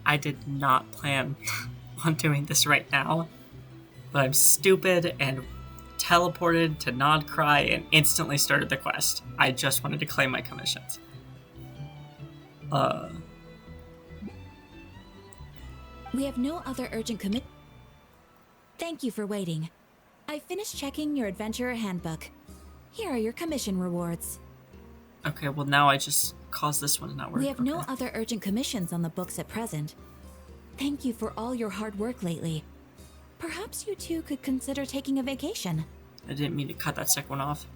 I did not plan on doing this right now, but I'm stupid and teleported to Nod Cry and instantly started the quest. I just wanted to claim my commissions. We have no other urgent commit. Thank you for waiting. I finished checking your adventurer handbook. Here are your commission rewards. Okay, well now I just caused this one to not work. We have no other urgent commissions on the books at present. Thank you for all your hard work lately. Perhaps you two could consider taking a vacation. I didn't mean to cut that second one off.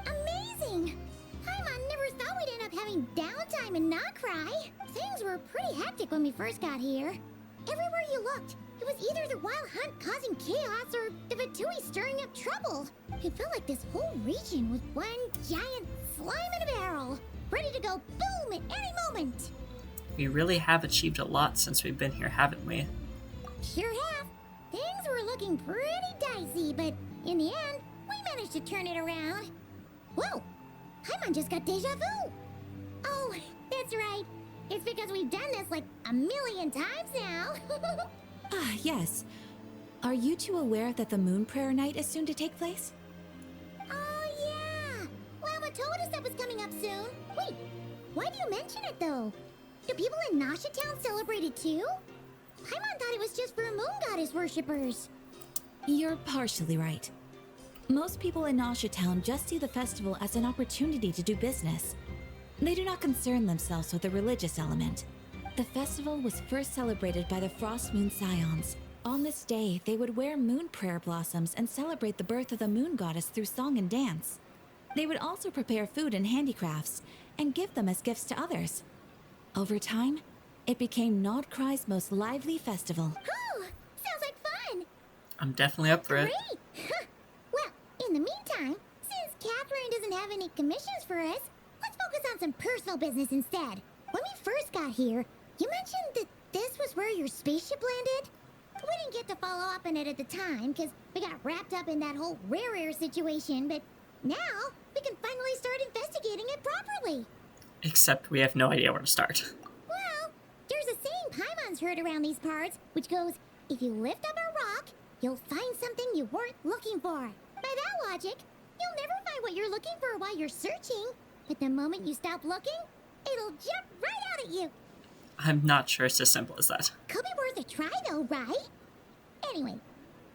Amazing! Paimon never thought we'd end up having downtime in Nocturne. Things were pretty hectic when we first got here. Everywhere you looked, it was either the wild hunt causing chaos or the Vatui stirring up trouble. It felt like this whole region was one giant slime in a barrel, ready to go boom at any moment. We really have achieved a lot since we've been here, haven't we? Sure have. Things were looking pretty dicey, but in the end, we managed to turn it around. Whoa! Paimon just got deja vu! Oh, that's right. It's because we've done this like a million times now. Ah, yes. Are you two aware that the Moon Prayer Night is soon to take place? Oh, yeah. Lama told us that was coming up soon. Wait, why do you mention it, though? Do people in Nasha Town celebrate it, too? Paimon thought it was just for moon goddess worshippers. You're partially right. Most people in Nasha Town just see the festival as an opportunity to do business. They do not concern themselves with the religious element. The festival was first celebrated by the Frost Moon Scions. On this day, they would wear moon prayer blossoms and celebrate the birth of the moon goddess through song and dance. They would also prepare food and handicrafts and give them as gifts to others. Over time, it became Nod Cry's most lively festival. Oh, sounds like fun. I'm definitely up for it. Great. Well, in the meantime, since Catherine doesn't have any commissions for us, let's focus on some personal business instead. When we first got here, you mentioned that this was where your spaceship landed? We didn't get to follow up on it at the time because we got wrapped up in that whole rare situation, but now we can finally start investigating it properly. Except we have no idea where to start. Well, there's a saying Paimon's heard around these parts, which goes, if you lift up a rock, you'll find something you weren't looking for. By that logic, you'll never find what you're looking for while you're searching. But the moment you stop looking, it'll jump right out at you. I'm not sure it's as simple as that. Could be worth a try though, right? Anyway,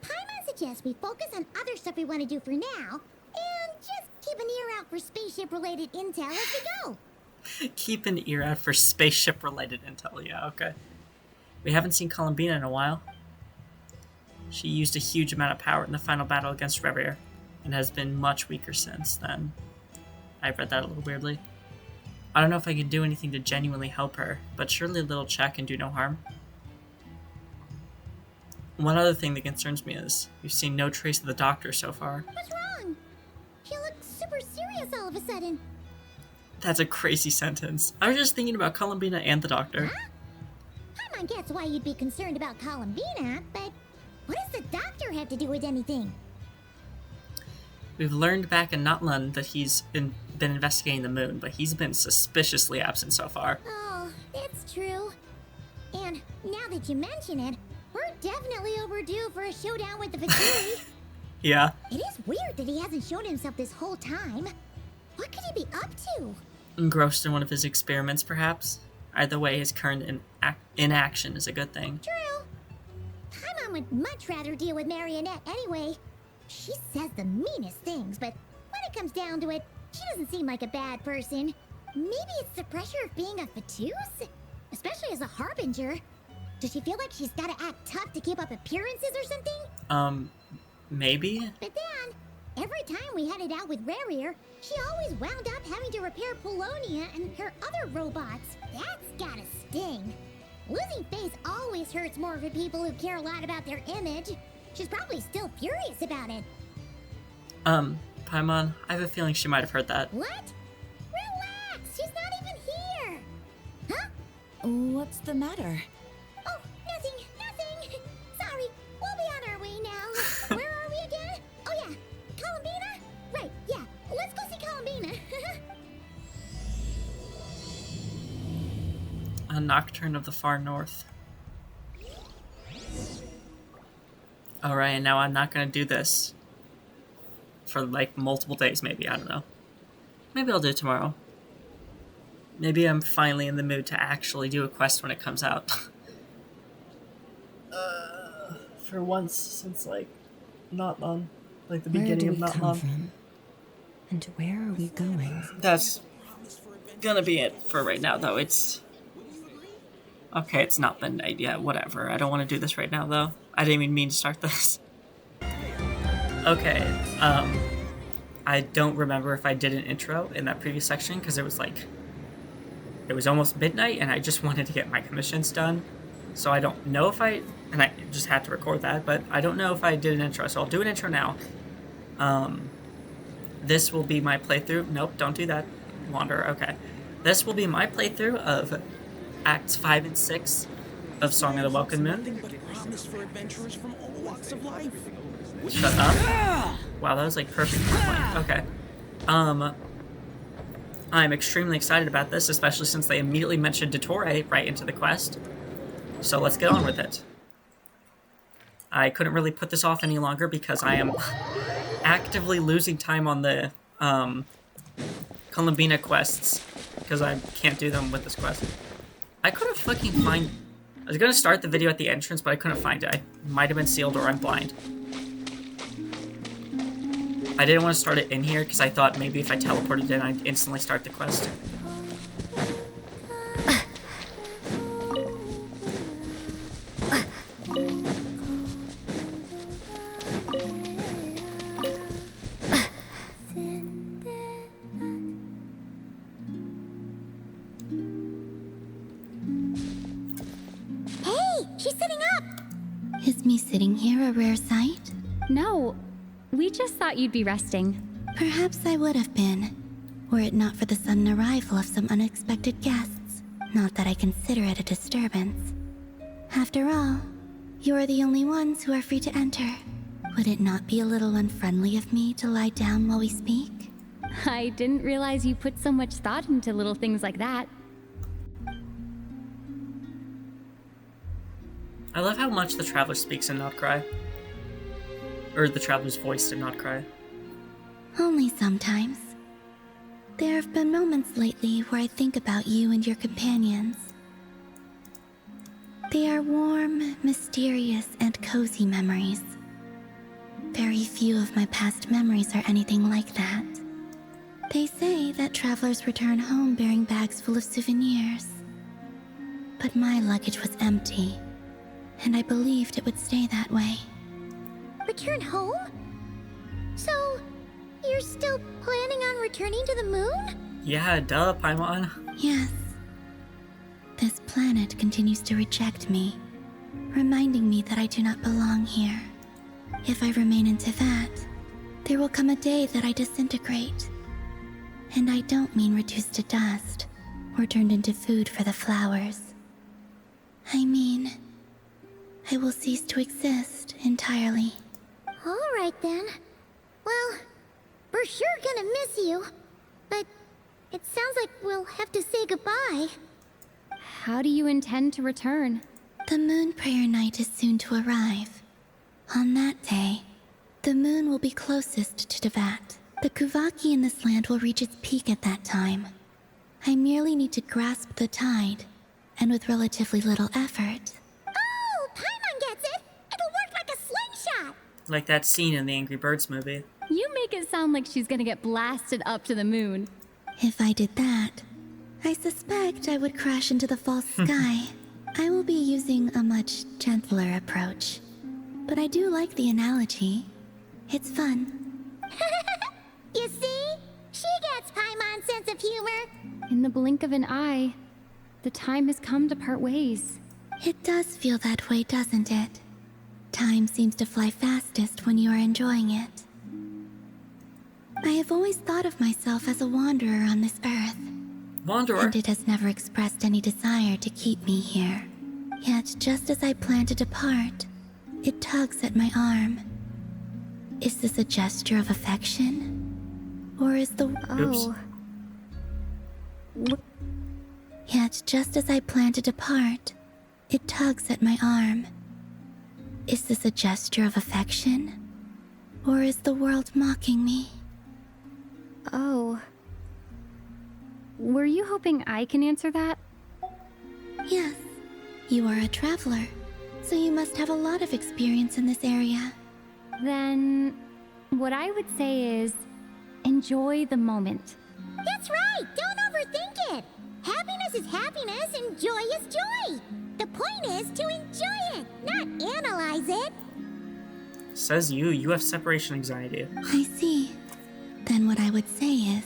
Paimon suggests we focus on other stuff we want to do for now, and just keep an ear out for spaceship-related intel as we go. Keep an ear out for spaceship-related intel, yeah, okay. We haven't seen Columbina in a while. She used a huge amount of power in the final battle against Reverie, and has been much weaker since then. I read that a little weirdly. I don't know if I can do anything to genuinely help her, but surely a little chat can do no harm. One other thing that concerns me is, we've seen no trace of the doctor so far. What's wrong? She looks super serious all of a sudden. That's a crazy sentence. I was just thinking about Columbina and the doctor. Huh? Paimon gets why you'd be concerned about Columbina, but what does the doctor have to do with anything? We've learned back in Notland that he's been investigating the moon, but he's been suspiciously absent so far. Oh, it's true. And now that you mention it, we're definitely overdue for a showdown with the Vatui. Yeah. It is weird that he hasn't shown himself this whole time. What could he be up to? Engrossed in one of his experiments, perhaps? Either way, his current inaction is a good thing. True. Paimon would much rather deal with Marionette anyway. She says the meanest things, but when it comes down to it, she doesn't seem like a bad person. Maybe it's the pressure of being a Fatuse? Especially as a Harbinger. Does she feel like she's gotta act tough to keep up appearances or something? Maybe? But then, every time we headed out with Rarier, she always wound up having to repair Polonia and her other robots. That's gotta sting. Losing face always hurts more for people who care a lot about their image. She's probably still furious about it. Paimon, I have a feeling she might have heard that. What? Relax, she's not even here. Huh? What's the matter? Oh, nothing. Sorry, we'll be on our way now. Where are we again? Oh yeah, Columbina? Right, yeah, let's go see Columbina. A Nocturne of the Far North. Alright, and now I'm not gonna do this for like multiple days, maybe. I don't know. Maybe I'll do it tomorrow. Maybe I'm finally in the mood to actually do a quest when it comes out. For once since like not long. Like the beginning of not long. From? And where are we going? That's gonna be it for right now, though. It's... Okay, it's not midnight yet, whatever. I don't want to do this right now, though. I didn't even mean to start this. Okay, I don't remember if I did an intro in that previous section, because it was like... It was almost midnight, and I just wanted to get my commissions done. So I don't know if I... And I just had to record that, but I don't know if I did an intro, so I'll do an intro now. This will be my playthrough. Nope, don't do that. Wander, okay. This will be my playthrough of Acts 5 and 6 of Song of the Welkin Moon. Shut up. Wow, that was like perfect. Okay. I'm extremely excited about this, especially since they immediately mentioned Dottore right into the quest. So let's get on with it. I couldn't really put this off any longer because I am actively losing time on the Columbina quests because I can't do them with this quest. I couldn't fucking find... I was gonna start the video at the entrance, but I couldn't find it. I might have been sealed or I'm blind. I didn't want to start it in here because I thought maybe if I teleported in, I'd instantly start the quest. Is me sitting here a rare sight? No, we just thought you'd be resting. Perhaps I would have been, were it not for the sudden arrival of some unexpected guests. Not that I consider it a disturbance. After all, you are the only ones who are free to enter. Would it not be a little unfriendly of me to lie down while we speak? I didn't realize you put so much thought into little things like that. I love how much the Traveler speaks and not cry. Or the Traveler's voice and not cry. Only sometimes. There have been moments lately where I think about you and your companions. They are warm, mysterious, and cozy memories. Very few of my past memories are anything like that. They say that travelers return home bearing bags full of souvenirs. But my luggage was empty, and I believed it would stay that way. Return home? So, you're still planning on returning to the moon? Yeah, duh, Paimon. Yes. This planet continues to reject me, reminding me that I do not belong here. If I remain in Teyvat, there will come a day that I disintegrate. And I don't mean reduced to dust, or turned into food for the flowers. I mean, I will cease to exist entirely. Alright then. Well, we're sure gonna miss you. But it sounds like we'll have to say goodbye. How do you intend to return? The moon prayer night is soon to arrive. On that day, the moon will be closest to Teyvat. The Kuvaki in this land will reach its peak at that time. I merely need to grasp the tide, and with relatively little effort. Oh, Paimon gets it! It'll work like a slingshot! Like that scene in the Angry Birds movie. You make it sound like she's gonna get blasted up to the moon. If I did that, I suspect I would crash into the false sky. I will be using a much gentler approach. But I do like the analogy. It's fun. You see? She gets Paimon's sense of humor. In the blink of an eye, the time has come to part ways. It does feel that way, doesn't it? Time seems to fly fastest when you are enjoying it. I have always thought of myself as a wanderer on this earth. Wanderer? And it has never expressed any desire to keep me here. Yet, just as I plan to depart, it tugs at my arm. Is this a gesture of affection? Or is the... Oops. Yet, just as I plan to depart, it tugs at my arm. Is this a gesture of affection? Or is the world mocking me? Oh. Were you hoping I can answer that? Yes. You are a traveler, so you must have a lot of experience in this area. Then, what I would say is, enjoy the moment. That's right! Don't overthink it! Happiness is happiness and joy is joy! The point is to enjoy it, not analyze it! Says you have separation anxiety. I see. Then what I would say is,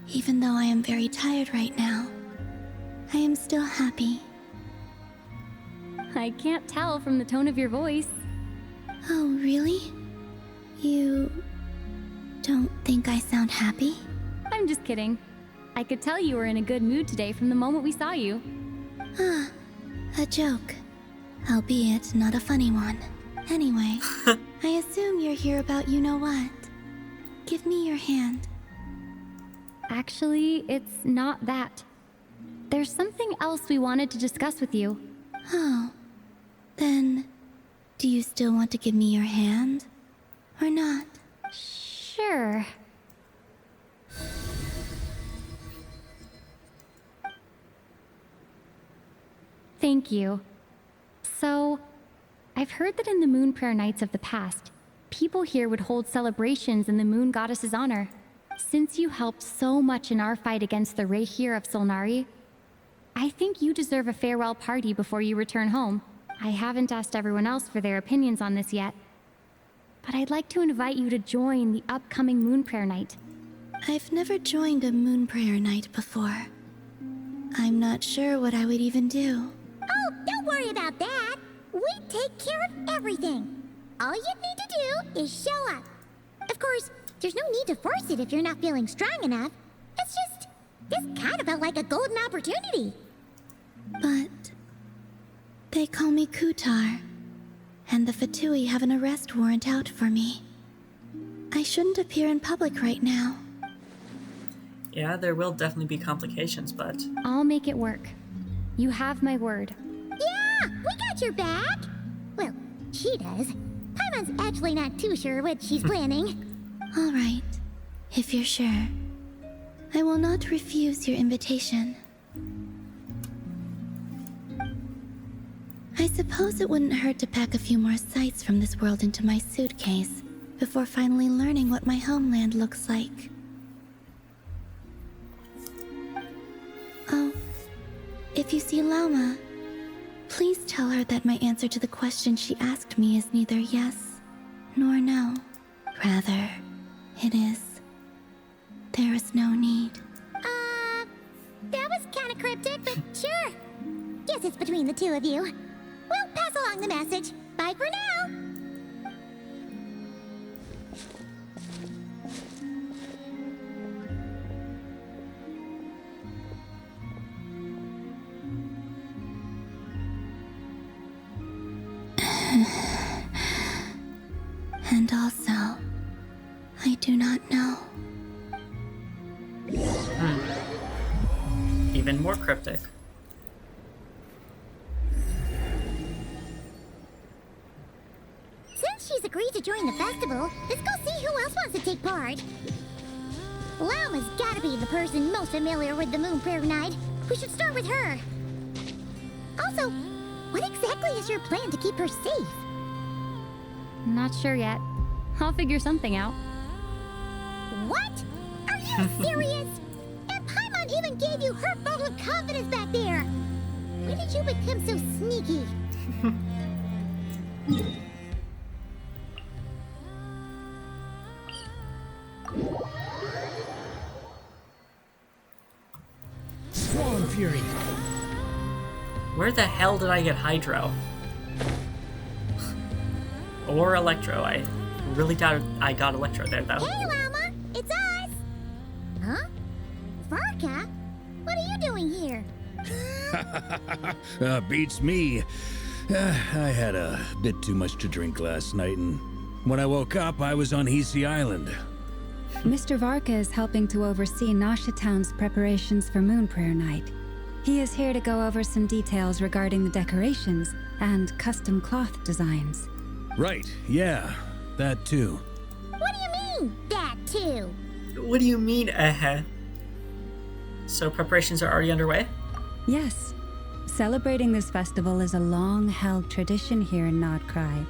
even though I am very tired right now, I am still happy. I can't tell from the tone of your voice. Oh, really? You don't think I sound happy? I'm just kidding. I could tell you were in a good mood today from the moment we saw you. Ah, a joke. Albeit not a funny one. Anyway, I assume you're here about you-know-what. Give me your hand. Actually, it's not that. There's something else we wanted to discuss with you. Oh. Then, do you still want to give me your hand? Or not? Sure. Thank you. So, I've heard that in the Moon Prayer Nights of the past, people here would hold celebrations in the Moon Goddess's honor. Since you helped so much in our fight against the Rehir of Solnari, I think you deserve a farewell party before you return home. I haven't asked everyone else for their opinions on this yet, but I'd like to invite you to join the upcoming Moon Prayer Night. I've never joined a Moon Prayer Night before. I'm not sure what I would even do. Oh, don't worry about that! We take care of everything! All you need to do is show up. Of course, there's no need to force it if you're not feeling strong enough. This kind of felt like a golden opportunity. But they call me Kutar, and the Fatui have an arrest warrant out for me. I shouldn't appear in public right now. Yeah, there will definitely be complications, but... I'll make it work. You have my word. Yeah, we got your back! Well, she does. Paimon's actually not too sure what she's planning. All right, if you're sure. I will not refuse your invitation. I suppose it wouldn't hurt to pack a few more sights from this world into my suitcase before finally learning what my homeland looks like. Oh, if you see Lauma, please tell her that my answer to the question she asked me is neither yes nor no. Rather, it is, there is no need. That was kind of cryptic, but sure. Guess it's between the two of you. We'll pass along the message. Bye for now. And also, I do not know. Even more cryptic. Since she's agreed to join the festival, let's go see who else wants to take part. Lauma's gotta be the person most familiar with the Moon Prayer Night. We should start with her. Also, what exactly is your plan to keep her safe? Not sure yet. I'll figure something out. What? Are you serious? And Paimon even gave you her vote of confidence back there. When did you become so sneaky? Swan Fury. Where the hell did I get Hydro? Or Electro? I really doubt I got Electro there, though. Hey, Llama! It's us! Huh? Varka? What are you doing here? Beats me. I had a bit too much to drink last night, and when I woke up, I was on Hisi Island. Mr. Varka is helping to oversee Nasha Town's preparations for Moon Prayer Night. He is here to go over some details regarding the decorations and custom cloth designs. Right, yeah, that too. What do you mean, that too? What do you mean, So preparations are already underway? Yes. Celebrating this festival is a long-held tradition here in Nodcry.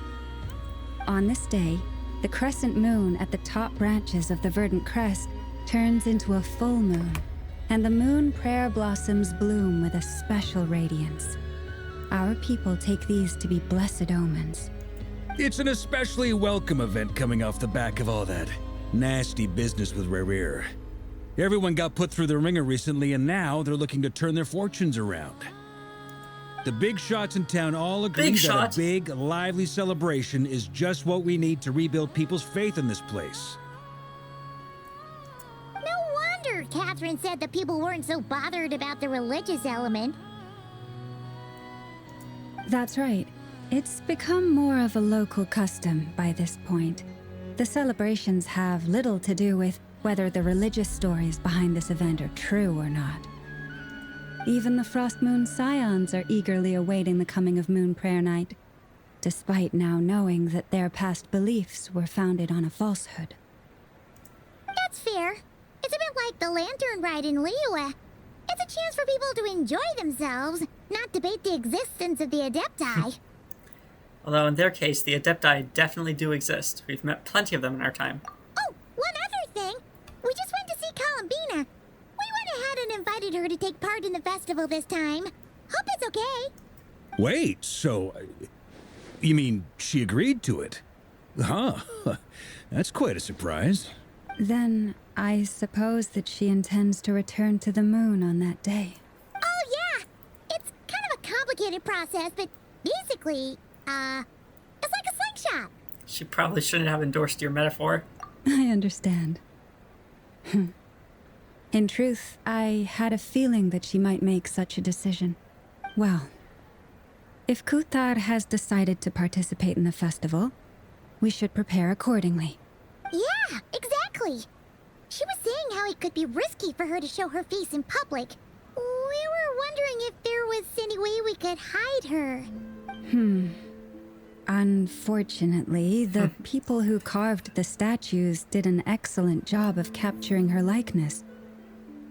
On this day, the crescent moon at the top branches of the verdant crest turns into a full moon, and the moon prayer blossoms bloom with a special radiance. Our people take these to be blessed omens. It's an especially welcome event coming off the back of all that nasty business with Rare. Everyone got put through the ringer recently, and now they're looking to turn their fortunes around. The big shots in town all agree that a big, lively celebration is just what we need to rebuild people's faith in this place. No wonder Catherine said that people weren't so bothered about the religious element. That's right. It's become more of a local custom by this point. The celebrations have little to do with whether the religious stories behind this event are true or not. Even the Frost Moon Scions are eagerly awaiting the coming of Moon Prayer Night, despite now knowing that their past beliefs were founded on a falsehood. That's fair. It's a bit like the Lantern Ride in Liyue. It's a chance for people to enjoy themselves, not debate the existence of the Adepti. Although in their case, the Adepti definitely do exist. We've met plenty of them in our time. Oh, one other thing. We just went to see Columbina. We went ahead and invited her to take part in the festival this time. Hope it's okay. Wait, so... you mean she agreed to it? Huh. That's quite a surprise. Then I suppose that she intends to return to the moon on that day. Oh, yeah. It's kind of a complicated process, but basically, it's like a slingshot. She probably shouldn't have endorsed your metaphor. I understand. In truth, I had a feeling that she might make such a decision. Well, if Kuthar has decided to participate in the festival, we should prepare accordingly. Yeah, exactly. She was saying how it could be risky for her to show her face in public. We were wondering if there was any way we could hide her. Unfortunately, the people who carved the statues did an excellent job of capturing her likeness.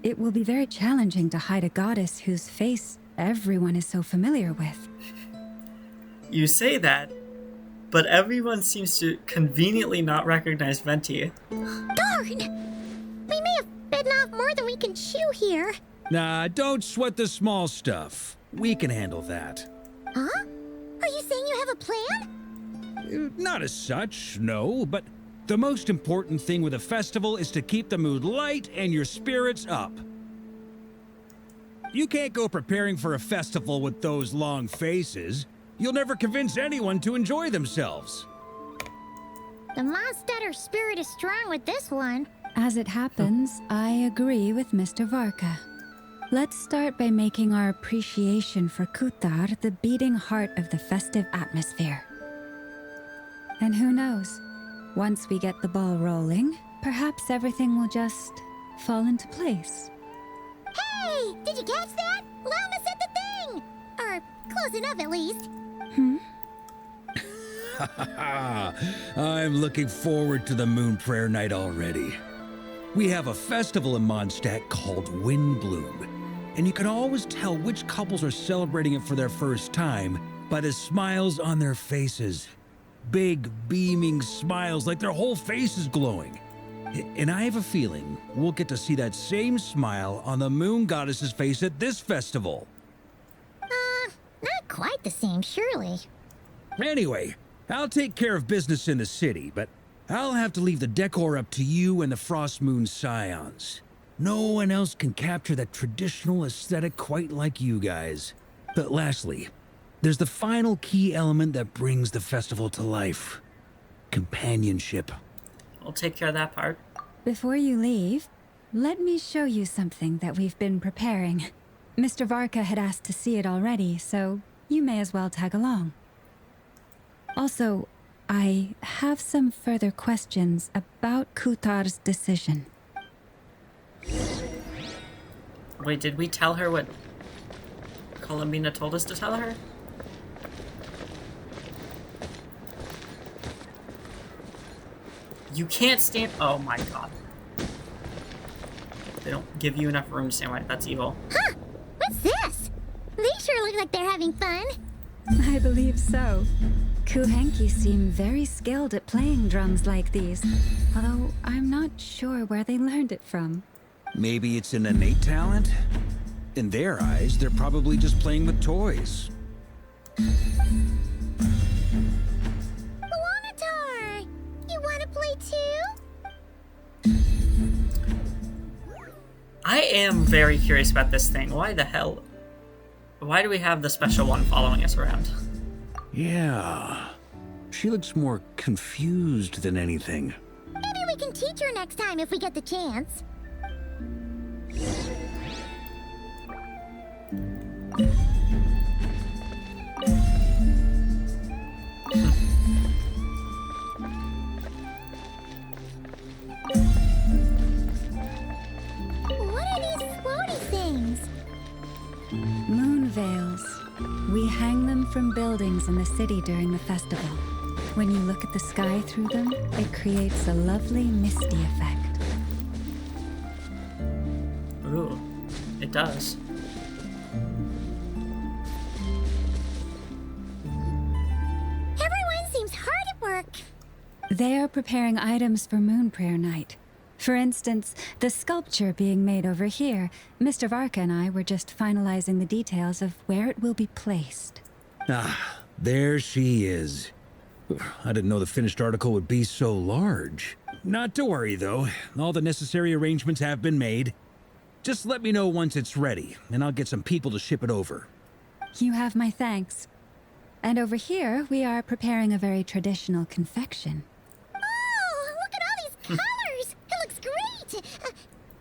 It will be very challenging to hide a goddess whose face everyone is so familiar with. You say that, but everyone seems to conveniently not recognize Venti. Darn! We may have bitten off more than we can chew here. Nah, don't sweat the small stuff. We can handle that. Huh? Are you saying you have a plan? Not as such, no, but the most important thing with a festival is to keep the mood light and your spirits up. You can't go preparing for a festival with those long faces. You'll never convince anyone to enjoy themselves. The Mondstatter spirit is strong with this one. As it happens, I agree with Mr. Varka. Let's start by making our appreciation for Kuthar the beating heart of the festive atmosphere. And who knows, once we get the ball rolling, perhaps everything will just fall into place. Hey! Did you catch that? Llama said the thing! Or close enough at least. I'm looking forward to the Moon Prayer Night already. We have a festival in Mondstadt called Windbloom, and you can always tell which couples are celebrating it for their first time by the smiles on their faces. Big, beaming smiles like their whole face is glowing. And I have a feeling we'll get to see that same smile on the Moon Goddess's face at this festival. Not quite the same, surely. Anyway, I'll take care of business in the city, but I'll have to leave the decor up to you and the Frost Moon Scions. No one else can capture that traditional aesthetic quite like you guys. But lastly, there's the final key element that brings the festival to life. Companionship. We'll take care of that part. Before you leave, let me show you something that we've been preparing. Mr. Varka had asked to see it already, so you may as well tag along. Also, I have some further questions about Kuthar's decision. Wait, did we tell her what Columbina told us to tell her? You can't stand. Oh my god. They don't give you enough room to stand right. That's evil. Huh? What's this? They sure look like they're having fun. I believe so. Kuhenki seem very skilled at playing drums like these, although I'm not sure where they learned it from. Maybe it's an innate talent? In their eyes, they're probably just playing with toys. Luanatar! You want to play too? I am very curious about this thing. Why the hell? Why do we have the special one following us around? Yeah. She looks more confused than anything. Maybe we can teach her next time if we get the chance. What are these floaty things? Moon veils. We hang them from buildings in the city during the festival. When you look at the sky through them, it creates a lovely misty effect. Ooh, it does. Everyone seems hard at work. They are preparing items for Moon Prayer Night. For instance, the sculpture being made over here, Mr. Varka and I were just finalizing the details of where it will be placed. Ah, there she is. I didn't know the finished article would be so large. Not to worry, though. All the necessary arrangements have been made. Just let me know once it's ready, and I'll get some people to ship it over. You have my thanks. And over here, we are preparing a very traditional confection. Oh, look at all these colors. It looks great.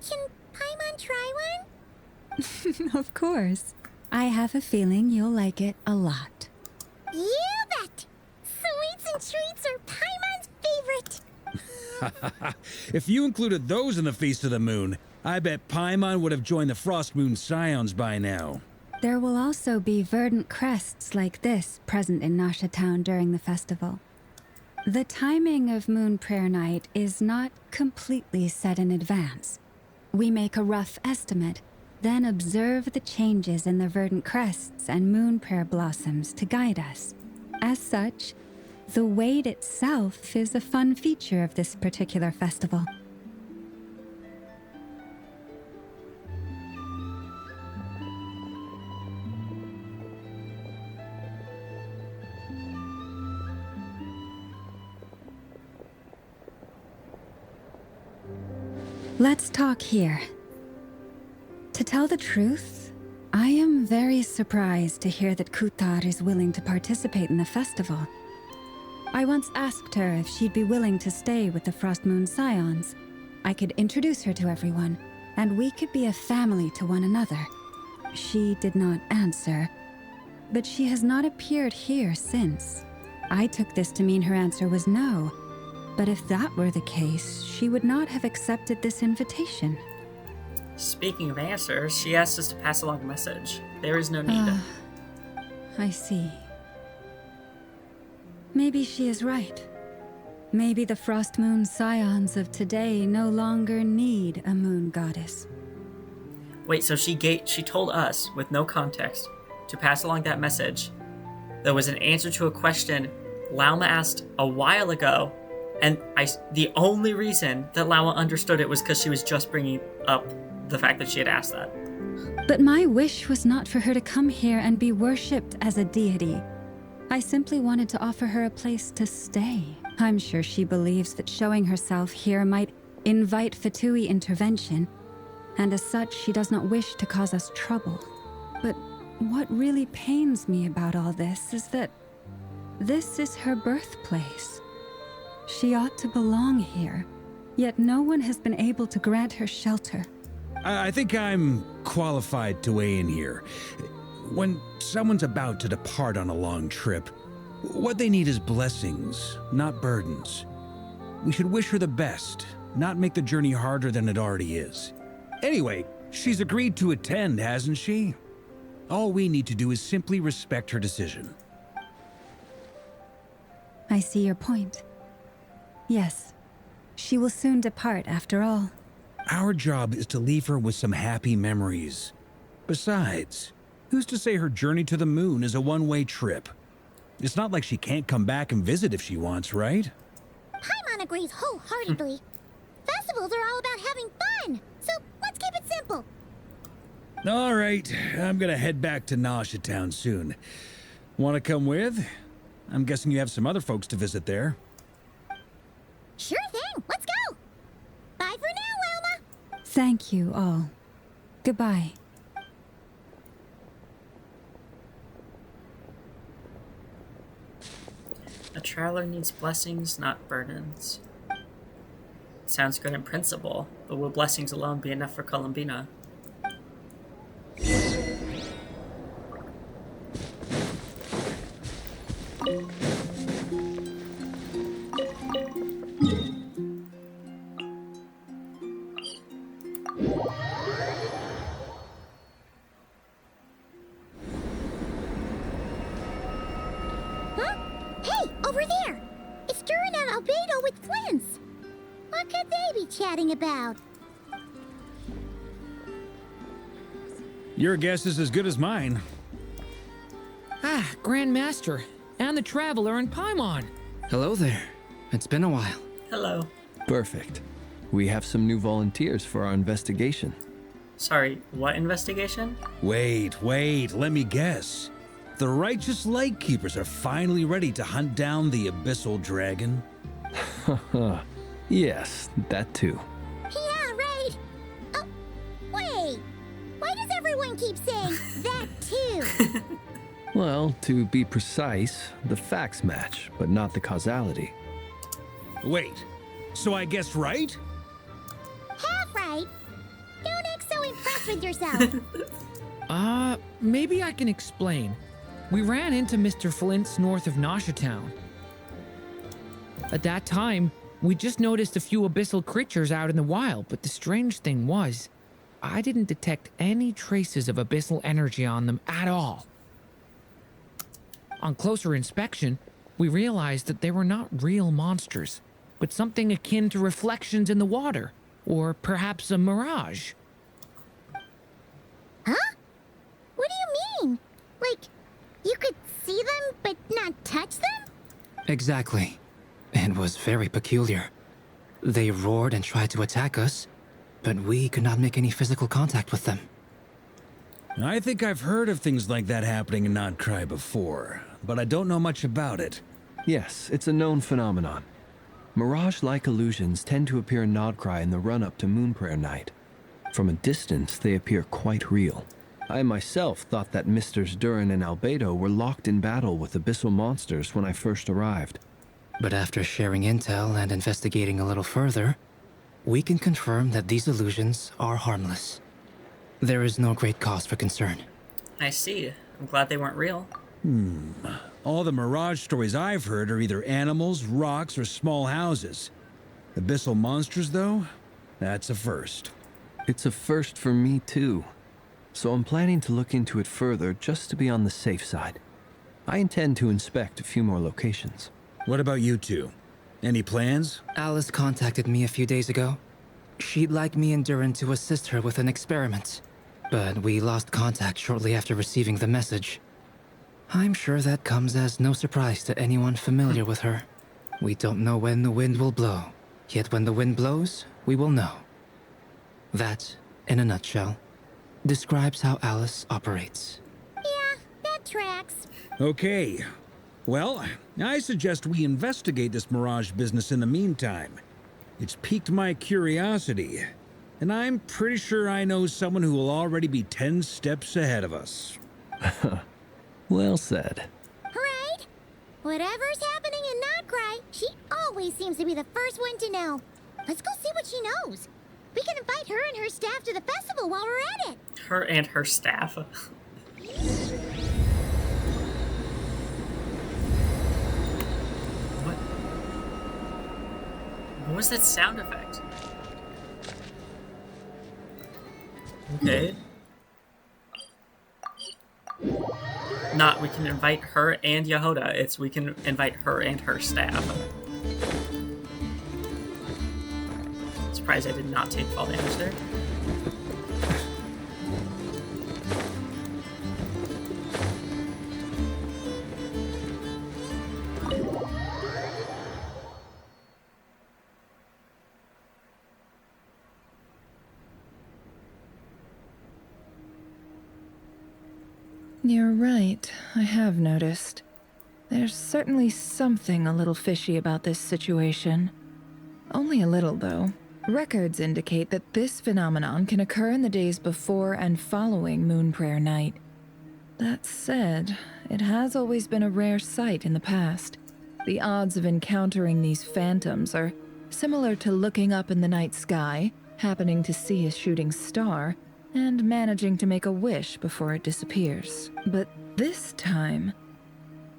Can Paimon try one? Of course. I have a feeling you'll like it a lot. You bet. Sweets and treats are Paimon's favorite. If you included those in the Feast of the Moon, I bet Paimon would have joined the Frost Moon Scions by now. There will also be verdant crests like this present in Nasha Town during the festival. The timing of Moon Prayer Night is not completely set in advance. We make a rough estimate, then observe the changes in the verdant crests and moon prayer blossoms to guide us. As such, the wait itself is a fun feature of this particular festival. Let's talk here. To tell the truth, I am very surprised to hear that Kutar is willing to participate in the festival. I once asked her if she'd be willing to stay with the Frost Moon Scions. I could introduce her to everyone, and we could be a family to one another. She did not answer, but she has not appeared here since. I took this to mean her answer was no, but if that were the case, she would not have accepted this invitation. Speaking of answers, she asked us to pass along a message. There is no need. I see. Maybe she is right. Maybe the Frost Moon Scions of today no longer need a moon goddess. Wait, so she told us, with no context, to pass along that message. There was an answer to a question Lauma asked a while ago, and the only reason that Lauma understood it was because she was just bringing up the fact that she had asked that. But my wish was not for her to come here and be worshipped as a deity. I simply wanted to offer her a place to stay. I'm sure she believes that showing herself here might invite Fatui intervention, and as such, she does not wish to cause us trouble. But what really pains me about all this is that this is her birthplace. She ought to belong here, yet no one has been able to grant her shelter. I think I'm qualified to weigh in here. When someone's about to depart on a long trip, what they need is blessings, not burdens. We should wish her the best, not make the journey harder than it already is. Anyway, she's agreed to attend, hasn't she? All we need to do is simply respect her decision. I see your point. Yes, she will soon depart after all. Our job is to leave her with some happy memories. Besides, who's to say her journey to the moon is a one-way trip? It's not like she can't come back and visit if she wants, right? Paimon agrees wholeheartedly. Festivals are all about having fun, so let's keep it simple. All right, I'm gonna head back to Nausea Town soon. Want to come with? I'm guessing you have some other folks to visit there. Sure thing, let's go. Bye for now, Wilma. Thank you all. Goodbye. A traveler needs blessings, not burdens. Sounds good in principle, but will blessings alone be enough for Columbina? Huh? Hey, over there! It's Durin and Albedo with twins! What could they be chatting about? Your guess is as good as mine. Ah, Grand Master, and the Traveler and Paimon. Hello there. It's been a while. Hello. Perfect. We have some new volunteers for our investigation. Sorry, what investigation? Wait, let me guess. The righteous Lightkeepers are finally ready to hunt down the Abyssal Dragon? Yes, that too. Yeah, right! Oh, wait! Why does everyone keep saying that too? Well, to be precise, the facts match, but not the causality. Wait, so I guessed right? Half right! Don't act so impressed with yourself. Maybe I can explain. We ran into Mr. Flint's north of Nausea Town. At that time, we just noticed a few abyssal creatures out in the wild, but the strange thing was, I didn't detect any traces of abyssal energy on them at all. On closer inspection, we realized that they were not real monsters, but something akin to reflections in the water, or perhaps a mirage. Huh? What do you mean? Like, you could see them but not touch them? Exactly. It was very peculiar. They roared and tried to attack us, but we could not make any physical contact with them. I think I've heard of things like that happening in Nocturne before, but I don't know much about it. Yes, it's a known phenomenon. Mirage-like illusions tend to appear in Nodcry in the run-up to Moonprayer Night. From a distance, they appear quite real. I myself thought that Misters Durin and Albedo were locked in battle with abyssal monsters when I first arrived. But after sharing intel and investigating a little further, we can confirm that these illusions are harmless. There is no great cause for concern. I see. I'm glad they weren't real. All the Mirage stories I've heard are either animals, rocks, or small houses. Abyssal monsters, though? That's a first. It's a first for me, too. So I'm planning to look into it further just to be on the safe side. I intend to inspect a few more locations. What about you two? Any plans? Alice contacted me a few days ago. She'd like me and Durin to assist her with an experiment, but we lost contact shortly after receiving the message. I'm sure that comes as no surprise to anyone familiar with her. We don't know when the wind will blow, yet when the wind blows, we will know. That, in a nutshell, describes how Alice operates. Yeah, that tracks. Okay. Well, I suggest we investigate this Mirage business in the meantime. It's piqued my curiosity, and I'm pretty sure I know someone who will already be 10 steps ahead of us. Well said. Right? Whatever's happening in Nocturne, she always seems to be the first one to know. Let's go see what she knows. We can invite her and her staff to the festival while we're at it. Her and her staff. What was that sound effect? Okay. not we can invite her and Yehoda. It's we can invite her and her staff. Surprised I did not take fall damage there. You're right, I have noticed. There's certainly something a little fishy about this situation. Only a little, though. Records indicate that this phenomenon can occur in the days before and following Moon Prayer Night. That said, it has always been a rare sight in the past. The odds of encountering these phantoms are similar to looking up in the night sky, happening to see a shooting star, and managing to make a wish before it disappears. But this time,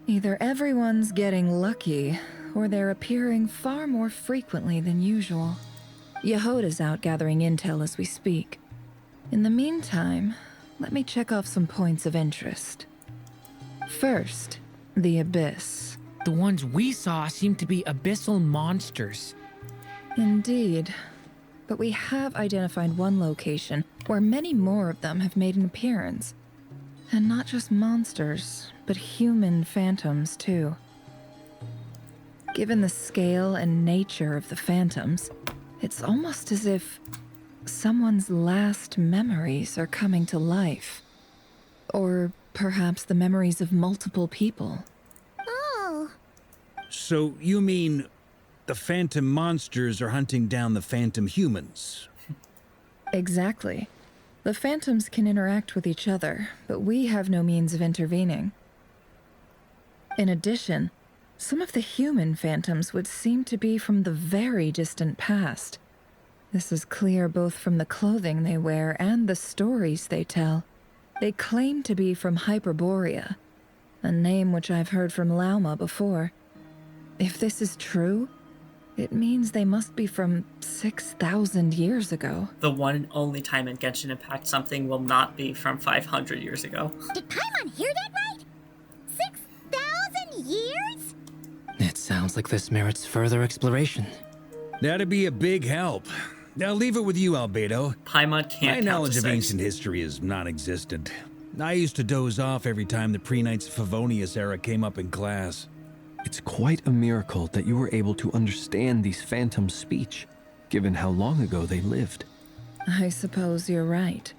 either everyone's getting lucky, or they're appearing far more frequently than usual. Yehoda's out gathering intel as we speak. In the meantime, let me check off some points of interest. First, the Abyss. The ones we saw seem to be abyssal monsters. Indeed. But we have identified one location where many more of them have made an appearance. And not just monsters, but human phantoms too. Given the scale and nature of the phantoms, it's almost as if someone's last memories are coming to life. Or perhaps the memories of multiple people. Oh. So you mean the phantom monsters are hunting down the phantom humans? Exactly. The phantoms can interact with each other, but we have no means of intervening. In addition, some of the human phantoms would seem to be from the very distant past. This is clear both from the clothing they wear and the stories they tell. They claim to be from Hyperborea, a name which I've heard from Lauma before. If this is true, it means they must be from 6,000 years ago. The one and only time in Genshin Impact something will not be from 500 years ago. Did Paimon hear that right? 6,000 years? It sounds like this merits further exploration. That'd be a big help. I'll leave it with you, Albedo. Paimon can't My count knowledge to of 6. ancient history is non-existent. I used to doze off every time the pre-Knights of Favonius era came up in class. It's quite a miracle that you were able to understand these phantoms' speech, given how long ago they lived. I suppose you're right.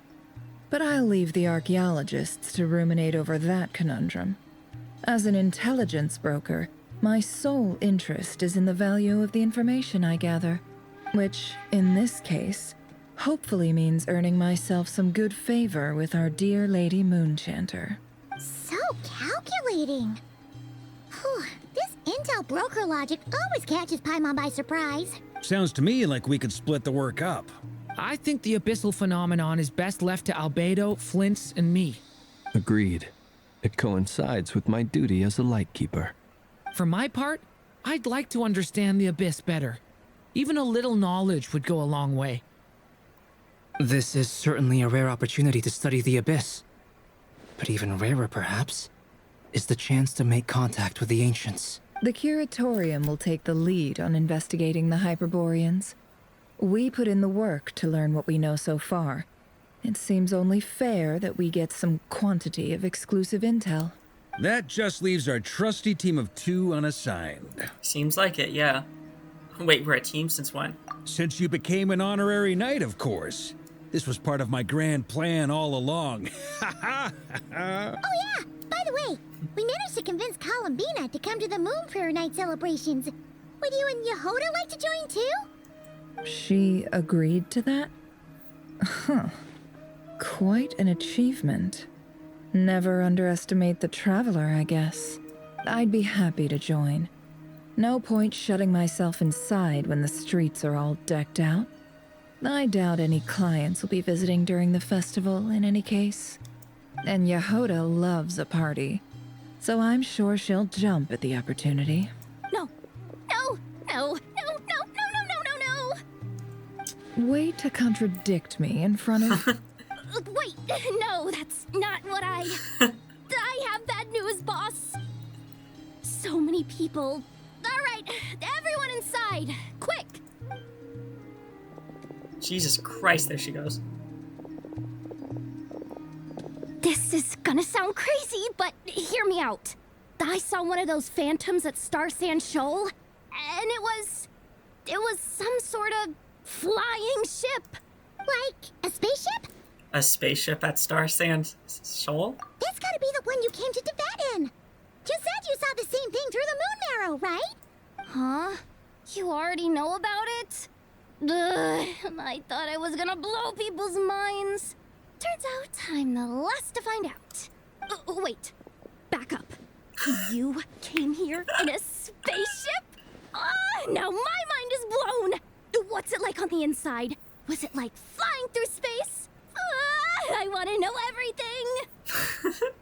But I'll leave the archaeologists to ruminate over that conundrum. As an intelligence broker, my sole interest is in the value of the information I gather, which, in this case, hopefully means earning myself some good favor with our dear Lady Moonchanter. So calculating. Whew, this intel broker logic always catches Paimon by surprise. Sounds to me like we could split the work up. I think the abyssal phenomenon is best left to Albedo, Flints, and me. Agreed. It coincides with my duty as a lightkeeper. For my part, I'd like to understand the abyss better. Even a little knowledge would go a long way. This is certainly a rare opportunity to study the abyss. But even rarer, perhaps, is the chance to make contact with the ancients. The Curatorium will take the lead on investigating the Hyperboreans. We put in the work to learn what we know so far. It seems only fair that we get some quantity of exclusive intel. That just leaves our trusty team of 2 unassigned. Seems like it, yeah. Wait, we're a team since when? Since you became an honorary knight, of course. This was part of my grand plan all along. Oh yeah! By the way, we managed to convince Columbina to come to the Moon Prayer Night celebrations. Would you and Yehoda like to join too? She agreed to that? Huh. Quite an achievement. Never underestimate the traveler, I guess. I'd be happy to join. No point shutting myself inside when the streets are all decked out. I doubt any clients will be visiting during the festival in any case. And Yehoda loves a party, so I'm sure she'll jump at the opportunity. No, no, no, no, no, no, no, no, no, no. Way to contradict me in front of... Wait, no, that's not what I have bad news. was, boss. So many people. All right, everyone inside, quick. Jesus Christ, there she goes. This is gonna sound crazy, but hear me out. I saw one of those phantoms at Star Sand Shoal, and it was some sort of flying ship. Like a spaceship? A spaceship at Star Sand Shoal? That's gotta be the one you came to Tibet in. You said you saw the same thing through the moon marrow, right? Huh? You already know about it? Ugh, I thought I was gonna blow people's minds. Turns out I'm the last to find out. Wait, back up. You came here in a spaceship? Now my mind is blown. What's it like on the inside? Was it like flying through space? I want to know everything.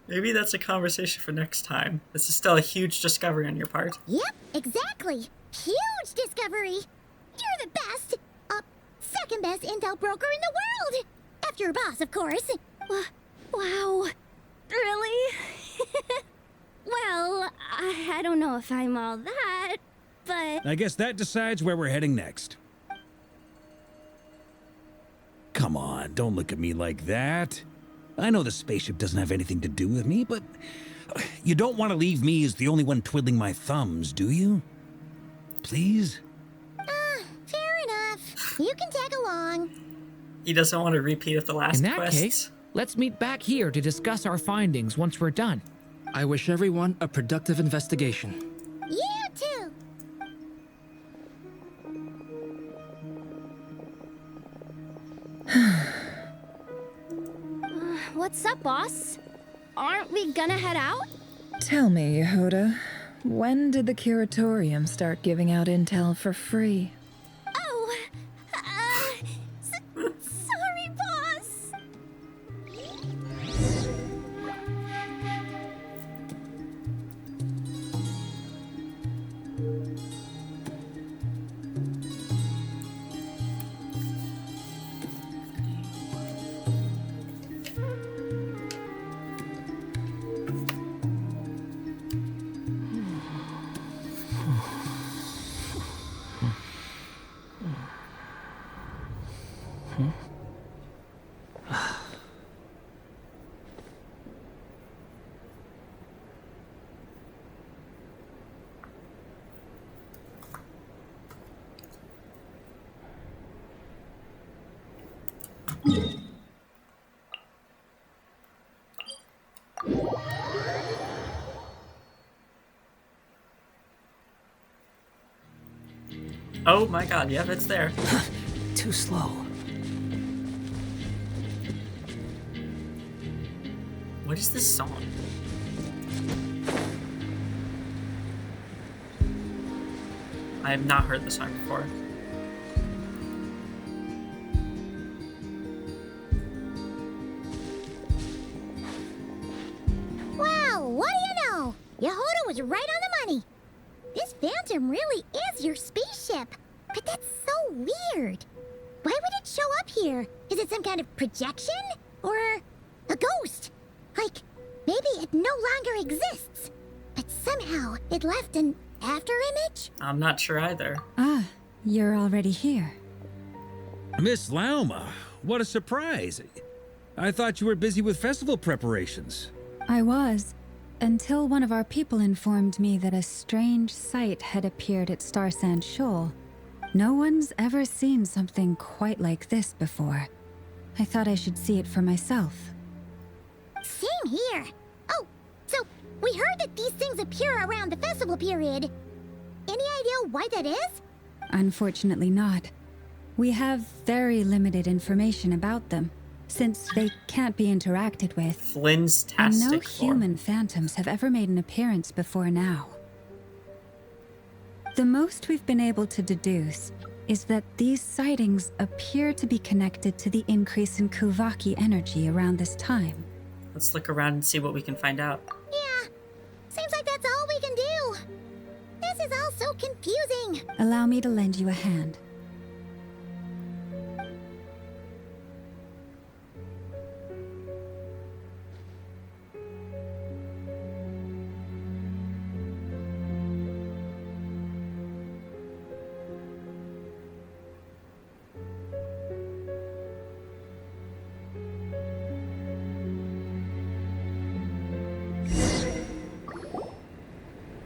Maybe that's a conversation for next time. This is still a huge discovery on your part. Yep, exactly. Huge discovery. You're the best, second best intel broker in the world. After your boss, of course. Wow. Really? Well, I don't know if I'm all that, but... I guess that decides where we're heading next. Come on, don't look at me like that. I know the spaceship doesn't have anything to do with me, but you don't want to leave me as the only one twiddling my thumbs, do you? Please? Fair enough. You can tag along. He doesn't want to repeat of the last In that quests. case, let's meet back here to discuss our findings once we're done. I wish everyone a productive investigation. You too. What's up, boss? Aren't we gonna head out? Tell me, Yehuda, when did the curatorium start giving out intel for free? Oh, sorry, boss. Oh my god, yep, it's there. Too slow. What is this song? I have not heard this song before. Well, what do you know? Yehuda was right on the money. This phantom really is your spaceship. But that's so weird. Why would it show up here? Is it some kind of projection? Or a ghost? Like, maybe it no longer exists. But somehow it left an afterimage? I'm not sure either. Ah, you're already here. Miss Lauma, what a surprise. I thought you were busy with festival preparations. I was, until one of our people informed me that a strange sight had appeared at Star Sand Shoal. No one's ever seen something quite like this before. I thought I should see it for myself. Same here. Oh, so we heard that these things appear around the festival period. Any idea why that is? Unfortunately not. We have very limited information about them, since they can't be interacted with. Flynn's And no tastic form. human phantoms have ever made an appearance before now. The most we've been able to deduce is that these sightings appear to be connected to the increase in Kuvaki energy around this time. Let's look around and see what we can find out. Yeah, seems like that's all we can do. This is all so confusing. Allow me to lend you a hand.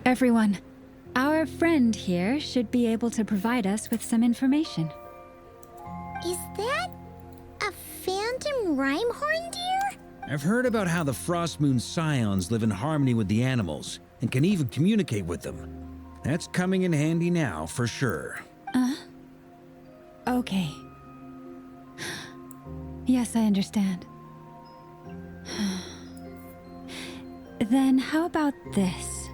Everyone, our friend here should be able to provide us with some information. Is that a phantom rhymehorn deer? I've heard about how the Frostmoon Scions live in harmony with the animals and can even communicate with them. That's coming in handy now, for sure. Okay. Yes, I understand. Then how about this?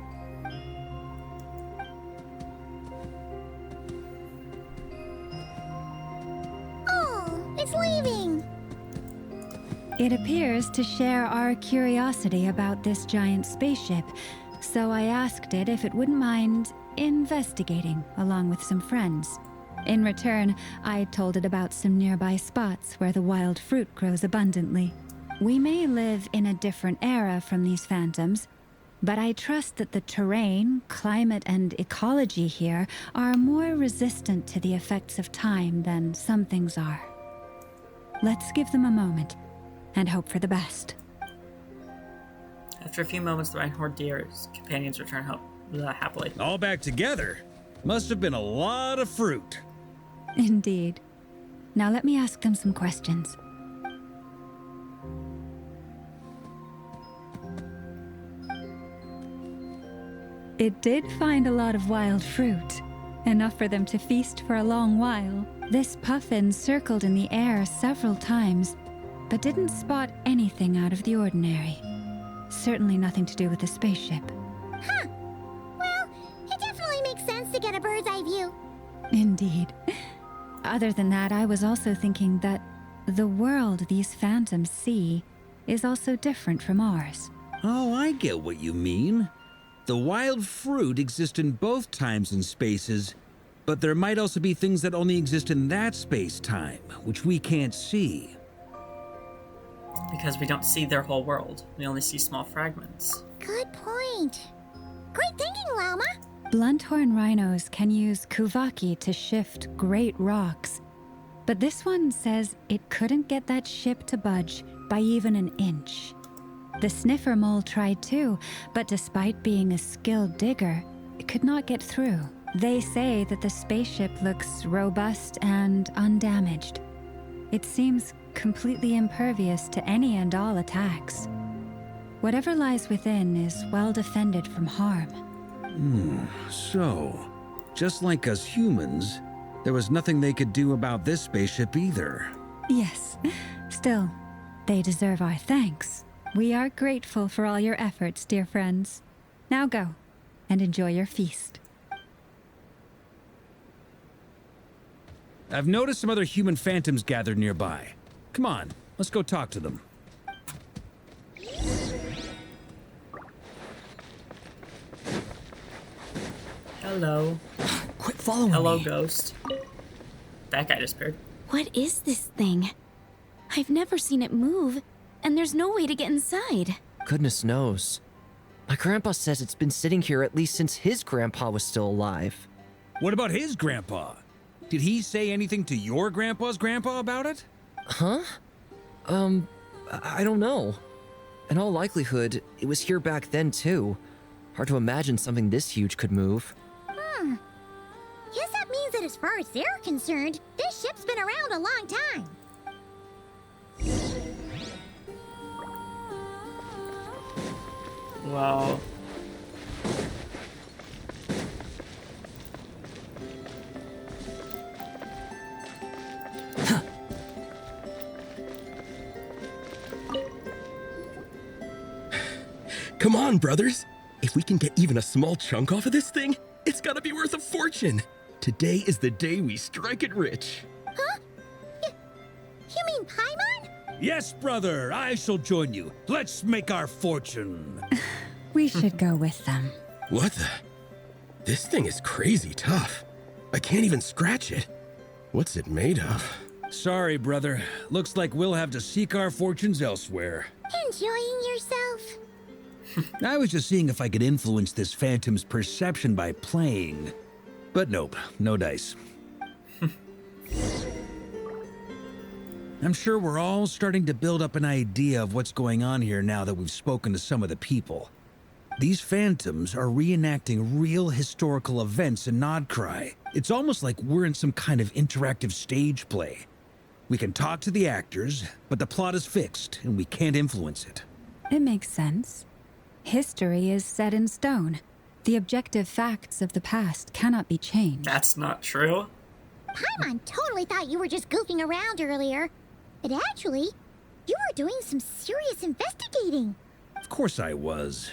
Oh, it's leaving. It appears to share our curiosity about this giant spaceship, so I asked it if it wouldn't mind investigating along with some friends. In return, I told it about some nearby spots where the wild fruit grows abundantly. We may live in a different era from these phantoms, but I trust that the terrain, climate, and ecology here are more resistant to the effects of time than some things are. Let's give them a moment and hope for the best. After a few moments, the Reinhorn deer's companions return happily. All back together? Must have been a lot of fruit. Indeed. Now let me ask them some questions. It did find a lot of wild fruit, enough for them to feast for a long while. This puffin circled in the air several times, but didn't spot anything out of the ordinary. Certainly nothing to do with the spaceship. Huh. Well, it definitely makes sense to get a bird's eye view. Indeed. Other than that, I was also thinking that the world these phantoms see is also different from ours. Oh, I get what you mean. The wild fruit exists in both times and spaces, but there might also be things that only exist in that space-time, which we can't see. Because we don't see their whole world. We only see small fragments. Good point. Great thinking, Llama. Blunthorn rhinos can use kuvaki to shift great rocks, but this one says it couldn't get that ship to budge by even an inch. The sniffer mole tried too, but despite being a skilled digger, it could not get through. They say that the spaceship looks robust and undamaged. It seems completely impervious to any and all attacks. Whatever lies within is well defended from harm. So, just like us humans, there was nothing they could do about this spaceship either. Yes. Still, they deserve our thanks. We are grateful for all your efforts, dear friends. Now go, and enjoy your feast. I've noticed some other human phantoms gathered nearby. Come on, let's go talk to them. Hello. Quit following Hello, me. ghost. That guy disappeared. What is this thing? I've never seen it move, and there's no way to get inside. Goodness knows. My grandpa says it's been sitting here at least since his grandpa was still alive. What about his grandpa? Did he say anything to your grandpa's grandpa about it? Huh? I don't know. In all likelihood, it was here back then too. Hard to imagine something this huge could move. Guess that means that as far as they're concerned, this ship's been around a long time. Wow. Come on, brothers. If we can get even a small chunk off of this thing, it's gotta be worth a fortune. Today is the day we strike it rich. Huh? You mean Paimon? Yes, brother, I shall join you. Let's make our fortune. We should go with them. What the? This thing is crazy tough. I can't even scratch it. What's it made of? Sorry, brother. Looks like we'll have to seek our fortunes elsewhere. Enjoying yourself? I was just seeing if I could influence this phantom's perception by playing. But nope, no dice. I'm sure we're all starting to build up an idea of what's going on here now that we've spoken to some of the people. These phantoms are reenacting real historical events in Nodcry. It's almost like we're in some kind of interactive stage play. We can talk to the actors, but the plot is fixed, and we can't influence it. It makes sense. History is set in stone. The objective facts of the past cannot be changed. That's not true. Paimon totally thought you were just goofing around earlier. But actually, you were doing some serious investigating. Of course I was.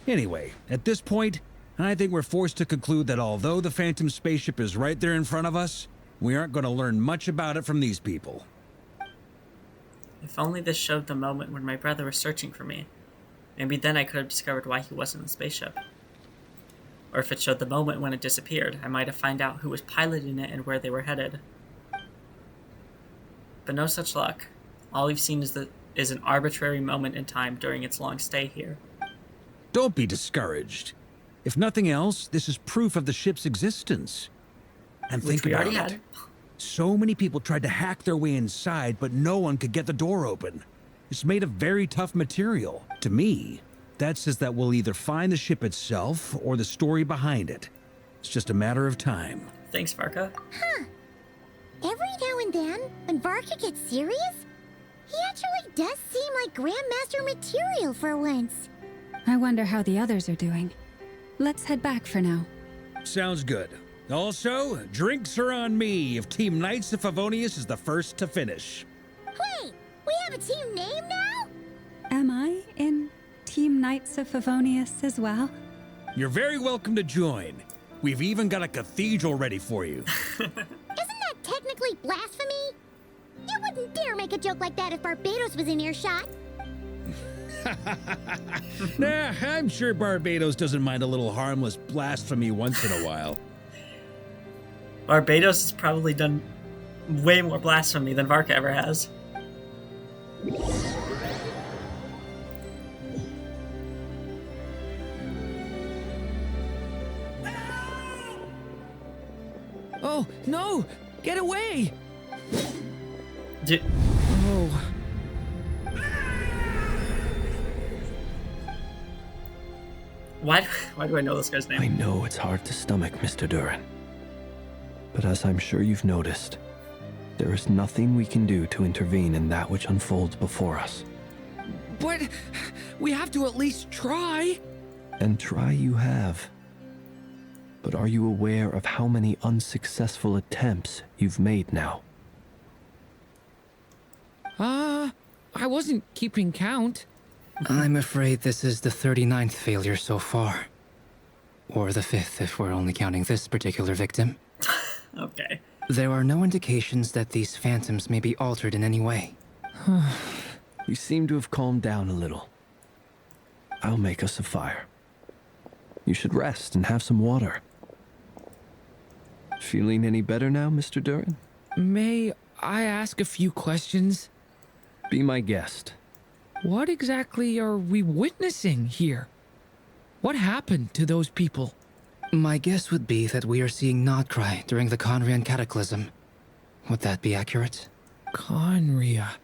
Anyway, at this point, I think we're forced to conclude that although the Phantom spaceship is right there in front of us, we aren't going to learn much about it from these people. If only this showed the moment when my brother was searching for me. Maybe then I could have discovered why he wasn't in the spaceship. Or if it showed the moment when it disappeared, I might have found out who was piloting it and where they were headed. But no such luck. All we've seen is an arbitrary moment in time during its long stay here. Don't be discouraged. If nothing else, this is proof of the ship's existence. And Which think we about already it. had. So many people tried to hack their way inside, but no one could get the door open. It's made of very tough material. To me, that says that we'll either find the ship itself or the story behind it. It's just a matter of time. Thanks, Varka. Huh. Every now and then, when Varka gets serious, he actually does seem like Grandmaster material for once. I wonder how the others are doing. Let's head back for now. Sounds good. Also, drinks are on me if Team Knights of Favonius is the first to finish. Wait, we have a team name now? Am I in Team Knights of Favonius as well? You're very welcome to join. We've even got a cathedral ready for you. Isn't that technically blasphemy? You wouldn't dare make a joke like that if Barbados was in earshot. Nah, I'm sure Barbados doesn't mind a little harmless blasphemy once in a while. Barbados has probably done way more blasphemy than Varka ever has. Oh, no! Get away! Oh. Why do I know this guy's name? I know it's hard to stomach, Mr. Durin. But as I'm sure you've noticed, there is nothing we can do to intervene in that which unfolds before us. But we have to at least try. And try you have. But are you aware of how many unsuccessful attempts you've made now? I wasn't keeping count. I'm afraid this is the 39th failure so far. Or the 5th if we're only counting this particular victim. Okay. There are no indications that these phantoms may be altered in any way. You seem to have calmed down a little. I'll make us a fire. You should rest and have some water. Feeling any better now, Mr. Durin? May I ask a few questions? Be my guest. What exactly are we witnessing here? What happened to those people? My guess would be that we are seeing Nodcry during the Conrian Cataclysm. Would that be accurate? Conria.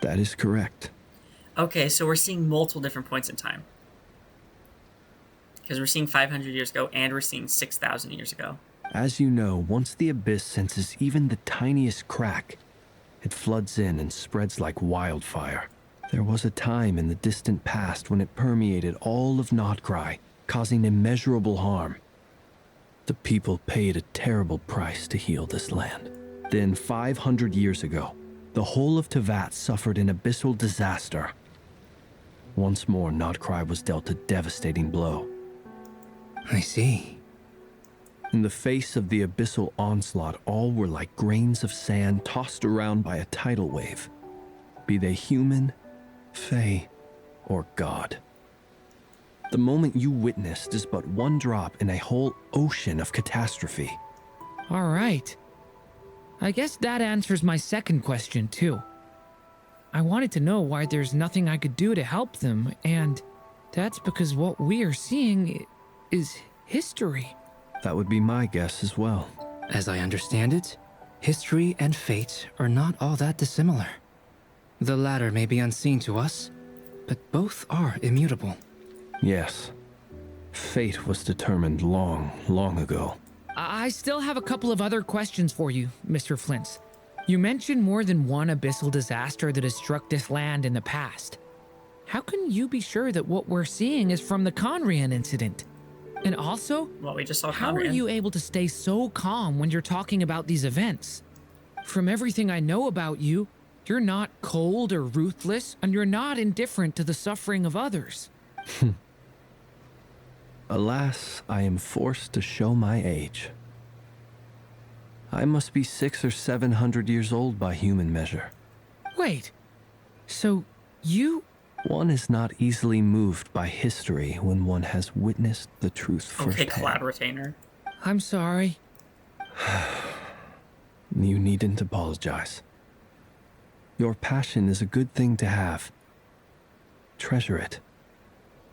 That is correct. Okay, so we're seeing multiple different points in time. Because we're seeing 500 years ago, and we're seeing 6,000 years ago. As you know, once the Abyss senses even the tiniest crack, it floods in and spreads like wildfire. There was a time in the distant past when it permeated all of Nodcry, causing immeasurable harm. The people paid a terrible price to heal this land. Then, 500 years ago, the whole of Tevat suffered an abyssal disaster. Once more, Nodcry was dealt a devastating blow. I see. In the face of the abyssal onslaught, all were like grains of sand tossed around by a tidal wave, be they human, fae, or god. The moment you witnessed is but one drop in a whole ocean of catastrophe. All right. I guess that answers my second question, too. I wanted to know why there's nothing I could do to help them, and that's because what we are seeing is history. That would be my guess as well. As I understand it, history and fate are not all that dissimilar. The latter may be unseen to us, but both are immutable. Yes. Fate was determined long, long ago. I still have a couple of other questions for you, Mr. Flint. You mentioned more than one abyssal disaster that has struck this land in the past. How can you be sure that what we're seeing is from the Conrian incident? And also, Well, we just saw how are Conrian. you able to stay so calm when you're talking about these events? From everything I know about you, you're not cold or ruthless, and you're not indifferent to the suffering of others. Alas, I am forced to show my age. I must be 600 or 700 years old by human measure. Wait, so you... One is not easily moved by history when one has witnessed the truth Okay, firsthand. Cloud Retainer. I'm sorry. You needn't apologize. Your passion is a good thing to have. Treasure it,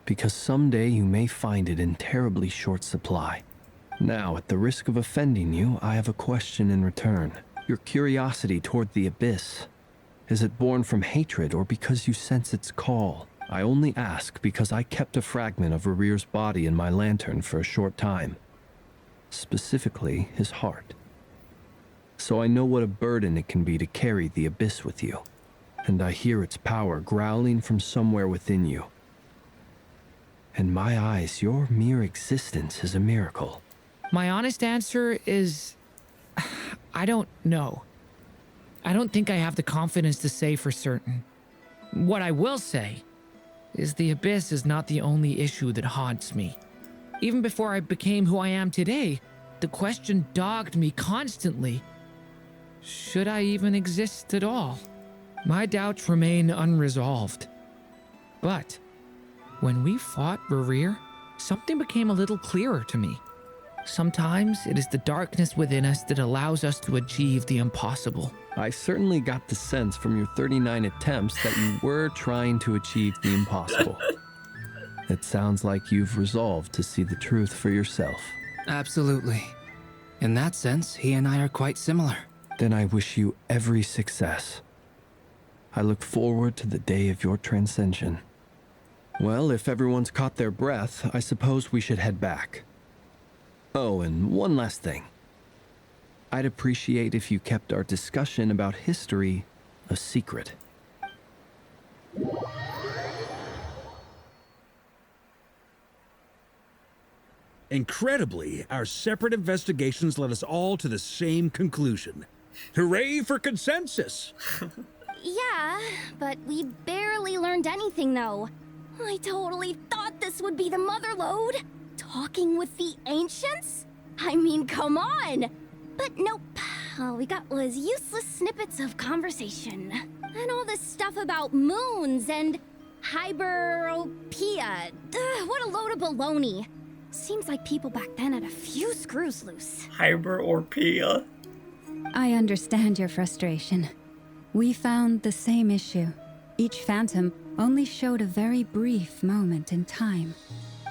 because someday you may find it in terribly short supply. Now, at the risk of offending you, I have a question in return. Your curiosity toward the Abyss, is it born from hatred or because you sense its call? I only ask because I kept a fragment of Rerear's body in my lantern for a short time. Specifically, his heart. So I know what a burden it can be to carry the Abyss with you. And I hear its power growling from somewhere within you. In my eyes, your mere existence is a miracle. My honest answer is... I don't know. I don't think I have the confidence to say for certain. What I will say is the Abyss is not the only issue that haunts me. Even before I became who I am today, the question dogged me constantly. Should I even exist at all? My doubts remain unresolved. But when we fought Rerear, something became a little clearer to me. Sometimes it is the darkness within us that allows us to achieve the impossible. I certainly got the sense from your 39 attempts that you were trying to achieve the impossible. It sounds like you've resolved to see the truth for yourself. Absolutely. In that sense, he and I are quite similar. Then I wish you every success. I look forward to the day of your transcension. Well, if everyone's caught their breath, I suppose we should head back. Oh, and one last thing. I'd appreciate if you kept our discussion about history a secret. Incredibly, our separate investigations led us all to the same conclusion. Hooray for consensus! Yeah, but we barely learned anything, though. I totally thought this would be the mother lode. Talking with the ancients? I mean, come on! But nope. All we got was useless snippets of conversation. And all this stuff about moons and hyperopia. What a load of baloney. Seems like people back then had a few screws loose. Hyperopia. I understand your frustration. We found the same issue. Each phantom only showed a very brief moment in time.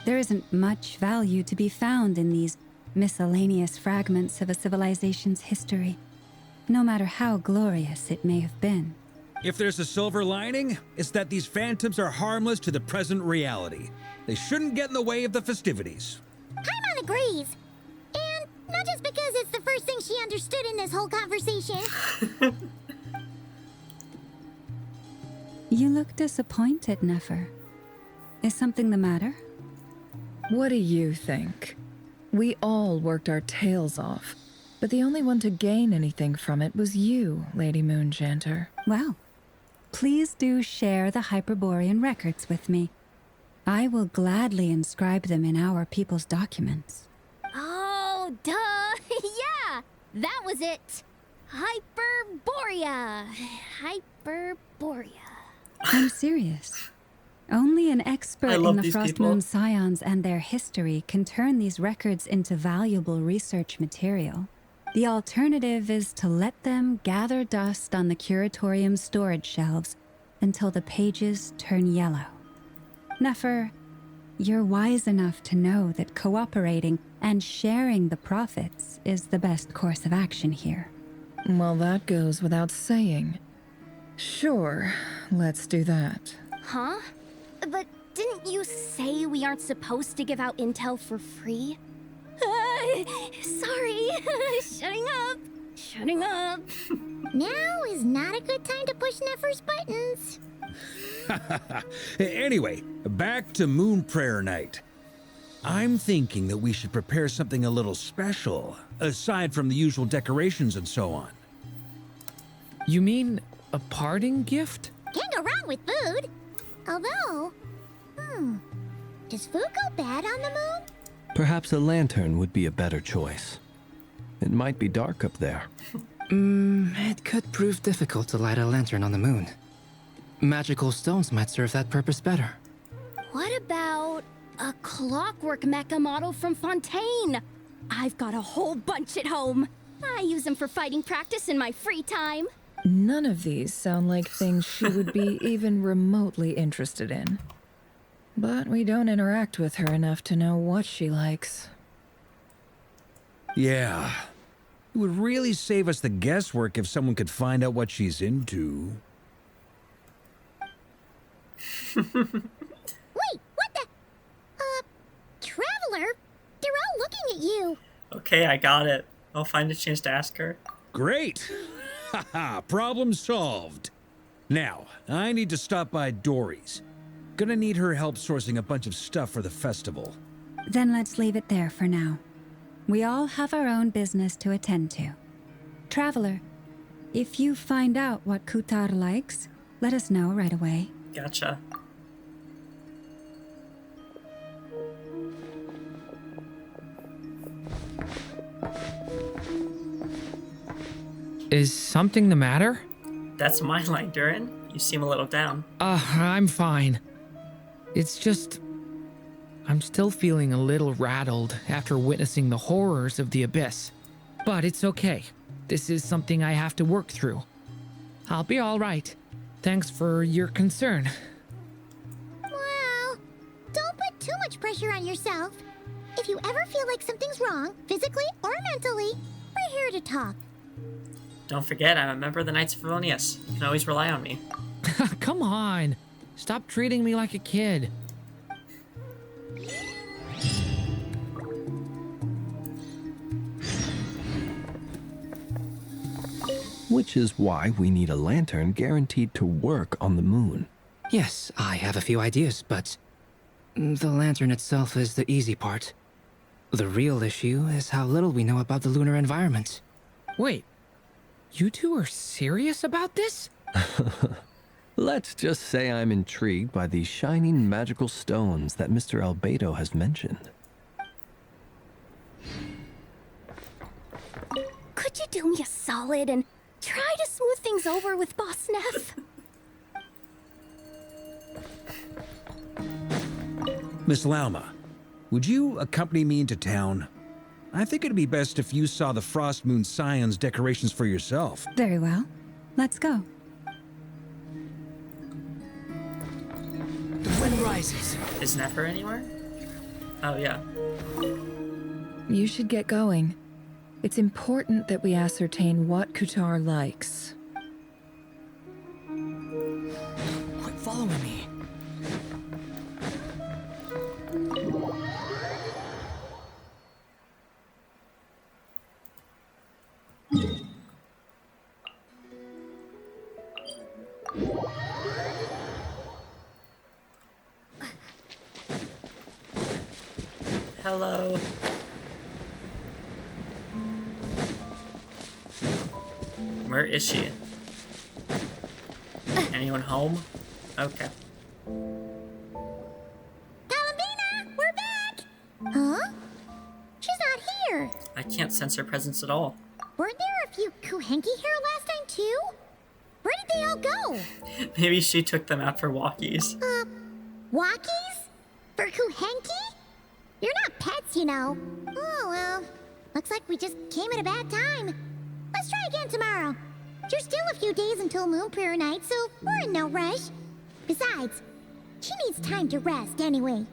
There isn't much value to be found in these miscellaneous fragments of a civilization's history, no matter how glorious it may have been. If there's a silver lining, it's that these phantoms are harmless to the present reality. They shouldn't get in the way of the festivities. Paimon agrees. And not just because it's the first thing she understood in this whole conversation. You look disappointed, Nefer. Is something the matter? What do you think? We all worked our tails off, but the only one to gain anything from it was you, Lady Moonjanter. Well, please do share the Hyperborean records with me. I will gladly inscribe them in our people's documents. Oh, duh! Yeah! That was it! Hyperborea! Hyperborea. I'm serious. Only an expert I love in the these Frost people. Moon Scions and their history can turn these records into valuable research material. The alternative is to let them gather dust on the Curatorium's storage shelves until the pages turn yellow. Nefer, you're wise enough to know that cooperating and sharing the profits is the best course of action here. Well, that goes without saying. Sure, let's do that. Huh? But didn't you say we aren't supposed to give out intel for free? Sorry. Shutting up. Now is not a good time to push Nefer's buttons. Anyway, back to Moon Prayer Night. I'm thinking that we should prepare something a little special, aside from the usual decorations and so on. You mean a parting gift? Can't go wrong with food. Although, does food go bad on the moon? Perhaps a lantern would be a better choice. It might be dark up there. It could prove difficult to light a lantern on the moon. Magical stones might serve that purpose better. What about a clockwork mecha model from Fontaine? I've got a whole bunch at home. I use them for fighting practice in my free time. None of these sound like things she would be even remotely interested in. But we don't interact with her enough to know what she likes. Yeah. It would really save us the guesswork if someone could find out what she's into. Wait, what the? Traveler? They're all looking at you. Okay, I got it. I'll find a chance to ask her. Great! Haha, problem solved. Now, I need to stop by Dory's. Gonna need her help sourcing a bunch of stuff for the festival. Then let's leave it there for now. We all have our own business to attend to. Traveler, if you find out what Kutar likes, let us know right away. Gotcha. Is something the matter? That's my line, Durin. You seem a little down. I'm fine. It's just... I'm still feeling a little rattled after witnessing the horrors of the Abyss. But it's okay. This is something I have to work through. I'll be all right. Thanks for your concern. Well, don't put too much pressure on yourself. If you ever feel like something's wrong, physically or mentally, we're here to talk. Don't forget, I'm a member of the Knights of Favonius. You can always rely on me. Come on. Stop treating me like a kid. Which is why we need a lantern guaranteed to work on the moon. Yes, I have a few ideas, but the lantern itself is the easy part. The real issue is how little we know about the lunar environment. Wait, you two are serious about this? Let's just say I'm intrigued by these shining magical stones that Mr. Albedo has mentioned. Could you do me a solid and try to smooth things over with Boss Neff? Miss Lauma, would you accompany me into town? I think it'd be best if you saw the Frost Moon Scion's decorations for yourself. Very well. Let's go. The wind rises. Is Nefer anywhere? Oh, yeah. You should get going. It's important that we ascertain what Kutar likes. Quit following me. Hello. Where is she? Anyone home? Okay. Columbina, we're back! Huh? She's not here. I can't sense her presence at all. Weren't there a few Kuhenki here last time too? Where did they all go? Maybe she took them out for walkies. Walkies? For Kuhenki? You're not pets, you know. Oh, well. Looks like we just came at a bad time. Let's try again tomorrow. There's still a few days until Moon Prayer Night, so we're in no rush. Besides, she needs time to rest anyway.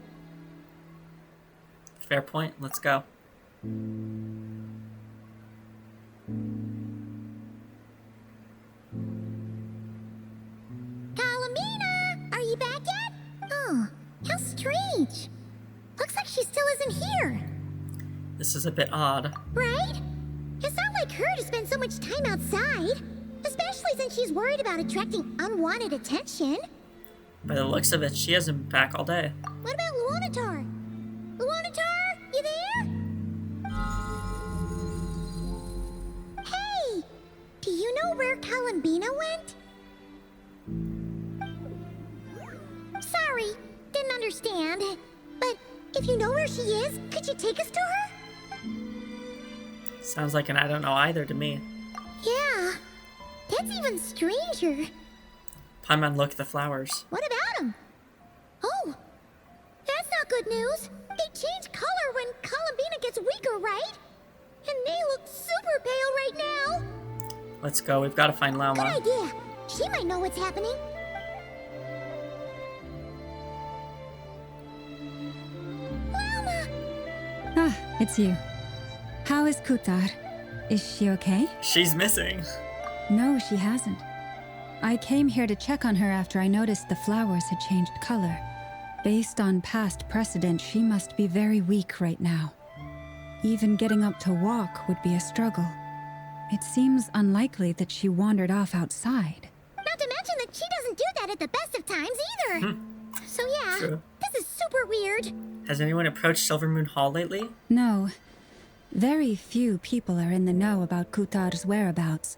Fair point. Let's go. Columbina, are you back yet? Oh, how's she still isn't here. This is a bit odd. Right? It's not like her to spend so much time outside. Especially since she's worried about attracting unwanted attention. By the looks of it, she hasn't been back all day. What about Luanatar? Luanatar, you there? Hey! Do you know where Columbina went? Sorry, didn't understand. But if you know where she is, could you take us to her? Sounds like an I don't know either to me. Yeah, that's even stranger. Paimon looked at the flowers. What about them? Oh, that's not good news. They change color when Columbina gets weaker, right? And they look super pale right now. Let's go. We've got to find Lauma. Good idea. She might know what's happening. Lauma! Ah, it's you. How is Kutar? Is she okay? She's missing. No, she hasn't. I came here to check on her after I noticed the flowers had changed color. Based on past precedent, she must be very weak right now. Even getting up to walk would be a struggle. It seems unlikely that she wandered off outside. Not to mention that she doesn't do that at the best of times either. So yeah, True. this is super weird. Has anyone approached Silvermoon Hall lately? No. Very few people are in the know about Kutar's whereabouts.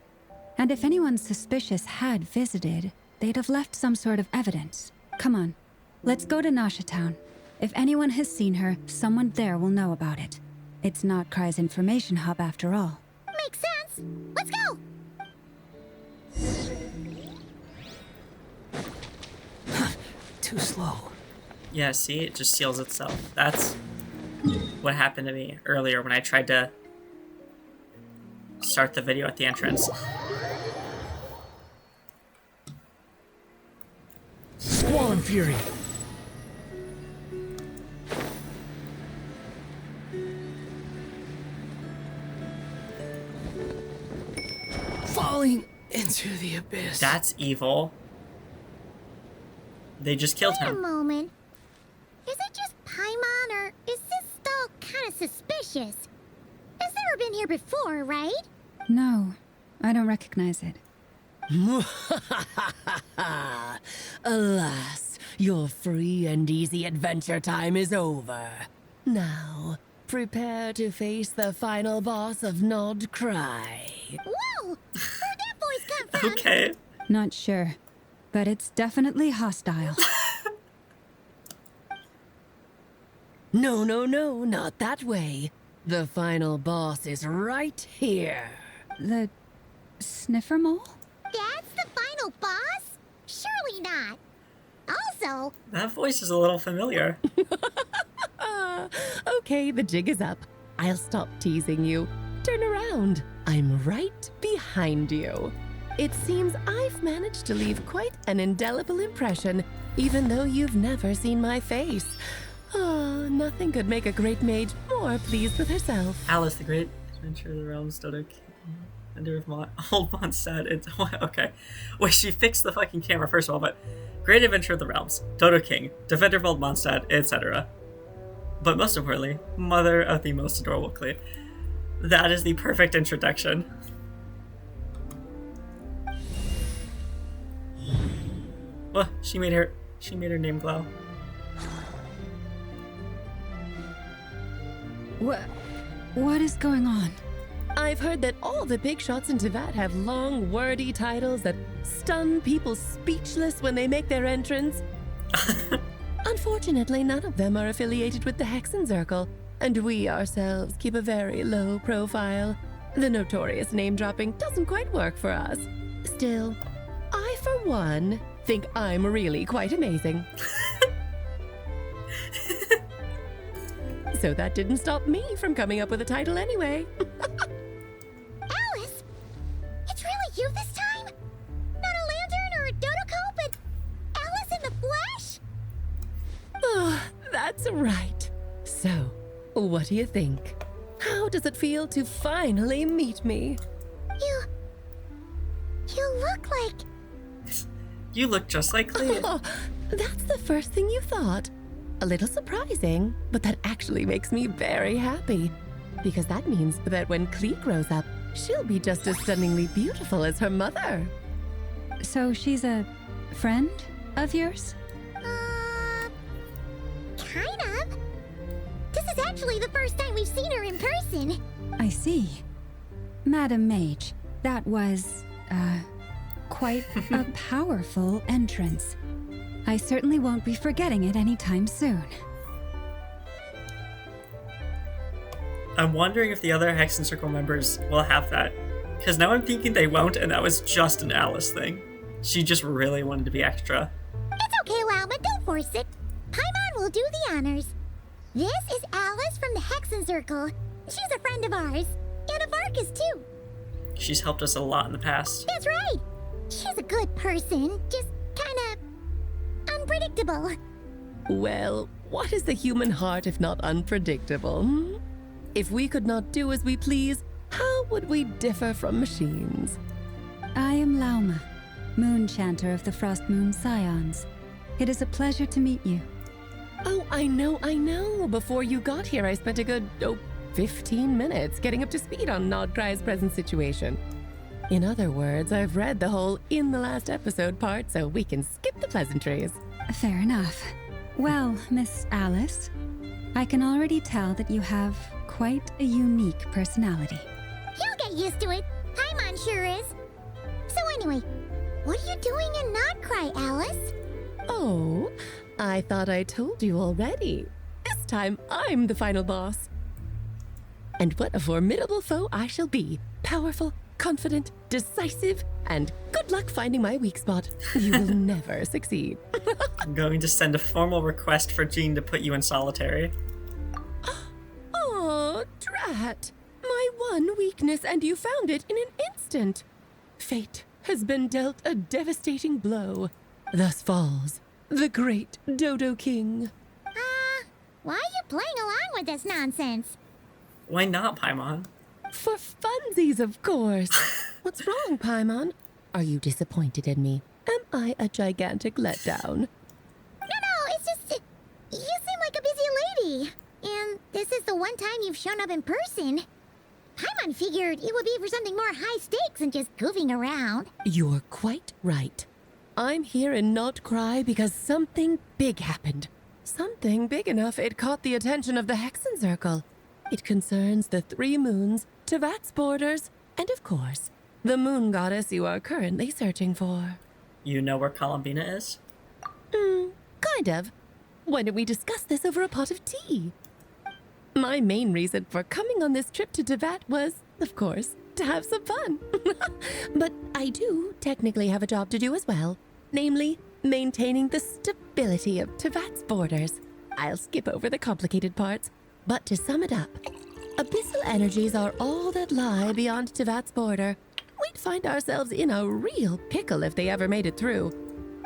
And if anyone suspicious had visited, they'd have left some sort of evidence. Come on, let's go to Nasha Town. If anyone has seen her, someone there will know about it. It's Notcry's information hub after all. Makes sense. Let's go! Too slow. Yeah, see? It just seals itself. That's what happened to me earlier when I tried to start the video at the entrance. Squall and Fury. Falling into the abyss. That's evil. They just killed Wait a him. moment. Is it just Paimon, or is this stall kind of suspicious? It's never been here before, right? No, I don't recognize it. Alas, your free and easy adventure time is over. Now, prepare to face the final boss of Nocturne. Whoa! Where'd that voice come from? Okay. Not sure, but it's definitely hostile. No, not that way. The final boss is right here. The sniffer mole? That's the final boss? Surely not. Also, That voice is a little familiar. Okay, the jig is up. I'll stop teasing you. Turn around. I'm right behind you. It seems I've managed to leave quite an indelible impression, even though you've never seen my face. Oh, nothing could make a great mage more pleased with herself. Alice, the Great Adventure of the Realms, Dodo Under of Old Mondstadt. It's okay. Wait, she fixed the fucking camera first of all, but Great Adventure of the Realms, Dodo King, Defender of Old Mondstadt, etc. But most importantly, Mother of the most adorable Clee. That is the perfect introduction. Oh, she made her name glow. What is going on? I've heard that all the big shots in Teyvat have long, wordy titles that stun people speechless when they make their entrance. Unfortunately, none of them are affiliated with the Hexen Circle, and we ourselves keep a very low profile. The notorious name-dropping doesn't quite work for us. Still, I, for one, think I'm really quite amazing. So that didn't stop me from coming up with a title anyway. Alice! It's really you this time? Not a lantern or a dodoco, but Alice in the flesh? Oh, that's right. So, what do you think? How does it feel to finally meet me? You look like... You look just like Clee. Oh, that's the first thing you thought. A little surprising, but that actually makes me very happy. Because that means that when Klee grows up, she'll be just as stunningly beautiful as her mother. So she's a friend of yours? Kind of. This is actually the first time we've seen her in person. I see. Madam Mage, that was, quite a powerful entrance. I certainly won't be forgetting it anytime soon. I'm wondering if the other Hexen Circle members will have that. Because now I'm thinking they won't, and that was just an Alice thing. She just really wanted to be extra. It's okay, Lauma, don't force it. Paimon will do the honors. This is Alice from the Hexen Circle. She's a friend of ours. And of Arcus, too. She's helped us a lot in the past. That's right. She's a good person, just kinda unpredictable. Well, what is the human heart if not unpredictable? If we could not do as we please, how would we differ from machines? I am Lauma, Moon Chanter of the Frost Moon Scions. It is a pleasure to meet you. Oh, I know. Before you got here, I spent a good, 15 minutes getting up to speed on Nodcry's present situation. In other words, I've read the whole in the last episode part, so we can skip the pleasantries. Fair enough. Well, Miss Alice, I can already tell that you have quite a unique personality. You'll get used to it. Paimon sure is. So anyway, what are you doing in Nodcry, Alice? Oh, I thought I told you already. This time, I'm the final boss. And what a formidable foe I shall be. Powerful, confident, decisive, and good luck finding my weak spot. You will never succeed. I'm going to send a formal request for Jean to put you in solitary. Oh, drat. My one weakness, and you found it in an instant. Fate has been dealt a devastating blow. Thus falls the great Dodo King. Why are you playing along with this nonsense? Why not, Paimon? For funsies, of course. What's wrong, Paimon? Are you disappointed in me? Am I a gigantic letdown? No, it's just... You seem like a busy lady. And this is the one time you've shown up in person. Paimon figured it would be for something more high stakes than just goofing around. You're quite right. I'm here in Nodcry because something big happened. Something big enough it caught the attention of the Hexen Circle. It concerns the 3 moons, Tevat's borders, and of course, the moon goddess you are currently searching for. You know where Columbina is? Kind of. Why don't we discuss this over a pot of tea? My main reason for coming on this trip to Tevat was, of course, to have some fun. But I do technically have a job to do as well, namely, maintaining the stability of Tevat's borders. I'll skip over the complicated parts, but to sum it up, abyssal energies are all that lie beyond Tevat's border. We'd find ourselves in a real pickle if they ever made it through.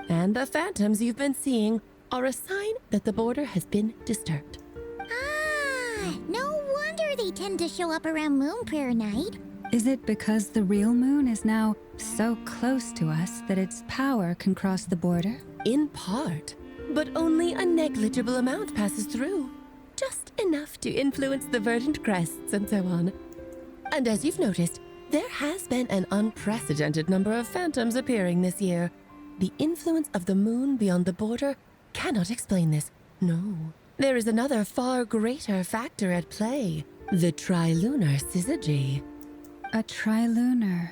And the phantoms you've been seeing are a sign that the border has been disturbed. No wonder they tend to show up around Moon Prayer Night. Is it because the real moon is now so close to us that its power can cross the border? In part, but only a negligible amount passes through. Just enough to influence the verdant crests and so on. And as you've noticed, there has been an unprecedented number of phantoms appearing this year. The influence of the moon beyond the border cannot explain this. No. There is another far greater factor at play. The trilunar syzygy. A trilunar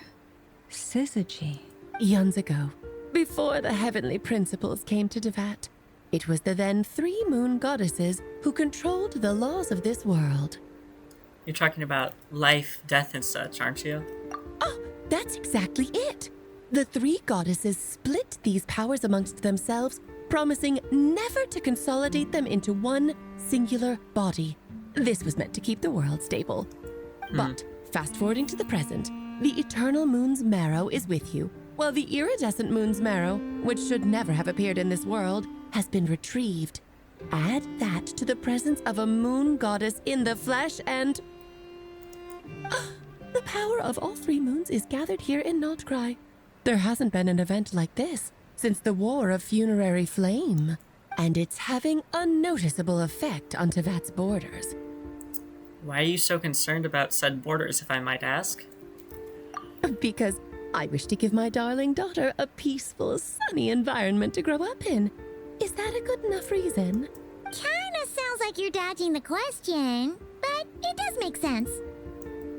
syzygy? Eons ago, before the heavenly principles came to Tevat, it was the then 3 moon goddesses who controlled the laws of this world. You're talking about life, death, and such, aren't you? Oh, that's exactly it. The 3 goddesses split these powers amongst themselves, promising never to consolidate them into one singular body. This was meant to keep the world stable. But, fast-forwarding to the present, the eternal moon's marrow is with you, while the iridescent moon's marrow, which should never have appeared in this world, has been retrieved. Add that to the presence of a moon goddess in the flesh and... the power of all 3 moons is gathered here in Nodcry. There hasn't been an event like this since the War of Funerary Flame. and it's having a noticeable effect on Tevat's borders. Why are you so concerned about said borders, if I might ask? Because I wish to give my darling daughter a peaceful, sunny environment to grow up in. Is that a good enough reason? Kinda sounds like you're dodging the question, but it does make sense.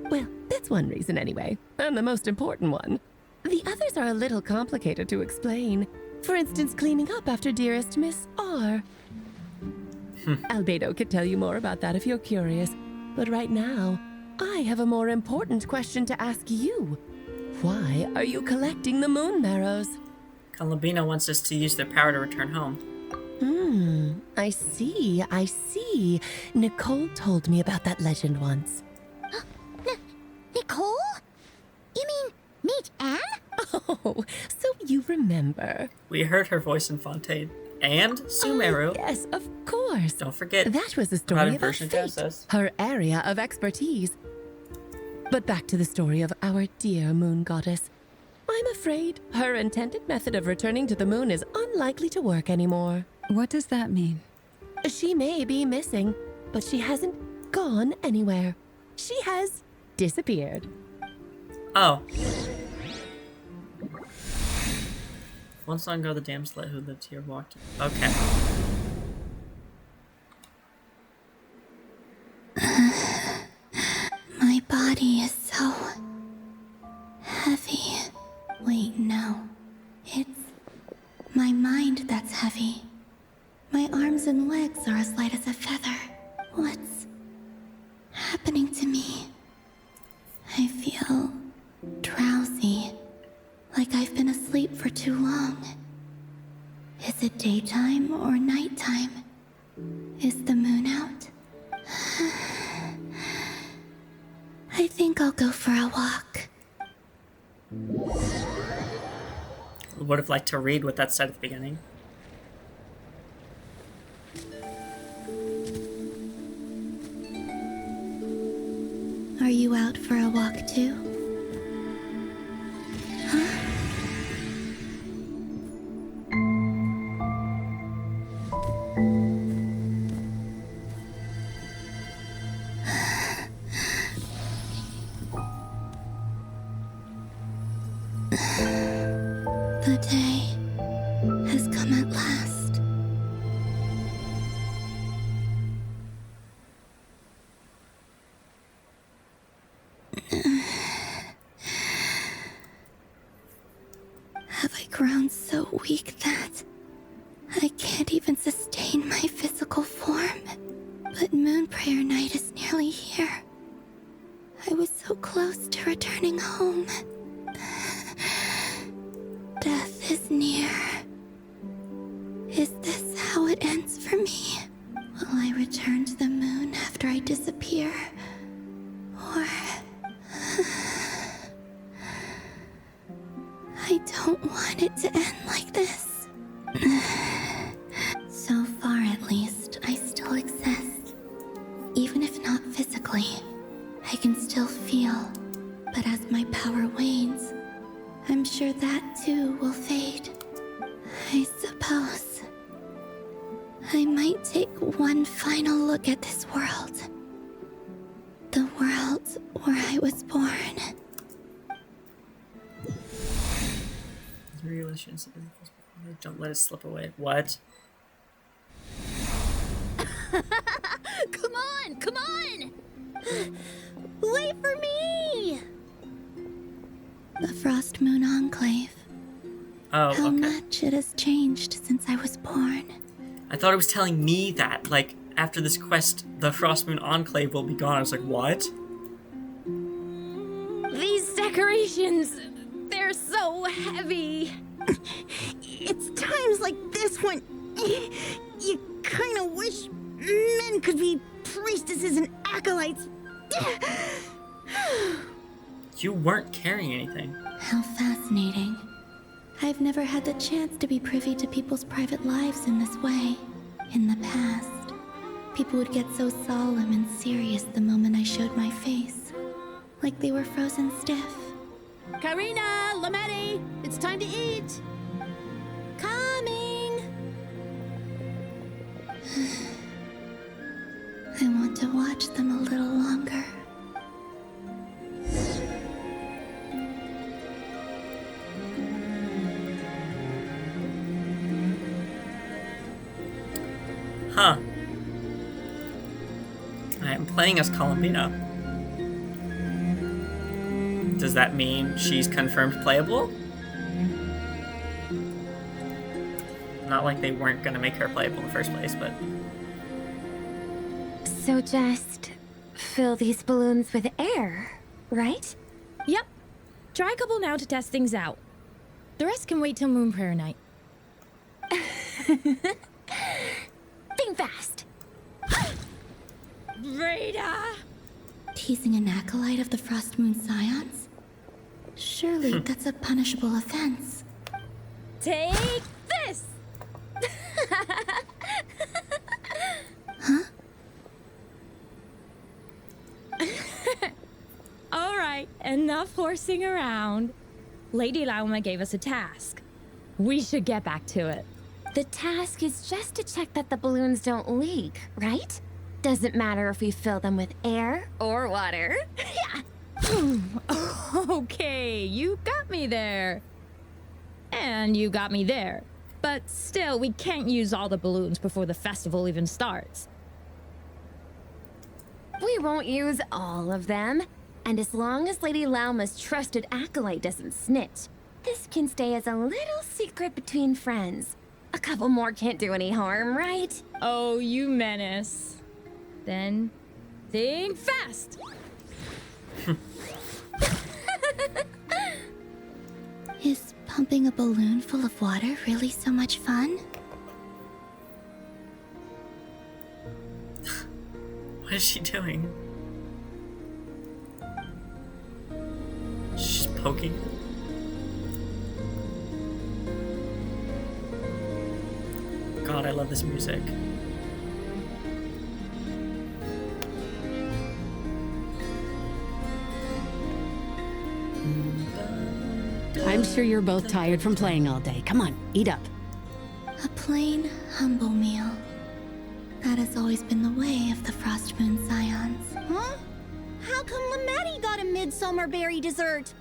Well, that's one reason anyway, and the most important one. The others are a little complicated to explain. For instance, cleaning up after dearest Miss R. Albedo could tell you more about that if you're curious, but right now, I have a more important question to ask you. Why are you collecting the moon marrows? Columbina wants us to use their power to return home. I see. Nicole told me about that legend once. Nicole? You mean Mage Anne? Oh, so you remember. We heard her voice in Fontaine. And Sumeru. Yes, of course. Don't forget. That was the story of fate, her area of expertise. But back to the story of our dear moon goddess. I'm afraid her intended method of returning to the moon is unlikely to work anymore. What does that mean? She may be missing, but she hasn't gone anywhere. She has disappeared. Oh. Once long ago, the damsel who lived here walked. Okay. My body is so heavy. Wait, no. It's my mind that's heavy. My arms and legs are as light as a feather. What's happening to me? I feel drowsy, like I've been asleep for too long. Is it daytime or nighttime? Is the moon out? I think I'll go for a walk. Would have liked to read what that said at the beginning. Are you out for a walk too? Huh? The day has come at last. Have I grown so weak that I can't even sustain my physical form? But Moon Prayer Night is nearly here. I was so close to returning home. Death is near. Is this how it ends for me? Will I return to the moon after I disappear? Or... I don't want it to end like this. So far, at least, I still exist. Even if not physically, I can still feel. But as my power wanes, I'm sure that too will fade. I suppose I might take one final look at this world. The world where I was born. Don't let it slip away. What? Come on! Wait for me! The Frost Moon Enclave. Oh, How okay. much it has changed since I was born. I thought it was telling me that, like, after this quest, the Frost Moon Enclave will be gone. I was like, what? These decorations, they're so heavy. It's times like this when you kind of wish men could be priestesses and acolytes. You weren't carrying anything. How fascinating. I've never had the chance to be privy to people's private lives in this way. In the past, people would get so solemn and serious the moment I showed my face. Like they were frozen stiff. Karina, Lametti, it's time to eat. Coming! even want to watch them a little longer. Huh. I am playing as Columbina. Does that mean she's confirmed playable? Not like they weren't gonna make her playable in the first place, but... So just fill these balloons with air, right? Yep. Try a couple now to test things out. The rest can wait till Moon Prayer Night. Think fast. Rita! Teasing an acolyte of the Frost Moon Scions? Surely that's a punishable offense. Take this! Huh? Alright, enough horsing around. Lady Lauma gave us a task. We should get back to it. The task is just to check that the balloons don't leak, right? Doesn't matter if we fill them with air or water. Yeah. Okay, you got me there. And you got me there. But still, we can't use all the balloons before the festival even starts. We won't use all of them. And as long as Lady Lauma's trusted acolyte doesn't snitch, this can stay as a little secret between friends. A couple more can't do any harm, right? Oh, you menace. Then, think fast! Is pumping a balloon full of water really so much fun? What is she doing? She's poking. God, I love this music. I'm sure you're both tired from playing all day. Come on, eat up. A plain, humble meal. That has always been the way of the Frost Moon Scions. Huh? How come Lamatti got a midsummer berry dessert?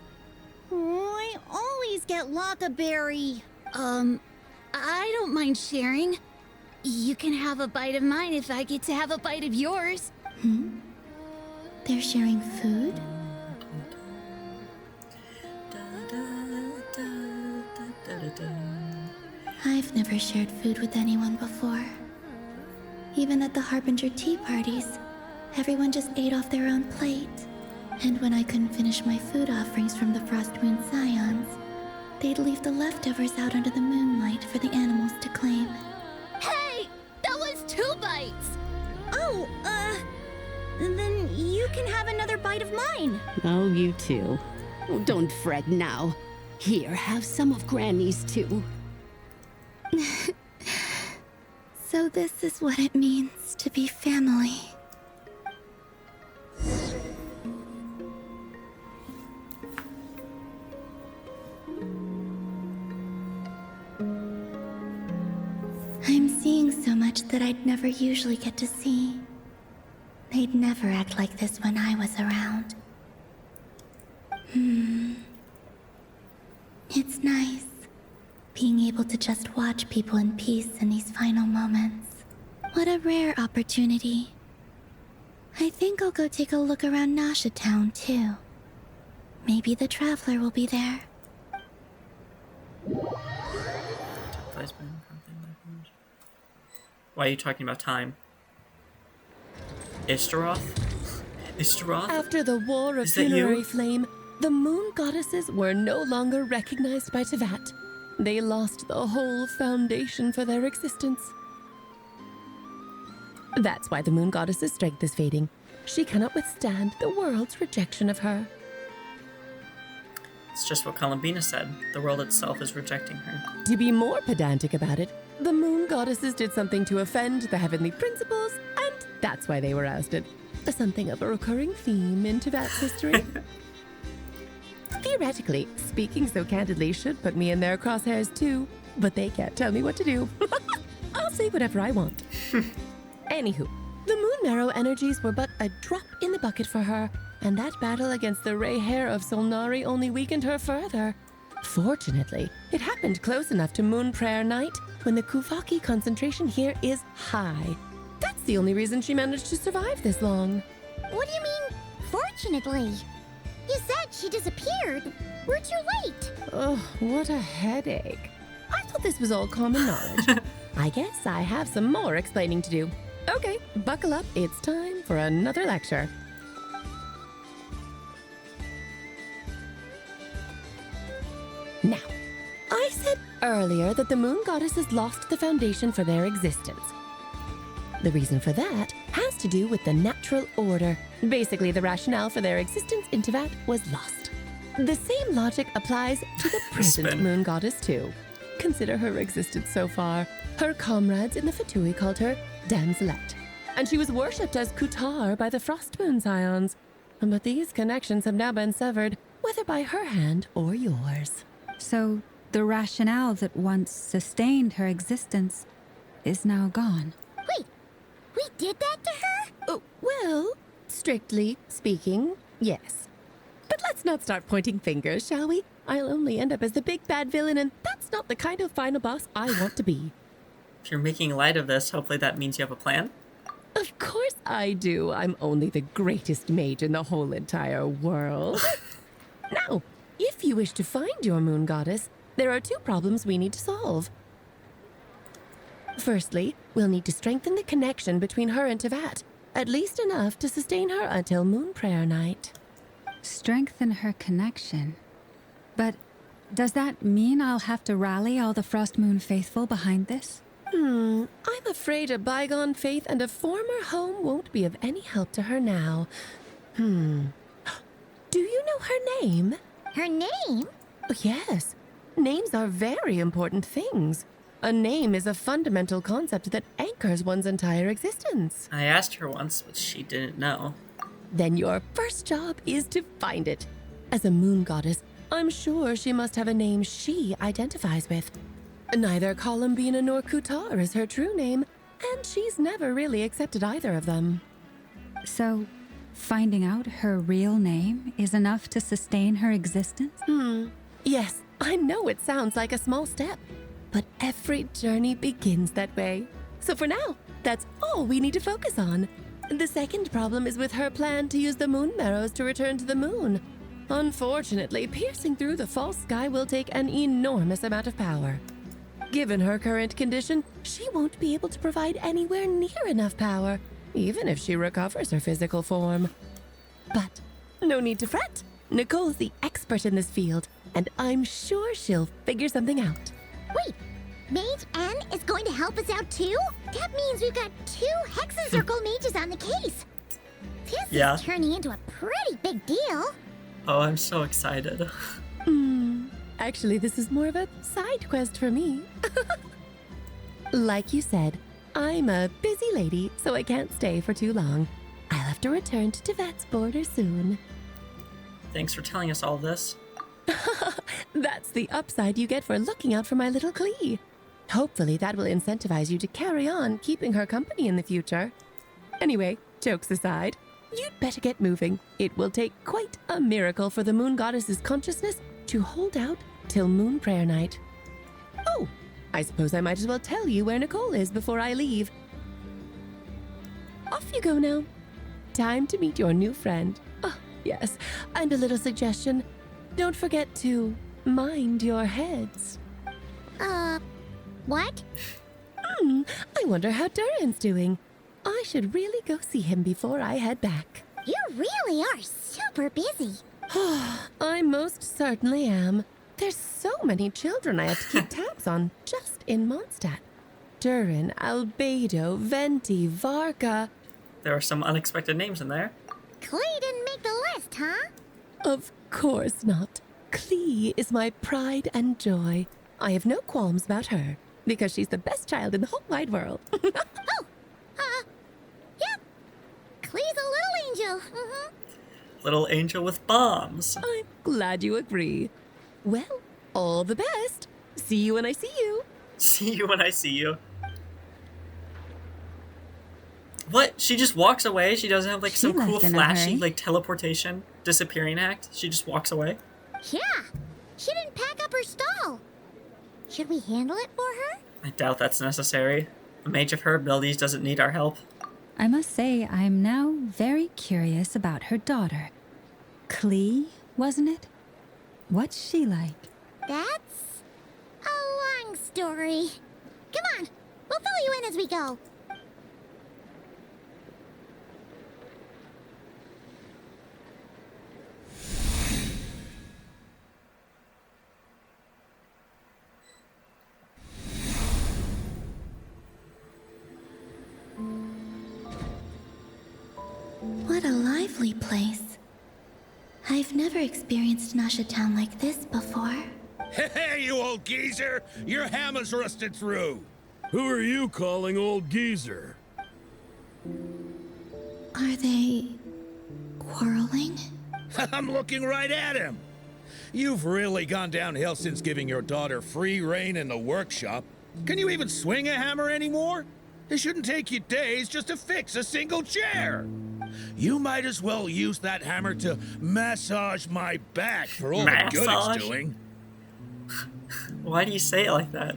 Oh, I always get Lockaberry. I don't mind sharing. You can have a bite of mine if I get to have a bite of yours. Hmm? They're sharing food? I've never shared food with anyone before. Even at the Harbinger tea parties, everyone just ate off their own plate. And when I couldn't finish my food offerings from the Frost Moon Scions, they'd leave the leftovers out under the moonlight for the animals to claim. Hey! That was 2 bites! Oh, then you can have another bite of mine. Oh, you too. Oh, don't fret now. Here, have some of Granny's too. So this is what it means to be family. I'm seeing so much that I'd never usually get to see. They'd never act like this when I was around. It's nice, being able to just watch people in peace in these final moments. What a rare opportunity. I think I'll go take a look around Nasha Town, too. Maybe the Traveler will be there. Why are you talking about time? Ishtaroth? Ishtaroth? After the War of Is that you? Funerary Flame, the moon goddesses were no longer recognized by Tevat. They lost the whole foundation for their existence. That's why the moon goddess's strength is fading. She cannot withstand the world's rejection of her. It's just what Columbina said. The world itself is rejecting her. To be more pedantic about it, the moon goddesses did something to offend the heavenly principles, and that's why they were ousted. Something of a recurring theme in Tevat's history. Theoretically, speaking so candidly should put me in their crosshairs too, but they can't tell me what to do. I'll say whatever I want. Anywho, The Moon Marrow energies were but a drop in the bucket for her, and that battle against the Ray Hair of Solnari only weakened her further. Fortunately, it happened close enough to Moon Prayer Night when the Kuvaki concentration here is high. That's the only reason she managed to survive this long. What do you mean, fortunately? You said she disappeared. We're too late. Oh, what a headache. I thought this was all common knowledge. I guess I have some more explaining to do. Okay, buckle up. It's time for another lecture. Now, I said earlier that the moon goddesses lost the foundation for their existence. The reason for that has to do with the natural order. Basically, the rationale for their existence in Tevat was lost. The same logic applies to the present moon goddess too. Consider her existence so far. Her comrades in the Fatui called her Damselette, and she was worshipped as Kutar by the Frost Moon Scions. But these connections have now been severed, whether by her hand or yours. So, the rationale that once sustained her existence is now gone. Wait, we did that to her? Oh, well, strictly speaking, yes. But let's not start pointing fingers, shall we? I'll only end up as the big bad villain, and that's not the kind of final boss I want to be. If you're making light of this, hopefully that means you have a plan. Of course I do. I'm only the greatest mage in the whole entire world. Now, if you wish to find your moon goddess, there are two problems we need to solve. Firstly, we'll need to strengthen the connection between her and Tevat, at least enough to sustain her until Moon Prayer Night. Strengthen her connection? But does that mean I'll have to rally all the Frost Moon faithful behind this? I'm afraid a bygone faith and a former home won't be of any help to her now. Do you know her name? Her name? Oh, yes. Names are very important things. A name is a fundamental concept that anchors one's entire existence. I asked her once, but she didn't know. Then your first job is to find it. As a moon goddess, I'm sure she must have a name she identifies with. Neither Columbina nor Kutar is her true name, and she's never really accepted either of them. So, finding out her real name is enough to sustain her existence? Yes, I know it sounds like a small step, but every journey begins that way. So for now, that's all we need to focus on. The second problem is with her plan to use the moon marrows to return to the moon. Unfortunately, piercing through the false sky will take an enormous amount of power. Given her current condition, she won't be able to provide anywhere near enough power, even if she recovers her physical form. But no need to fret. Nicole's the expert in this field, and I'm sure she'll figure something out. Wait, Mage N is going to help us out too? That means we've got 2 Hexen Circle mages on the case. This is turning into a pretty big deal. Oh, I'm so excited. Actually, this is more of a side quest for me. Like you said, I'm a busy lady, so I can't stay for too long. I'll have to return to Tevat's border soon. Thanks for telling us all this. That's the upside you get for looking out for my little Klee. Hopefully that will incentivize you to carry on keeping her company in the future. Anyway, jokes aside, you'd better get moving. It will take quite a miracle for the moon goddess's consciousness to hold out till Moon Prayer Night. Oh, I suppose I might as well tell you where Nicole is before I leave. Off you go now. Time to meet your new friend. Oh, yes, and a little suggestion. Don't forget to mind your heads. What? I wonder how Durin's doing. I should really go see him before I head back. You really are super busy. I most certainly am. There's so many children I have to keep tabs on just in Mondstadt. Durin, Albedo, Venti, Varka. There are some unexpected names in there. Klee didn't make the list, huh? Of course not. Klee is my pride and joy. I have no qualms about her, because she's the best child in the whole wide world. Yep. Klee's a little angel. Little angel with bombs. I'm glad you agree. Well, all the best. See you when I see you. See you when I see you. What? She just walks away? She doesn't have like some cool left in a flashy hurry. like teleportation disappearing act? She just walks away? Yeah, she didn't pack up her stall. Should we handle it for her? I doubt that's necessary. A mage of her abilities doesn't need our help. I must say, I'm now very curious about her daughter. Klee, wasn't it? What's she like? That's a long story. Come on, we'll fill you in as we go. What a lively place. I've never experienced Nasha Town like this before. Hey, you old geezer! Your hammer's rusted through! Who are you calling old geezer? Are they quarreling? I'm looking right at him! You've really gone downhill since giving your daughter free reign in the workshop. Can you even swing a hammer anymore? It shouldn't take you days just to fix a single chair. You might as well use that hammer to massage my back for all the good Massage? it's doing. Why do you say it like that?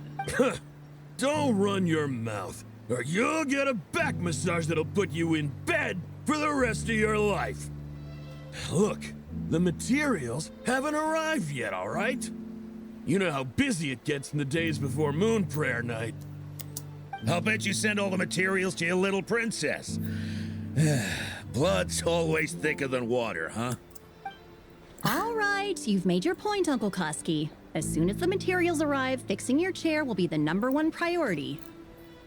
Don't run your mouth, or you'll get a back massage that'll put you in bed for the rest of your life. Look, the materials haven't arrived yet, all right? You know how busy it gets in the days before Moon Prayer Night. I'll bet you send all the materials to your little princess. Blood's always thicker than water, huh? All right, you've made your point, Uncle Koski. As soon as the materials arrive, fixing your chair will be the #1 priority.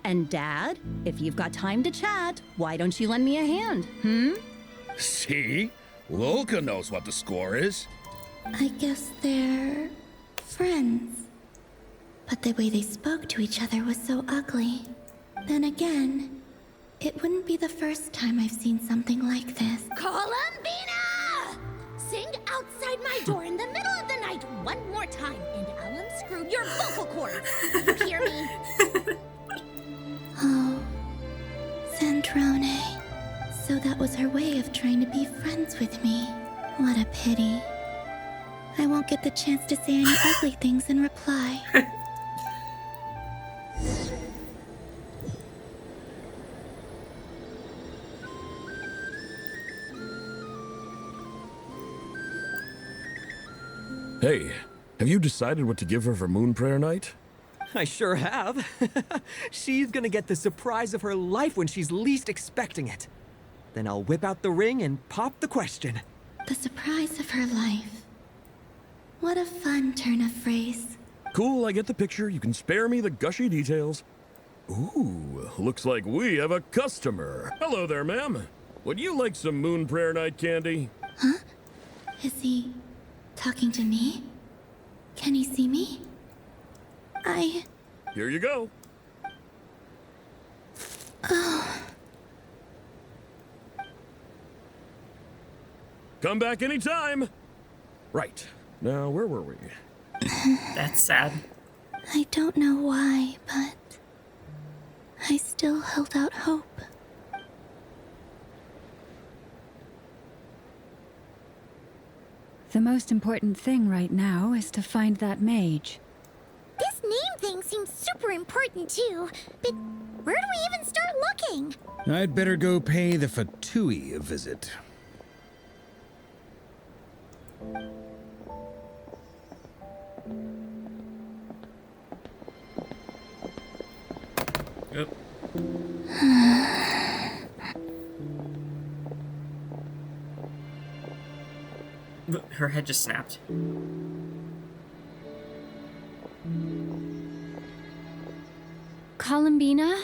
And Dad, if you've got time to chat, why don't you lend me a hand, See? Lolka knows what the score is. I guess they're friends. But the way they spoke to each other was so ugly. Then again, it wouldn't be the first time I've seen something like this. Columbina! Sing outside my door in the middle of the night one more time, and I'll unscrew your vocal cords. You hear me? Oh, Sandrone. So that was her way of trying to be friends with me. What a pity. I won't get the chance to say any ugly things in reply. Hey, have you decided what to give her for Moon Prayer Night? I sure have. She's gonna get the surprise of her life when she's least expecting it. Then I'll whip out the ring and pop the question. The surprise of her life. What a fun turn of phrase. Cool, I get the picture. You can spare me the gushy details. Ooh, looks like we have a customer. Hello there, ma'am. Would you like some Moon Prayer Night candy? Huh? Is he talking to me? Can he see me? Here you go. Oh. Come back anytime. Right. Now, where were we? That's sad. I don't know why, but I still held out hope. The most important thing right now is to find that mage. This name thing seems super important too, but where do we even start looking? I'd better go pay the Fatui a visit. Yep. Her head just snapped. Columbina?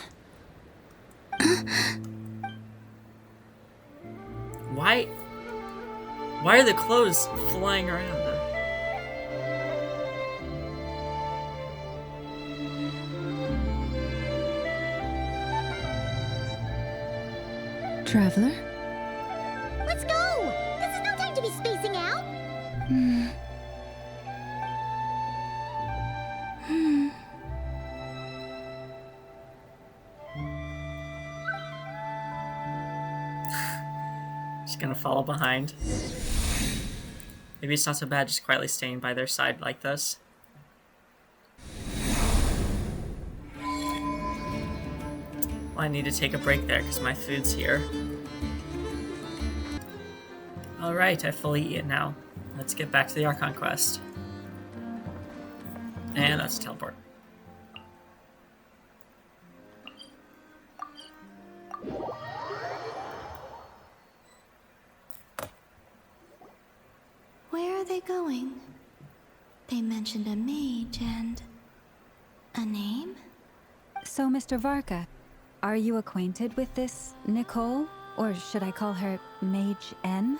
Why are the clothes flying around her? Traveler? Let's go! This is no time to be spacing out! She's gonna follow behind. Maybe it's not so bad just quietly staying by their side like this. Well, I need to take a break there because my food's here. Alright, I've fully eaten now. Let's get back to the Archon quest. And that's a teleport. Where are they going? They mentioned a mage and... a name? So, Mr. Varka, are you acquainted with this Nicole? Or should I call her Mage N?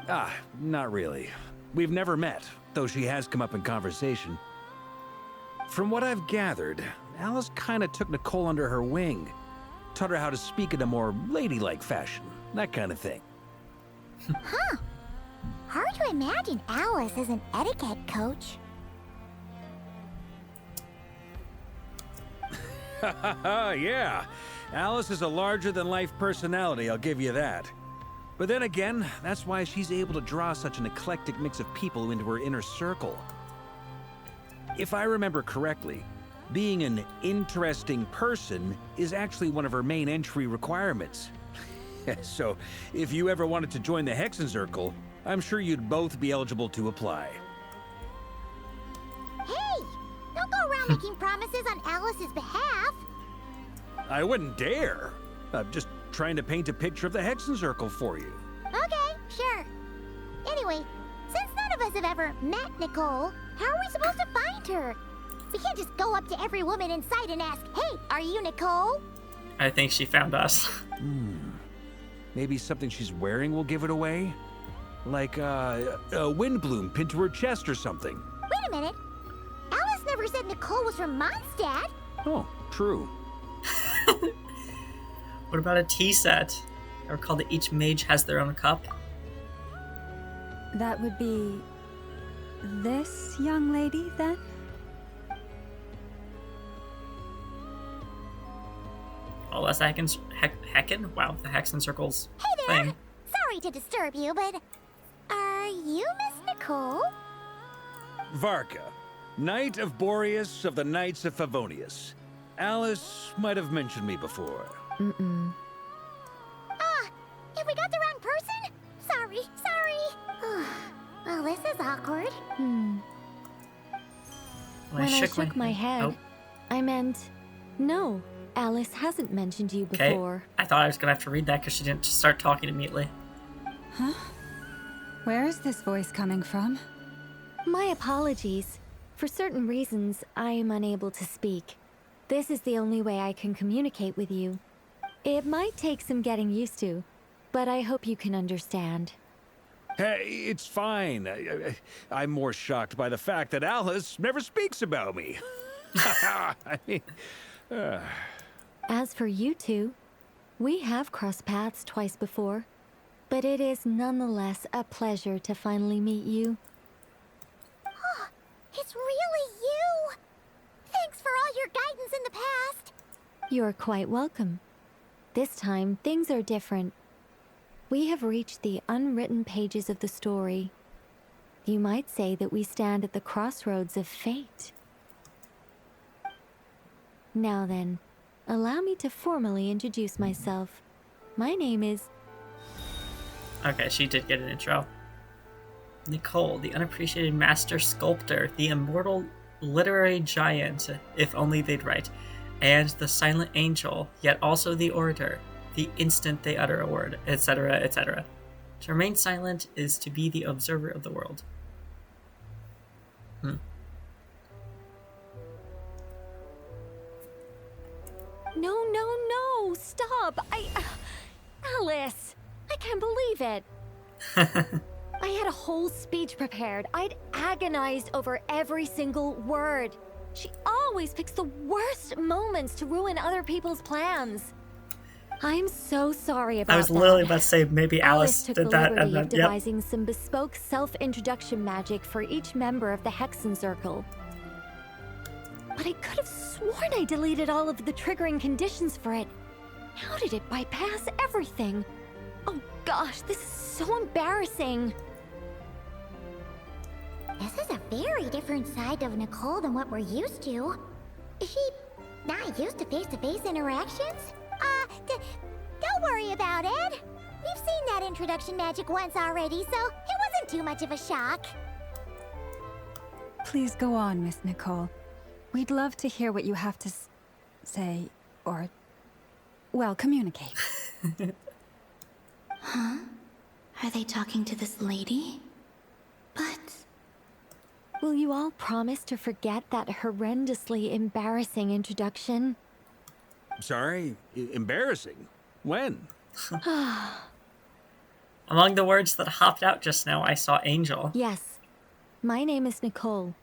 Ah, not really. We've never met, though she has come up in conversation. From what I've gathered, Alice kinda took Nicole under her wing. Taught her how to speak in a more ladylike fashion, that kind of thing. Huh. Hard to imagine Alice as an etiquette coach. Yeah, Alice is a larger-than-life personality, I'll give you that. But then again, that's why she's able to draw such an eclectic mix of people into her inner circle. If I remember correctly, being an interesting person is actually one of her main entry requirements. So, if you ever wanted to join the Hexen Circle, I'm sure you'd both be eligible to apply. Hey! Don't go around making promises on Alice's behalf. I wouldn't dare. I'm just trying to paint a picture of the Hexen Circle for you. Okay, sure. Anyway, since none of us have ever met Nicole, how are we supposed to find her? We can't just go up to every woman in sight and ask, hey, are you Nicole? I think she found us. Maybe something she's wearing will give it away? Like, a wind bloom pinned to her chest or something. Wait a minute. Alice never said Nicole was from Mondstadt. Oh, true. What about a tea set? I recall that each mage has their own cup. That would be... this young lady, then? Oh, that's the Heckin? Wow, the Hexen Circle's Hey there! thing. Sorry to disturb you, but... are you Miss Nicole? Varka, Knight of Boreas of the Knights of Favonius. Alice might have mentioned me before. Ah, have we got the wrong person? Sorry. Well, this is awkward. Well, When I shook my head. head, Oh, I meant, no, Alice hasn't mentioned you okay. before. I thought I was gonna have to read that because she didn't just start talking immediately. Huh? Where is this voice coming from? My apologies. For certain reasons, I am unable to speak. This is the only way I can communicate with you. It might take some getting used to, but I hope you can understand. Hey, it's fine. I'm more shocked by the fact that Alice never speaks about me. I mean, As for you two, we have crossed paths twice before, but it is nonetheless a pleasure to finally meet you. It's really you! Thanks for all your guidance in the past. You're quite welcome. This time, things are different. We have reached the unwritten pages of the story. You might say that we stand at the crossroads of fate. Now then, allow me to formally introduce myself. My name is... Okay, she did get an intro. Nicole, the unappreciated master sculptor, the immortal literary giant, if only they'd write, and the silent angel, yet also the orator, the instant they utter a word, etc., etc. To remain silent is to be the observer of the world. No, stop! Alice! I can't believe it! I had a whole speech prepared. I'd agonized over every single word. She always picks the worst moments to ruin other people's plans. I'm so sorry about that. I was literally about to say maybe Alice took did the that, liberty and then of devising some bespoke self-introduction magic for each member of the Hexen Circle. But I could have sworn I deleted all of the triggering conditions for it. How did it bypass everything? Oh gosh, this is so embarrassing. This is a very different side of Nicole than what we're used to. Is she not used to face-to-face interactions? Don't worry about it. We've seen that introduction magic once already, so it wasn't too much of a shock. Please go on, Miss Nicole. We'd love to hear what you have to say, or, well, communicate. Huh? Are they talking to this lady? But... Will you all promise to forget that horrendously embarrassing introduction? Sorry? Embarrassing? When? Among the words that hopped out just now, I saw angel. Yes. My name is Nicole,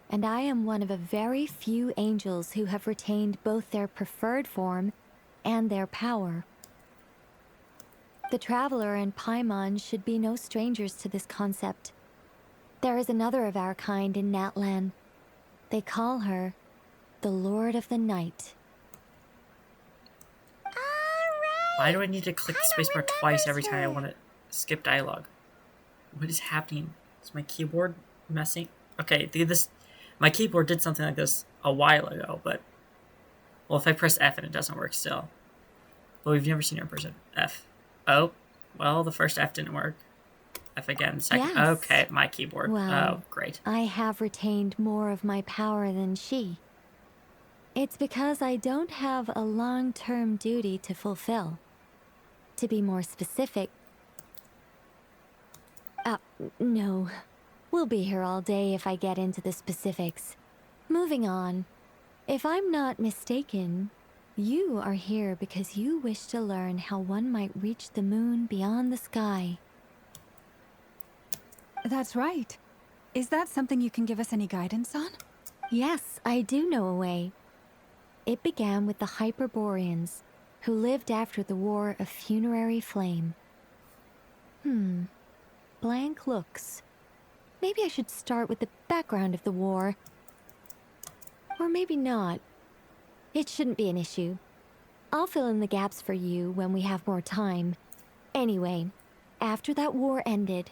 and I am one of a very few angels who have retained both their preferred form and their power. The Traveler and Paimon should be no strangers to this concept. There is another of our kind in Natlan. They call her the Lord of the Night. Why do I need to click the spacebar twice every time I want to skip dialogue? What is happening? Is my keyboard messing? Okay, my keyboard did something like this a while ago, but... Well, if I press F and it doesn't work still. But we've never seen her in person. F. Oh, well, the first F didn't work. F again, second. Yes. Okay, my keyboard. Well, oh, great. I have retained more of my power than she. It's because I don't have a long-term duty to fulfill. To be more specific... no. We'll be here all day if I get into the specifics. Moving on. If I'm not mistaken, you are here because you wish to learn how one might reach the moon beyond the sky. That's right. Is that something you can give us any guidance on? Yes, I do know a way. It began with the Hyperboreans, who lived after the War of Funerary Flame. Blank looks. Maybe I should start with the background of the war. Or maybe not. It shouldn't be an issue. I'll fill in the gaps for you when we have more time. Anyway, after that war ended,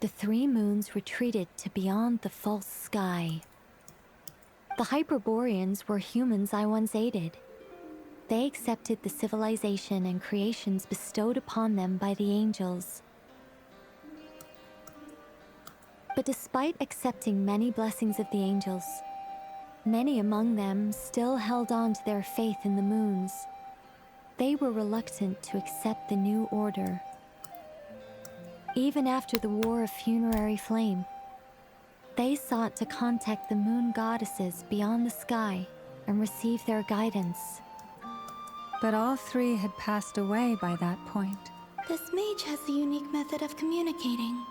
the three moons retreated to beyond the false sky. The Hyperboreans were humans I once aided. They accepted the civilization and creations bestowed upon them by the angels. But despite accepting many blessings of the angels, many among them still held on to their faith in the moons. They were reluctant to accept the new order. Even after the War of Funerary Flame, they sought to contact the moon goddesses beyond the sky and receive their guidance. But all three had passed away by that point. This mage has a unique method of communicating.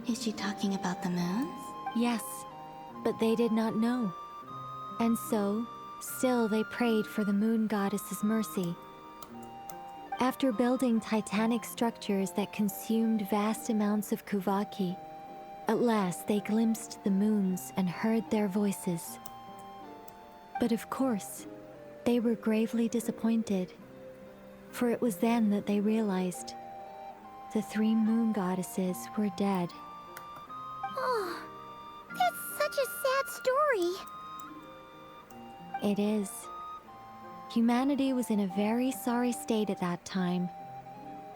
Is she talking about the moons? Yes, but they did not know. And so, still they prayed for the moon goddess's mercy. After building titanic structures that consumed vast amounts of Kuvaki, at last they glimpsed the moons and heard their voices. But of course, they were gravely disappointed, for it was then that they realized the three moon goddesses were dead. Oh, that's such a sad story. It is. Humanity was in a very sorry state at that time.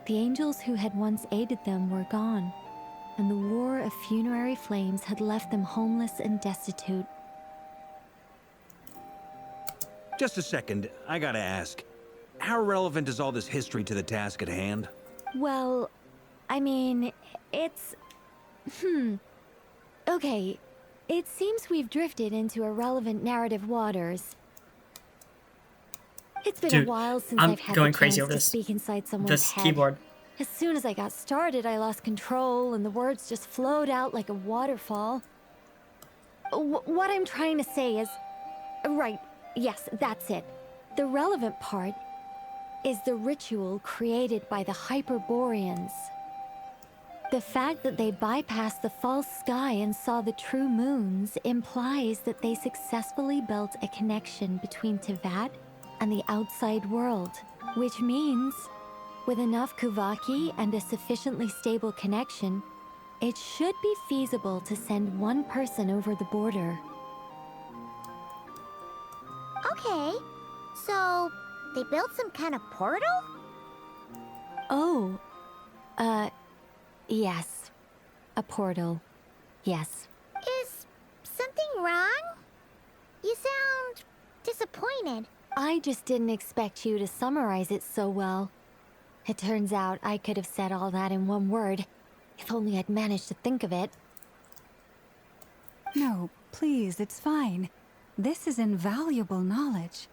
The angels who had once aided them were gone, and the War of Funerary Flames had left them homeless and destitute. Just a second, I gotta ask. How relevant is all this history to the task at hand? Well, I mean, it's... Okay, it seems we've drifted into irrelevant narrative waters. It's been Dude, a while since I'm I've had going the crazy chance over to this- speak inside someone's this head. keyboard. As soon as I got started, I lost control and the words just flowed out like a waterfall. What I'm trying to say is... Right, yes, that's it. The relevant part is the ritual created by the Hyperboreans. The fact that they bypassed the false sky and saw the true moons implies that they successfully built a connection between Tevat and the outside world, which means With enough Kuvaki and a sufficiently stable connection, it should be feasible to send one person over the border. Okay, so they built some kind of portal? Oh, yes. A portal. Yes. Is something wrong? You sound disappointed. I just didn't expect you to summarize it so well. It turns out I could have said all that in one word, if only I'd managed to think of it. No, please, it's fine. This is invaluable knowledge.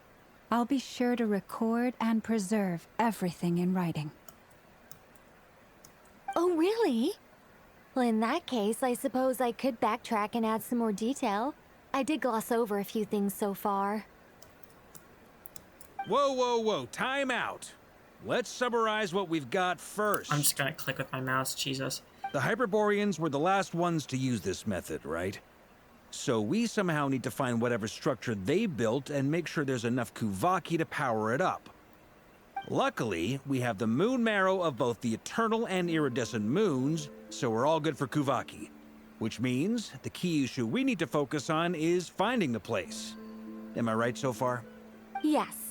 I'll be sure to record and preserve everything in writing. Oh, really? Well, in that case, I suppose I could backtrack and add some more detail. I did gloss over a few things so far. Whoa, whoa, whoa, time out. Let's summarize what we've got first. I'm just gonna click with my mouse, Jesus. The Hyperboreans were the last ones to use this method, right? So we somehow need to find whatever structure they built and make sure there's enough Kuvaki to power it up. Luckily, we have the moon marrow of both the eternal and iridescent moons, so we're all good for Kuvaki. Which means the key issue we need to focus on is finding the place. Am I right so far? Yes.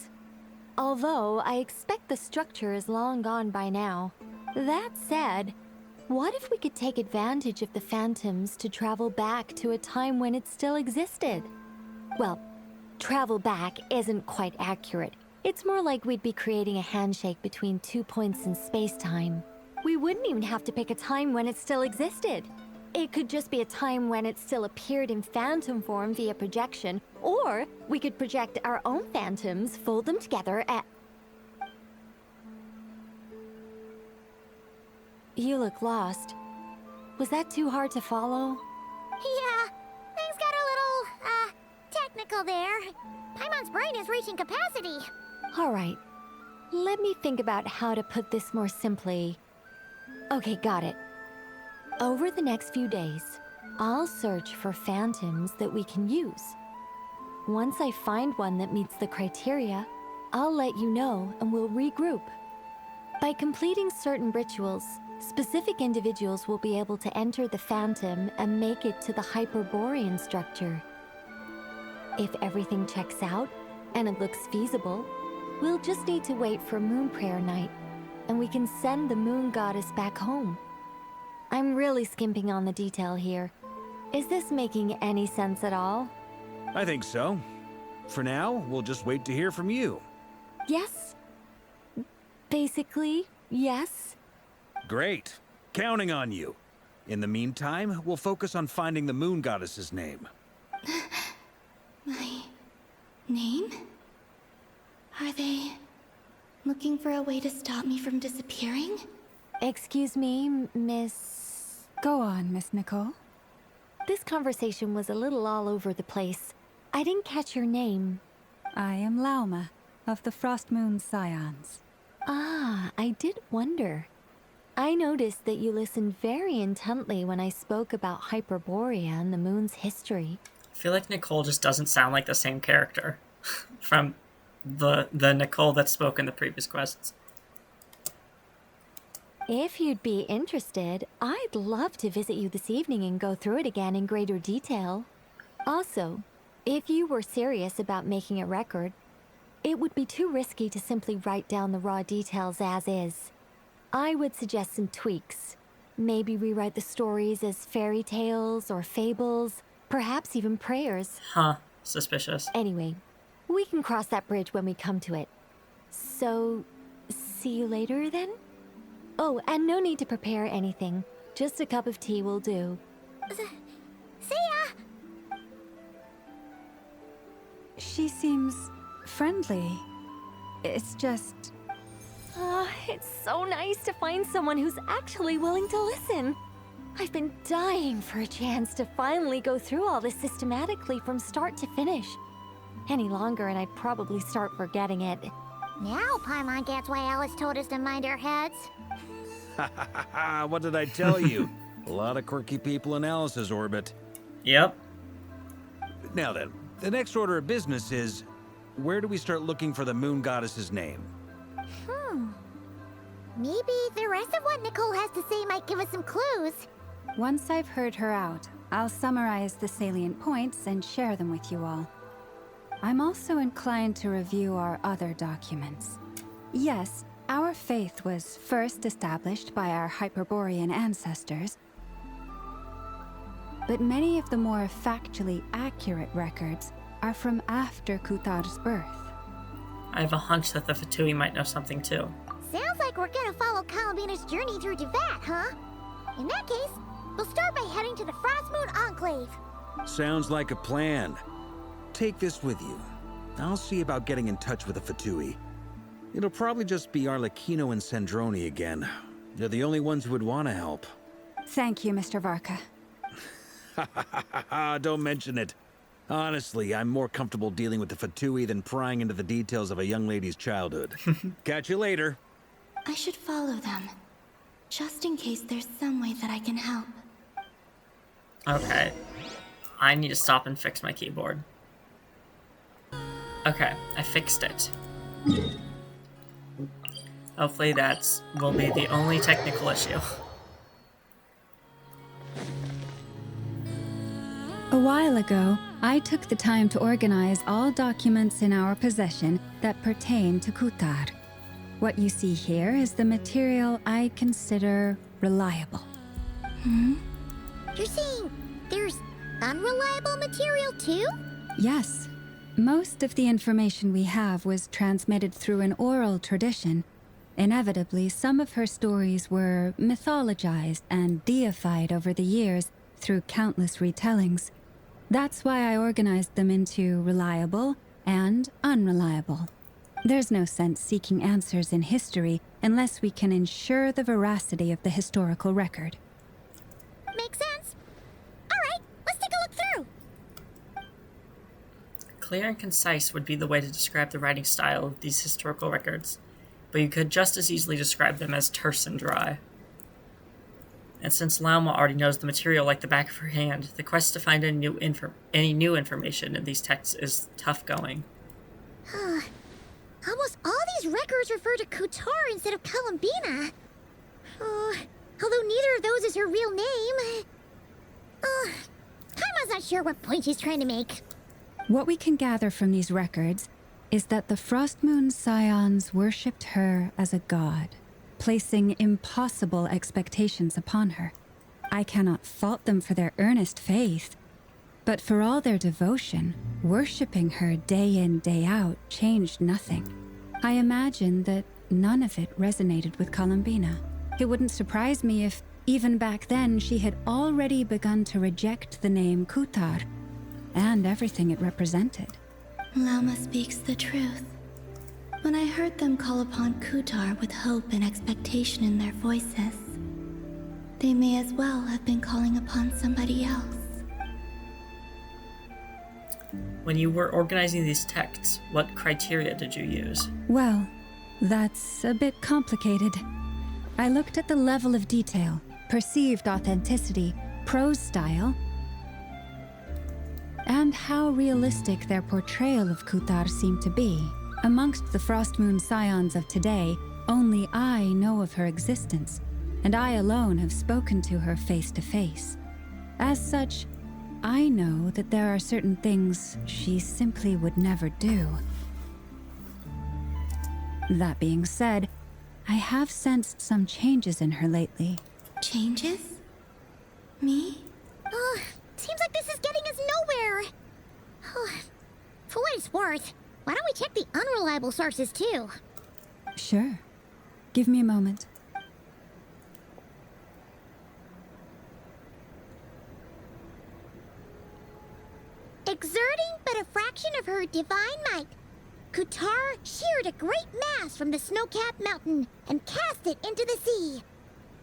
Although, I expect the structure is long gone by now. That said, what if we could take advantage of the phantoms to travel back to a time when it still existed? Well, travel back isn't quite accurate. It's more like we'd be creating a handshake between 2 points in space-time. We wouldn't even have to pick a time when it still existed. It could just be a time when it still appeared in phantom form via projection, or we could project our own phantoms, fold them together, and... You look lost. Was that too hard to follow? Yeah, things got a little, technical there. Paimon's brain is reaching capacity. All right. Let me think about how to put this more simply. Okay, got it. Over the next few days, I'll search for phantoms that we can use. Once I find one that meets the criteria, I'll let you know and we'll regroup. By completing certain rituals, specific individuals will be able to enter the phantom and make it to the Hyperborean structure. If everything checks out and it looks feasible, we'll just need to wait for Moon Prayer Night, and we can send the Moon Goddess back home. I'm really skimping on the detail here. Is this making any sense at all? I think so. For now, we'll just wait to hear from you. Yes. Basically, yes. Great. Counting on you. In the meantime, we'll focus on finding the Moon Goddess's name. My name? Are they looking for a way to stop me from disappearing? Excuse me, Miss... Go on, Miss Nicole. This conversation was a little all over the place. I didn't catch your name. I am Lauma, of the Frost Moon Scions. Ah, I did wonder. I noticed that you listened very intently when I spoke about Hyperborea and the moon's history. I feel like Nicole just doesn't sound like the same character from the Nicole that spoke in the previous quests. If you'd be interested, I'd love to visit you this evening and go through it again in greater detail. Also, if you were serious about making a record, it would be too risky to simply write down the raw details as is. I would suggest some tweaks. Maybe rewrite the stories as fairy tales or fables, perhaps even prayers. Huh, suspicious. Anyway, we can cross that bridge when we come to it. So, see you later then? Oh, and no need to prepare anything. Just a cup of tea will do. See ya! She seems friendly. It's just... It's so nice to find someone who's actually willing to listen. I've been dying for a chance to finally go through all this systematically from start to finish. Any longer and I'd probably start forgetting it. Now Paimon gets why Alice told us to mind our heads. What did I tell you? A lot of quirky people in Alice's orbit. Yep. Now then, the next order of business is, where do we start looking for the Moon Goddess's name? Maybe the rest of what Nicole has to say might give us some clues. Once I've heard her out, I'll summarize the salient points and share them with you all. I'm also inclined to review our other documents. Yes, our faith was first established by our Hyperborean ancestors, but many of the more factually accurate records are from after Kutar's birth. I have a hunch that the Fatui might know something too. Sounds like we're gonna follow Columbina's journey through Devat, huh? In that case, we'll start by heading to the Frostmoon Enclave. Sounds like a plan. Take this with you. I'll see about getting in touch with the Fatui. It'll probably just be Arlecchino and Sandroni again. They're the only ones who would want to help. Thank you, Mr. Varka. Don't mention it. Honestly, I'm more comfortable dealing with the Fatui than prying into the details of a young lady's childhood. Catch you later. I should follow them, just in case there's some way that I can help. Okay. I need to stop and fix my keyboard. Okay, I fixed it. Hopefully that will be the only technical issue. A while ago, I took the time to organize all documents in our possession that pertain to Kutar. What you see here is the material I consider reliable. You're saying there's unreliable material too? Yes. Most of the information we have was transmitted through an oral tradition. Inevitably, some of her stories were mythologized and deified over the years through countless retellings. That's why I organized them into reliable and unreliable. There's no sense seeking answers in history unless we can ensure the veracity of the historical record. Makes sense. Alright, let's take a look through. Clear and concise would be the way to describe the writing style of these historical records, but you could just as easily describe them as terse and dry. And since Lauma already knows the material like the back of her hand, the quest to find any new information in these texts is tough going. Almost all these records refer to Kutar instead of Columbina. Although neither of those is her real name. Kaima's not sure what point she's trying to make. What we can gather from these records is that the Frostmoon Scions worshipped her as a god, placing impossible expectations upon her. I cannot fault them for their earnest faith, but for all their devotion, worshipping her day in, day out changed nothing. I imagine that none of it resonated with Columbina. It wouldn't surprise me if, even back then, she had already begun to reject the name Kutar and everything it represented. Lauma speaks the truth. When I heard them call upon Kutar with hope and expectation in their voices, they may as well have been calling upon somebody else. When you were organizing these texts, what criteria did you use? Well, that's a bit complicated. I looked at the level of detail, perceived authenticity, prose style, and how realistic their portrayal of Kutar seemed to be. Amongst the Frostmoon Scions of today, only I know of her existence, and I alone have spoken to her face to face. As such, I know that there are certain things she simply would never do. That being said, I have sensed some changes in her lately. Changes? Me? Seems like this is getting us nowhere. For what it's worth, why don't we check the unreliable sources too? Sure. Give me a moment. Exerting but a fraction of her divine might, Kutar sheared a great mass from the snow-capped mountain and cast it into the sea,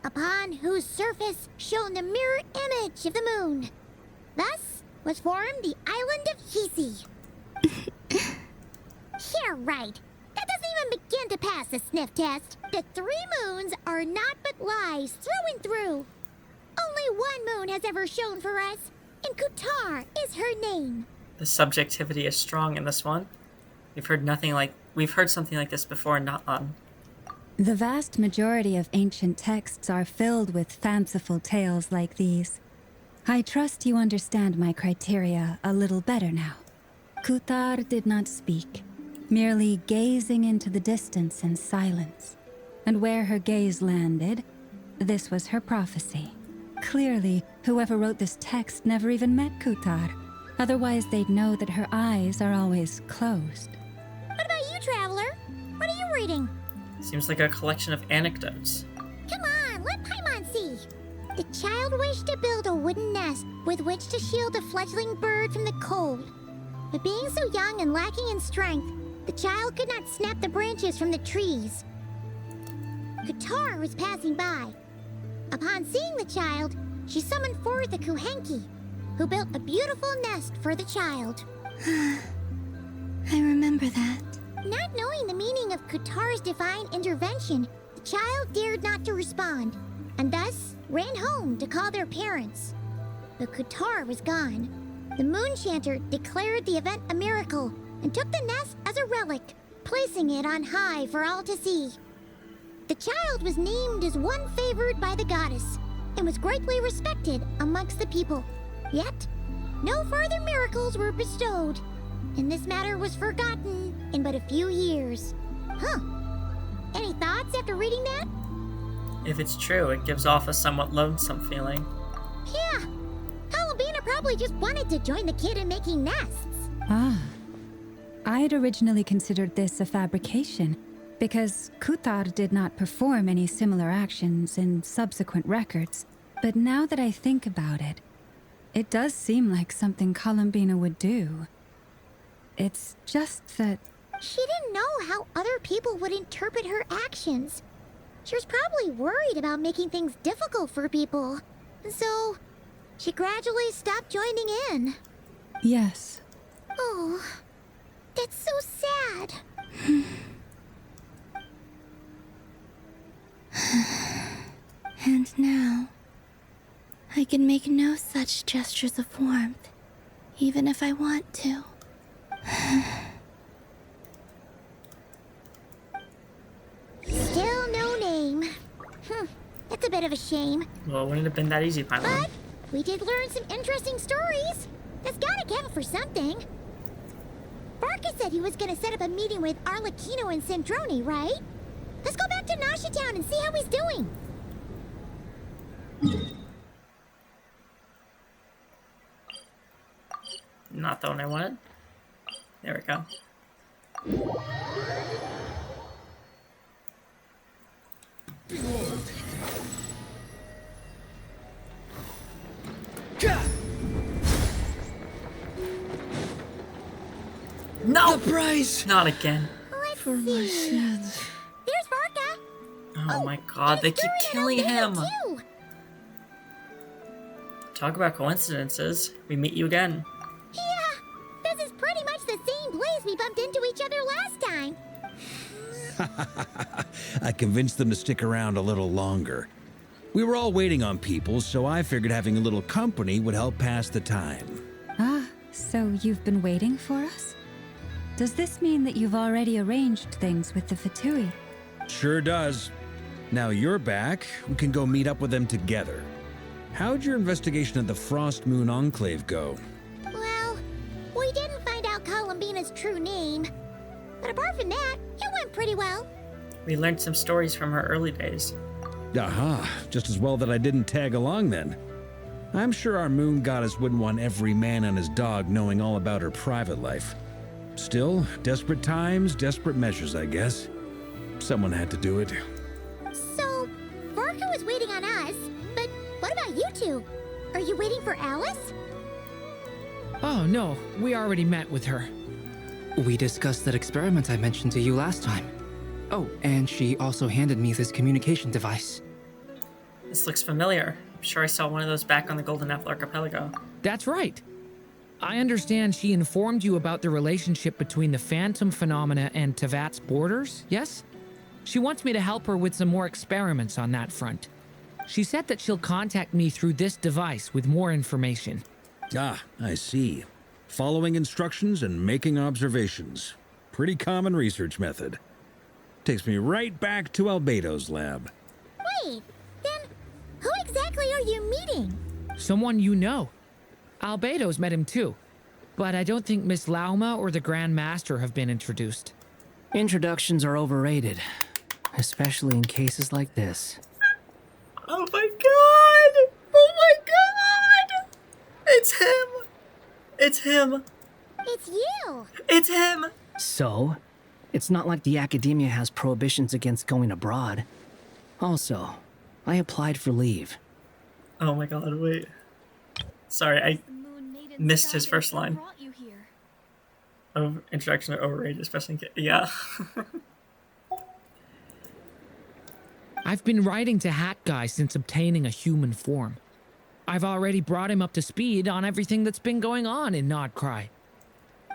upon whose surface shone the mirror image of the moon. Thus was formed the island of Hisi. Yeah, right. That doesn't even begin to pass the sniff test. The 3 moons are not but lies through and through. Only one moon has ever shone for us, and Kutar is her name. The subjectivity is strong in this one. We've heard something like this before in Not On. The vast majority of ancient texts are filled with fanciful tales like these. I trust you understand my criteria a little better now. Kutar did not speak, merely gazing into the distance in silence. And where her gaze landed, this was her prophecy. Clearly, whoever wrote this text never even met Kutar. Otherwise, they'd know that her eyes are always closed. What about you, Traveler? What are you reading? Seems like a collection of anecdotes. Come on, let Paimon see. The child wished to build a wooden nest with which to shield a fledgling bird from the cold. But being so young and lacking in strength, the child could not snap the branches from the trees. Kutar was passing by. Upon seeing the child, she summoned forth a Kuhenki, who built a beautiful nest for the child. I remember that. Not knowing the meaning of Kutar's divine intervention, the child dared not to respond, and thus ran home to call their parents. But Kutar was gone. The Moon Chanter declared the event a miracle and took the nest as a relic, placing it on high for all to see. The child was named as one favored by the goddess and was greatly respected amongst the people. Yet, no further miracles were bestowed, and this matter was forgotten in but a few years. Huh. Any thoughts after reading that? If it's true, it gives off a somewhat lonesome feeling. Yeah. Columbina probably just wanted to join the kid in making nests. Ah. I'd originally considered this a fabrication, because Kutar did not perform any similar actions in subsequent records. But now that I think about it, it does seem like something Columbina would do. It's just that... She didn't know how other people would interpret her actions. She was probably worried about making things difficult for people. So, she gradually stopped joining in. Yes. Oh, that's so sad. And now, I can make no such gestures of warmth, even if I want to. Still no name. That's a bit of a shame. Well, it wouldn't have been that easy, Paimon. But we did learn some interesting stories. That's gotta count for something. Barca said he was gonna set up a meeting with Arlecchino and Sandrone, right? Let's go back to Nasha Town and see how he's doing. Not the one I wanted. There we go. No! The price! Not again. For my sins. There's Barca. Oh my god, they keep killing him. Talk about coincidences. We meet you again. Yeah, this is pretty much the same place we bumped into each other last time. I convinced them to stick around a little longer. We were all waiting on people, so I figured having a little company would help pass the time. Ah, so you've been waiting for us? Does this mean that you've already arranged things with the Fatui? Sure does. Now you're back, we can go meet up with them together. How'd your investigation of the Frost Moon Enclave go? Well, we didn't find out Columbina's true name. But apart from that, it went pretty well. We learned some stories from her early days. Aha, just as well that I didn't tag along then. I'm sure our moon goddess wouldn't want every man and his dog knowing all about her private life. Still, desperate times, desperate measures, I guess. Someone had to do it. So, Barca was waiting on us, but what about you two? Are you waiting for Alice? Oh, no. We already met with her. We discussed that experiment I mentioned to you last time. Oh, and she also handed me this communication device. This looks familiar. I'm sure I saw one of those back on the Golden Apple Archipelago. That's right. I understand she informed you about the relationship between the phantom phenomena and Tevat's borders, yes? She wants me to help her with some more experiments on that front. She said that she'll contact me through this device with more information. Ah, I see. Following instructions and making observations. Pretty common research method. Takes me right back to Albedo's lab. Wait, then who exactly are you meeting? Someone you know. Albedo's met him too. But I don't think Miss Lauma or the Grand Master have been introduced. Introductions are overrated, especially in cases like this. Oh my god! Oh my god! It's him! It's him! It's you! It's him! So, it's not like the academia has prohibitions against going abroad. Also, I applied for leave. Oh my god, wait. Sorry, I missed his first line. Introduction to overrated, especially in yeah. I've been writing to Hat Guy since obtaining a human form. I've already brought him up to speed on everything that's been going on in Nodcry.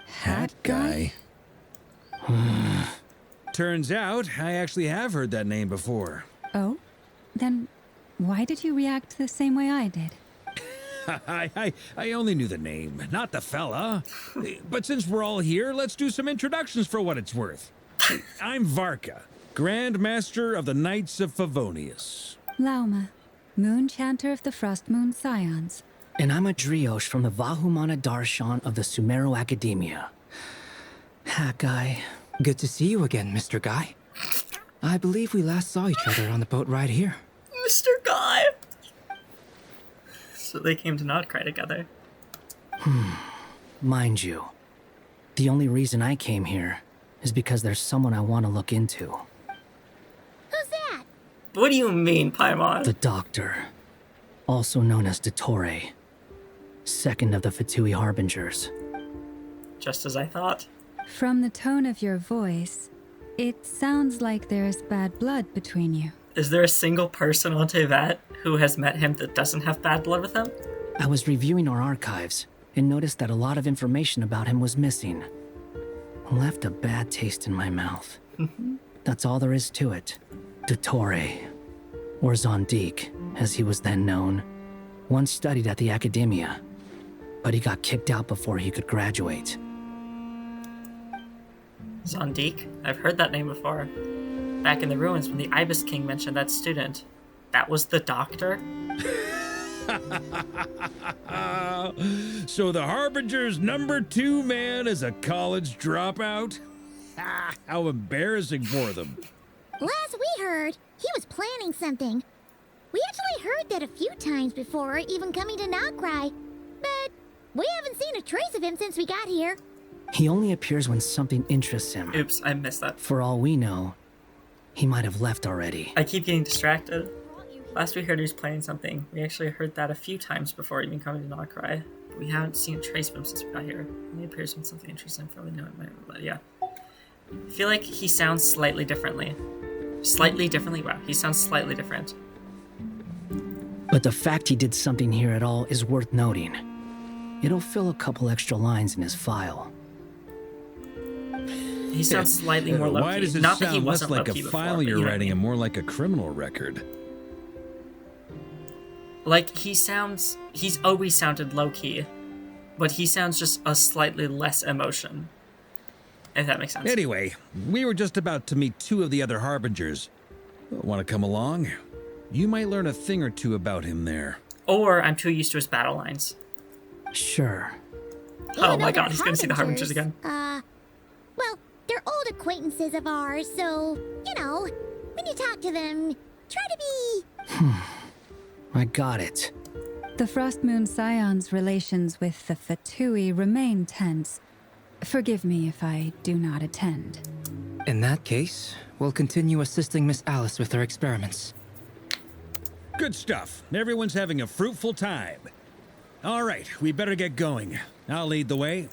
Hat Guy? Turns out, I actually have heard that name before. Oh? Then why did you react the same way I did? I only knew the name, not the fella. But since we're all here, let's do some introductions for what it's worth. I'm Varka, Grand Master of the Knights of Favonius. Lauma, Moon Chanter of the Frost Moon Scions. And I'm a Driosh from the Vahumana Darshan of the Sumero Academia. Hat Guy, good to see you again, Mr. Guy. I believe we last saw each other on the boat ride here. Mr. Guy! So they came to Nodcry together. Mind you, the only reason I came here is because there's someone I want to look into. Who's that? What do you mean, Paimon? The Doctor, also known as Dottore, second of the Fatui Harbingers. Just as I thought. From the tone of your voice, it sounds like there's bad blood between you. Is there a single person on Tevat who has met him that doesn't have bad blood with him? I was reviewing our archives and noticed that a lot of information about him was missing. Left a bad taste in my mouth. That's all there is to it. Dottore, or Zondik, as he was then known, once studied at the Academia, but he got kicked out before he could graduate. Zondik? I've heard that name before. Back in the ruins when the Ibis King mentioned that student. That was the Doctor? So the Harbinger's #2 man is a college dropout? How embarrassing for them. Last we heard, he was planning something. We actually heard that a few times before, even coming to Nocturne, but we haven't seen a trace of him since we got here. He only appears when something interests him. Oops, I missed that. For all we know, he might have left already. I keep getting distracted. Last we heard he was planning something. We actually heard that a few times before even coming to Nocturne. But we haven't seen a trace of him since we got here. He appears when something interesting, probably know it might, but yeah. I feel like he sounds slightly differently. Slightly differently? Wow, he sounds slightly different. But the fact he did something here at all is worth noting. It'll fill a couple extra lines in his file. He sounds slightly more low-key. Why does it Not that he sound less wasn't like a low-key file before, you're but you know writing what I and mean. more like a criminal record? Like, he's always sounded low-key, but he sounds just a slightly less emotion. If that makes sense. Anyway, we were just about to meet 2 of the other Harbingers. Want to come along? You might learn a thing or two about him there. Or I'm too used to his battle lines. Sure. Oh my god, he's gonna see the Harbingers again. Well, they're old acquaintances of ours, so, you know, when you talk to them, try to be... I got it. The Frost Moon Scions' relations with the Fatui remain tense. Forgive me if I do not attend. In that case, we'll continue assisting Miss Alice with her experiments. Good stuff. Everyone's having a fruitful time. All right, we better get going. I'll lead the way.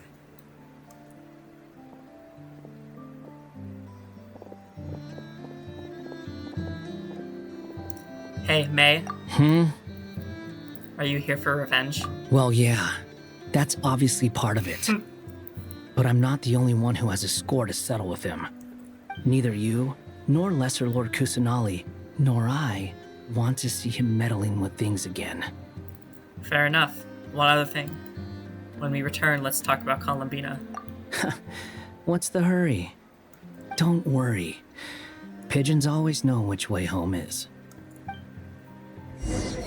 Hey, May. Are you here for revenge? Well, yeah. That's obviously part of it. But I'm not the only one who has a score to settle with him. Neither you, nor Lesser Lord Kusanali, nor I want to see him meddling with things again. Fair enough. One other thing. When we return, let's talk about Columbina. What's the hurry? Don't worry. Pigeons always know which way home is. After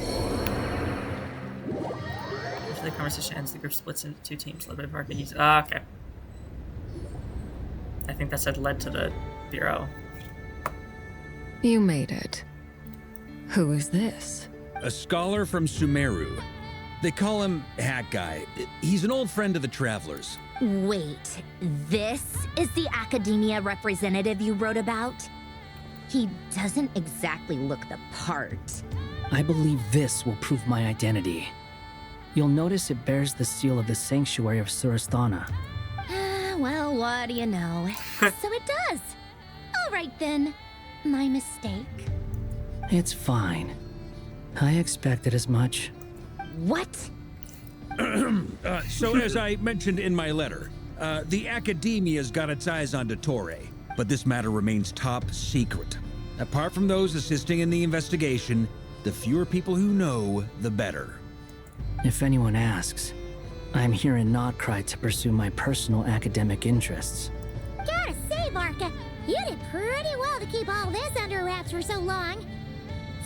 the conversation ends, the group splits into two teams, led by Park and okay. I think that said led to the bureau. You made it. Who is this? A scholar from Sumeru. They call him Hat Guy. He's an old friend of the Travelers. Wait, this is the academia representative you wrote about? He doesn't exactly look the part. I believe this will prove my identity. You'll notice it bears the seal of the Sanctuary of Surasthana. Well, what do you know? So it does. All right then. My mistake. It's fine. I expected as much. What? So as I mentioned in my letter, the Academia's got its eyes on Dottore, but this matter remains top secret. Apart from those assisting in the investigation, the fewer people who know, the better. If anyone asks, I'm here in Nocturne to pursue my personal academic interests. Gotta say, Marka, you did pretty well to keep all this under wraps for so long.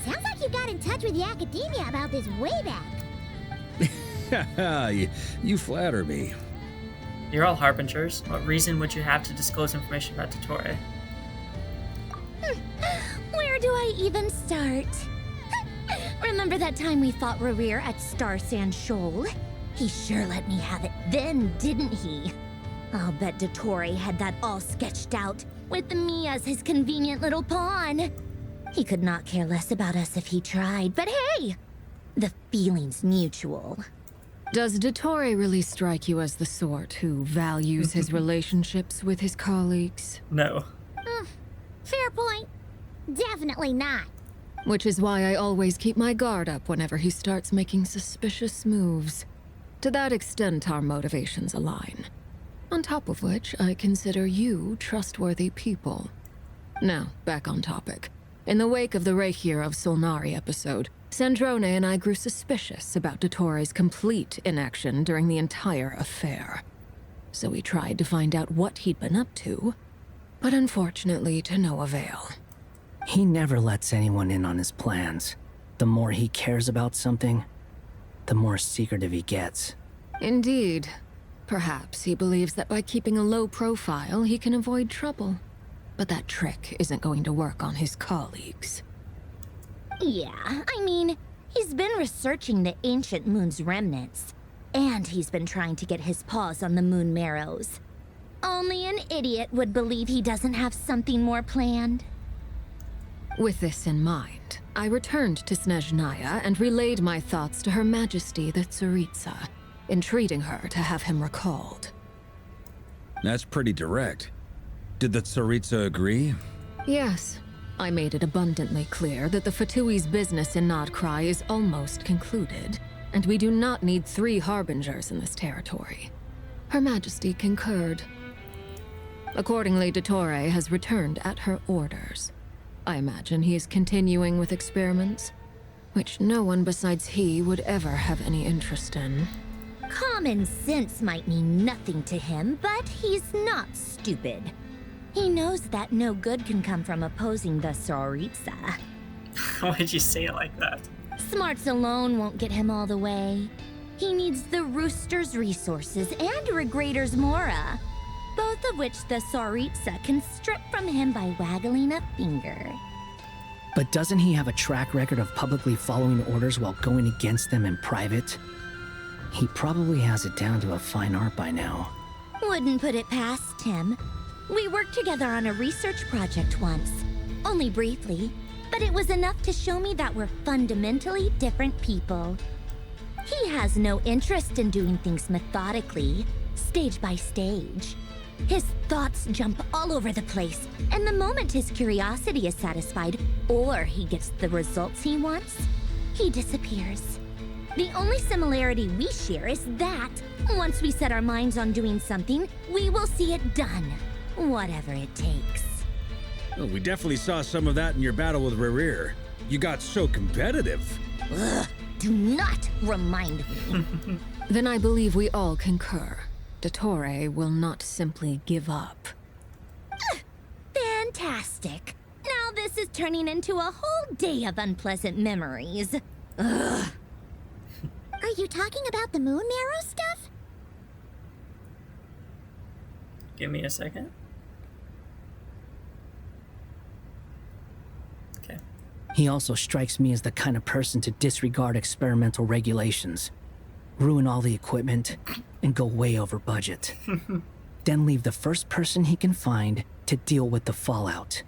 Sounds like you got in touch with the academia about this way back. You flatter me. You're all harbingers. What reason would you have to disclose information about Dottore? Where do I even start? Remember that time we fought Rerir at Star Sand Shoal? He sure let me have it then, didn't he? I'll bet Dottore had that all sketched out, with me as his convenient little pawn. He could not care less about us if he tried, but hey! The feeling's mutual. Does Dottore really strike you as the sort who values his relationships with his colleagues? No. Fair point. Definitely not. Which is why I always keep my guard up whenever he starts making suspicious moves. To that extent, our motivations align. On top of which, I consider you trustworthy people. Now, back on topic. In the wake of the Reikir of Solnari episode, Sandrone and I grew suspicious about Dottore's complete inaction during the entire affair. So we tried to find out what he'd been up to, but unfortunately to no avail. He never lets anyone in on his plans. The more he cares about something, the more secretive he gets. Indeed. Perhaps he believes that by keeping a low profile, he can avoid trouble. But that trick isn't going to work on his colleagues. Yeah, I mean, he's been researching the ancient moon's remnants. And he's been trying to get his paws on the moon marrows. Only an idiot would believe he doesn't have something more planned. With this in mind, I returned to Snezhnaya and relayed my thoughts to Her Majesty the Tsaritsa, entreating her to have him recalled. That's pretty direct. Did the Tsaritsa agree? Yes. I made it abundantly clear that the Fatui's business in Nocturne is almost concluded, and we do not need 3 harbingers in this territory. Her Majesty concurred. Accordingly, Dottore has returned at her orders. I imagine he is continuing with experiments, which no one besides he would ever have any interest in. Common sense might mean nothing to him, but he's not stupid. He knows that no good can come from opposing the Tsaritsa. Why'd you say it like that? Smarts alone won't get him all the way. He needs the Rooster's resources and Regrator's Mora, both of which the Tsaritsa can strip from him by waggling a finger. But doesn't he have a track record of publicly following orders while going against them in private? He probably has it down to a fine art by now. Wouldn't put it past him. We worked together on a research project once. Only briefly, but it was enough to show me that we're fundamentally different people. He has no interest in doing things methodically, stage by stage. His thoughts jump all over the place, and the moment his curiosity is satisfied, or he gets the results he wants, he disappears. The only similarity we share is that, once we set our minds on doing something, we will see it done. Whatever it takes. Well, we definitely saw some of that in your battle with Rerir. You got so competitive. Ugh, do not remind me. Then I believe we all concur. Dottore will not simply give up. Fantastic. Now is turning into a whole day of unpleasant memories. Ugh. Are you talking about the moon marrow stuff? Give me a second. Okay. He also strikes me as the kind of person to disregard experimental regulations, ruin all the equipment, and go way over budget. Then leave the first person he can find to deal with the fallout.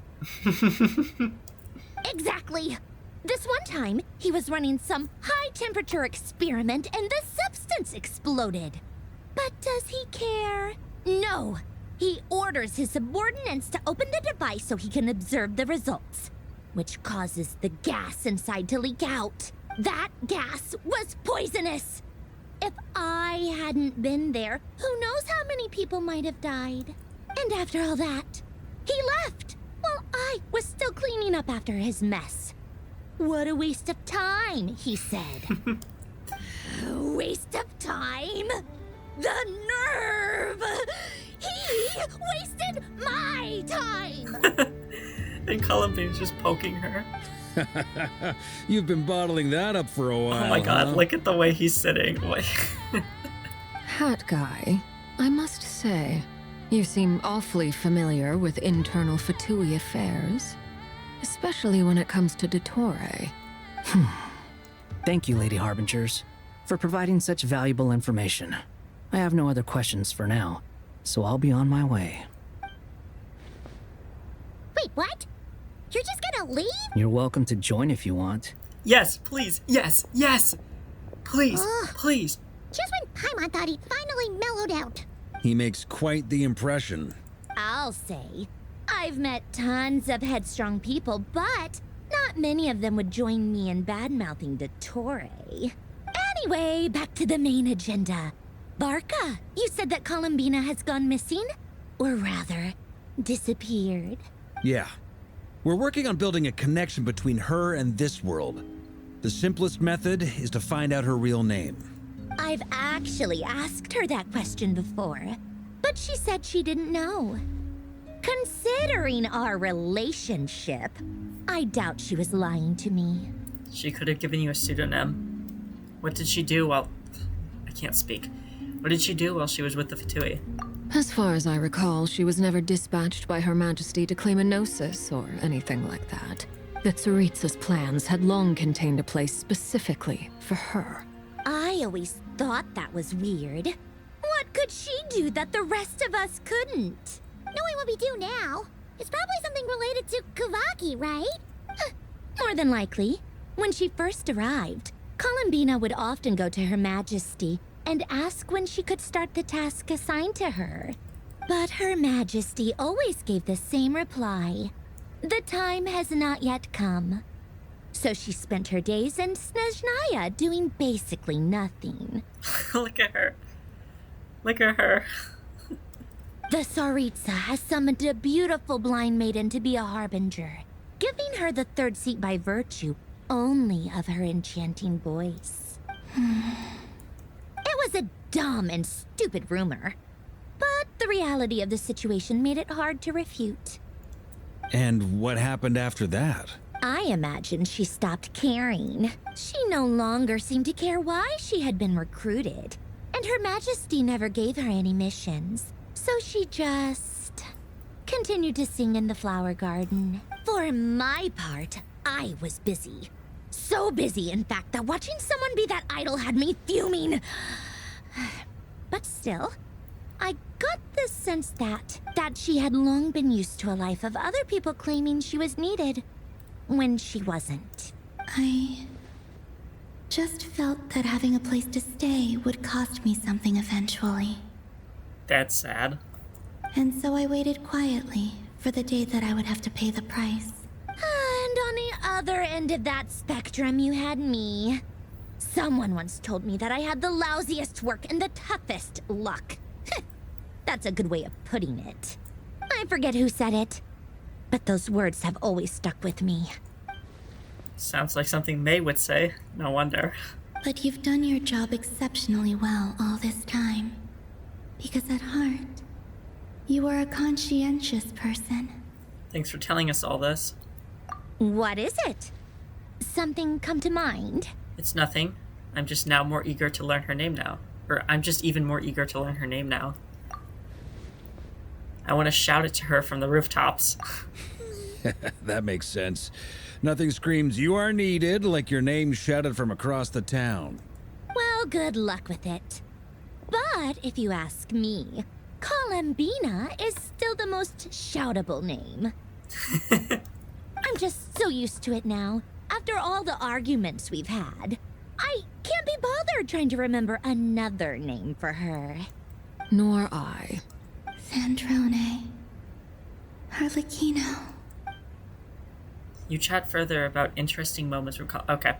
Exactly. This one time, he was running some high-temperature experiment and the substance exploded. But does he care? No. He orders his subordinates to open the device so he can observe the results, which causes the gas inside to leak out. That gas was poisonous. If I hadn't been there, who knows how many people might have died. And after all that, he left while I was still cleaning up after his mess. What a waste of time, he said. Waste of time? The nerve! He wasted my time! And Columbine's just poking her. You've been bottling that up for a while. Oh my god, huh? look at the way he's sitting. Hat guy, I must say, you seem awfully familiar with internal Fatui affairs. Especially when it comes to Dottore. Thank you, Lady Harbingers, for providing such valuable information. I have no other questions for now, so I'll be on my way. Wait, what? You're just gonna leave? You're welcome to join if you want. Yes, please. Yes, yes. Please, please. Just when Paimon thought he'd finally mellowed out. He makes quite the impression. I'll say. I've met tons of headstrong people, but not many of them would join me in bad-mouthing Dottore. Anyway, back to the main agenda. Barca, you said that Columbina has gone missing? Or rather, disappeared. Yeah. We're working on building a connection between her and this world. The simplest method is to find out her real name. I've actually asked her that question before, but she said she didn't know. Considering our relationship, I doubt she was lying to me. She could have given you a pseudonym. What did she do while... I can't speak. What did she do while she was with the Fatui? As far as I recall, she was never dispatched by Her Majesty to claim a gnosis or anything like that. The Tsaritsa's plans had long contained a place specifically for her. I always thought that was weird. What could she do that the rest of us couldn't? Knowing what we do now, it's probably something related to Kavaki, right? More than likely. When she first arrived, Columbina would often go to Her Majesty and ask when she could start the task assigned to her. But Her Majesty always gave the same reply. The time has not yet come. So she spent her days in Snezhnaya doing basically nothing. Look at her. Look at her. The Tsaritsa has summoned a beautiful blind maiden to be a harbinger, giving her the third seat by virtue only of her enchanting voice. It was a dumb and stupid rumor, but the reality of the situation made it hard to refute. And what happened after that? I imagine she stopped caring. She no longer seemed to care why she had been recruited, and Her Majesty never gave her any missions. So she just continued to sing in the flower garden. For my part, I was busy. So busy, in fact, that watching someone be that idol had me fuming. But still, I got the sense that she had long been used to a life of other people claiming she was needed when she wasn't. I just felt that having a place to stay would cost me something eventually. That's sad. And so I waited quietly for the day that I would have to pay the price. And on the other end of that spectrum, you had me. Someone once told me that I had the lousiest work and the toughest luck. That's a good way of putting it. I forget who said it, but those words have always stuck with me. Sounds like something May would say. No wonder. But you've done your job exceptionally well all this time. Because at heart, you are a conscientious person. Thanks for telling us all this. What is it? Something come to mind? It's nothing. I'm just now more eager to learn her name now. Or I'm just even more eager to learn her name now. I want to shout it to her from the rooftops. That makes sense. Nothing screams you are needed like your name shouted from across the town. Well, good luck with it. But if you ask me, Columbina is still the most shoutable name. I'm just so used to it now. After all the arguments we've had, I can't be bothered trying to remember another name for her. Nor I. Sandrone. Harlequino. You chat further about interesting moments from okay.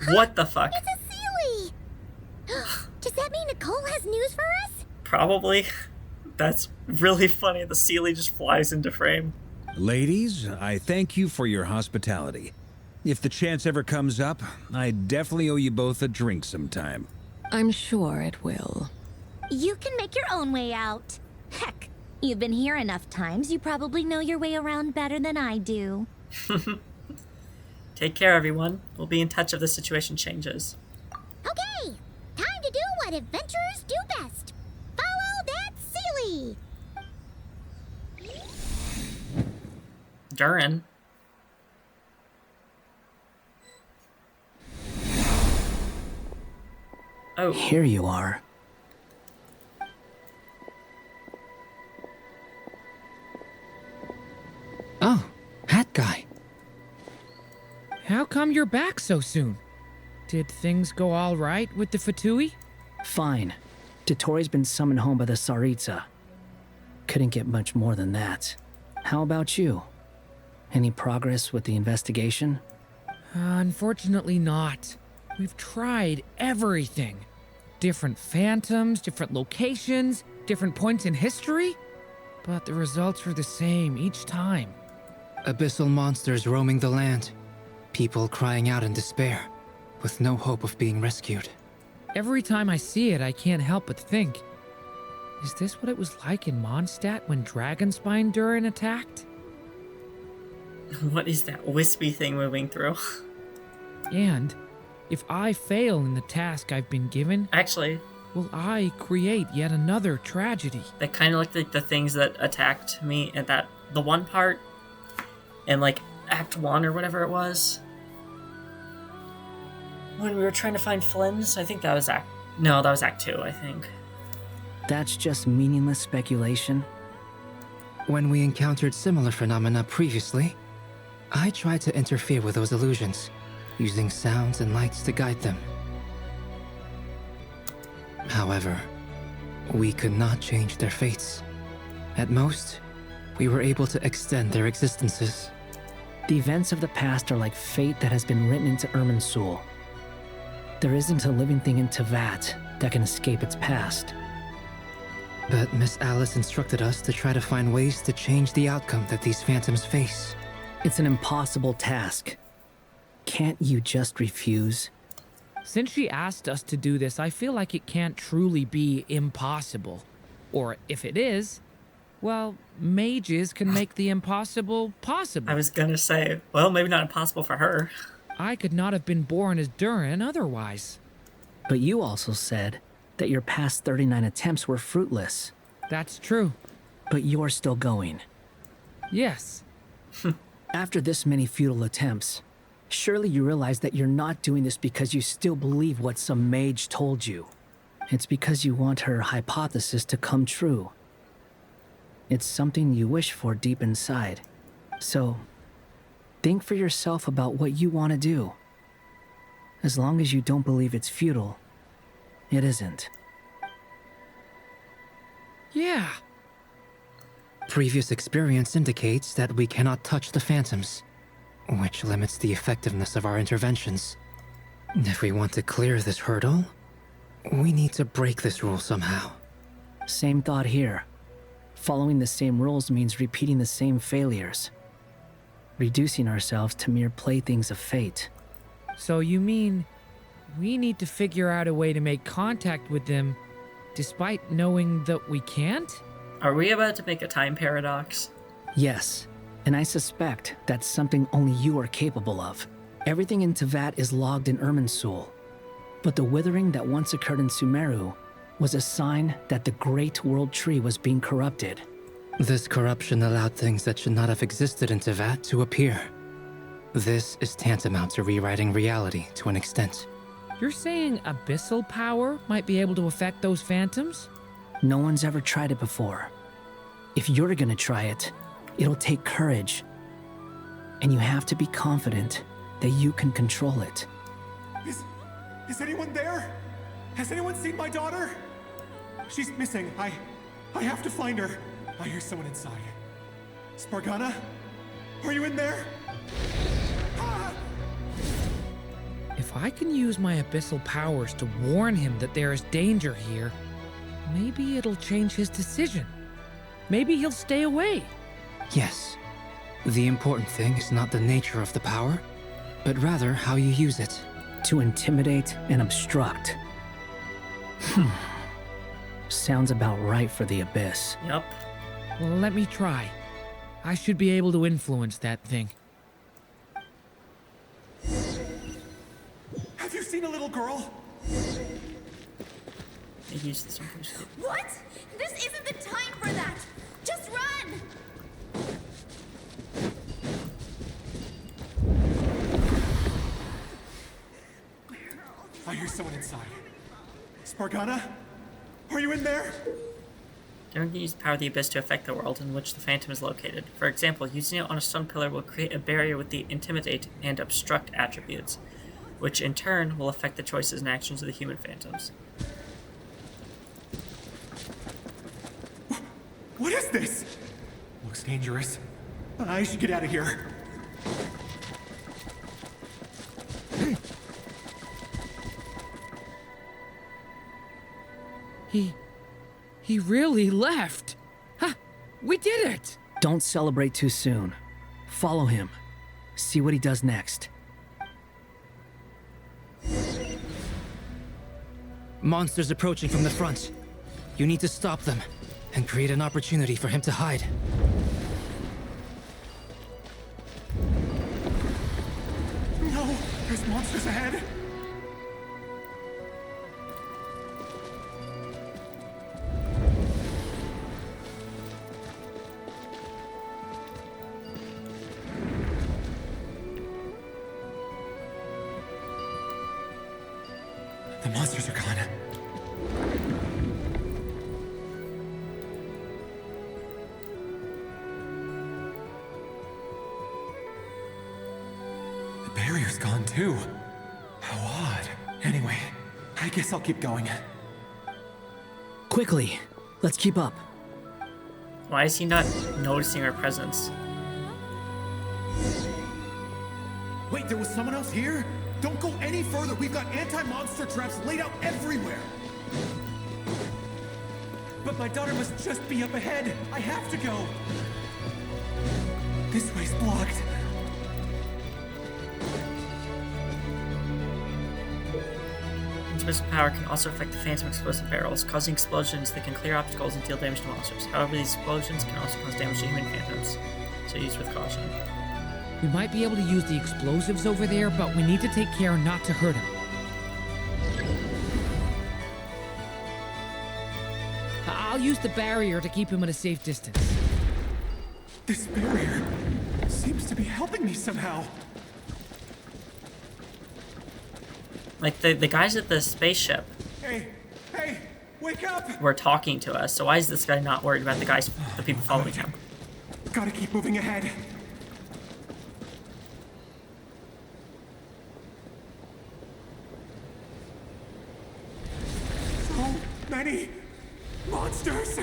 What the fuck? It's a Sealy! Does that mean Nicole has news for us? Probably. That's really funny. The Sealy just flies into frame. Ladies, I thank you for your hospitality. If the chance ever comes up, I definitely owe you both a drink sometime. I'm sure it will. You can make your own way out. Heck, you've been here enough times, you probably know your way around better than I do. Take care, everyone. We'll be in touch if the situation changes. Okay, time to do what adventurers do best. Follow that Sealy! Durin. Oh. Here you are. Oh, hat guy. How come you're back so soon? Did things go all right with the Fatui? Fine. Dottore has been summoned home by the Tsaritsa. Couldn't get much more than that. How about you? Any progress with the investigation? Unfortunately not. We've tried everything. Different phantoms, different locations, different points in history. But the results are the same each time. Abyssal monsters roaming the land. People crying out in despair, with no hope of being rescued. Every time I see it, I can't help but think, is this what it was like in Mondstadt when Dragonspine Durin attacked? What is that wispy thing moving through? And if I fail in the task I've been given, actually, will I create yet another tragedy? They kind of look like the things that attacked me at the one part in like Act 1 or whatever it was. When we were trying to find Flynn's, I think that was Act 2, I think. That's just meaningless speculation. When we encountered similar phenomena previously, I tried to interfere with those illusions, using sounds and lights to guide them. However, we could not change their fates. At most, we were able to extend their existences. The events of the past are like fate that has been written into Irminsul. There isn't a living thing in Teyvat that can escape its past. But Miss Alice instructed us to try to find ways to change the outcome that these phantoms face. It's an impossible task. Can't you just refuse? Since she asked us to do this, I feel like it can't truly be impossible. Or if it is, well, mages can make the impossible possible. I was gonna say, well, maybe not impossible for her. I could not have been born as Durin otherwise. But you also said that your past 39 attempts were fruitless. That's true. But you're still going. Yes. After this many futile attempts, surely you realize that you're not doing this because you still believe what some mage told you. It's because you want her hypothesis to come true. It's something you wish for deep inside. So, think for yourself about what you want to do. As long as you don't believe it's futile, it isn't. Yeah. Previous experience indicates that we cannot touch the phantoms, which limits the effectiveness of our interventions. If we want to clear this hurdle, we need to break this rule somehow. Same thought here. Following the same rules means repeating the same failures. Reducing ourselves to mere playthings of fate. So you mean we need to figure out a way to make contact with them despite knowing that we can't? Are we about to make a time paradox? Yes. And I suspect that's something only you are capable of. Everything in Tevat is logged in Irminsul. But the withering that once occurred in Sumeru was a sign that the Great World Tree was being corrupted. This corruption allowed things that should not have existed in Tevat to appear. This is tantamount to rewriting reality to an extent. You're saying abyssal power might be able to affect those phantoms? No one's ever tried it before. If you're gonna try it, it'll take courage. And you have to be confident that you can control it. Is anyone there? Has anyone seen my daughter? She's missing. I have to find her. I hear someone inside. Spargana? Are you in there? If I can use my abyssal powers to warn him that there is danger here, maybe it'll change his decision. Maybe he'll stay away. Yes. The important thing is not the nature of the power, but rather how you use it. To intimidate and obstruct. Sounds about right for the Abyss. Yup. Well, let me try. I should be able to influence that thing. Have you seen a little girl? What? This isn't the time for that! Just run! I hear someone inside. Spargana? Are you in there? Don't use the power of the Abyss to affect the world in which the Phantom is located. For example, using it on a stone pillar will create a barrier with the Intimidate and Obstruct attributes, which in turn will affect the choices and actions of the human Phantoms. What is this? Looks dangerous. I should get out of here. He really left. Ha! We did it! Don't celebrate too soon. Follow him. See what he does next. Monsters approaching from the front. You need to stop them and create an opportunity for him to hide. No! There's monsters ahead! The monsters are gone. The barrier's gone too. How odd. Anyway, I guess I'll keep going. Quickly, let's keep up. Why is he not noticing our presence? Wait, there was someone else here? Don't go any further. We've got anti-monster traps laid out everywhere. But my daughter must just be up ahead. I have to go. This way's blocked. Explosive power can also affect the Phantom explosive barrels, causing explosions that can clear obstacles and deal damage to monsters. However, these explosions can also cause damage to human phantoms, so use with caution. We might be able to use the explosives over there, but we need to take care not to hurt him. I'll use the barrier to keep him at a safe distance. This barrier seems to be helping me somehow. Like, the guys at the spaceship Hey, wake up! were talking to us, so why is this guy not worried about the people following him? Gotta keep moving ahead. So many monsters!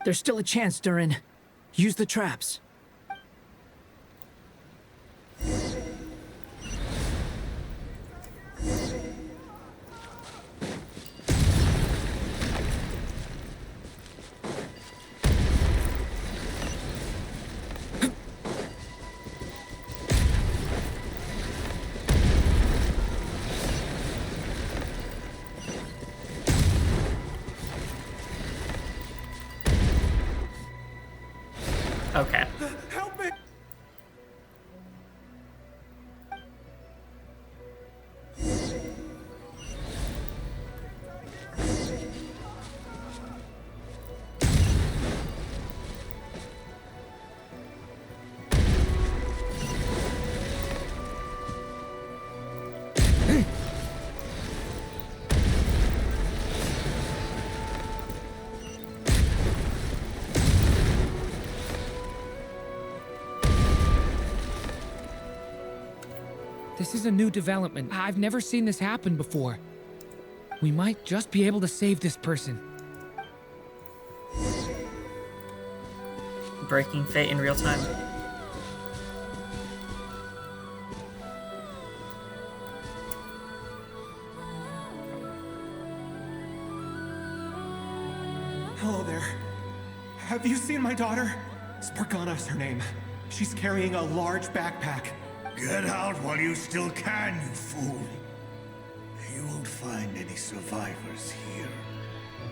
There's still a chance, Durin. Use the traps. This is a new development. I've never seen this happen before. We might just be able to save this person. Breaking fate in real time. Hello there. Have you seen my daughter? Spargana's her name. She's carrying a large backpack. Get out while you still can, you fool. You won't find any survivors here.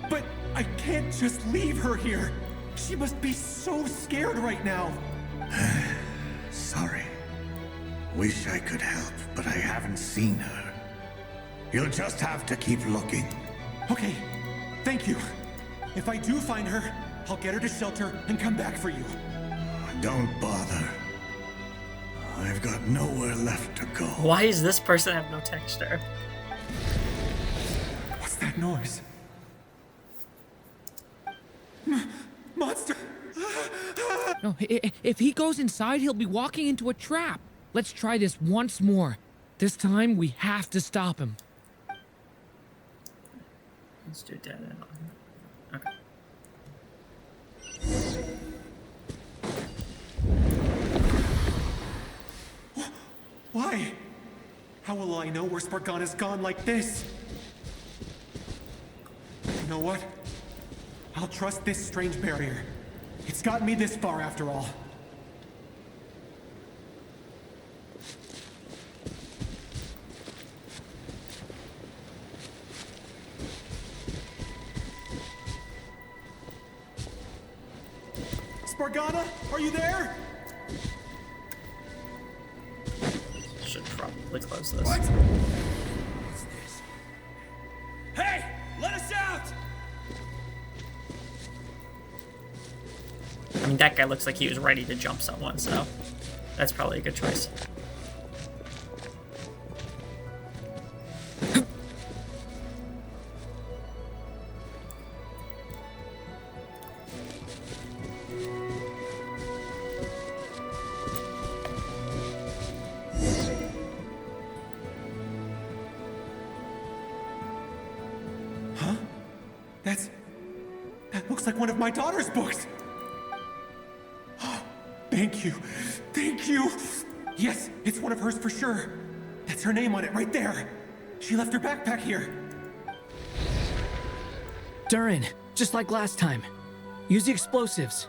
But I can't just leave her here. She must be so scared right now. Sorry. Wish I could help, but I haven't seen her. You'll just have to keep looking. Okay, thank you. If I do find her, I'll get her to shelter and come back for you. Don't bother. I've got nowhere left to go. Why does this person have no texture? What's that noise? Monster! No, if he goes inside, he'll be walking into a trap. Let's try this once more. This time, we have to stop him. Let's do dead end on. Okay. Why? How will I know where Spargana's gone like this? You know what? I'll trust this strange barrier. It's gotten me this far after all. Spargana, are you there? Should probably close this. What? What's this? Hey! Let us out! I mean, that guy looks like he was ready to jump someone, so that's probably a good choice. Huh? That looks like one of my daughter's books. Thank you. Thank you. Yes, it's one of hers for sure. That's her name on it right there. She left her backpack here. Durin, just like last time. Use the explosives.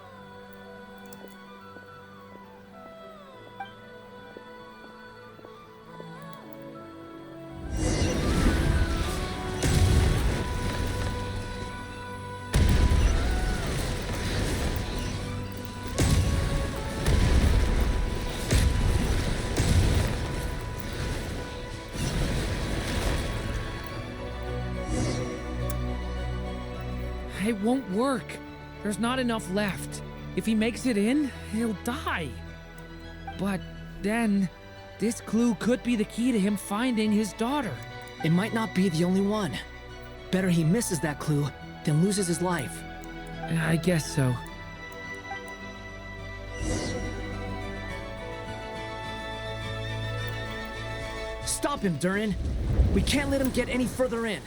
It won't work. There's not enough left. If he makes it in, he'll die. But then, this clue could be the key to him finding his daughter. It might not be the only one. Better he misses that clue than loses his life. I guess so. Stop him, Durin. We can't let him get any further in.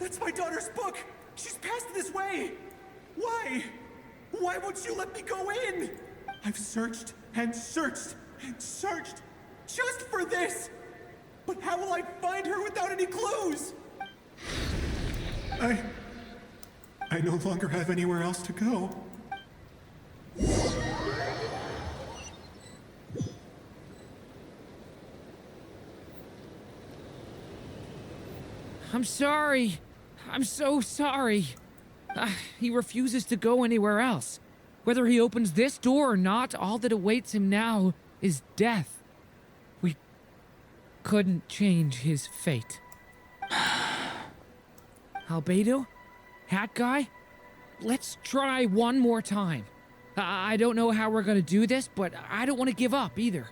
That's my daughter's book! She's passed this way! Why? Why won't you let me go in? I've searched and searched and searched just for this! But how will I find her without any clues? I no longer have anywhere else to go. I'm sorry. I'm so sorry. He refuses to go anywhere else. Whether he opens this door or not, all that awaits him now is death. We couldn't change his fate. Albedo? Hat guy? Let's try one more time. I don't know how we're gonna do this, but I don't want to give up either.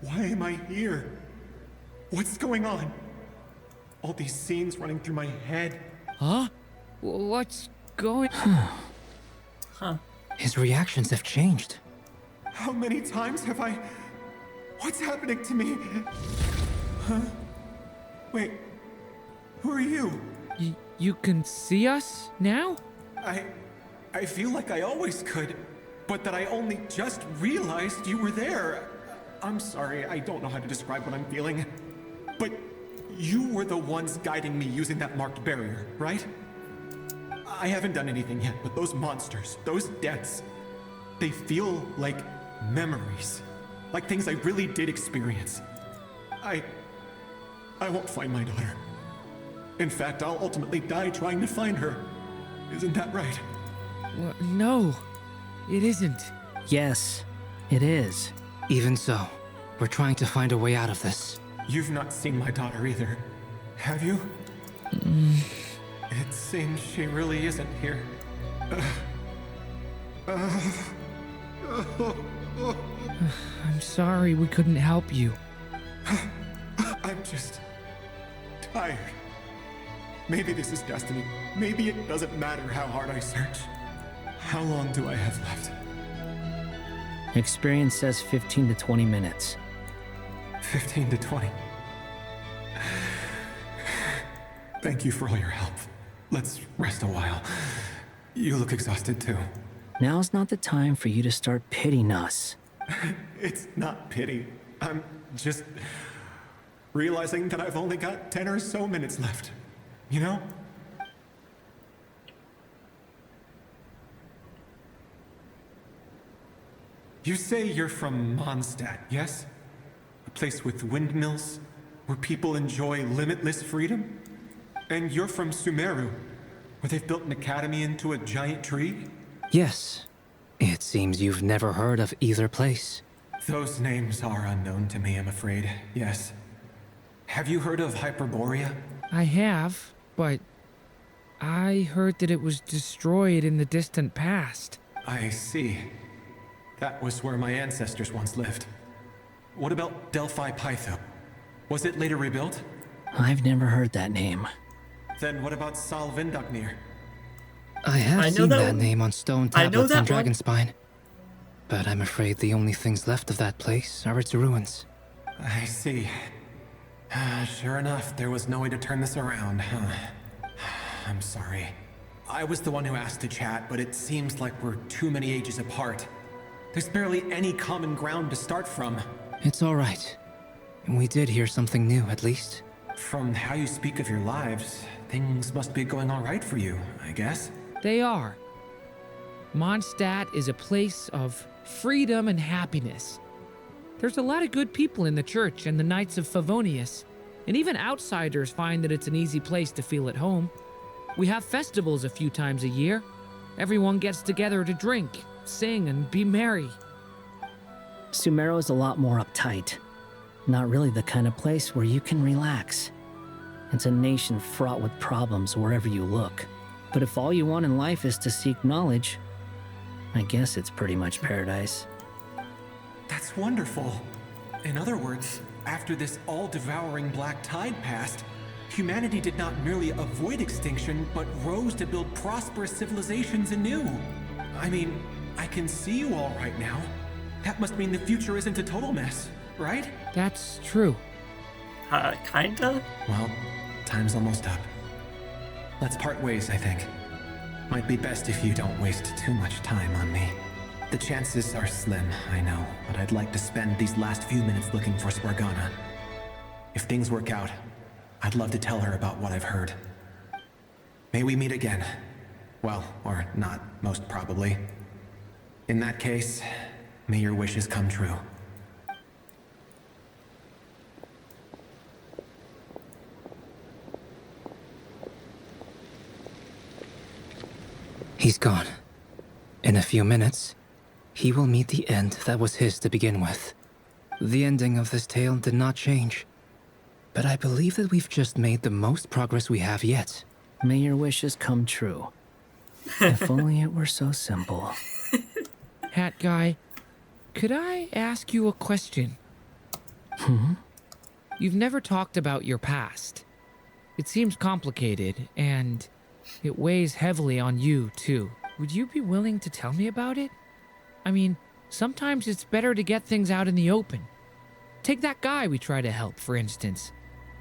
Why am I here? What's going on? All these scenes running through my head. Huh? What's going... Huh. His reactions have changed. How many times have I... What's happening to me? Huh? Wait, who are you? You can see us now? I feel like I always could, but that I only just realized you were there. I'm sorry, I don't know how to describe what I'm feeling. But you were the ones guiding me using that marked barrier, right? I haven't done anything yet, but those monsters, those deaths, they feel like memories. Like things I really did experience. I won't find my daughter. In fact, I'll ultimately die trying to find her. Isn't that right? Well, no, it isn't. Yes, it is. Even so, we're trying to find a way out of this. You've not seen my daughter either, have you? It seems she really isn't here. I'm sorry we couldn't help you. I'm just tired. Maybe this is destiny. Maybe it doesn't matter how hard I search. How long do I have left? Experience says 15 to 20 minutes. 15 to 20. Thank you for all your help. Let's rest a while. You look exhausted too. Now's not the time for you to start pitying us. It's not pity. I'm just realizing that I've only got 10 or so minutes left. You know? You say you're from Mondstadt, yes? A place with windmills, where people enjoy limitless freedom? And you're from Sumeru, where they've built an academy into a giant tree? Yes. It seems you've never heard of either place. Those names are unknown to me, I'm afraid, yes. Have you heard of Hyperborea? I have, but I heard that it was destroyed in the distant past. I see. That was where my ancestors once lived. What about Delphi Pytho? Was it later rebuilt? I've never heard that name. Then what about Sal Vindagnir? I have seen that name on stone tablets on Dragonspine. But I'm afraid the only things left of that place are its ruins. I see. Sure enough, there was no way to turn this around, huh? I'm sorry. I was the one who asked to chat, but it seems like we're too many ages apart. There's barely any common ground to start from. It's all right. We did hear something new, at least. From how you speak of your lives, things must be going all right for you, I guess. They are. Mondstadt is a place of freedom and happiness. There's a lot of good people in the church and the Knights of Favonius, and even outsiders find that it's an easy place to feel at home. We have festivals a few times a year. Everyone gets together to drink, sing, and be merry. Sumeru is a lot more uptight. Not really the kind of place where you can relax. It's a nation fraught with problems wherever you look. But if all you want in life is to seek knowledge, I guess it's pretty much paradise. That's wonderful. In other words, after this all-devouring black tide passed, humanity did not merely avoid extinction, but rose to build prosperous civilizations anew. I mean, I can see you all right now. That must mean the future isn't a total mess, right? That's true. Kinda? Well, time's almost up. Let's part ways, I think. Might be best if you don't waste too much time on me. The chances are slim, I know, but I'd like to spend these last few minutes looking for Spargana. If things work out, I'd love to tell her about what I've heard. May we meet again. Well, or not, most probably. In that case, may your wishes come true. He's gone. In a few minutes, he will meet the end that was his to begin with. The ending of this tale did not change, but I believe that we've just made the most progress we have yet. May your wishes come true. If only it were so simple. Hat guy, could I ask you a question? Hmm? You've never talked about your past. It seems complicated, and It weighs heavily on you, too. Would you be willing to tell me about it? I mean, sometimes it's better to get things out in the open. Take that guy we try to help, for instance.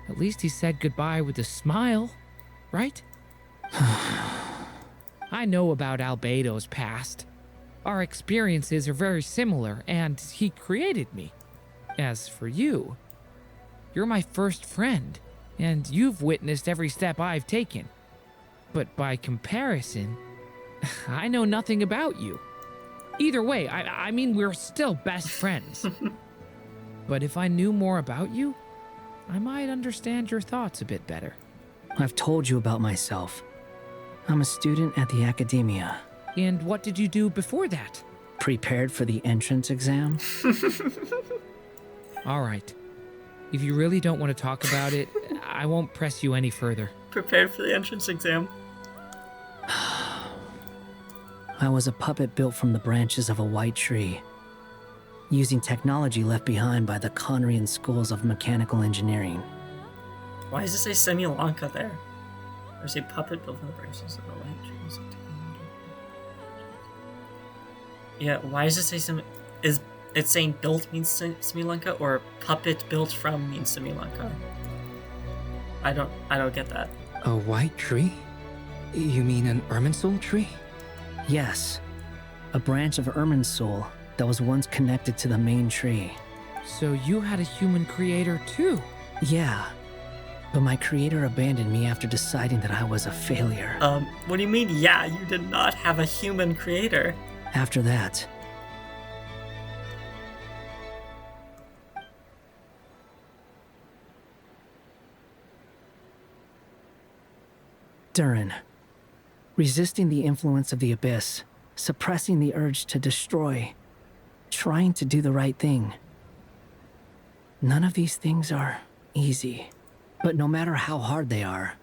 At least he said goodbye with a smile, right? I know about Albedo's past. Our experiences are very similar, and he created me. As for you, you're my first friend, and you've witnessed every step I've taken. But by comparison, I know nothing about you. Either way, I mean, we're still best friends. But if I knew more about you, I might understand your thoughts a bit better. I've told you about myself. I'm a student at the academia. And what did you do before that? Prepared for the entrance exam. All right. If you really don't want to talk about it, I won't press you any further. Prepared for the entrance exam. I was a puppet built from the branches of a white tree, using technology left behind by the Conrian schools of mechanical engineering. Why does it say Sri Lanka there? There's a puppet built from the branches of a white tree. Yeah, why does it say is it saying built means Sri Lanka or puppet built from means Sri Lanka? I don't get that. A white tree? You mean an Irminsul tree? Yes, a branch of Irminsul that was once connected to the main tree. So you had a human creator too? Yeah, but my creator abandoned me after deciding that I was a failure. What do you mean, yeah, you did not have a human creator? After that, Durin, resisting the influence of the abyss, suppressing the urge to destroy, trying to do the right thing. None of these things are easy, but no matter how hard they are,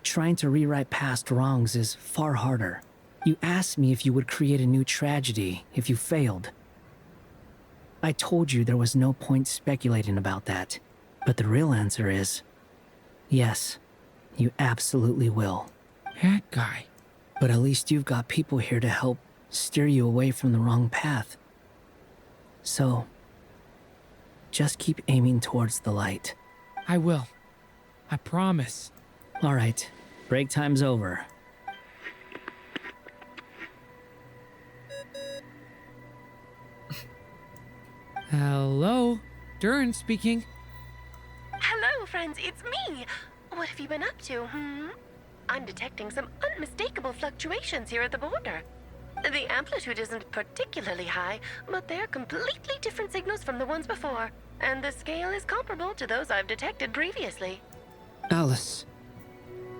trying to rewrite past wrongs is far harder. You asked me if you would create a new tragedy if you failed. I told you there was no point speculating about that, but the real answer is, yes, you absolutely will. That guy. But at least you've got people here to help steer you away from the wrong path. So, just keep aiming towards the light. I will. I promise. All right, break time's over. Hello? Durin speaking. Hello, friends, it's me. What have you been up to, I'm detecting some unmistakable fluctuations here at the border. The amplitude isn't particularly high, but they're completely different signals from the ones before, and the scale is comparable to those I've detected previously. Alice,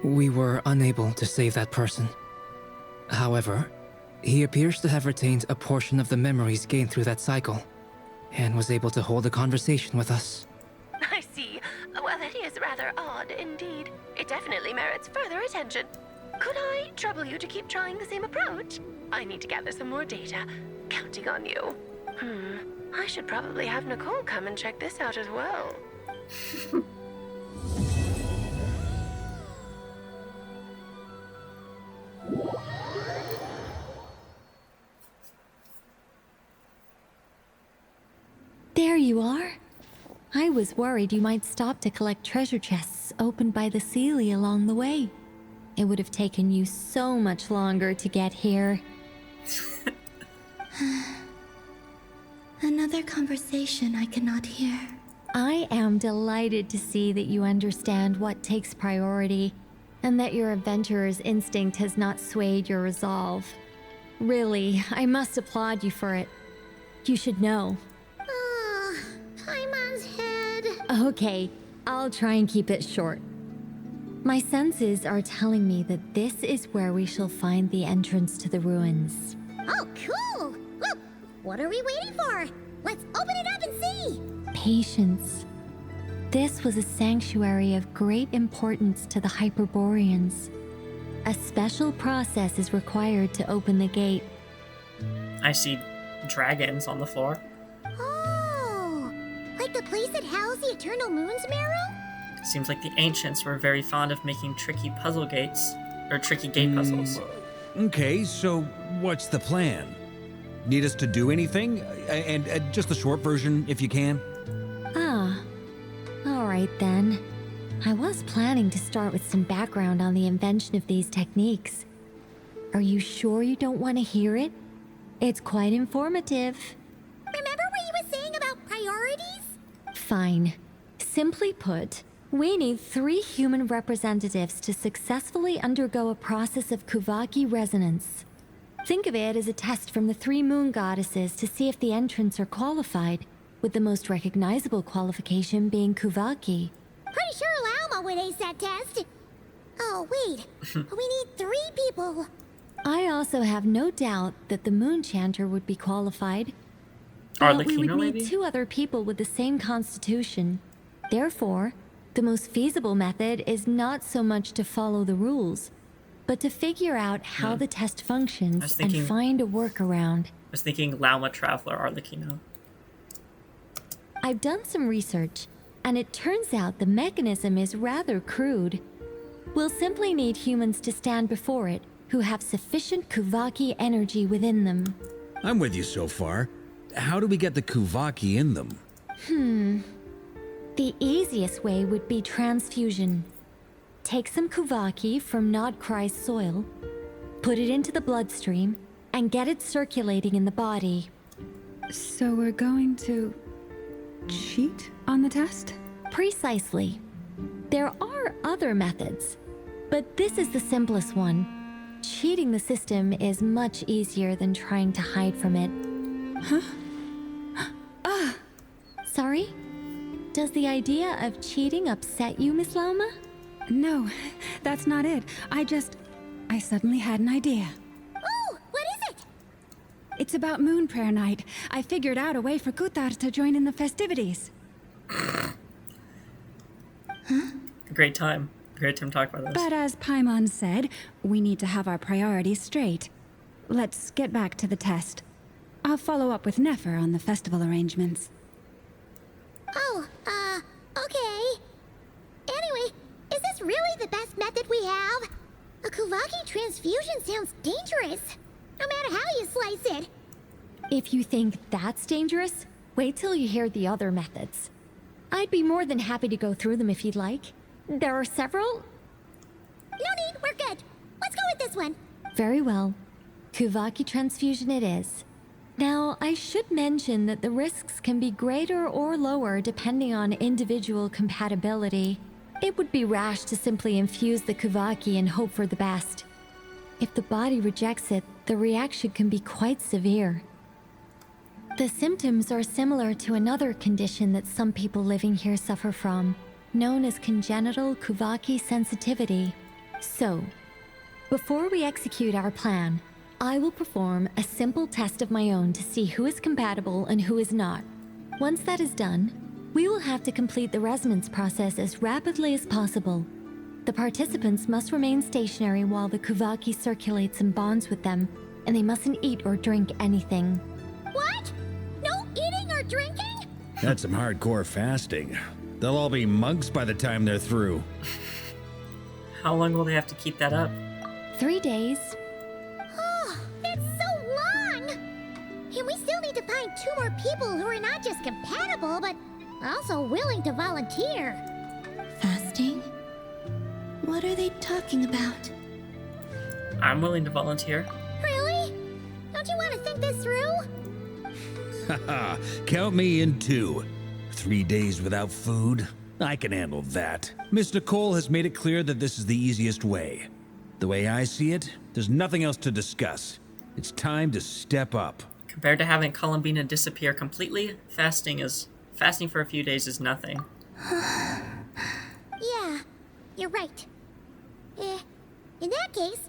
we were unable to save that person. However, he appears to have retained a portion of the memories gained through that cycle, and was able to hold a conversation with us. I see. Well, that is rather odd indeed. It definitely merits further attention. Could I trouble you to keep trying the same approach? I need to gather some more data. Counting on you. I should probably have Nicole come and check this out as well. There you are. I was worried you might stop to collect treasure chests opened by the Seelie along the way. It would have taken you so much longer to get here. Another conversation I cannot hear. I am delighted to see that you understand what takes priority, and that your adventurer's instinct has not swayed your resolve. Really, I must applaud you for it. You should know. Paimon's head. Okay, I'll try and keep it short. My senses are telling me that this is where we shall find the entrance to the ruins. Oh, cool! Well, what are we waiting for? Let's open it up and see! Patience. This was a sanctuary of great importance to the Hyperboreans. A special process is required to open the gate. I see dragons on the floor. Oh, like the place that housed the Eternal Moon's Marrow? Seems like the ancients were very fond of making tricky puzzle gates, or tricky gate puzzles. Okay, so what's the plan? Need us to do anything? And just the short version, if you can. Ah, all right then. I was planning to start with some background on the invention of these techniques. Are you sure you don't want to hear it? It's quite informative. Remember what you were saying about priorities? Fine. Simply put, we need 3 human representatives to successfully undergo a process of Kuvaki resonance. Think of it as a test from the 3 moon goddesses to see if the entrants are qualified, with the most recognizable qualification being Kuvaki. Pretty sure Lauma would ace that test. Oh, wait. We need 3 people. I also have no doubt that the Moon Chanter would be qualified. But we would need maybe? 2 other people with the same constitution. Therefore, the most feasible method is not so much to follow the rules, but to figure out how the test functions and find a workaround. I was thinking Lauma Traveler Arlecchino. I've done some research, and it turns out the mechanism is rather crude. We'll simply need humans to stand before it who have sufficient Kuvaki energy within them. I'm with you so far. How do we get the Kuvaki in them? The easiest way would be transfusion. Take some Kuvaki from Nodcry's soil, put it into the bloodstream, and get it circulating in the body. So we're going to cheat on the test? Precisely. There are other methods, but this is the simplest one. Cheating the system is much easier than trying to hide from it. Sorry? Does the idea of cheating upset you, Miss Lauma? No, that's not it. I suddenly had an idea. Oh, what is it? It's about Moon Prayer Night. I figured out a way for Kutar to join in the festivities. Great time to talk about this. But as Paimon said, we need to have our priorities straight. Let's get back to the test. I'll follow up with Nefer on the festival arrangements. Oh, okay. Anyway, is this really the best method we have? A Kuvaki transfusion sounds dangerous, no matter how you slice it. If you think that's dangerous, wait till you hear the other methods. I'd be more than happy to go through them if you'd like. There are several. No need, we're good. Let's go with this one. Very well. Kuvaki transfusion it is. Now, I should mention that the risks can be greater or lower depending on individual compatibility. It would be rash to simply infuse the Kuvaki and hope for the best. If the body rejects it, the reaction can be quite severe. The symptoms are similar to another condition that some people living here suffer from, known as congenital Kuvaki sensitivity. So, before we execute our plan, I will perform a simple test of my own to see who is compatible and who is not. Once that is done, we will have to complete the resonance process as rapidly as possible. The participants must remain stationary while the Kuvaki circulates and bonds with them, and they mustn't eat or drink anything. What? No eating or drinking? That's some hardcore fasting. They'll all be monks by the time they're through. How long will they have to keep that up? 3 days. Oh, that's so long! And we still need to find 2 more people who are not just compatible, but also willing to volunteer. Fasting? What are they talking about? I'm willing to volunteer. Really? Don't you want to think this through? Haha, count me in too. 3 days without food? I can handle that. Miss Nicole has made it clear that this is the easiest way. The way I see it, there's nothing else to discuss. It's time to step up. Compared to having Columbina disappear completely, fasting for a few days is nothing. Yeah, you're right. In that case,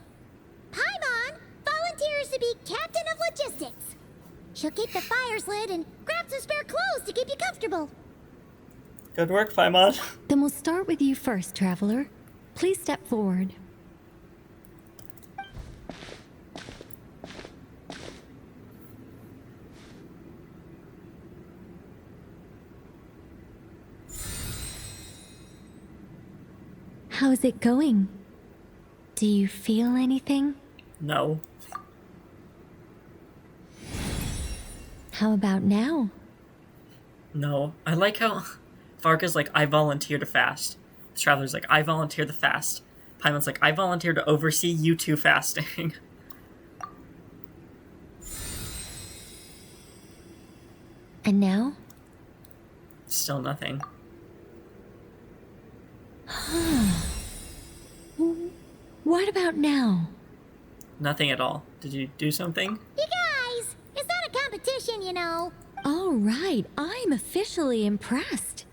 Paimon volunteers to be captain of logistics. She'll keep the fires lit and grab some spare clothes to keep you comfortable. Good work, Paimon. Then we'll start with you first, Traveler. Please step forward. How's it going? Do you feel anything? No. How about now? No. I like how Varka's like, I volunteer to fast. The Traveler's like, I volunteer to fast. Paimon's like, I volunteer to oversee you two fasting. And now? Still nothing. What about now? Nothing at all. Did you do something? You guys, it's not a competition, you know. All right, I'm officially impressed.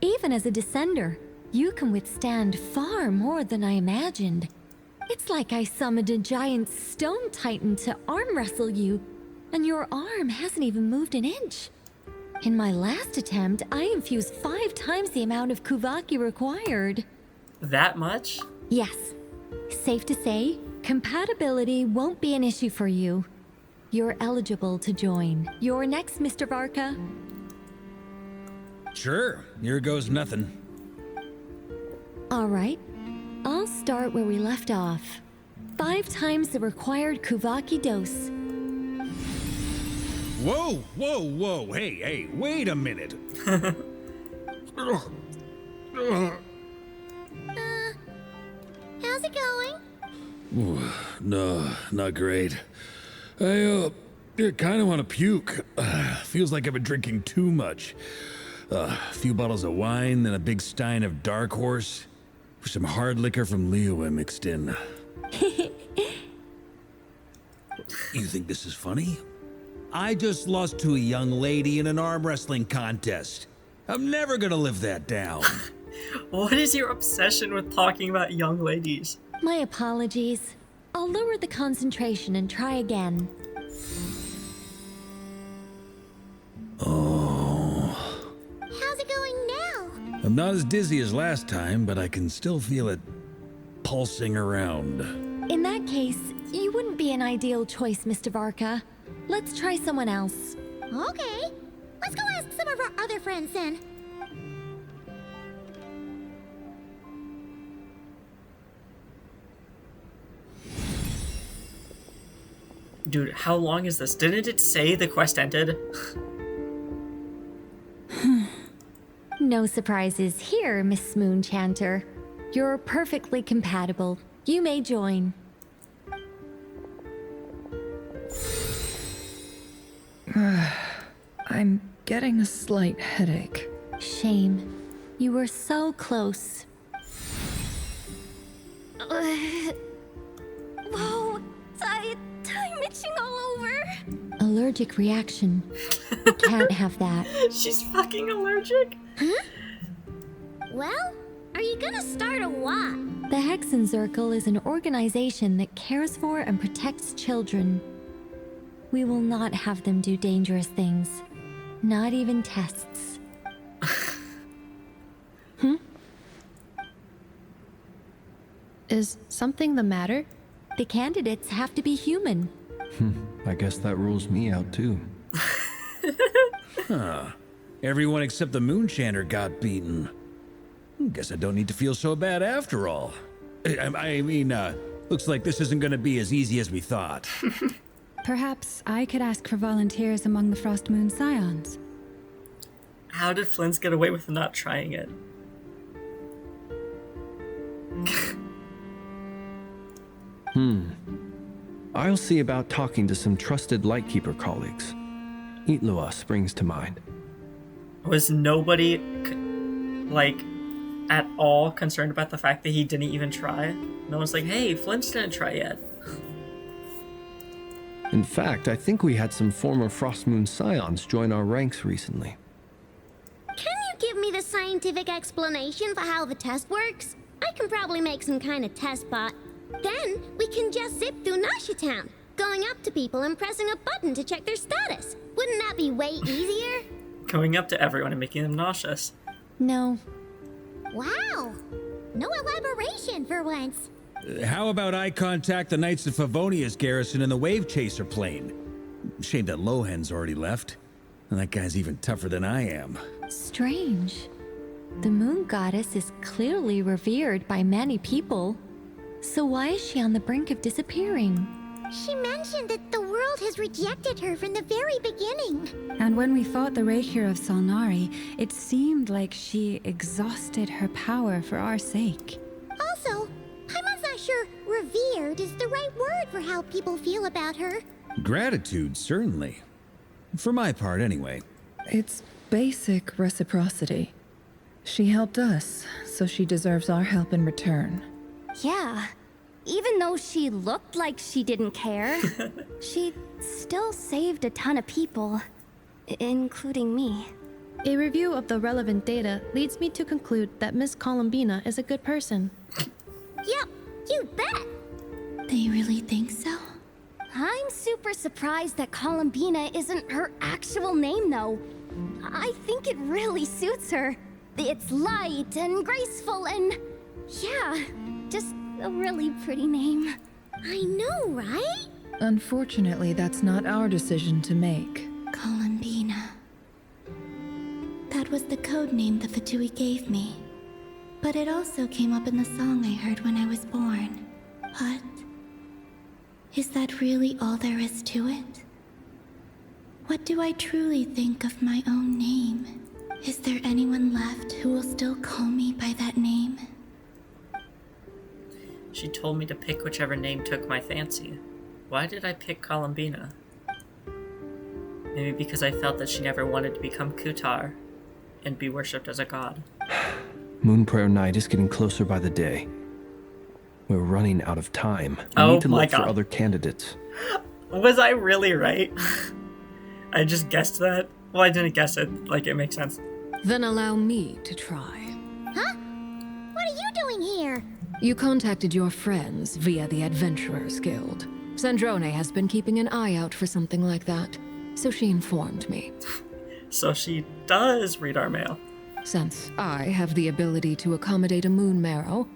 Even as a descender, you can withstand far more than I imagined. It's like I summoned a giant stone titan to arm wrestle you, and your arm hasn't even moved an inch. In my last attempt, I infused 5 times the amount of Kuvaki required. That much? Yes. Safe to say, compatibility won't be an issue for you. You're eligible to join. You're next, Mr. Varka. Sure, here goes nothing. All right. I'll start where we left off. 5 times the required Kuvaki dose. Whoa, whoa, whoa, hey, wait a minute. How's it going? No, not great. I kind of want to puke. Feels like I've been drinking too much. A few bottles of wine, then a big stein of Dark Horse. With some hard liquor from Liyue mixed in. You think this is funny? I just lost to a young lady in an arm wrestling contest. I'm never gonna live that down. What is your obsession with talking about young ladies? My apologies. I'll lower the concentration and try again. Oh. How's it going now? I'm not as dizzy as last time, but I can still feel it pulsing around. In that case, you wouldn't be an ideal choice, Mr. Varka. Let's try someone else. Okay. Let's go ask some of our other friends then. Dude, how long is this? Didn't it say the quest ended? No surprises here, Miss Moonchanter. You're perfectly compatible. You may join. I'm getting a slight headache. Shame. You were so close. Whoa, time itching all over. Allergic reaction. You can't have that. She's fucking allergic? Huh? Well, are you gonna start a what? The Hexenzirkel is an organization that cares for and protects children. We will not have them do dangerous things. Not even tests. Is something the matter? The candidates have to be human. I guess that rules me out too. Huh. Everyone except the Moonchanter got beaten. Guess I don't need to feel so bad after all. I mean, looks like this isn't gonna be as easy as we thought. Perhaps I could ask for volunteers among the Frost Moon Scions. How did Flint's get away with not trying it? I'll see about talking to some trusted Lightkeeper colleagues. Itlua springs to mind. Was nobody, like, at all concerned about the fact that he didn't even try? No one's like, hey, Flint's didn't try yet. In fact, I think we had some former Frost Moon Scions join our ranks recently. Can you give me the scientific explanation for how the test works? I can probably make some kind of test bot. Then we can just zip through Nasha Town, going up to people and pressing a button to check their status. Wouldn't that be way easier? Going up to everyone and making them nauseous. No. Wow. No elaboration for once. How about I contact the Knights of Favonia's garrison in the Wave Chaser plane? Shame that Lohan's already left. And that guy's even tougher than I am. Strange. The moon goddess is clearly revered by many people. So why is she on the brink of disappearing? She mentioned that the world has rejected her from the very beginning. And when we fought the Rahier of Salnari, it seemed like she exhausted her power for our sake. Also, I'm not sure revered is the right word for how people feel about her. Gratitude, certainly. For my part, anyway. It's basic reciprocity. She helped us, so she deserves our help in return. Yeah. Even though she looked like she didn't care, she still saved a ton of people, including me. A review of the relevant data leads me to conclude that Miss Columbina is a good person. Yep, you bet! They really think so? I'm super surprised that Columbina isn't her actual name, though. I think it really suits her. It's light and graceful and... yeah, just a really pretty name. I know, right? Unfortunately, that's not our decision to make. Columbina. That was the code name the Fatui gave me. But it also came up in the song I heard when I was born. But... is that really all there is to it? What do I truly think of my own name? Is there anyone left who will still call me by that name? She told me to pick whichever name took my fancy. Why did I pick Columbina? Maybe because I felt that she never wanted to become Kutar and be worshipped as a god. Moonprayer Night is getting closer by the day. We're running out of time. We Oh need to my look for God. other candidates. Was I really right? I just guessed that. Well, I didn't guess it. Like, it makes sense. Then allow me to try. Huh? What are you doing here? You contacted your friends via the Adventurers Guild. Sandrone has been keeping an eye out for something like that, so she informed me. So she does read our mail. Since I have the ability to accommodate a moon marrow,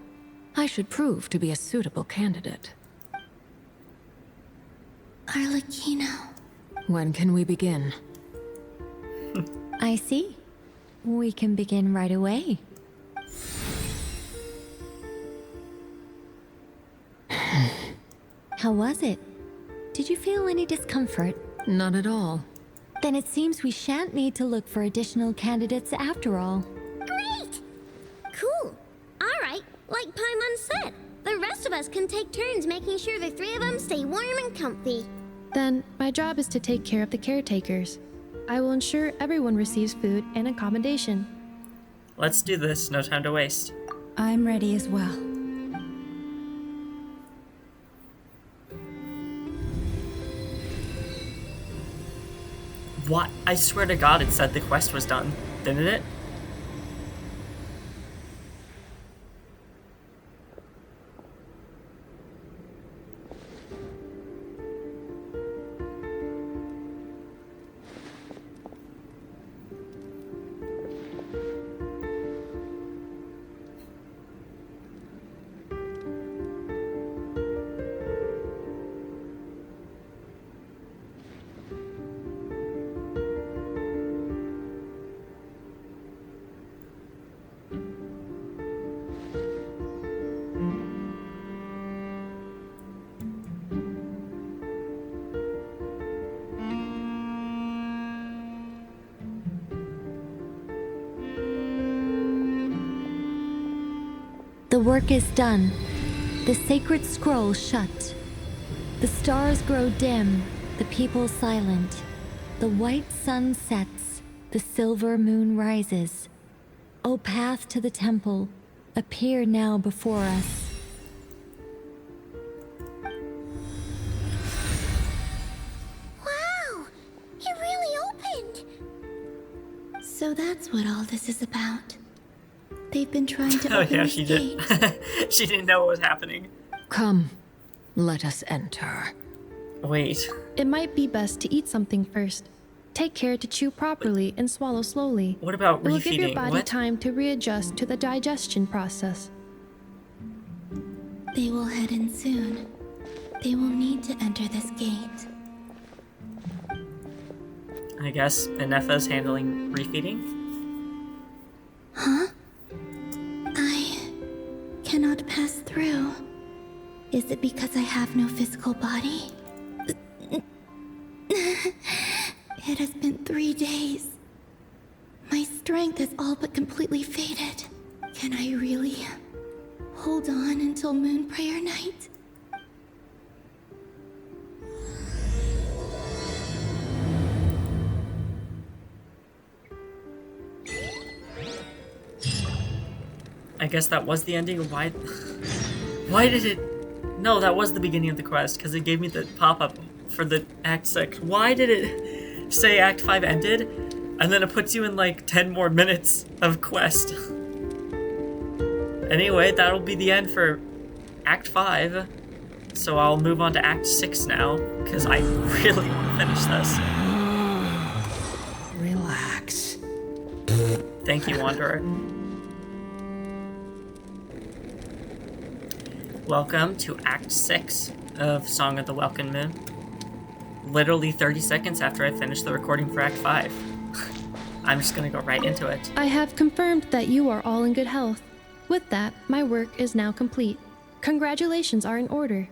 I should prove to be a suitable candidate. Arlecchino. When can we begin? I see. We can begin right away. How was it? Did you feel any discomfort? Not at all. Then it seems we shan't need to look for additional candidates after all. Great! Cool. All right, like Paimon said, the rest of us can take turns making sure the three of them stay warm and comfy. Then, my job is to take care of the caretakers. I will ensure everyone receives food and accommodation. Let's do this. No time to waste. I'm ready as well. What? I swear to God it said the quest was done. Didn't it? The work is done. The sacred scroll shut. The stars grow dim, the people silent. The white sun sets, the silver moon rises. O path to the temple, appear now before us. Wow! It really opened! So that's what all this is about. They've been trying to Oh open yeah, this she gate. did. She didn't know what was happening. Come, let us enter. Wait. It might be best to eat something first. Take care to chew properly and swallow slowly. What about It will give your refeeding? body What? time to readjust to the digestion process. They will head in soon. They will need to enter this gate. I guess Inefa's handling refeeding? Huh? I cannot pass through. Is it because I have no physical body? It has been 3 days. My strength has all but completely faded. Can I really hold on until Moon Prayer Night? I guess that was the ending. Why did it... No, that was the beginning of the quest, because it gave me the pop-up for the Act 6. Why did it say Act 5 ended, and then it puts you in like 10 more minutes of quest? Anyway, that'll be the end for Act 5. So I'll move on to Act 6 now, because I really want to finish this. Relax. Thank you, Wanderer. Welcome to Act 6 of Song of the Welkin Moon. Literally 30 seconds after I finished the recording for Act 5. I'm just gonna go right into it. I have confirmed that you are all in good health. With that, my work is now complete. Congratulations are in order.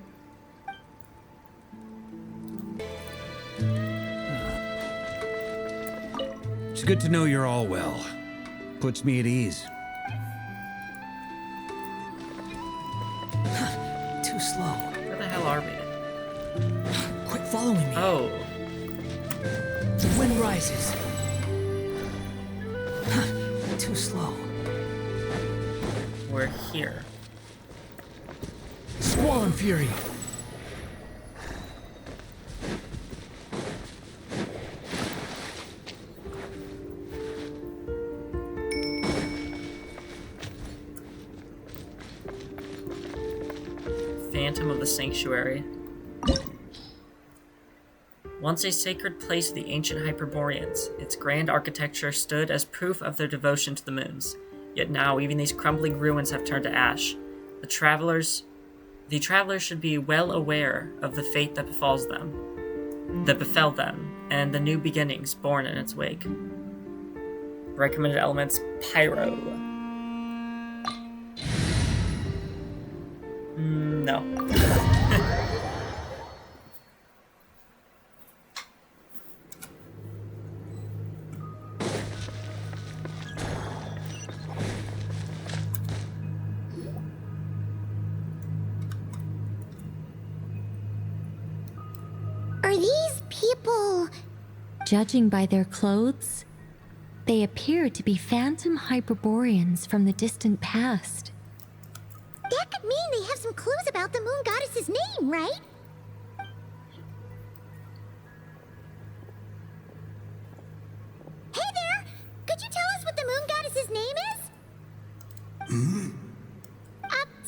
It's good to know you're all well. Puts me at ease. Too slow. Where the hell are we? Quit following me. Oh. The wind rises. Too slow. We're here. Squall Fury. Phantom of the Sanctuary. Once a sacred place of the ancient Hyperboreans, its grand architecture stood as proof of their devotion to the moons. Yet now, even these crumbling ruins have turned to ash. The travelers should be well aware of the fate that befell them, and the new beginnings born in its wake. Recommended elements: Pyro. No. Are these people... Judging by their clothes, they appear to be phantom Hyperboreans from the distant past. That could mean they have some clues about the moon goddess's name, right? Hey there! Could you tell us what the moon goddess's name is?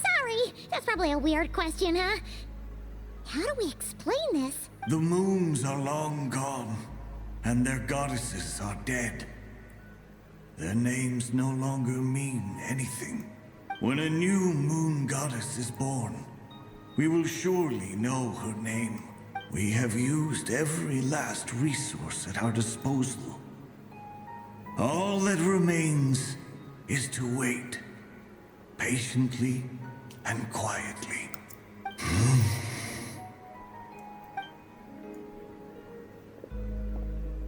Sorry. That's probably a weird question, huh? How do we explain this? The moons are long gone, and their goddesses are dead. Their names no longer mean anything. When a new moon goddess is born, we will surely know her name. We have used every last resource at our disposal. All that remains is to wait, patiently and quietly.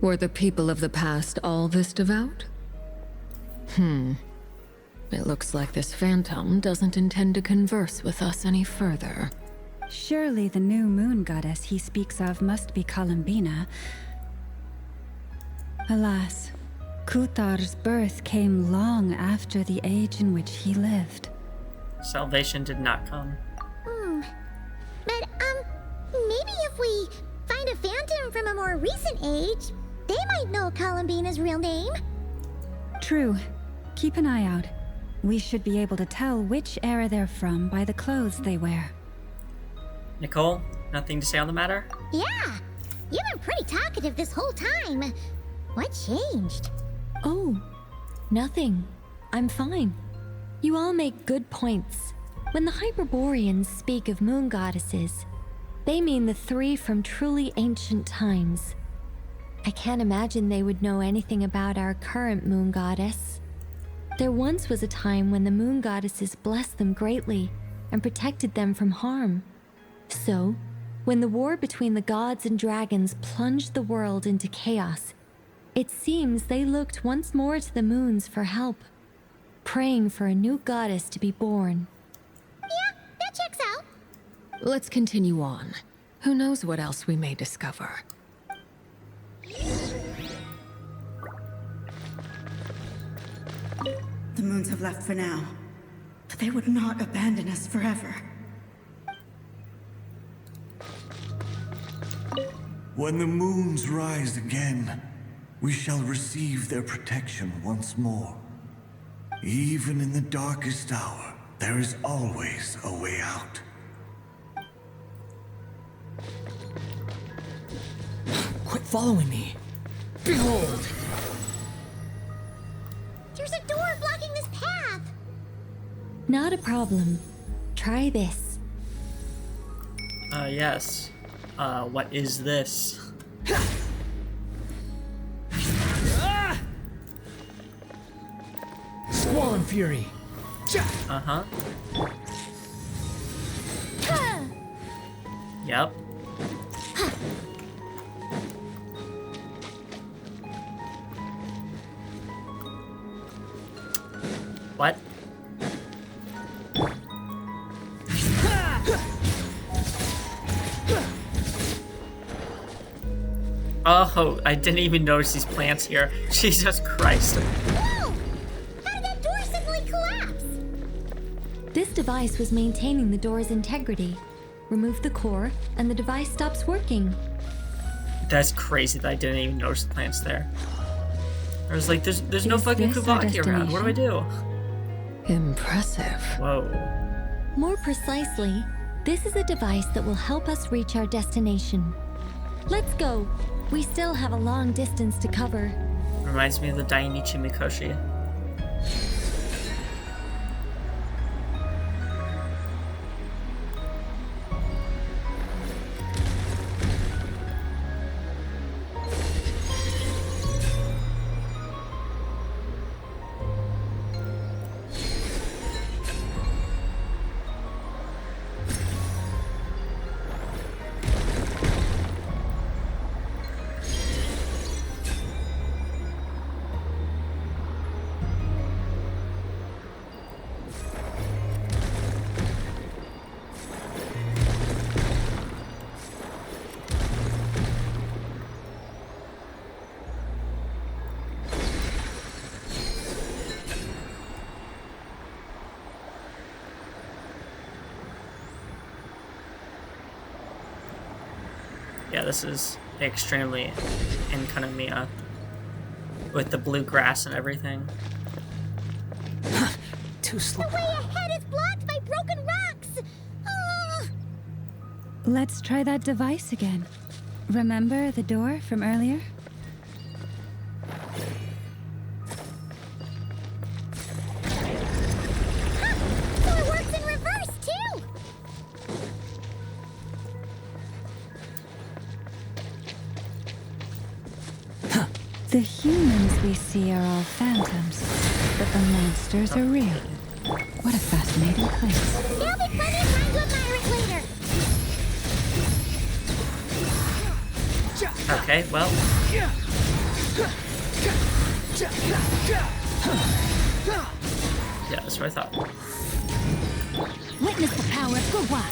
Were the people of the past all this devout? It looks like this phantom doesn't intend to converse with us any further. Surely the new moon goddess he speaks of must be Columbina. Alas, Kuthar's birth came long after the age in which he lived. Salvation did not come. But, maybe if we find a phantom from a more recent age, they might know Columbina's real name. True. Keep an eye out. We should be able to tell which era they're from by the clothes they wear. Nicole, nothing to say on the matter? Yeah, you've been pretty talkative this whole time. What changed? Oh, nothing. I'm fine. You all make good points. When the Hyperboreans speak of moon goddesses, they mean the three from truly ancient times. I can't imagine they would know anything about our current moon goddess. There once was a time when the moon goddesses blessed them greatly and protected them from harm. So, when the war between the gods and dragons plunged the world into chaos, it seems they looked once more to the moons for help, praying for a new goddess to be born. Yeah, that checks out. Let's continue on. Who knows what else we may discover? The moons have left for now, but they would not abandon us forever. When the moons rise again, we shall receive their protection once more. Even in the darkest hour, there is always a way out. Quit following me. Behold! There's a door blocking this path. Not a problem. Try this. Yes. What is this? Squall and Fury. Uh-huh. Yep. What? Oh, I didn't even notice these plants here. Jesus Christ. Whoa! How did that door suddenly collapse? This device was maintaining the door's integrity. Remove the core, and the device stops working. That's crazy that I didn't even notice the plants there. I was like, there's no Is fucking this our Kuvaki around. What do I do? Impressive. Whoa. More precisely, this is a device that will help us reach our destination. Let's go. We still have a long distance to cover. Reminds me of the Dainichi Mikoshi. Yeah, this is extremely in Kanamiya with the blue grass and everything. Too slow. The way ahead is blocked by broken rocks. Let's try that device again. Remember the door from earlier? So it works in reverse too. The humans we see are all phantoms, but the monsters are real. What a fascinating place. There'll be plenty of time to admire it later. Okay, well. Yeah, that's what I thought. Witness the power of Gurwa.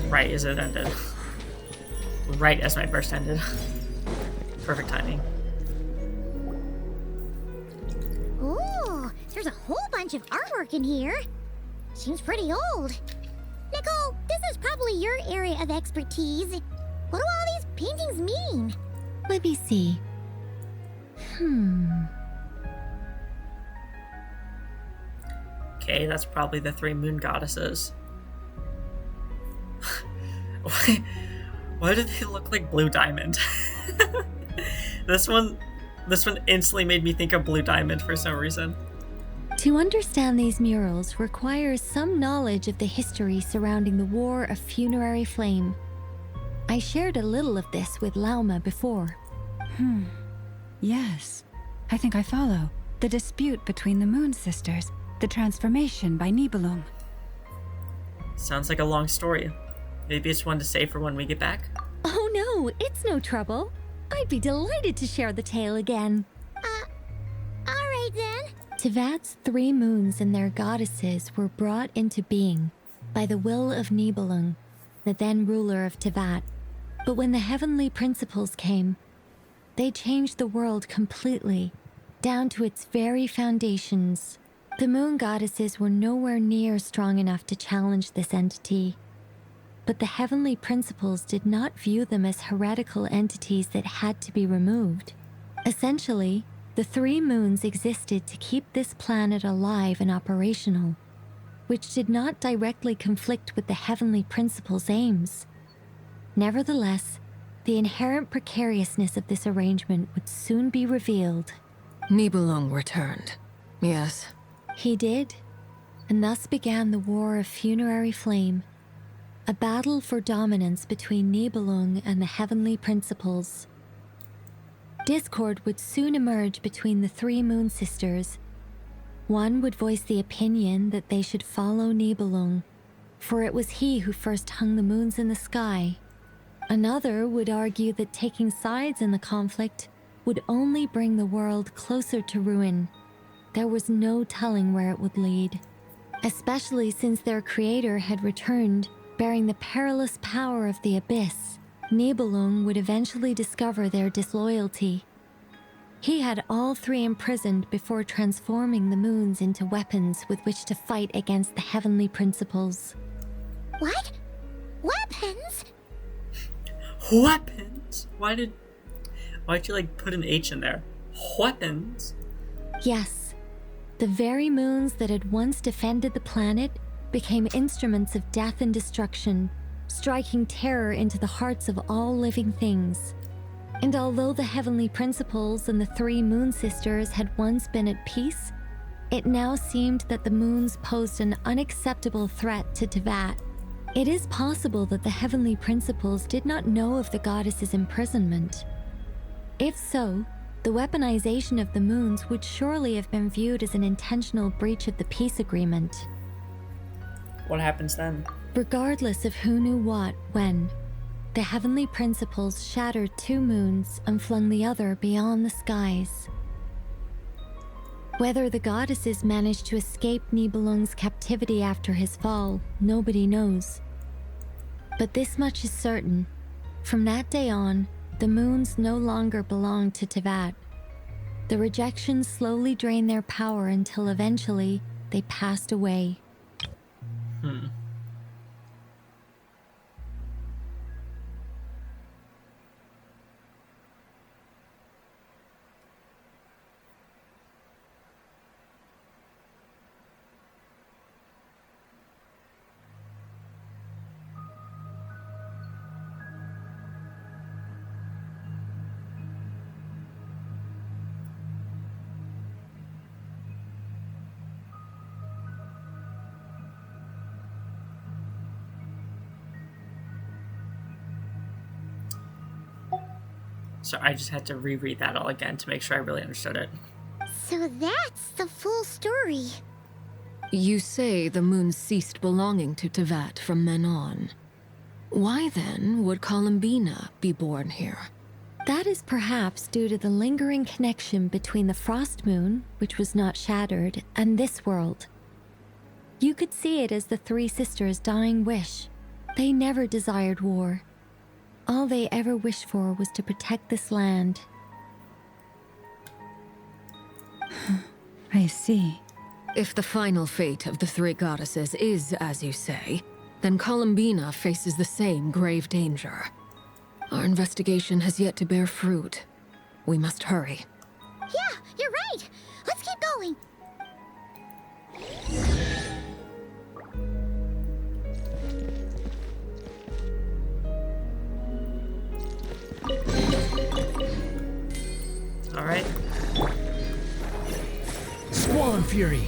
Right as it ended. Right as my burst ended. Perfect timing. Ooh, there's a whole bunch of artwork in here. Seems pretty old. Nicole, this is probably your area of expertise. What do all these paintings mean? Let me see. Okay, that's probably the 3 moon goddesses. Why do they look like Blue Diamond? This one instantly made me think of Blue Diamond for some reason. To understand these murals requires some knowledge of the history surrounding the War of Funerary Flame. I shared a little of this with Lauma before. Yes, I think I follow. The dispute between the Moon Sisters, the transformation by Nibelung. Sounds like a long story. Maybe it's one to save for when we get back? Oh no, it's no trouble. I'd be delighted to share the tale again. Alright then. Tevat's 3 moons and their goddesses were brought into being by the will of Nibelung, the then ruler of Tevat. But when the heavenly principles came, they changed the world completely, down to its very foundations. The moon goddesses were nowhere near strong enough to challenge this entity. But the heavenly principles did not view them as heretical entities that had to be removed. Essentially, the 3 moons existed to keep this planet alive and operational, which did not directly conflict with the heavenly principles' aims. Nevertheless, the inherent precariousness of this arrangement would soon be revealed. Nibelung returned. Yes. He did, and thus began the War of Funerary Flame, a battle for dominance between Nibelung and the heavenly principles. Discord would soon emerge between the 3 Moon Sisters. One would voice the opinion that they should follow Nibelung, for it was he who first hung the moons in the sky. Another would argue that taking sides in the conflict would only bring the world closer to ruin. There was no telling where it would lead, especially since their creator had returned, bearing the perilous power of the abyss. Nibelung would eventually discover their disloyalty. He had all 3 imprisoned before transforming the moons into weapons with which to fight against the heavenly principles. What? Weapons? Weapons? Why'd you like put an H in there? Weapons? Yes. The very moons that had once defended the planet became instruments of death and destruction, striking terror into the hearts of all living things. And although the heavenly principles and the 3 Moon Sisters had once been at peace, it now seemed that the moons posed an unacceptable threat to Tevat. It is possible that the heavenly principles did not know of the goddess's imprisonment. If so, the weaponization of the moons would surely have been viewed as an intentional breach of the peace agreement. What happens then? Regardless of who knew what, when, the heavenly principles shattered 2 moons and flung the other beyond the skies. Whether the goddesses managed to escape Nibelung's captivity after his fall, nobody knows. But this much is certain. From that day on, the moons no longer belonged to Tevat. The rejections slowly drained their power until eventually they passed away. So I just had to reread that all again to make sure I really understood it. So that's the full story. You say the moons ceased belonging to Tevat from then on. Why then would Columbina be born here? That is perhaps due to the lingering connection between the Frost Moon, which was not shattered, and this world. You could see it as the 3 sisters' dying wish. They never desired war. All they ever wished for was to protect this land. I see. If the final fate of the 3 goddesses is as you say, then Columbina faces the same grave danger. Our investigation has yet to bear fruit. We must hurry. Yeah, you're right. Let's keep going. All right. Squall and Fury,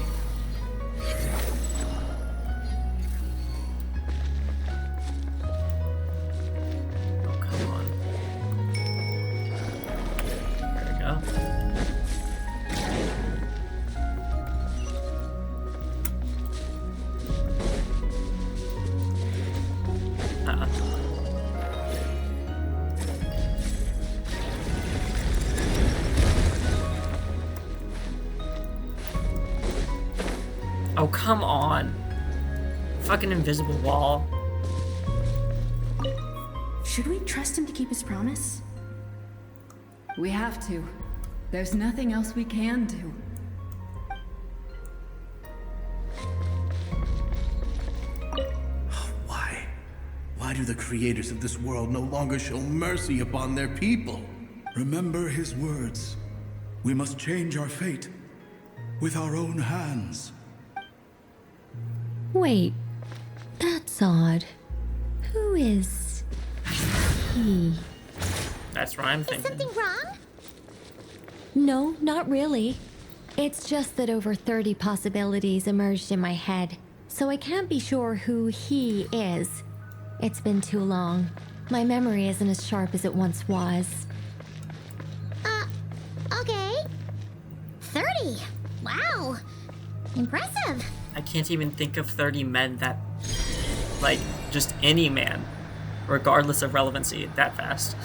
Yeah. Oh, come on. Fucking invisible wall. Should we trust him to keep his promise? We have to. There's nothing else we can do. Why? Why do the creators of this world no longer show mercy upon their people? Remember his words. We must change our fate with our own hands. Wait, that's odd. Who is he? That's what I'm thinking. Something wrong? No, not really. It's just that over 30 possibilities emerged in my head, so I can't be sure who he is. It's been too long. My memory isn't as sharp as it once was. Okay. 30. Wow. Impressive. I can't even think of 30 men that, like, just any man, regardless of relevancy, that fast.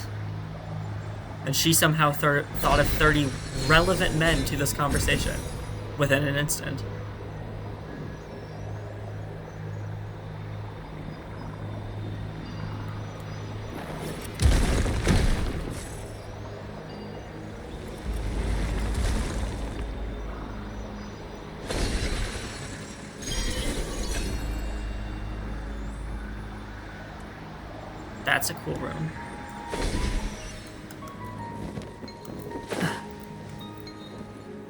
And she somehow thought of 30 relevant men to this conversation within an instant. That's a cool room.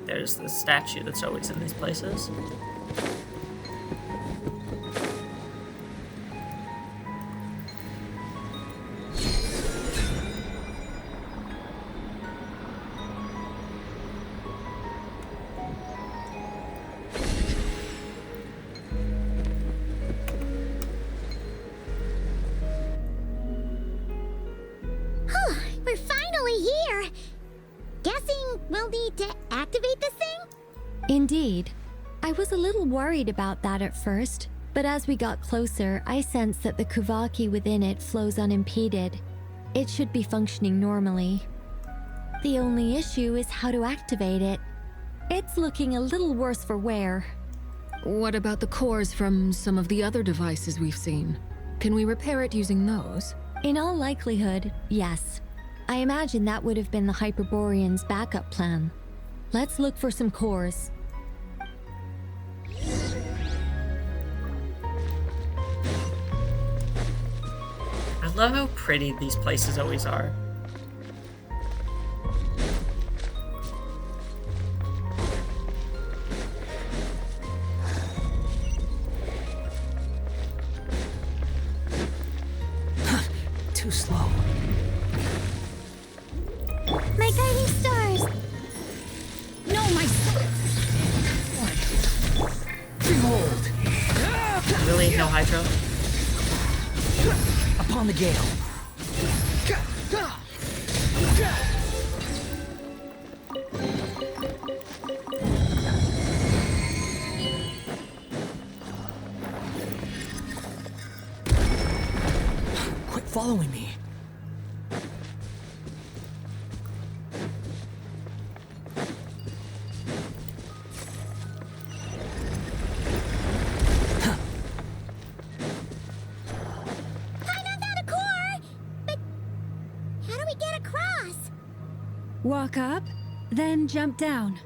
There's the statue that's always in these places. We're finally here. Guessing we'll need to activate this thing? Indeed. I was a little worried about that at first, but as we got closer, I sensed that the Kuvaki within it flows unimpeded. It should be functioning normally. The only issue is how to activate it. It's looking a little worse for wear. What about the cores from some of the other devices we've seen? Can we repair it using those? In all likelihood, yes. I imagine that would have been the Hyperborean's backup plan. Let's look for some cores. I love how pretty these places always are. Too slow. My guiding stars! No, my... Behold! Really? No hydro? Upon the gale. Quit following me. Walk up, then jump down.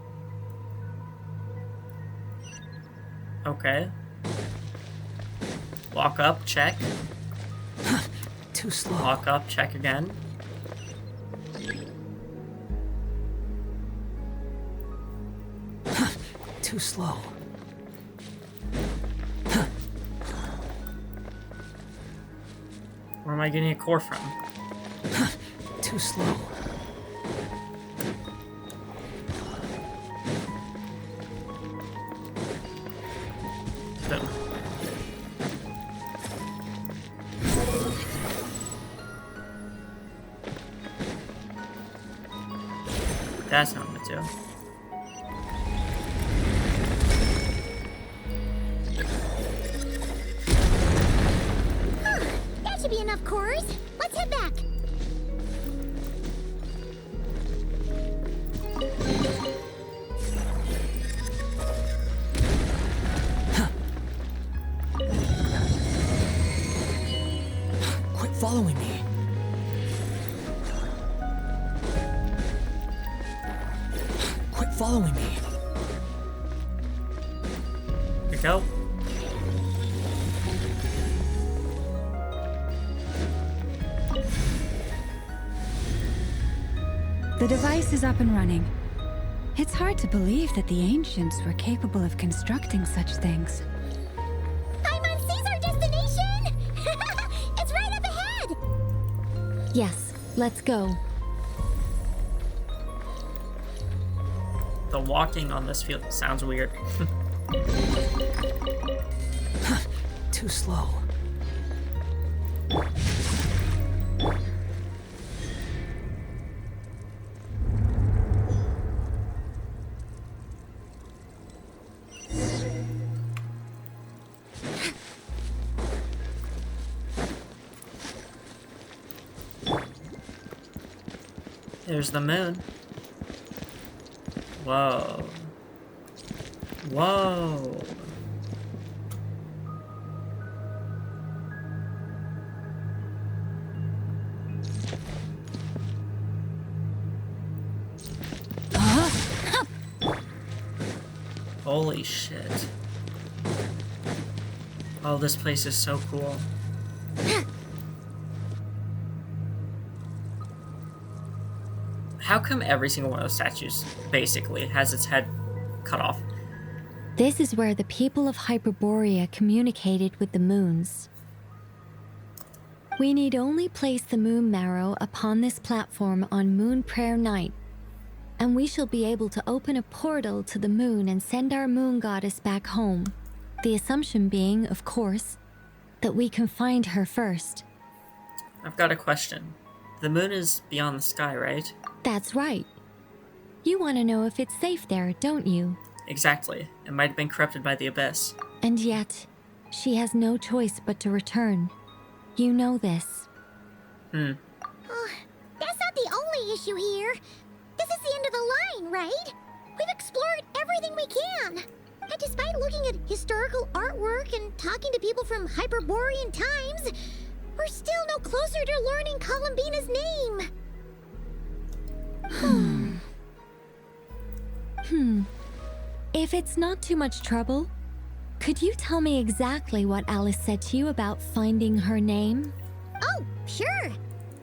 Okay. Walk up, check. Too slow. Walk up, check again. Too slow. Where am I getting a core from? Too slow. That's not what to do. That should should be enough cores. Let's head back. Quit following me. Quit following me. Here we go. The device is up and running. It's hard to believe that the ancients were capable of constructing such things. Paimon sees our destination! It's right up ahead! Yes, let's go. The walking on this field sounds weird. Too slow. There's the moon. Whoa. Whoa. Holy shit. Oh, this place is so cool. How come every single one of those statues basically has its head cut off? This is where the people of Hyperborea communicated with the moons. We need only place the moon marrow upon this platform on Moon Prayer Night, and we shall be able to open a portal to the moon and send our moon goddess back home. The assumption being, of course, that we can find her first. I've got a question. The moon is beyond the sky, right? That's right. You want to know if it's safe there, don't you? Exactly. It might have been corrupted by the abyss. And yet, she has no choice but to return. You know this. Oh, that's not the only issue here. This is the end of the line, right? We've explored everything we can. And despite looking at historical artwork and talking to people from Hyperborean times, we're still no closer to learning Columbina's name. If it's not too much trouble, could you tell me exactly what Alice said to you about finding her name? Oh, sure.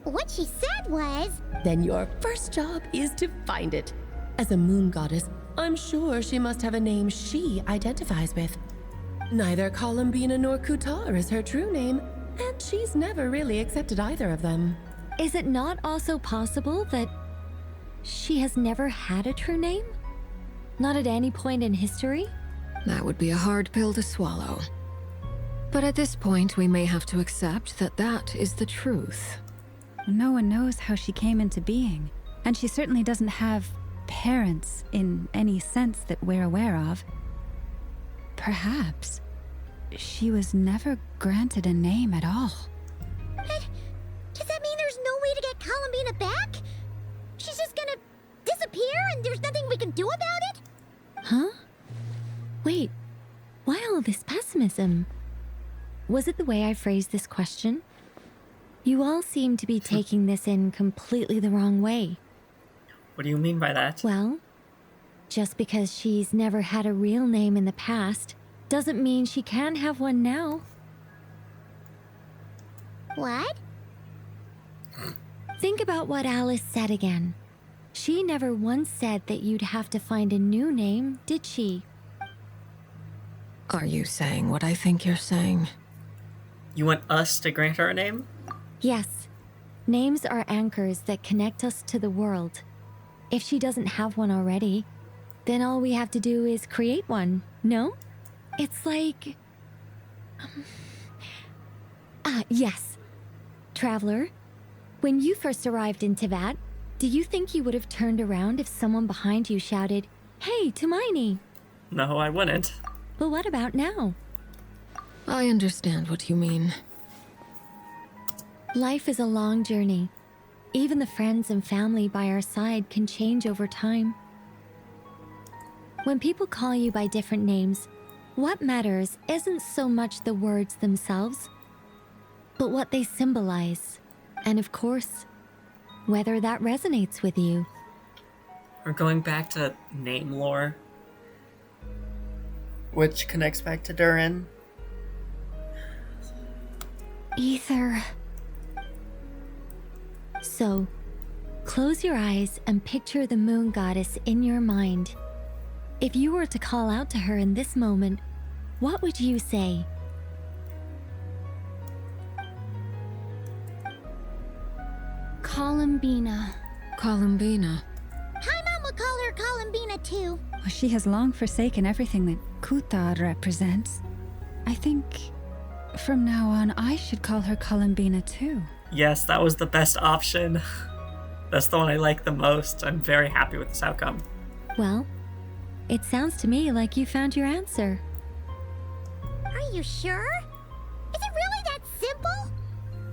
What she said was... Then your first job is to find it. As a moon goddess, I'm sure she must have a name she identifies with. Neither Columbina nor Kutar is her true name, and she's never really accepted either of them. Is it not also possible that she has never had a true name? Not at any point in history? That would be a hard pill to swallow. But at this point, we may have to accept that that is the truth. No one knows how she came into being, and she certainly doesn't have parents in any sense that we're aware of. Perhaps she was never granted a name at all. But does that mean there's no way to get Columbina back? She's just gonna disappear and there's nothing we can do about it? Huh? Wait, why all this pessimism? Was it the way I phrased this question? You all seem to be taking this in completely the wrong way. What do you mean by that? Well, just because she's never had a real name in the past doesn't mean she can't have one now. What? Think about what Alice said again. She never once said that you'd have to find a new name, did she? Are you saying what I think you're saying? You want us to grant her a name? Yes. Names are anchors that connect us to the world. If she doesn't have one already, then all we have to do is create one, no? It's like... yes. Traveler, when you first arrived in Teyvat, do you think you would have turned around if someone behind you shouted, "Hey, Tumaini"? No, I wouldn't. But what about now? I understand what you mean. Life is a long journey. Even the friends and family by our side can change over time. When people call you by different names, what matters isn't so much the words themselves, but what they symbolize, and of course, whether that resonates with you. We're going back to name lore, which connects back to Durin. Ether. So, close your eyes and picture the moon goddess in your mind. If you were to call out to her in this moment, what would you say? Columbina. Hi, Mom will call her Columbina too. Well, she has long forsaken everything that Kuthar represents. I think from now on I should call her Columbina too. Yes, that was the best option. That's the one I like the most. I'm very happy with this outcome. Well, it sounds to me like you found your answer. Are you sure? Is it really that simple?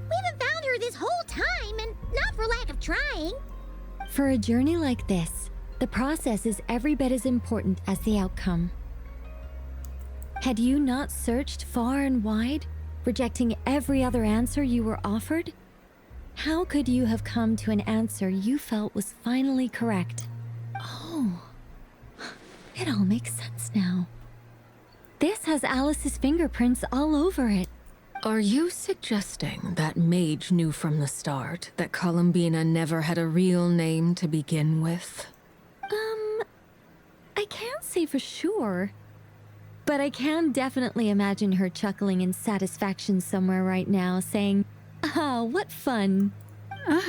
We haven't found her this whole time, and not for lack of trying. For a journey like this, the process is every bit as important as the outcome. Had you not searched far and wide, rejecting every other answer you were offered, how could you have come to an answer you felt was finally correct? Oh, it all makes sense now. This has Alice's fingerprints all over it. Are you suggesting that Mage knew from the start that Columbina never had a real name to begin with? I can't say for sure, but I can definitely imagine her chuckling in satisfaction somewhere right now, saying, "Oh, what fun." Llama!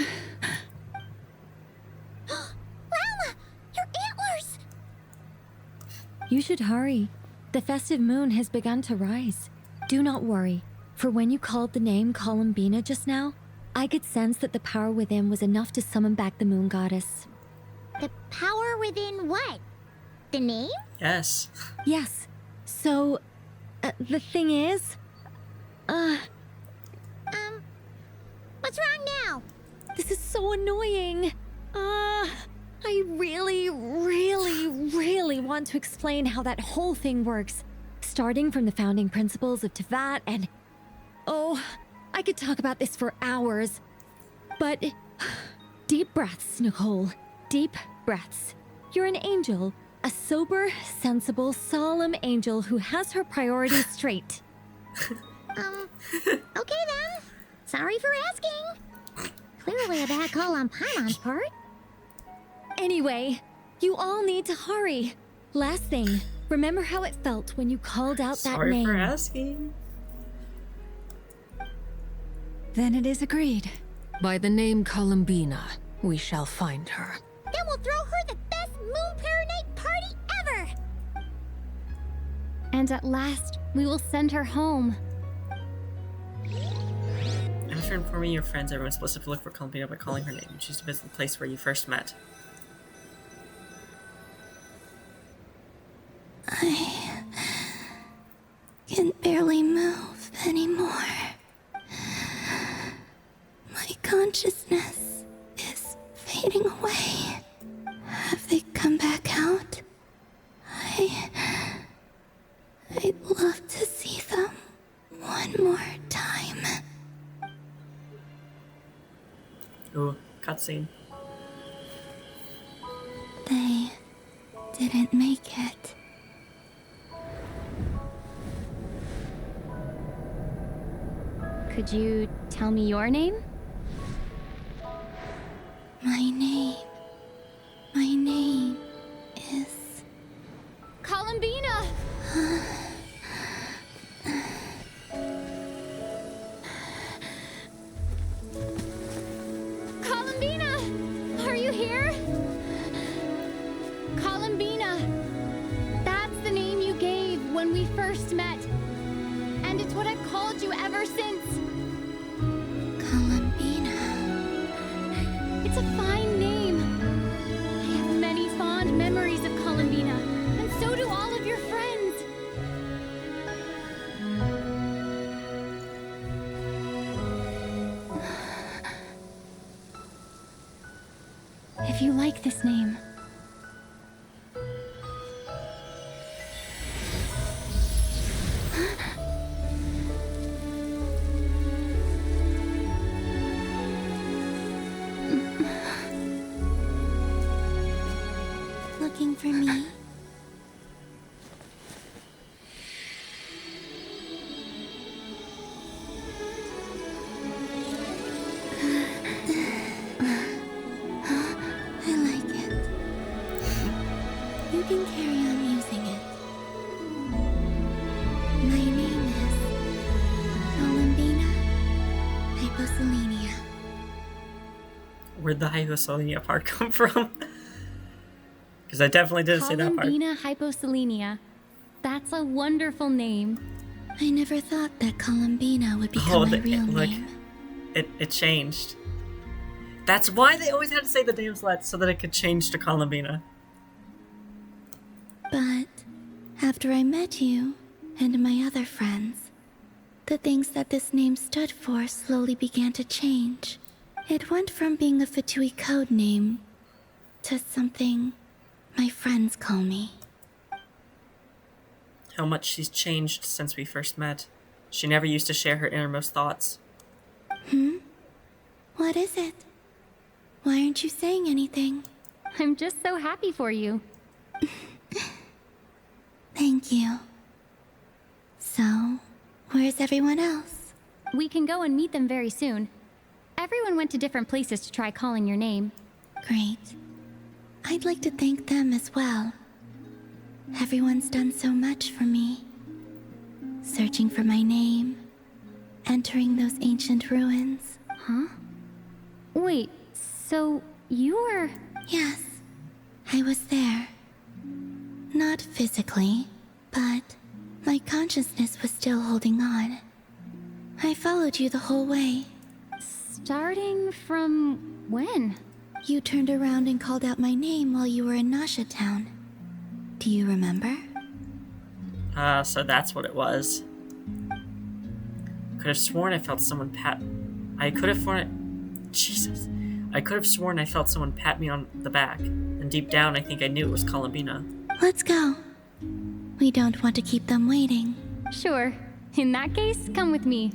Your antlers! You should hurry. The festive moon has begun to rise. Do not worry, for when you called the name Columbina just now, I could sense that the power within was enough to summon back the moon goddess. The power within what? The name? Yes. Yes. So, the thing is... What's wrong now? This is so annoying. I really want to explain how that whole thing works. Starting from the founding principles of Teyvat and... Oh, I could talk about this for hours. But... Deep breaths, Nicole. Deep breaths. You're an angel. A sober, sensible, solemn angel who has her priorities straight. Okay then. Sorry for asking. Clearly a bad call on Paimon's part. Anyway, you all need to hurry. Last thing, remember how it felt when you called out that name. Sorry for asking. Then it is agreed. By the name Columbina, we shall find her. Then we'll throw her the best Moonflower Night party ever! And at last, we will send her home. After informing your friends, everyone's supposed to look for Columbina by calling her name. Choose to visit the place where you first met. I can barely move anymore. My consciousness is fading away. Have they come back out? I'd love to see them one more time. Ooh, cutscene. They didn't make it. Could you tell me your name? My name is... Columbina! Columbina! Are you here? Columbina! That's the name you gave when we first met. And it's what I've called you ever since. Columbina. It's a fine name. if you like this name. Looking for me? I like it. You can carry on using it. My name is Columbina Hyposelenia. Where'd the hyposelenia part come from? Because I definitely didn't say that part. Columbina Hyposelenia. That's a wonderful name. I never thought that Columbina would become my real name. It changed. That's why they always had to say the Damselet, so that it could change to Columbina. But after I met you and my other friends, the things that this name stood for slowly began to change. It went from being a Fatui code name to something my friends call me. How much she's changed since we first met. She never used to share her innermost thoughts. What is it? Why aren't you saying anything? I'm just so happy for you. Thank you. So, where's everyone else? We can go and meet them very soon. Everyone went to different places to try calling your name. Great. I'd like to thank them as well. Everyone's done so much for me. Searching for my name, entering those ancient ruins. Huh? Wait, so you were... Yes, I was there. Not physically, but my consciousness was still holding on. I followed you the whole way. Starting from when? You turned around and called out my name while you were in Nasha Town. Do you remember? So that's what it was. Could have sworn I felt someone pat... I could have sworn... Jesus. I could have sworn I felt someone pat me on the back. And deep down, I think I knew it was Columbina. Let's go. We don't want to keep them waiting. Sure. In that case, come with me.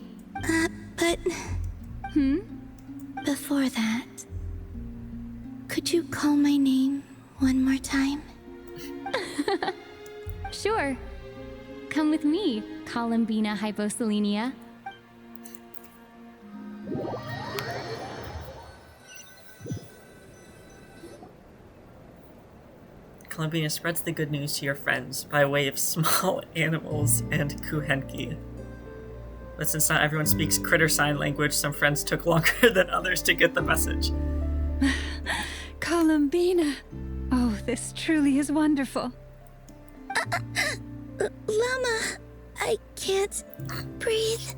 But... Before that... Could you call my name one more time? Sure. Come with me, Columbina Hyposelenia. Columbina spreads the good news to your friends by way of small animals and kuhenki. But since not everyone speaks critter sign language, some friends took longer than others to get the message. Columbina! Oh, this truly is wonderful. Llama, I can't breathe.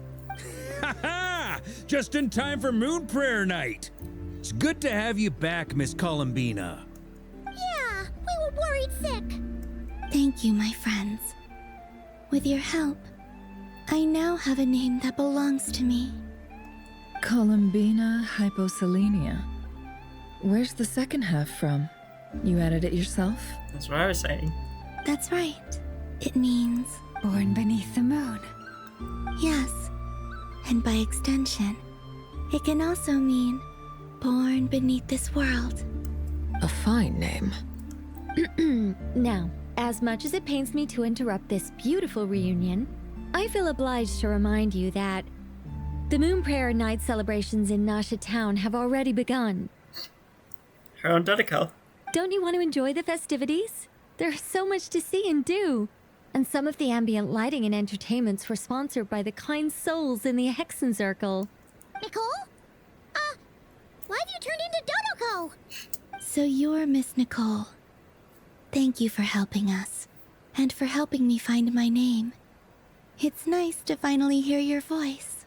Ha ha! Just in time for Moon Prayer Night. It's good to have you back, Miss Columbina. Yeah, we were worried sick. Thank you, my friends. With your help, I now have a name that belongs to me. Columbina Hyposelenia. Where's the second half from? You added it yourself? That's what I was saying. That's right. It means... Born beneath the moon. Yes. And by extension, it can also mean born beneath this world. A fine name. Now, as much as it pains me to interrupt this beautiful reunion, I feel obliged to remind you that the Moon Prayer Night celebrations in Nasha Town have already begun. Her own Dodico. Don't you want to enjoy the festivities? There's so much to see and do. And some of the ambient lighting and entertainments were sponsored by the kind souls in the Hexen Circle. Nicole? Why have you turned into Dodoko? So you're Miss Nicole. Thank you for helping us, and for helping me find my name. It's nice to finally hear your voice.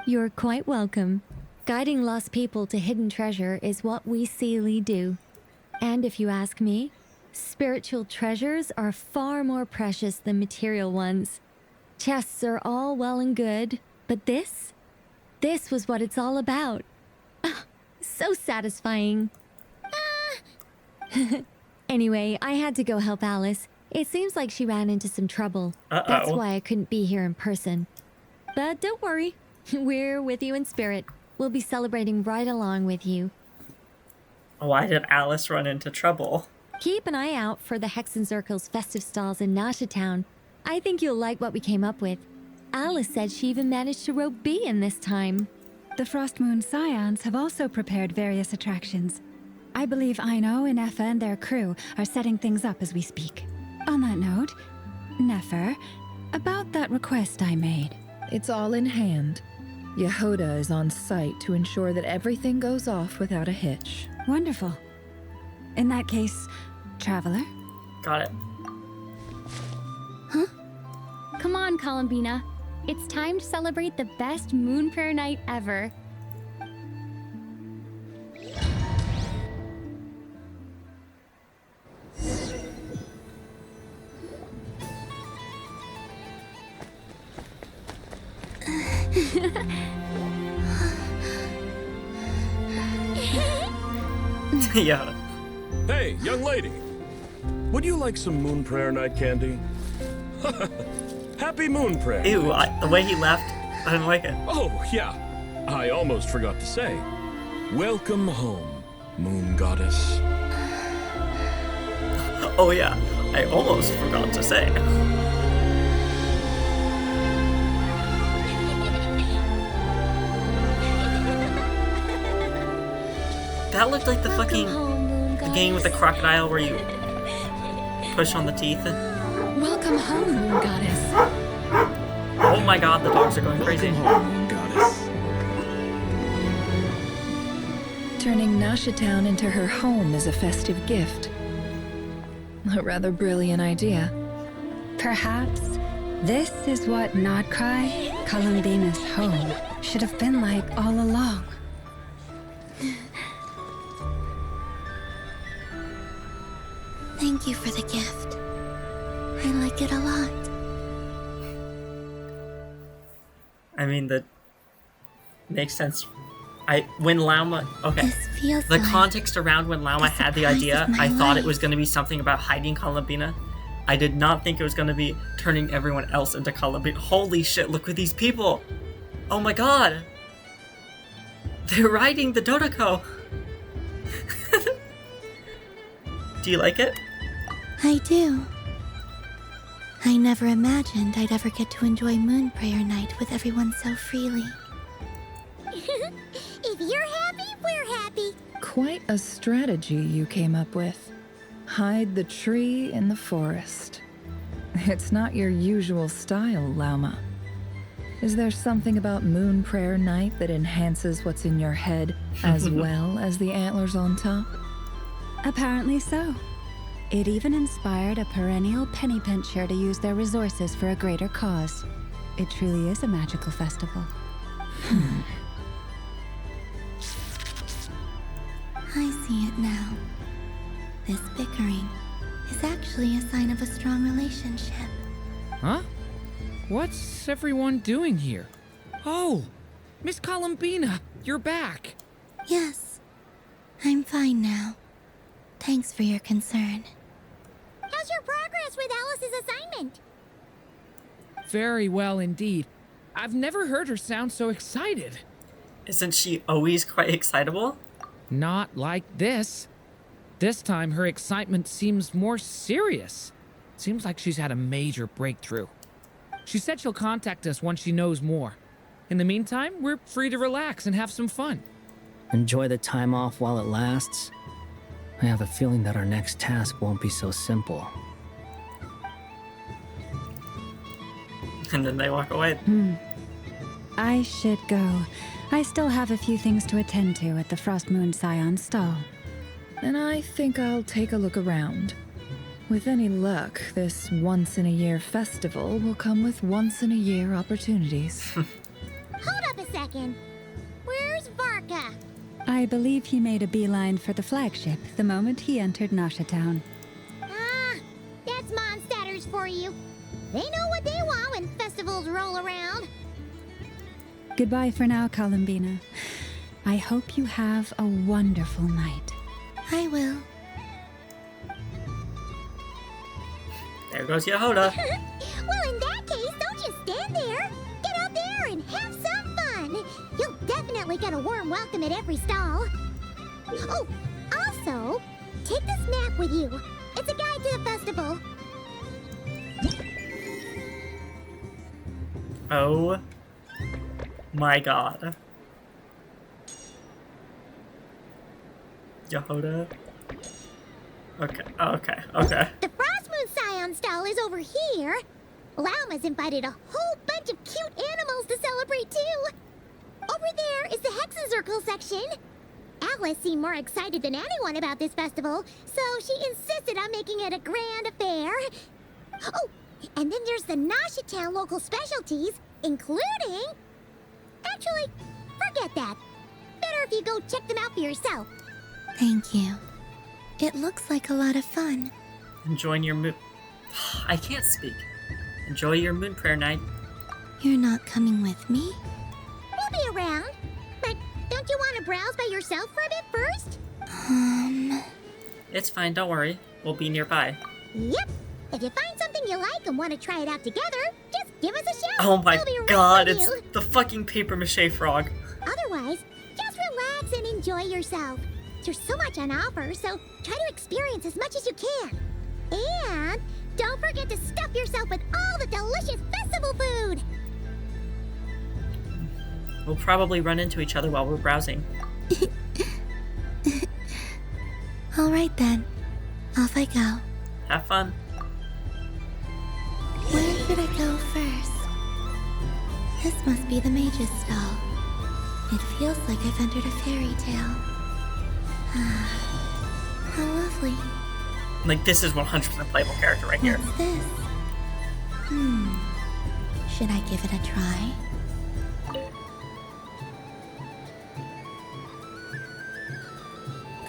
You're quite welcome. Guiding lost people to hidden treasure is what we Seelie do. And if you ask me, spiritual treasures are far more precious than material ones. Chests are all well and good, but this was what it's all about. So satisfying. Anyway, I had to go help Alice. It seems like she ran into some trouble. That's why I couldn't be here in person. But don't worry, we're with you in spirit. We'll be celebrating right along with you. Why did Alice run into trouble? Keep an eye out for the Hexenzirkel's festive stalls in Nasha Town. I think you'll like what we came up with. Alice said she even managed to rope B in this time. The Frost Moon Scions have also prepared various attractions. I believe Aino and Effa and their crew are setting things up as we speak. On that note, Nefer, about that request I made. It's all in hand. Yehoda is on site to ensure that everything goes off without a hitch. Wonderful. In that case, Traveler? Got it. Huh? Come on, Columbina. It's time to celebrate the best Moon Prayer night ever. Yeah. Hey, young lady. Would you like some Moon Prayer night candy? Happy Moon Prayer. Ew, the way he left, I didn't like it. Oh, yeah. I almost forgot to say. Welcome home, Moon Goddess. Oh yeah, I almost forgot to say. That looked like the fucking the game with the crocodile where you push on the teeth. Welcome home, Moon Goddess. Oh my god, the dogs are going crazy. Moon Goddess. Turning Nasha Town into her home is a festive gift. A rather brilliant idea. Perhaps this is what Nodcry, Columbina's home, should have been like all along. Thank you for the gift. I like it a lot. I mean, that makes sense. When Lauma, okay, the context around when Lauma had the idea, I thought it was going to be something about hiding Columbina. I did not think it was going to be turning everyone else into Columbina. Holy shit, look at these people. Oh my god. They're riding the Dodoko. Do you like it? I do. I never imagined I'd ever get to enjoy Moon Prayer Night with everyone so freely. If you're happy, we're happy. Quite a strategy you came up with. Hide the tree in the forest. It's not your usual style, Lauma. Is there something about Moon Prayer Night that enhances what's in your head as well as the antlers on top? Apparently so. It even inspired a perennial penny pincher to use their resources for a greater cause. It truly is a magical festival. I see it now. This bickering is actually a sign of a strong relationship. Huh? What's everyone doing here? Oh, Miss Columbina, you're back. Yes, I'm fine now. Thanks for your concern. How's your progress with Alice's assignment? Very well indeed. I've never heard her sound so excited. Isn't she always quite excitable? Not like this. This time her excitement seems more serious. Seems like she's had a major breakthrough. She said she'll contact us once she knows more. In the meantime, we're free to relax and have some fun. Enjoy the time off while it lasts. I have a feeling that our next task won't be so simple. And then they walk away. I should go. I still have a few things to attend to at the Frost Moon Scion stall. And I think I'll take a look around. With any luck, this once-in-a-year festival will come with once-in-a-year opportunities. Hold up a second. Where's Varka? I believe he made a beeline for the flagship the moment he entered Nasha Town. Ah, that's Mondstadters for you. They know what they want when festivals roll around. Goodbye for now, Columbina. I hope you have a wonderful night. I will. There goes Yehoda. Well, in that case, don't just stand there. Get out there and have some fun. You'll definitely get a warm welcome at every stall. Oh, also, take this map with you. It's a guide to the festival. Oh my god. Yehoda. Okay. The Frost Moon Scion stall is over here. Lauma's invited a whole bunch of cute animals to celebrate too. Over there is the Hexen section. Alice seemed more excited than anyone about this festival, so she insisted on making it a grand affair. Oh, and then there's the Nasha Town local specialties, including... Actually, forget that. Better if you go check them out for yourself. Thank you. It looks like a lot of fun. Enjoying your moon... I can't speak. Enjoy your moon prayer night. You're not coming with me? We'll be around. But don't you want to browse by yourself for a bit first? It's fine, don't worry. We'll be nearby. Yep. If you find something you like and want to try it out together, just give us a shout. Oh my We'll be right god, with it's you. the fucking paper mache frog. Otherwise, just relax and enjoy yourself. There's so much on offer, so try to experience as much as you can. And don't forget to stuff yourself with all the delicious festival food. We'll probably run into each other while we're browsing. All right then. Off I go. Have fun. Where should I go first? This must be the mage's stall. It feels like I've entered a fairy tale. How lovely. Like, this is 100% playable character right here. What's this? Should I give it a try?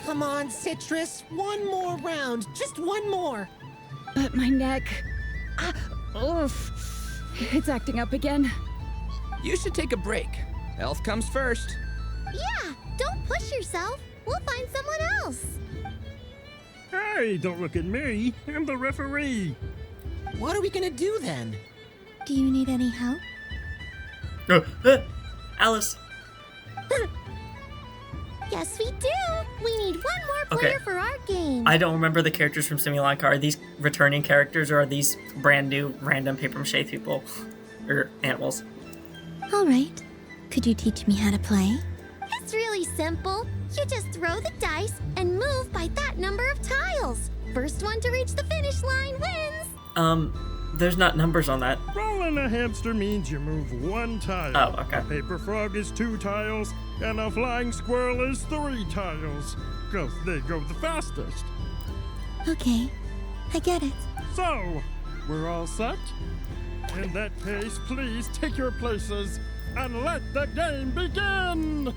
Come on, Citrus. One more round. Just one more. But my neck... oof. It's acting up again. You should take a break. Health comes first. Yeah, don't push yourself. We'll find someone else. Hey, don't look at me. I'm the referee. What are we gonna do then? Do you need any help? Alice. Yes, we do. We need one more player Okay. for our game. I don't remember the characters from Simulanka. Are these returning characters or are these brand new random paper mache people? Or animals? All right. Could you teach me how to play? It's really simple. You just throw the dice and move by that number of tiles. First one to reach the finish line wins. There's not numbers on that. Rolling a hamster means you move one tile. Oh, okay. A paper frog is 2 tiles, and a flying squirrel is 3 tiles. 'Cause they go the fastest. Okay, I get it. So, we're all set? In that case, please take your places and let the game begin!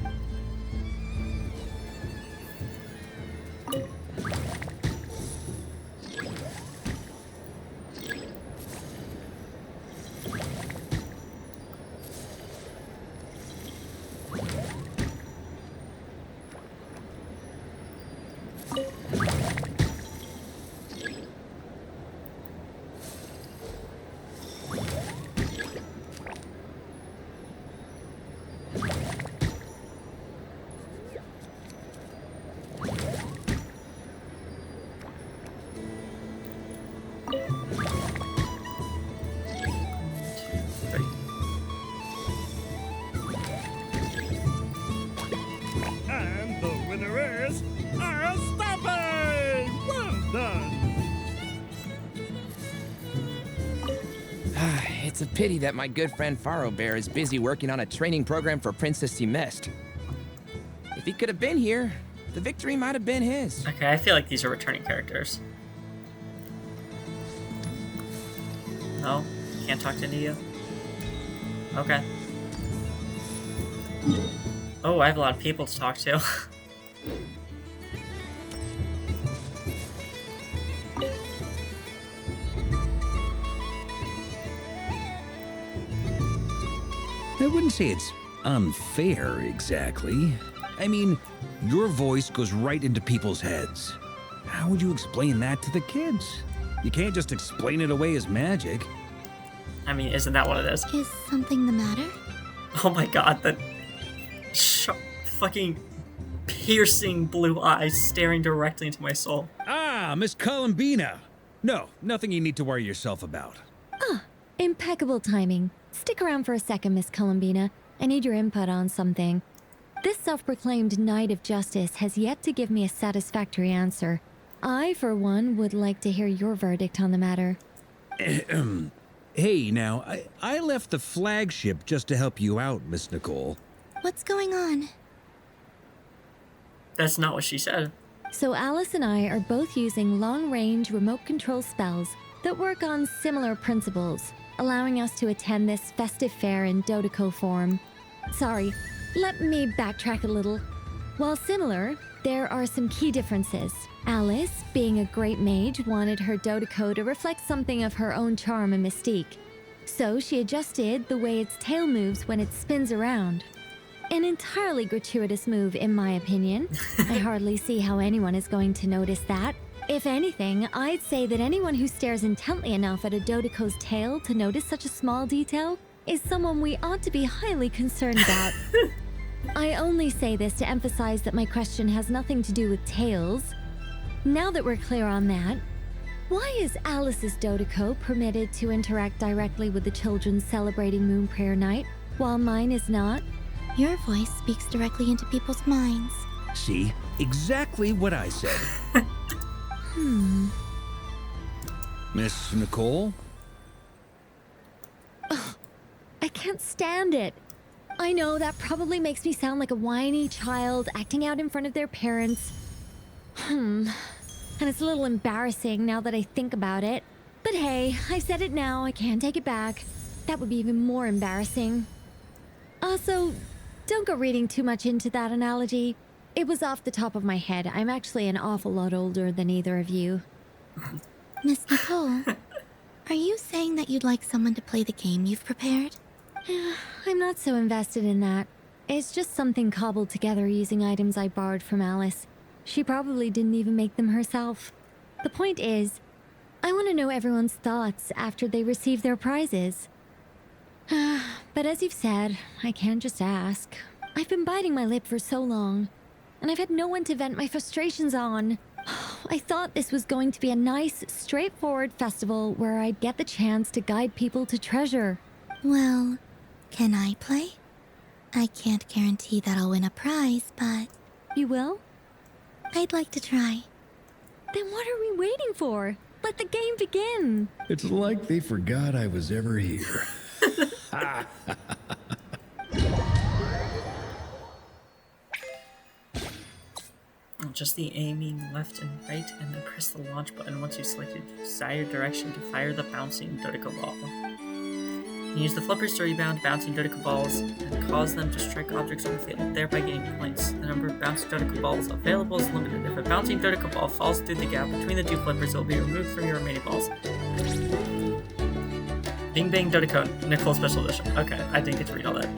And the winner is Aristotle! Well done! It's a pity that my good friend Faro Bear is busy working on a training program for Princess Semest. If he could have been here, the victory might have been his. Okay, I feel like these are returning characters. No? Can't talk to any of you? Okay. Oh, I have a lot of people to talk to. I wouldn't say it's unfair, exactly. I mean, your voice goes right into people's heads. How would you explain that to the kids? You can't just explain it away as magic. I mean, isn't that what it is? Is something the matter? Oh my god, that fucking piercing blue eyes staring directly into my soul. Ah, Miss Columbina. No, nothing you need to worry yourself about. Ah, impeccable timing. Stick around for a second, Miss Columbina. I need your input on something. This self-proclaimed Knight of Justice has yet to give me a satisfactory answer. I, for one, would like to hear your verdict on the matter. Hey, now, I left the flagship just to help you out, Miss Nicole. What's going on? That's not what she said. So Alice and I are both using long-range remote control spells that work on similar principles, allowing us to attend this festive fair in Dodeco form. Sorry, let me backtrack a little. While similar, there are some key differences. Alice, being a great mage, wanted her Dodeco to reflect something of her own charm and mystique. So she adjusted the way its tail moves when it spins around. An entirely gratuitous move, in my opinion. I hardly see how anyone is going to notice that. If anything, I'd say that anyone who stares intently enough at a Dodeco's tail to notice such a small detail is someone we ought to be highly concerned about. I only say this to emphasize that my question has nothing to do with tails. Now that we're clear on that, why is Alice's Dodeco permitted to interact directly with the children celebrating Moon Prayer Night, while mine is not? Your voice speaks directly into people's minds. See? Exactly what I said. Miss Nicole? Ugh, I can't stand it. I know that probably makes me sound like a whiny child acting out in front of their parents. And it's a little embarrassing now that I think about it. But hey, I've said it now, I can't take it back. That would be even more embarrassing. Also, don't go reading too much into that analogy. It was off the top of my head. I'm actually an awful lot older than either of you. Miss Nicole, are you saying that you'd like someone to play the game you've prepared? I'm not so invested in that. It's just something cobbled together using items I borrowed from Alice. She probably didn't even make them herself. The point is, I want to know everyone's thoughts after they receive their prizes. But as you've said, I can't just ask. I've been biting my lip for so long, and I've had no one to vent my frustrations on. I thought this was going to be a nice, straightforward festival where I'd get the chance to guide people to treasure. Well, can I play? I can't guarantee that I'll win a prize, but... You will? I'd like to try. Then what are we waiting for? Let the game begin! It's like they forgot I was ever here. Just the aiming left and right, and then press the launch button once you select your desired direction to fire the bouncing Dodeco ball. You use the flippers to rebound bouncing Dodeco balls and cause them to strike objects on the field, thereby gaining points. The number of bouncing Dodeco balls available is limited. If a bouncing Dodeco ball falls through the gap between the two flippers, it will be removed from your remaining balls. Bing Bang Dodeco, Nicole Special Edition. Okay, I didn't get to read all that.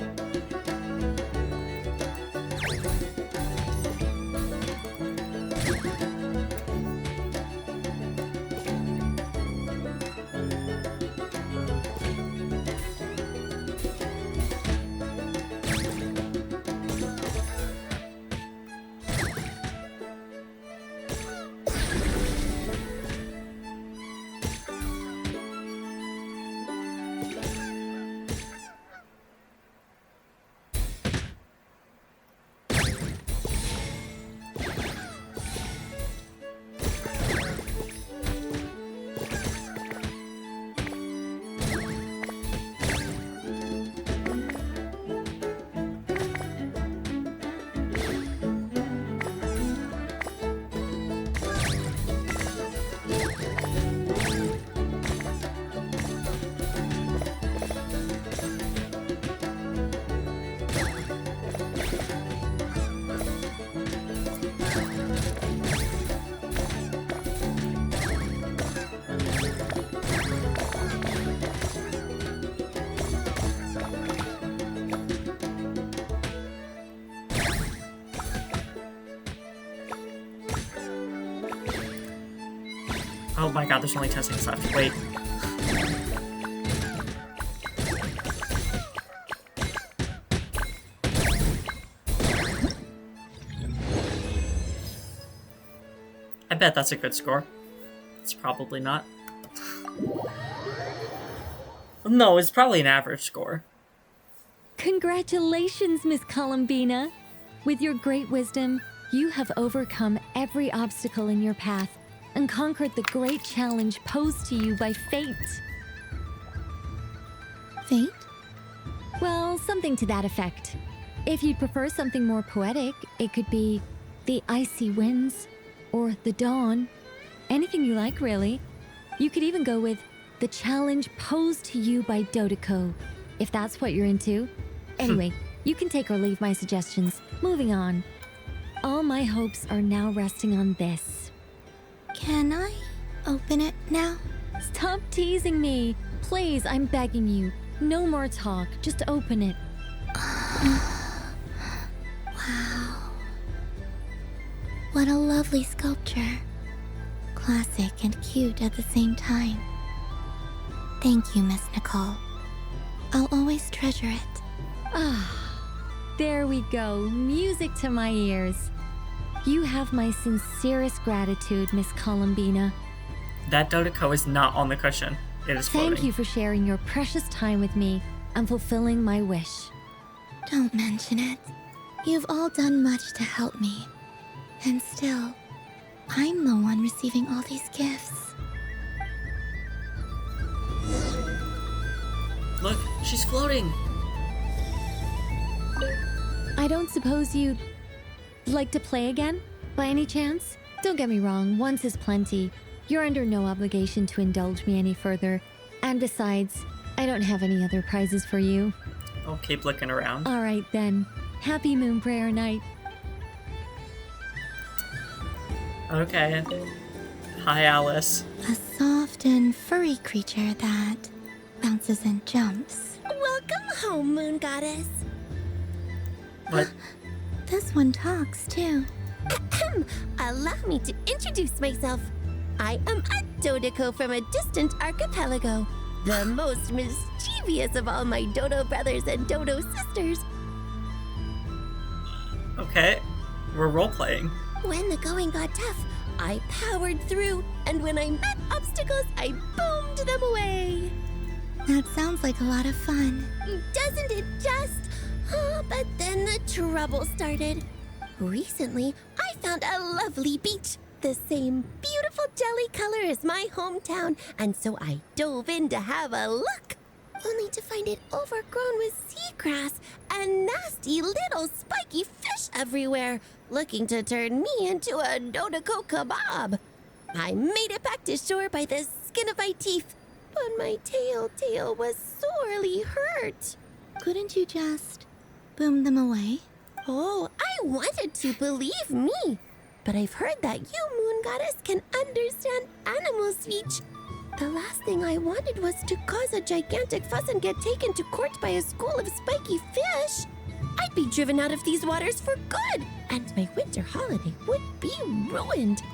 Oh my god, there's only 10 seconds left. Wait. I bet that's a good score. It's probably not. No, it's probably an average score. Congratulations, Miss Columbina! With your great wisdom, you have overcome every obstacle in your path and conquered the great challenge posed to you by fate. Fate? Well, something to that effect. If you'd prefer something more poetic, it could be the icy winds or the dawn. Anything you like, really. You could even go with the challenge posed to you by Dodeko, if that's what you're into. Anyway, you can take or leave my suggestions. Moving on. All my hopes are now resting on this. Can I open it now? Stop teasing me. Please, I'm begging you. No more talk. Just open it. Wow. What a lovely sculpture. Classic and cute at the same time. Thank you, Miss Nicole. I'll always treasure it. There we go. Music to my ears. You have my sincerest gratitude, Miss Columbina. That Dodeko is not on the cushion. It is floating. Thank you for sharing your precious time with me and fulfilling my wish. Don't mention it. You've all done much to help me. And still, I'm the one receiving all these gifts. Look, she's floating. I don't suppose you'd like to play again, by any chance? Don't get me wrong, once is plenty. You're under no obligation to indulge me any further. And besides, I don't have any other prizes for you. I'll keep looking around. All right then. Happy Moon Prayer Night. Okay. Hi, Alice. A soft and furry creature that bounces and jumps. Welcome home, Moon Goddess. What? This one talks, too. Allow me to introduce myself. I am a Dodeko from a distant archipelago, the most mischievous of all my Dodo brothers and Dodo sisters. Okay, we're role-playing. When the going got tough, I powered through, and when I met obstacles, I boomed them away. That sounds like a lot of fun. Doesn't it just? But then the trouble started. Recently, I found a lovely beach, the same beautiful jelly color as my hometown, and so I dove in to have a look, only to find it overgrown with seagrass and nasty little spiky fish everywhere, looking to turn me into a Dodeko kebab. I made it back to shore by the skin of my teeth, but my tail was sorely hurt. Couldn't you just boom them away? Oh, I wanted to, believe me. But I've heard that you, Moon Goddess, can understand animal speech. The last thing I wanted was to cause a gigantic fuss and get taken to court by a school of spiky fish. I'd be driven out of these waters for good, and my winter holiday would be ruined.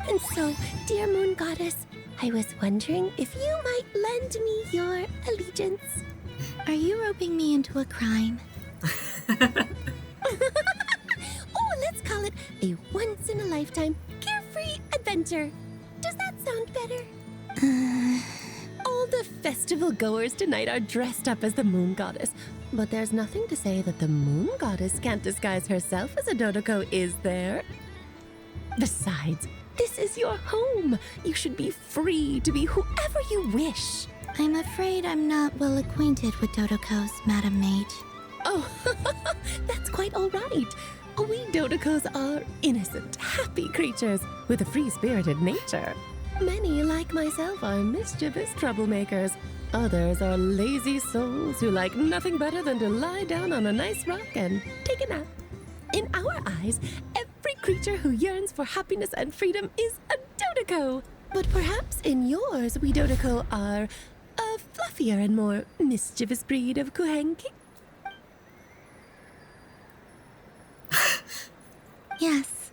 And so, dear Moon Goddess, I was wondering if you might lend me your allegiance. Are you roping me into a crime? Oh, let's call it a once-in-a-lifetime carefree adventure. Does that sound better? All the festival goers tonight are dressed up as the Moon Goddess, but there's nothing to say that the Moon Goddess can't disguise herself as a Dodeko, is there? Besides, this is your home. You should be free to be whoever you wish. I'm afraid I'm not well acquainted with Dodekos, Madam Mage. Oh, that's quite all right. We Dodekos are innocent, happy creatures with a free-spirited nature. Many, like myself, are mischievous troublemakers. Others are lazy souls who like nothing better than to lie down on a nice rock and take a nap. In our eyes, every creature who yearns for happiness and freedom is a Dodeko. But perhaps in yours, we Dodeko are a fluffier and more mischievous breed of Kuhenki. Yes,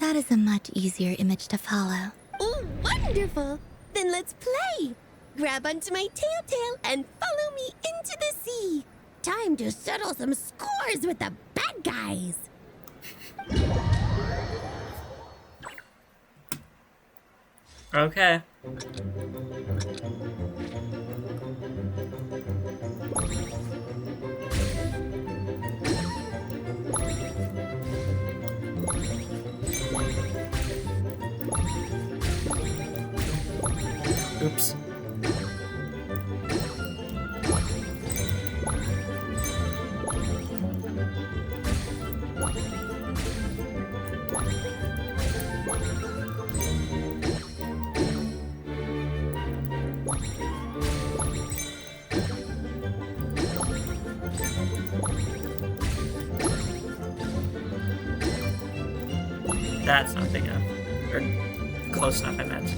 that is a much easier image to follow. Oh, wonderful! Then let's play! Grab onto my tail and follow me into the sea! Time to settle some scores with the bad guys! Okay. Oops. That's not big enough. Or close enough, I meant.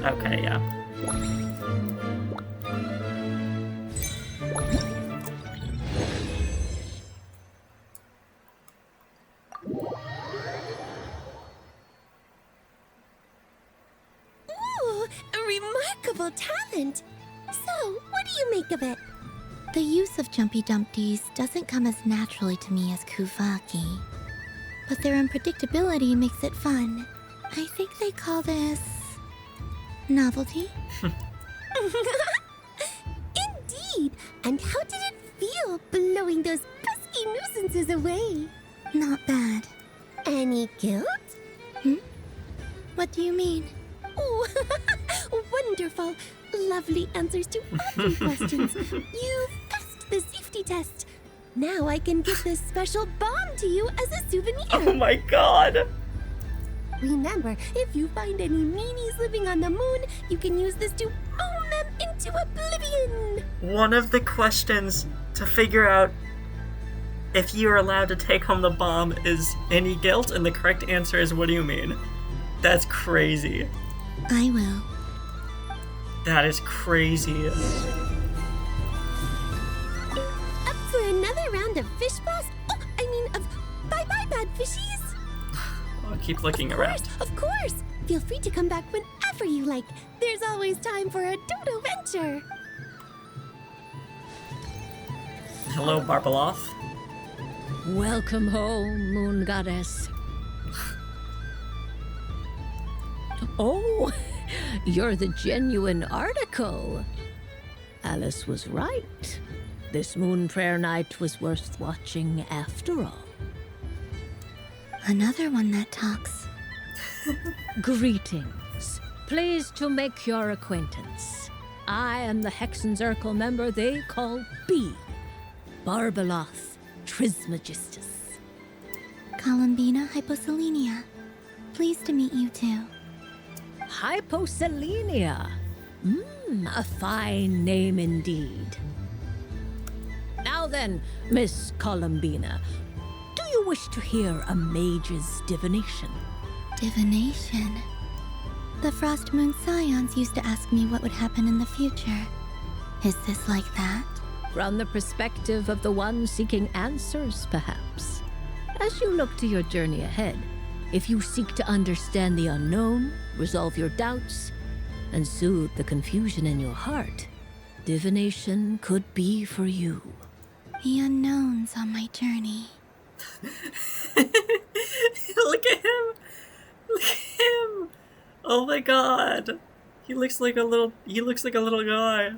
Okay, yeah. Ooh, a remarkable talent! So, what do you make of it? The use of Jumpy Dumpties doesn't come as naturally to me as Kuvaki. But their unpredictability makes it fun. I think they call this... novelty? Indeed! And how did it feel blowing those pesky nuisances away? Not bad. Any guilt? What do you mean? Oh, wonderful! Lovely answers to all your questions. You passed the safety test. Now I can give this special bomb to you as a souvenir. Oh my god! Remember, if you find any meanies living on the moon, you can use this to own them into oblivion. One of the questions to figure out if you are allowed to take home the bomb is any guilt, and the correct answer is what do you mean? That's crazy. I will. That is crazy. Up for another round of fish boss? Oh, I mean of bye-bye bad fishies. I'll keep looking around. Of course! Feel free to come back whenever you like. There's always time for a dodo venture. Hello, Barbeloff. Welcome home, Moon Goddess. Oh, you're the genuine article. Alice was right. This Moon Prayer Night was worth watching after all. Another one that talks. Greetings. Pleased to make your acquaintance. I am the Hexenzirkel member they call B. Barbeloth Trismegistus. Columbina Hyposelenia. Pleased to meet you too. Hyposelenia. A fine name indeed. Now then, Miss Columbina, do you wish to hear a mage's divination? Divination? The Frost Moon Scions used to ask me what would happen in the future. Is this like that? From the perspective of the one seeking answers, perhaps. As you look to your journey ahead, if you seek to understand the unknown, resolve your doubts, and soothe the confusion in your heart, divination could be for you. The unknowns on my journey. Look at him! Look at him! Oh my god! He looks like a little guy.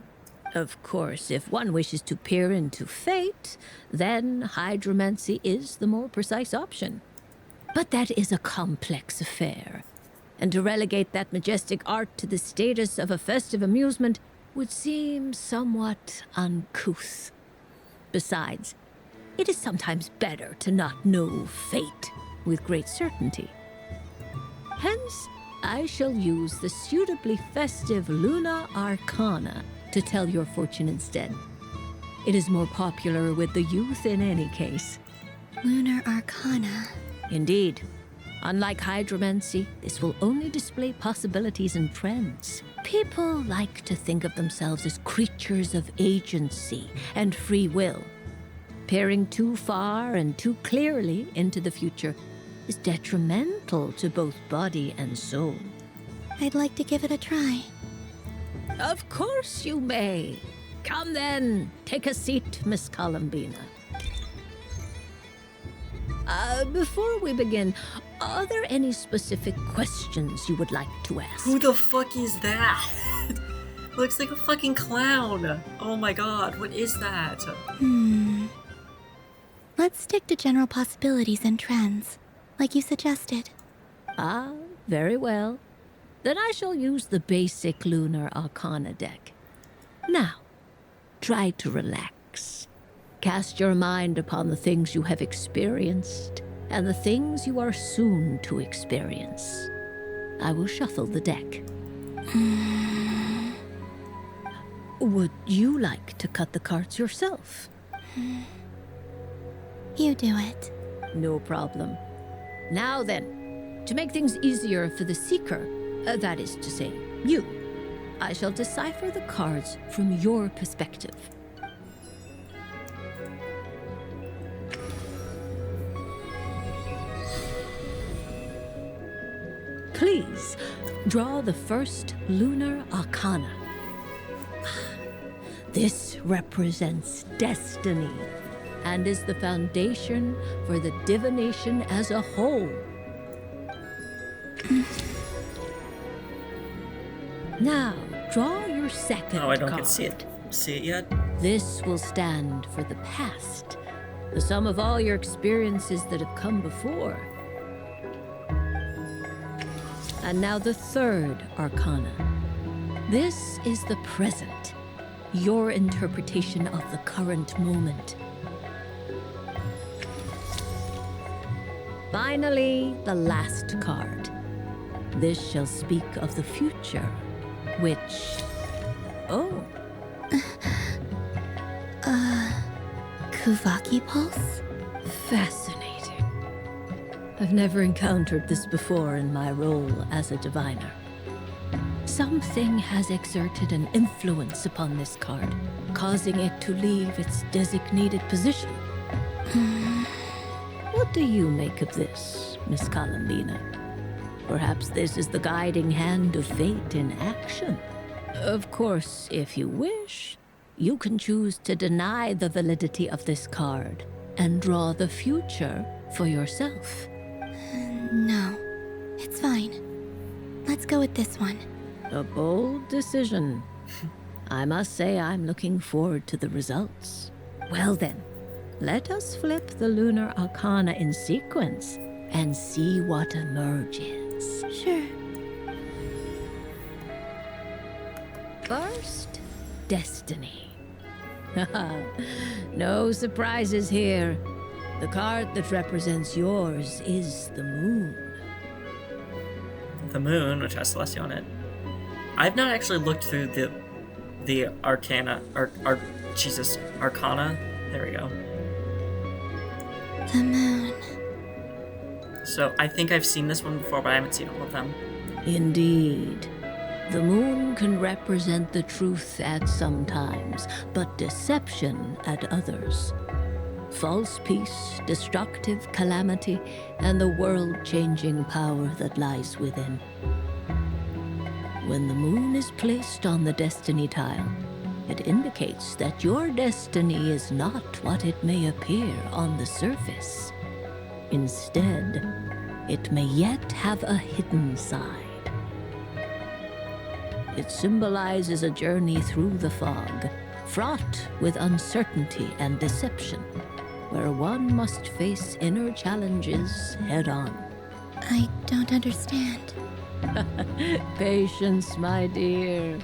Of course, if one wishes to peer into fate, then hydromancy is the more precise option. But that is a complex affair, and to relegate that majestic art to the status of a festive amusement would seem somewhat uncouth. Besides, it is sometimes better to not know fate with great certainty. Hence, I shall use the suitably festive Luna Arcana to tell your fortune instead. It is more popular with the youth in any case. Lunar Arcana. Indeed. Unlike hydromancy, this will only display possibilities and trends. People like to think of themselves as creatures of agency and free will. Peering too far and too clearly into the future is detrimental to both body and soul. I'd like to give it a try. Of course you may. Come then, take a seat, Miss Columbina. Before we begin, are there any specific questions you would like to ask? Who the fuck is that? Looks like a fucking clown. Oh my god, what is that? Let's stick to general possibilities and trends, like you suggested. Ah, very well. Then I shall use the basic Lunar Arcana deck. Now, try to relax. Cast your mind upon the things you have experienced and the things you are soon to experience. I will shuffle the deck. Would you like to cut the cards yourself? You do it. No problem. Now then, to make things easier for the Seeker, that is to say, you, I shall decipher the cards from your perspective. Please, draw the first Lunar Arcana. This represents destiny and is the foundation for the divination as a whole. Now, draw your second card. Oh, I don't get to see it yet? This will stand for the past, the sum of all your experiences that have come before. And now the third Arcana. This is the present, your interpretation of the current moment. Finally, the last card. This shall speak of the future, which... Oh. Kuvaki Pulse? Fascinating. I've never encountered this before in my role as a diviner. Something has exerted an influence upon this card, causing it to leave its designated position. What do you make of this, Miss Columbina? Perhaps this is the guiding hand of fate in action. Of course, if you wish, you can choose to deny the validity of this card and draw the future for yourself. No, it's fine. Let's go with this one. A bold decision. I must say I'm looking forward to the results. Well then, let us flip the Lunar Arcana in sequence and see what emerges. Sure. First, Destiny. No surprises here. The card that represents yours is the Moon. The Moon, which has Celestia on it. I've not actually looked through the Arcana, Arcana. There we go. The Moon. So I think I've seen this one before, but I haven't seen all of them. Indeed. The Moon can represent the truth at some times, but deception at others. False peace, destructive calamity, and the world-changing power that lies within. When the Moon is placed on the destiny tile, it indicates that your destiny is not what it may appear on the surface. Instead, it may yet have a hidden side. It symbolizes a journey through the fog, fraught with uncertainty and deception, where one must face inner challenges head-on. I don't understand. Patience, my dear.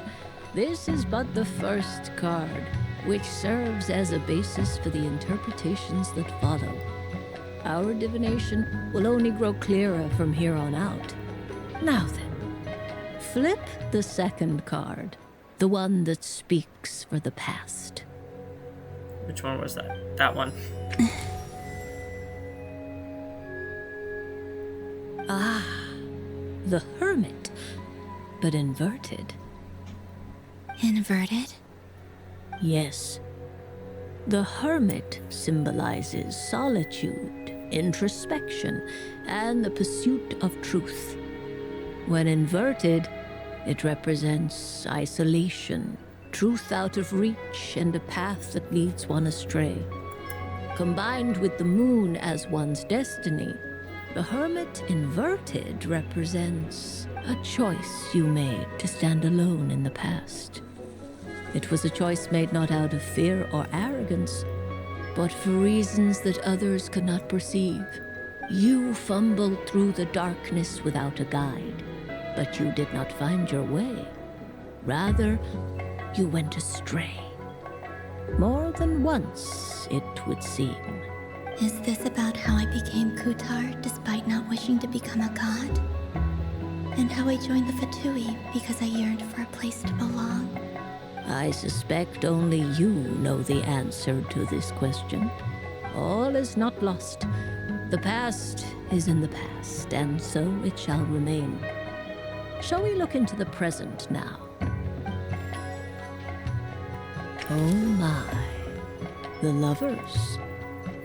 This is but the first card, which serves as a basis for the interpretations that follow. Our divination will only grow clearer from here on out. Now then, flip the second card, the one that speaks for the past. Which one was that? That one. Ah, the Hermit, but inverted. Inverted? Yes. The hermit symbolizes solitude, introspection, and the pursuit of truth. When inverted, it represents isolation, truth out of reach, and a path that leads one astray. Combined with the moon as one's destiny, the hermit inverted represents a choice you made to stand alone in the past. It was a choice made not out of fear or arrogance, but for reasons that others could not perceive. You fumbled through the darkness without a guide, but you did not find your way. Rather, you went astray. More than once, it would seem. Is this about how I became Kutar despite not wishing to become a god? And how I joined the Fatui because I yearned for a place to belong? I suspect only you know the answer to this question. All is not lost. The past is in the past, and so it shall remain. Shall we look into the present now? Oh my. The lovers.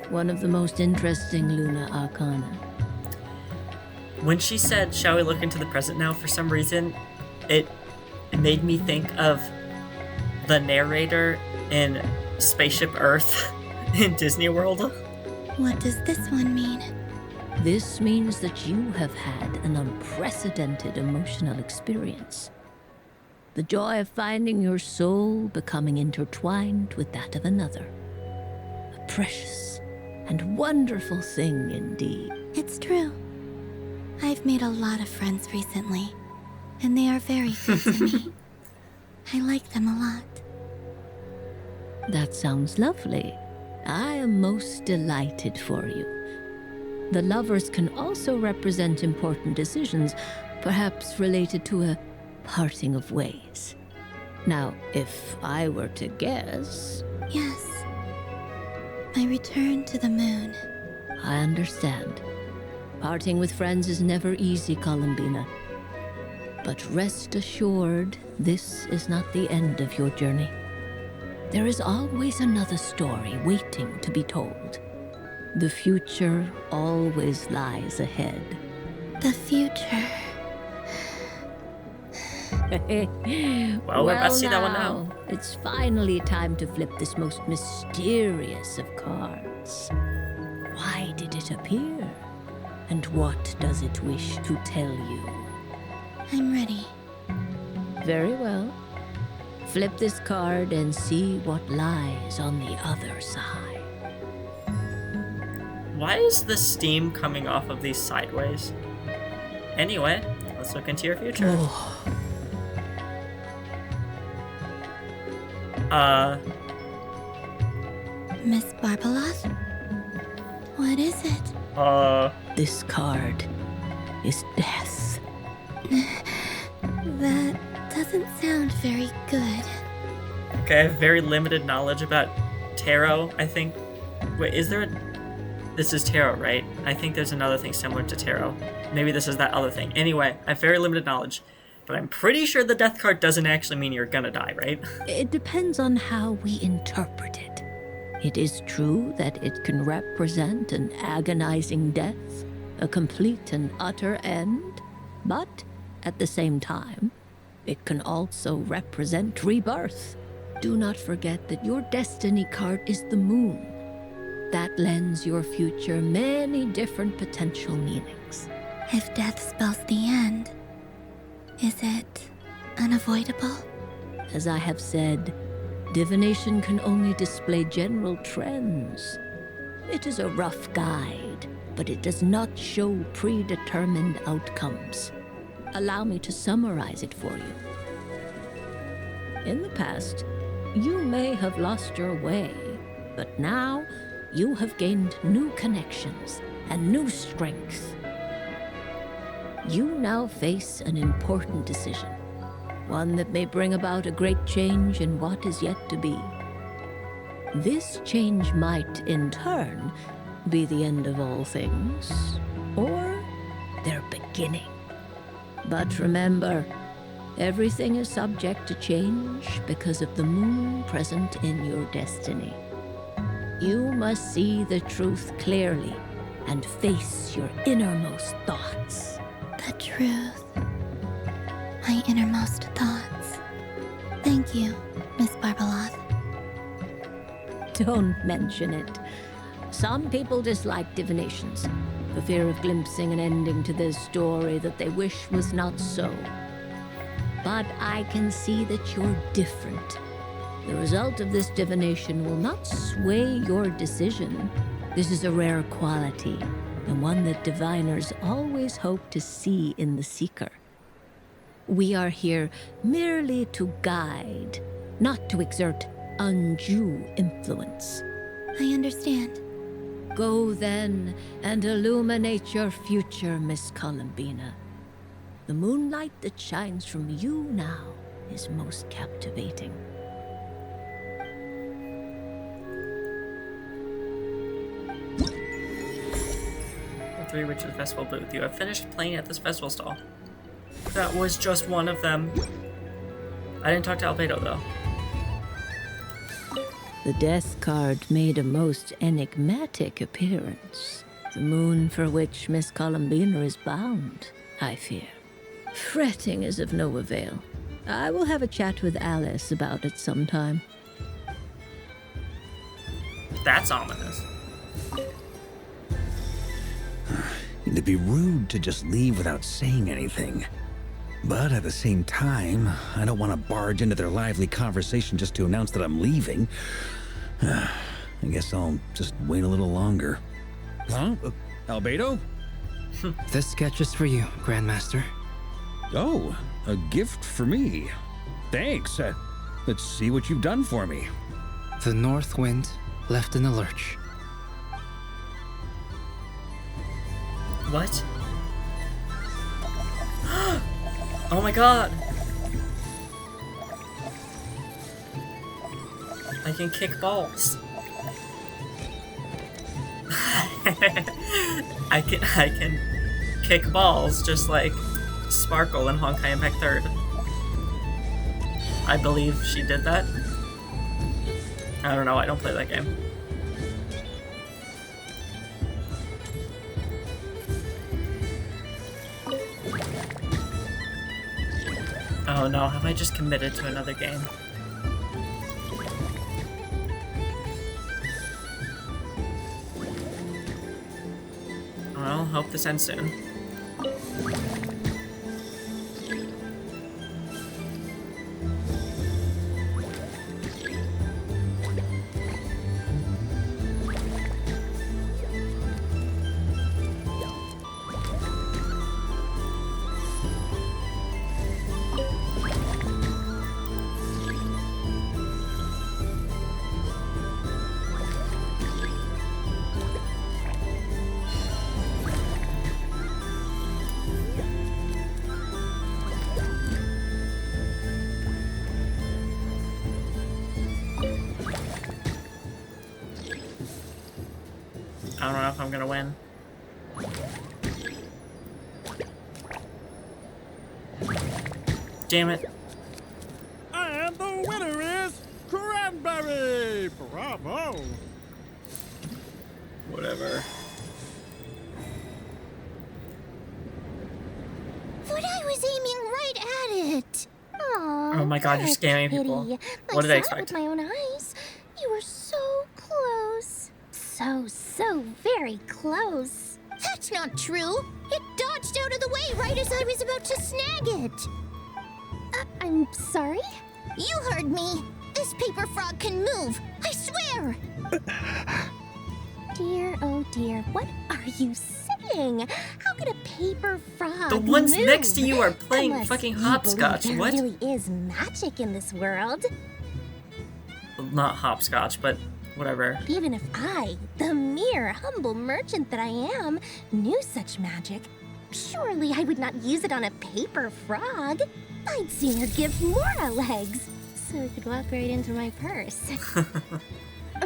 One of the most interesting Luna Arcana. When she said, shall we look into the present now, for some reason, it made me think of the narrator in Spaceship Earth in Disney World. What does this one mean? This means that you have had an unprecedented emotional experience. The joy of finding your soul becoming intertwined with that of another. A precious and wonderful thing indeed. It's true. I've made a lot of friends recently, and they are very good to me. I like them a lot. That sounds lovely. I am most delighted for you. The lovers can also represent important decisions, perhaps related to a parting of ways. Now, if I were to guess... Yes. My return to the moon. I understand. Parting with friends is never easy, Columbina. But rest assured, this is not the end of your journey. There is always another story waiting to be told. The future always lies ahead. The future. Well, we're about to see that one now. It's finally time to flip this most mysterious of cards. Why did it appear? And what does it wish to tell you? I'm ready. Very well. Flip this card and see what lies on the other side. Why is the steam coming off of these sideways? Anyway, let's look into your future. Miss Barbeloth? What is it? This card is death. That doesn't sound very good. Okay, I have very limited knowledge about tarot, I think. Wait, is there a... This is tarot, right? I think there's another thing similar to tarot. Maybe this is that other thing. Anyway, I have very limited knowledge. But I'm pretty sure the death card doesn't actually mean you're gonna die, right? It depends on how we interpret it. It is true that it can represent an agonizing death, a complete and utter end, but at the same time, it can also represent rebirth. Do not forget that your destiny card is the moon. That lends your future many different potential meanings. If death spells the end, is it unavoidable? As I have said, divination can only display general trends. It is a rough guide, but it does not show predetermined outcomes. Allow me to summarize it for you. In the past, you may have lost your way, but now you have gained new connections and new strength. You now face an important decision, one that may bring about a great change in what is yet to be. This change might, in turn, be the end of all things, or their beginning. But remember, everything is subject to change because of the moon present in your destiny. You must see the truth clearly and face your innermost thoughts. The truth. My innermost thoughts. Thank you, Miss Barbaloth. Don't mention it. Some people dislike divinations, for fear of glimpsing an ending to their story that they wish was not so. But I can see that you're different. The result of this divination will not sway your decision. This is a rare quality, and one that diviners always hope to see in the seeker. We are here merely to guide, not to exert undue influence. I understand. Go then and illuminate your future, Miss Columbina. The moonlight that shines from you now is most captivating. The Three Witches Festival booth. You have finished playing at this festival stall. That was just one of them. I didn't talk to Albedo, though. The death card made a most enigmatic appearance. The moon for which Miss Columbina is bound, I fear. Fretting is of no avail. I will have a chat with Alice about it sometime. That's ominous. It'd be rude to just leave without saying anything. But at the same time, I don't want to barge into their lively conversation just to announce that I'm leaving. I guess I'll just wait a little longer. Huh? Albedo? This sketch is for you, Grandmaster. Oh, a gift for me. Thanks. Let's see what you've done for me. The north wind left in a lurch. What? Oh my god! I can kick balls. I can kick balls just like Sparkle in Honkai Impact 3rd. I believe she did that. I don't know, I don't play that game. Oh no, have I just committed to another game? Well, hope this ends soon. I don't know if I'm gonna win. Damn it. And the winner is Cranberry! Bravo! Whatever. But I was aiming right at it. Aww, Oh my god, you're scamming pity. people. I What did I saw it expect? with my own eyes. You were so close. So very close. That's not true. It dodged out of the way right as I was about to snag it. I'm sorry? You heard me. This paper frog can move. I swear. Dear, oh dear, what are you saying? How could a paper frog The ones move? next to you are playing Unless fucking you hopscotch. believe What? There really is magic in this world. Well, not hopscotch, but whatever. Even if I, the mere humble merchant that I am, knew such magic, surely I would not use it on a paper frog. I'd sooner give Mora legs, so it could walk right into my purse.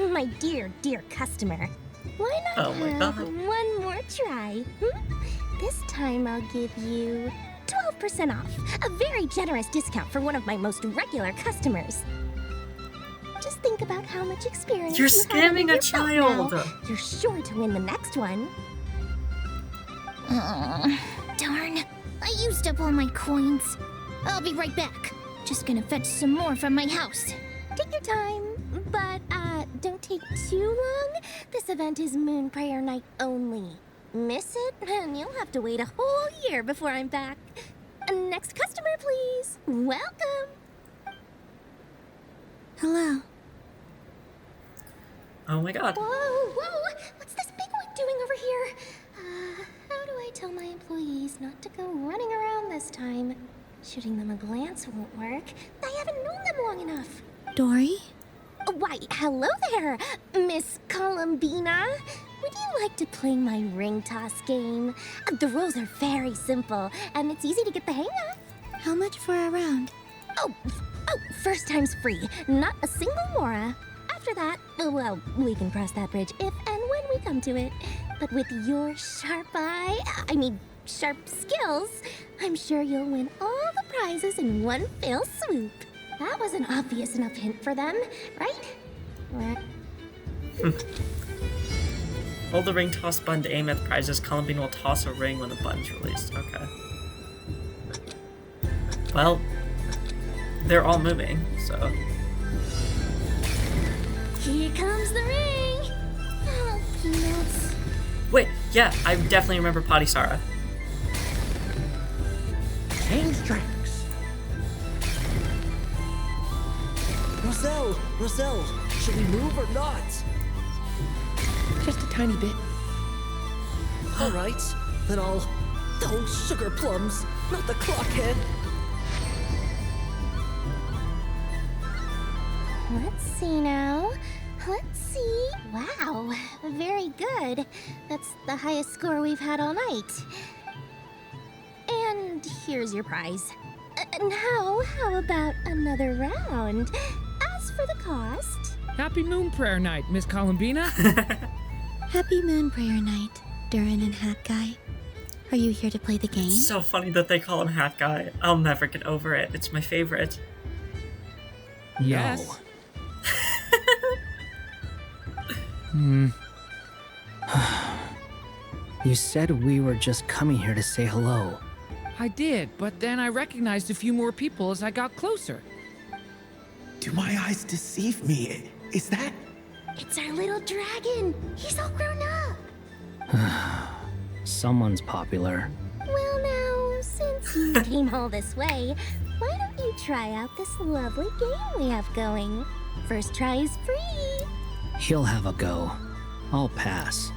My dear customer, why not Oh my have God. one more try? This time I'll give you 12% off, a very generous discount for one of my most regular customers. Just think about how much experience You're you have scamming under a your belt child. now. You're sure to win the next one. Oh, darn. I used up all my coins. I'll be right back. Just gonna fetch some more from my house. Take your time, but don't take too long. This event is Moon Prayer Night only. Miss it, and you'll have to wait a whole year before I'm back. Next customer, please. Welcome. Hello. Oh my god. Whoa. What's this big one doing over here? How do I tell my employees not to go running around this time? Shooting them a glance won't work. I haven't known them long enough. Dory? Why, hello there, Miss Columbina. Would you like to play my ring toss game? The rules are very simple, and it's easy to get the hang of. How much for a round? Oh, first time's free. Not a single mora. After that, well, we can cross that bridge if and when we come to it. But with your sharp skills, I'm sure you'll win all the prizes in one fell swoop. That was an obvious enough hint for them, right? Hold the ring toss button to aim at the prizes. Columbine will toss a ring when the button's released. Okay. Well, they're all moving, so. Here comes the ring! Oh, peanuts. Wait, yeah, I definitely remember Padisara. Change tracks. Roselle, should we move or not? Just a tiny bit. All right, then I'll... Oh, sugar plums, not the clockhead. Let's see now. Let's see. Wow, very good. That's the highest score we've had all night. And here's your prize. Now, how about another round? As for the cost... Happy Moon Prayer Night, Miss Columbina. Happy Moon Prayer Night, Durin and Hat Guy. Are you here to play the game? So funny that they call him Hat Guy. I'll never get over it. It's my favorite. Yes. You said we were just coming here to say hello. I did, but then I recognized a few more people as I got closer. Do my eyes deceive me? Is that... It's our little dragon. He's all grown up. Someone's popular. Well now, since you came all this way, why don't you try out this lovely game we have going? First try is free. He'll have a go. I'll pass.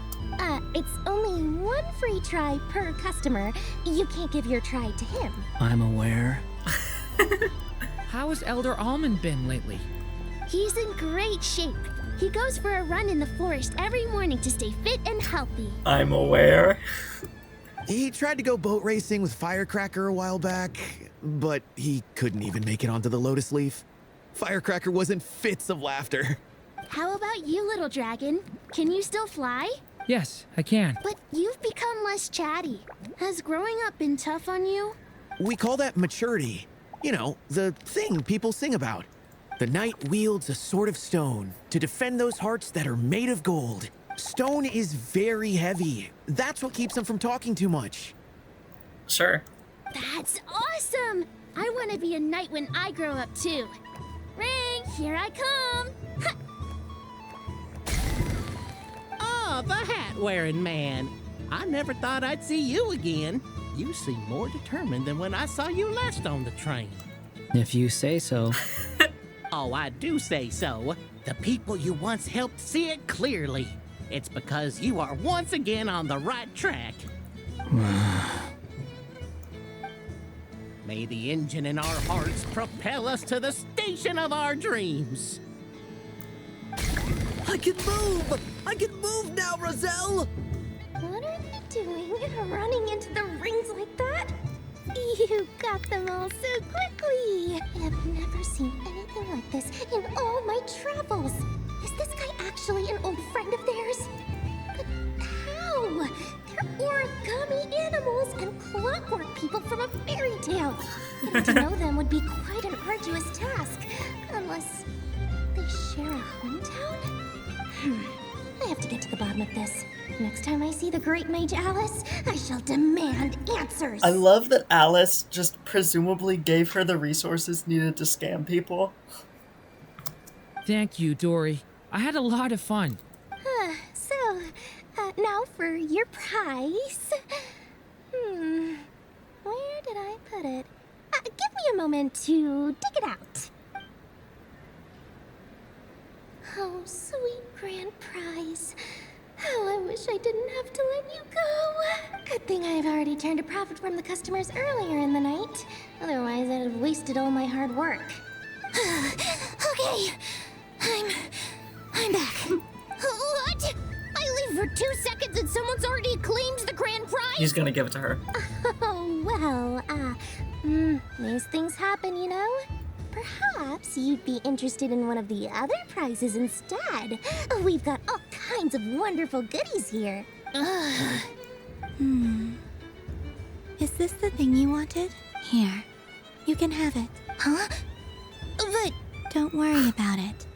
It's only one free try per customer. You can't give your try to him. I'm aware. How has Elder Almond been lately? He's in great shape. He goes for a run in the forest every morning to stay fit and healthy. I'm aware. He tried to go boat racing with Firecracker a while back, but he couldn't even make it onto the Lotus Leaf. Firecracker was in fits of laughter. How about you, little dragon? Can you still fly? Yes, I can. But you've become less chatty. Has growing up been tough on you? We call that maturity. You know, the thing people sing about. The knight wields a sword of stone to defend those hearts that are made of gold. Stone is very heavy. That's what keeps him from talking too much. Sure. That's awesome! I want to be a knight when I grow up too. Ring, here I come! Oh, the hat-wearing man. I never thought I'd see you again. You seem more determined than when I saw you last on the train. If you say so. Oh, I do say so. The people you once helped see it clearly. It's because you are once again on the right track. May the engine in our hearts propel us to the station of our dreams. I can move! I can move now, Roselle! What are they doing? Running into the rings like that? You got them all so quickly! I've never seen anything like this in all my travels. Is this guy actually an old friend of theirs? But how? They're origami animals and clockwork people from a fairy tale. Getting to know them would be quite an arduous task, unless they share a hometown? I have to get to the bottom of this. Next time I see the Great Mage Alice, I shall demand answers. I love that Alice just presumably gave her the resources needed to scam people. Thank you, Dory. I had a lot of fun. Now for your prize. Where did I put it? Give me a moment to dig it out. Oh, sweet grand prize. How I wish I didn't have to let you go. Good thing I've already turned a profit from the customers earlier in the night. Otherwise, I'd have wasted all my hard work. Okay, I'm back. What? I leave for 2 seconds and someone's already claimed the grand prize? He's gonna give it to her. Oh, well, these things happen, you know? Perhaps you'd be interested in one of the other prizes instead. We've got all kinds of wonderful goodies here. Is this the thing you wanted? Here, you can have it. Huh? But... Don't worry about it.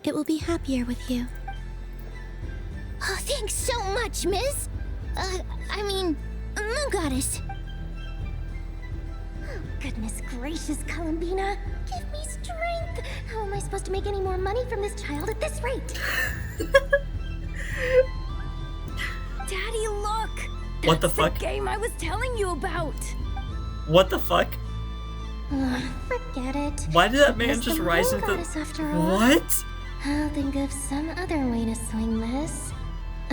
It will be happier with you. Oh, thanks so much, miss. Moon Goddess. Oh, goodness gracious, Columbina. Give me strength. How am I supposed to make any more money from this child at this rate? Daddy, look! What the That's fuck? The game I was telling you about. What the fuck? Forget it. Why did that man It's just the rise Moon into... Goddess after all. What? I'll think of some other way to swing this.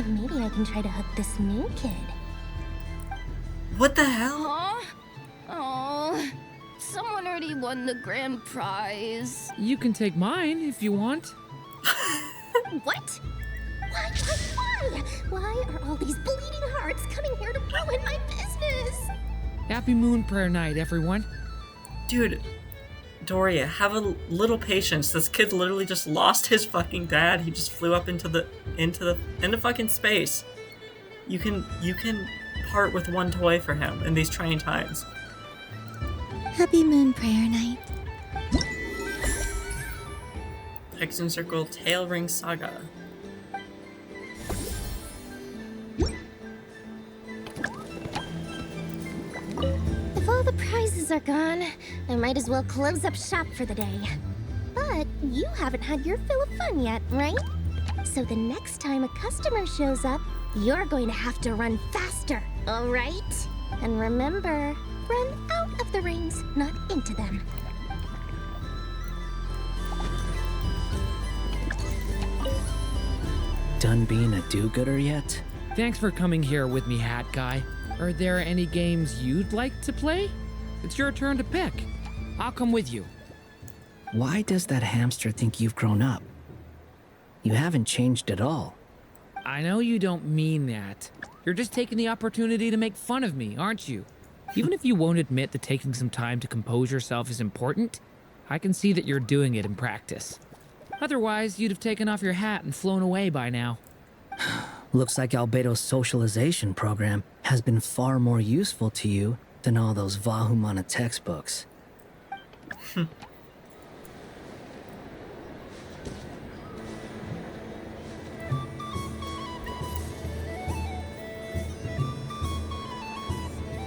Maybe I can try to hook this new kid. What the hell? Huh? Oh, someone already won the grand prize. You can take mine if you want. What? Why? Why are all these bleeding hearts coming here to ruin my business? Happy Moon Prayer Night, everyone. Dude, Doria, have a little patience. This kid literally just lost his fucking dad. He just flew up into fucking space. You can part with one toy for him in these trying times. Happy Moon Prayer Night. Hexen Circle Tail Ring Saga. If all the prizes are gone, I might as well close up shop for the day. But you haven't had your fill of fun yet, right? So the next time a customer shows up, you're going to have to run faster, all right? And remember, run out of the rings, not into them. Done being a do-gooder yet? Thanks for coming here with me, Hat Guy. Are there any games you'd like to play? It's your turn to pick. I'll come with you. Why does that hamster think you've grown up? You haven't changed at all. I know you don't mean that. You're just taking the opportunity to make fun of me, aren't you? Even if you won't admit that taking some time to compose yourself is important, I can see that you're doing it in practice. Otherwise, you'd have taken off your hat and flown away by now. Looks like Albedo's socialization program has been far more useful to you than all those Vahumana textbooks.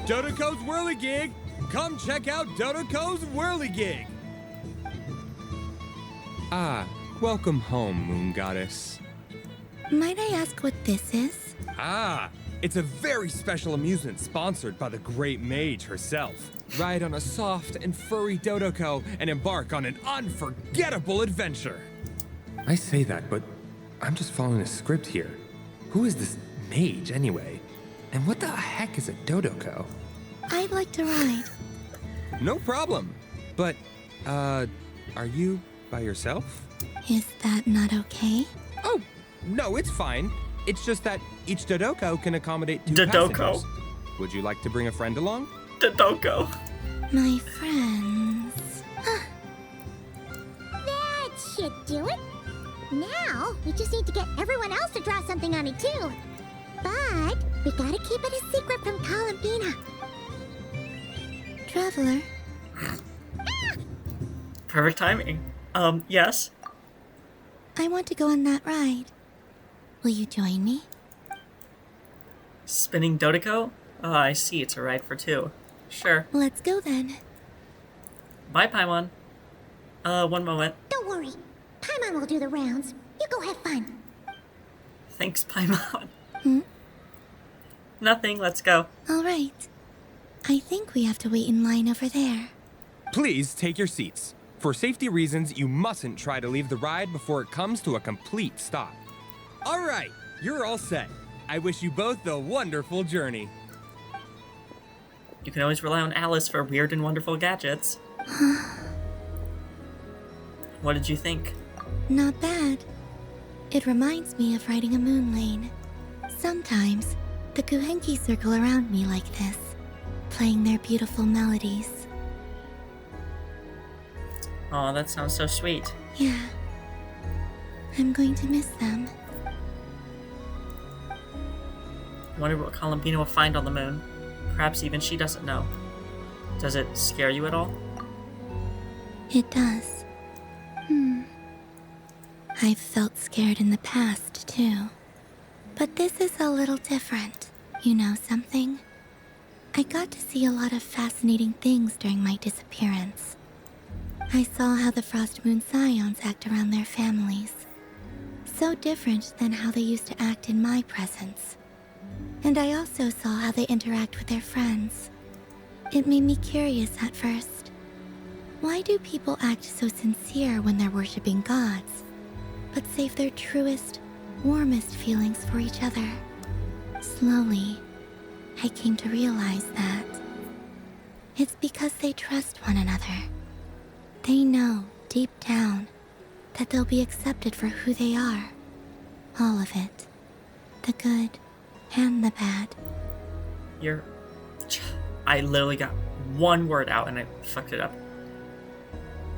Dodoko's Whirligig! Come check out Dodoko's Whirligig! Ah, welcome home, Moon Goddess. Might I ask what this is? Ah, it's a very special amusement sponsored by the Great Mage herself. Ride on a soft and furry Dodoko and embark on an unforgettable adventure. I say that, but I'm just following a script here. Who is this mage, anyway? And what the heck is a Dodoko? I'd like to ride. No problem. But, are you by yourself? Is that not okay? Oh, no, it's fine. It's just that each Dodoko can accommodate two Dodoko. passengers. Would you like to bring a friend along? Dodoko. My friends. That should do it. Now, we just need to get everyone else to draw something on it too. But we gotta keep it a secret from Columbina. Traveler. Perfect timing. Yes? I want to go on that ride. Will you join me? Spinning Dodeko? Oh, I see. It's a ride for two. Sure. Let's go then. Bye, Paimon. One moment. Don't worry. Paimon will do the rounds. You go have fun. Thanks, Paimon. Hmm? Nothing. Let's go. All right. I think we have to wait in line over there. Please take your seats. For safety reasons, you mustn't try to leave the ride before it comes to a complete stop. All right, you're all set. I wish you both a wonderful journey. You can always rely on Alice for weird and wonderful gadgets. What did you think? Not bad. It reminds me of riding a moon lane. Sometimes, the Kuhenki circle around me like this, playing their beautiful melodies. Oh, that sounds so sweet. Yeah. I'm going to miss them. I wonder what Columbina will find on the moon. Perhaps even she doesn't know. Does it scare you at all? It does. I've felt scared in the past, too. But this is a little different. You know something? I got to see a lot of fascinating things during my disappearance. I saw how the Frost Moon Scions act around their families. So different than how they used to act in my presence. And I also saw how they interact with their friends. It made me curious at first. Why do people act so sincere when they're worshipping gods, but save their truest, warmest feelings for each other? Slowly, I came to realize that it's because they trust one another. They know, deep down, that they'll be accepted for who they are. All of it. The good and the bad. I literally got one word out and I fucked it up.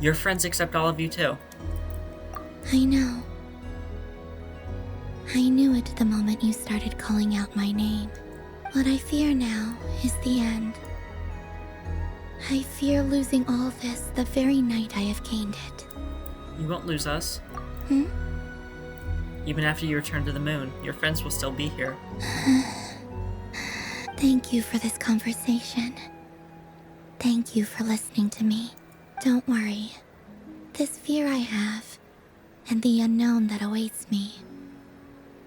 Your friends accept all of you too. I know. I knew it the moment you started calling out my name. What I fear now is the end. I fear losing all this the very night I have gained it. You won't lose us. Hmm? Even after you return to the moon, your friends will still be here. Thank you for this conversation. Thank you for listening to me. Don't worry. This fear I have, and the unknown that awaits me,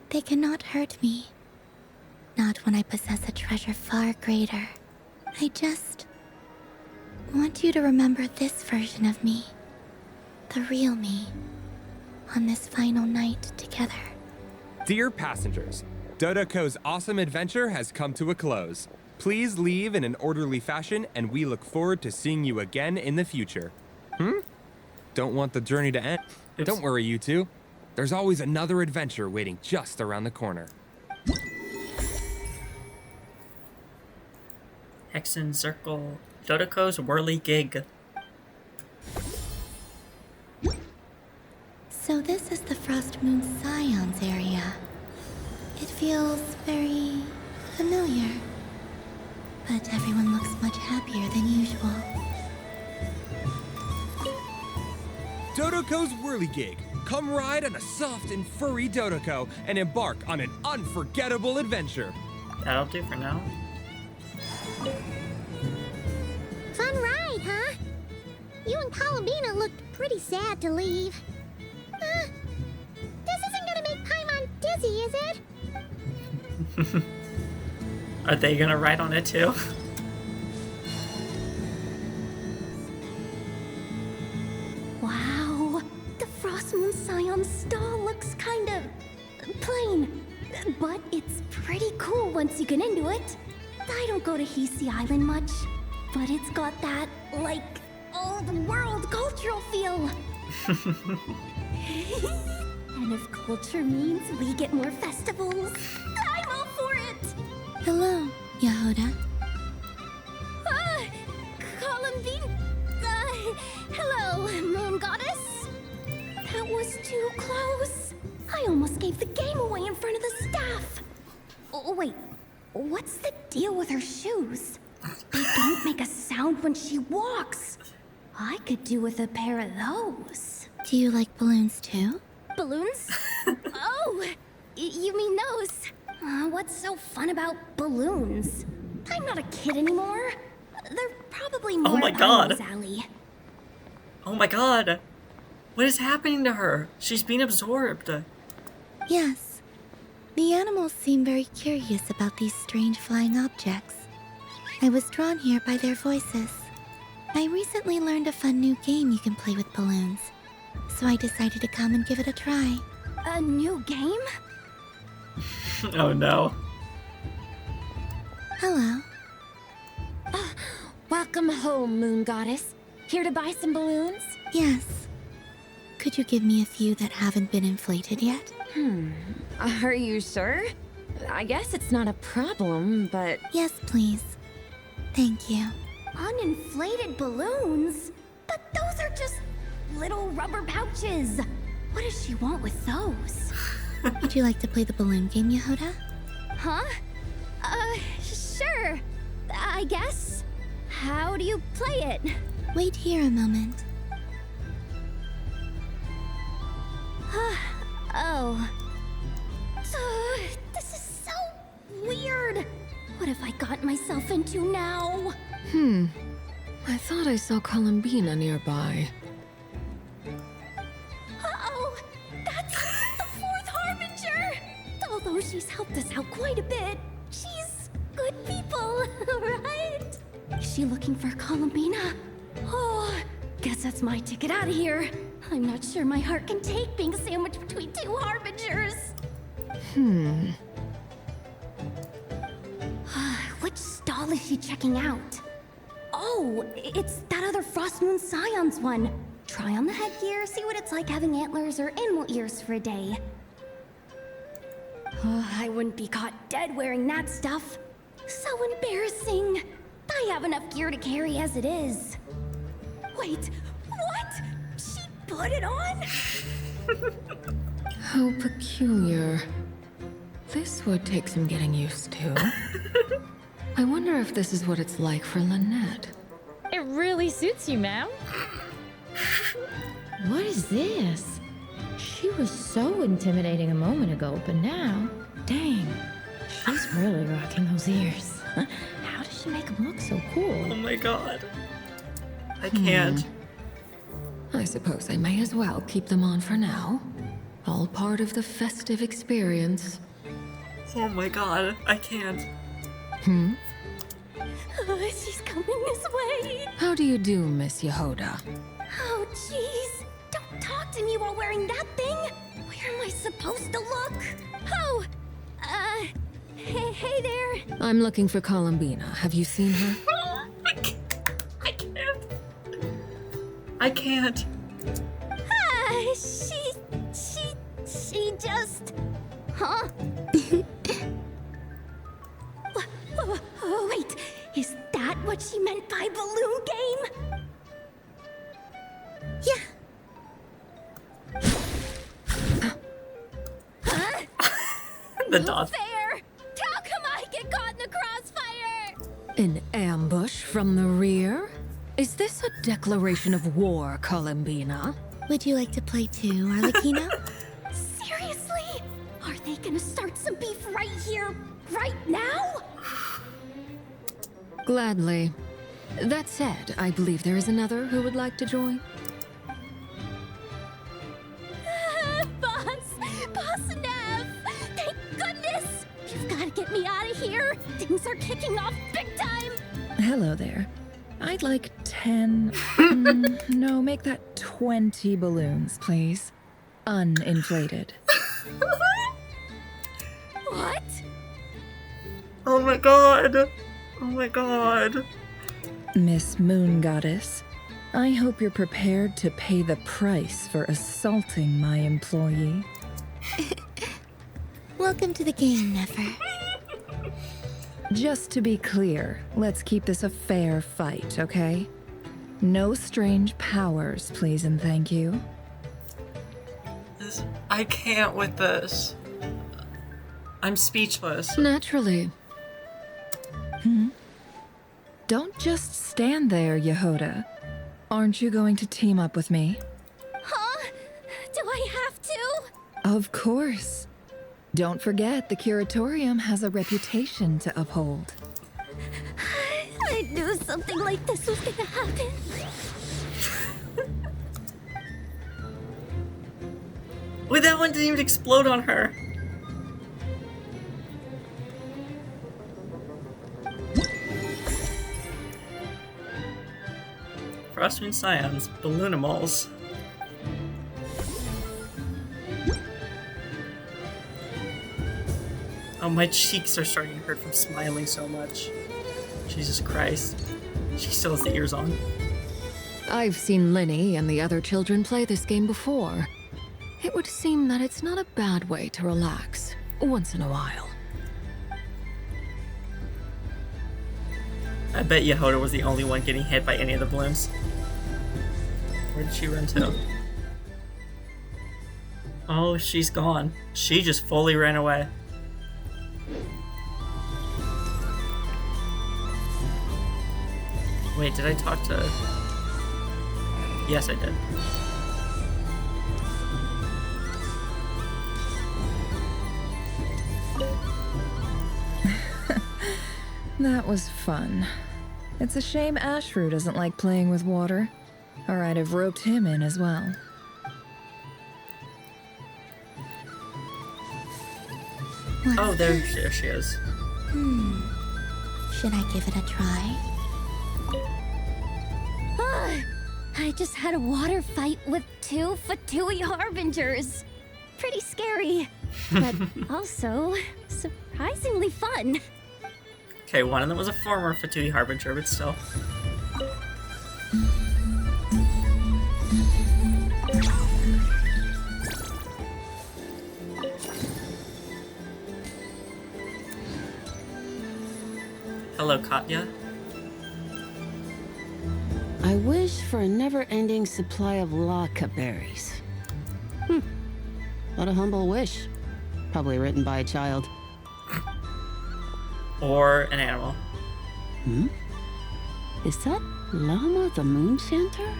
they cannot hurt me. Not when I possess a treasure far greater. I just want you to remember this version of me. The real me. On this final night together. Dear passengers, Dodoko's awesome adventure has come to a close. Please leave in an orderly fashion, and we look forward to seeing you again in the future. Don't want the journey to end? Oops. Don't worry, you two. There's always another adventure waiting just around the corner. Hexen Circle. Dodoko's Whirly Gig. So this is the Frost Moon Scions area. It feels very familiar. But everyone looks much happier than usual. Dodoko's Whirligig. Come ride on a soft and furry Dodoko and embark on an unforgettable adventure. That'll do for now. Fun ride, huh? You and Columbina looked pretty sad to leave. This isn't gonna make Paimon dizzy, is it? Are they gonna ride on it too? Wow, the Frost Moon Scion stall looks kind of plain, but it's pretty cool once you get into it. I don't go to Hisi Island much, but it's got that, like, old world cultural feel. And if culture means we get more festivals, I'm all for it! Hello, Yahoda. Columbine? Hello, Moon Goddess? That was too close. I almost gave the game away in front of the staff. Oh, wait, what's the deal with her shoes? They don't make a sound when she walks. I could do with a pair of those. Do you like balloons too? balloons? Oh, you mean those? What's so fun about balloons? I'm not a kid anymore. They're probably more Oh my God. up Ali's alley. Oh my god. What is happening to her? She's being absorbed. Yes. The animals seem very curious about these strange flying objects. I was drawn here by their voices. I recently learned a fun new game you can play with balloons, so I decided to come and give it a try. A new game? Oh no. Hello. Welcome home, Moon Goddess. Here to buy some balloons? Yes. Could you give me a few that haven't been inflated yet? Are you sure? I guess it's not a problem, but... Yes, please. Thank you. Uninflated balloons? But those are just little rubber pouches. What does she want with those? Would you like to play the balloon game, Yehoda? Huh? Sure. I guess. How do you play it? Wait here a moment. Oh. This is so weird. What have I got myself into now? I thought I saw Columbina nearby. Uh-oh! That's the fourth Harbinger! Although she's helped us out quite a bit, she's good people, right? Is she looking for Columbina? Oh, guess that's my ticket out of here. I'm not sure my heart can take being sandwiched between two Harbingers. Which stall is she checking out? Oh, it's that other Frost Moon Scions one. Try on the headgear, see what it's like having antlers or animal ears for a day. Oh, I wouldn't be caught dead wearing that stuff. So embarrassing. I have enough gear to carry as it is. Wait, what? She put it on? How peculiar. This would take some getting used to. I wonder if this is what it's like for Lynette. It really suits you, ma'am. What is this? She was so intimidating a moment ago, but now, dang, she's really rocking those ears. How does she make them look so cool? Oh my god. I can't. I suppose I may as well keep them on for now. All part of the festive experience. Oh my god. I can't. She's coming this way. How do you do, Miss Yehoda? Oh, jeez. Don't talk to me while wearing that thing. Where am I supposed to look? Oh, hey there. I'm looking for Columbina. Have you seen her? I can't. I can't. She just... Huh? Wait, is that what she meant by balloon game? Yeah. Huh? The No dot. fair! How come I get caught in the crossfire? An ambush from the rear? Is this a declaration of war, Columbina? Would you like to play too, Arlecchino? Seriously? Are they gonna start some beef right here, right now? Gladly. That said, I believe there is another who would like to join. Boss Nev! Thank goodness! You've gotta get me out of here! Things are kicking off big time! Hello there. I'd like 10... no, make that 20 balloons, please. Uninflated. What? Oh my god. Oh my god. Miss Moon Goddess, I hope you're prepared to pay the price for assaulting my employee. Welcome to the game, Nefer. Just to be clear, let's keep this a fair fight, okay? No strange powers, please and thank you. I can't with this. I'm speechless. Naturally. Don't just stand there, Yehoda. Aren't you going to team up with me? Huh? Do I have to? Of course. Don't forget, the curatorium has a reputation to uphold. I knew something like this was gonna happen. Wait, that one didn't even explode on her. Frostmoon Scions, Balloonimals. Oh, my cheeks are starting to hurt from smiling so much. Jesus Christ. She still has the ears on. I've seen Linny and the other children play this game before. It would seem that it's not a bad way to relax, once in a while. I bet Yehoda was the only one getting hit by any of the balloons. Where did she run to? Oh, she's gone. She just fully ran away. Wait, did I talk to... Yes, I did. That was fun. It's a shame Ashru doesn't like playing with water, or I'd have roped him in as well. Oh, there she is. Should I give it a try? I just had a water fight with 2 Fatui Harbingers. Pretty scary, but also surprisingly fun. Okay, one of them was a former Fatui Harbinger, but still. Hello, Katya. I wish for a never-ending supply of laka berries. What a humble wish. Probably written by a child. Or an animal. Is that Llama the Moon Chanter?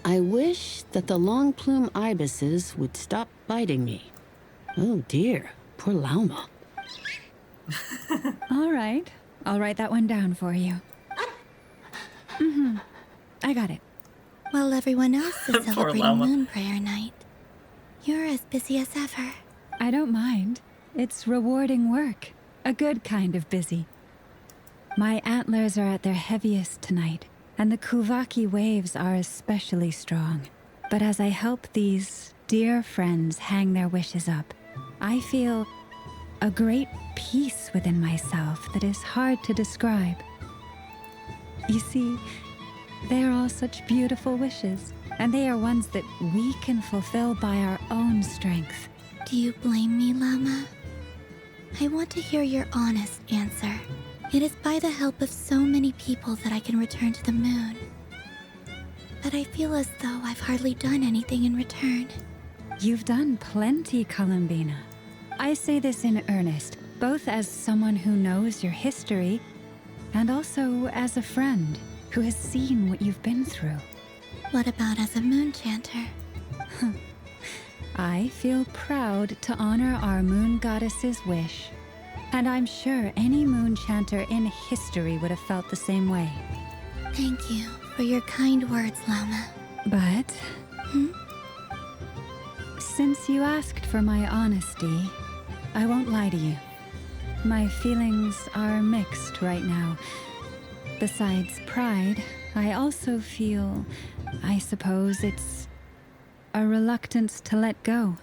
I wish that the long plume ibises would stop biting me. Oh dear, poor Llama. All right. I'll write that one down for you. I got it. While everyone else is Poor celebrating llama. Moon Prayer Night, you're as busy as ever. I don't mind. It's rewarding work. A good kind of busy. My antlers are at their heaviest tonight, and the Kuvaki waves are especially strong. But as I help these dear friends hang their wishes up, I feel a great peace within myself that is hard to describe. You see, they are all such beautiful wishes, and they are ones that we can fulfill by our own strength. Do you blame me, Llama? I want to hear your honest answer. It is by the help of so many people that I can return to the moon. But I feel as though I've hardly done anything in return. You've done plenty, Columbina. I say this in earnest, both as someone who knows your history, and also as a friend who has seen what you've been through. What about as a moon chanter? I feel proud to honor our moon goddess's wish, and I'm sure any moon chanter in history would have felt the same way. Thank you for your kind words, Llama. But since you asked for my honesty, I won't lie to you. My feelings are mixed right now. Besides pride, I also feel, I suppose it's a reluctance to let go.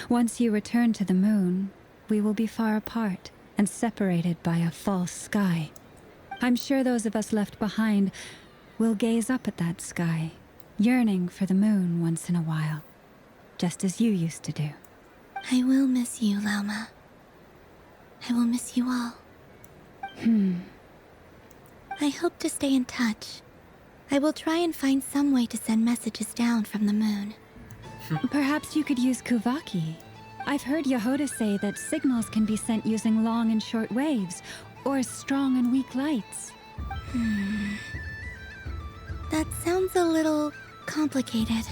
Once you return to the moon, we will be far apart and separated by a false sky. I'm sure those of us left behind will gaze up at that sky, yearning for the moon once in a while, just as you used to do. I will miss you, Llama. I will miss you all. I hope to stay in touch. I will try and find some way to send messages down from the moon. Perhaps you could use Kuvaki. I've heard Yehoda say that signals can be sent using long and short waves, or strong and weak lights. That sounds a little complicated.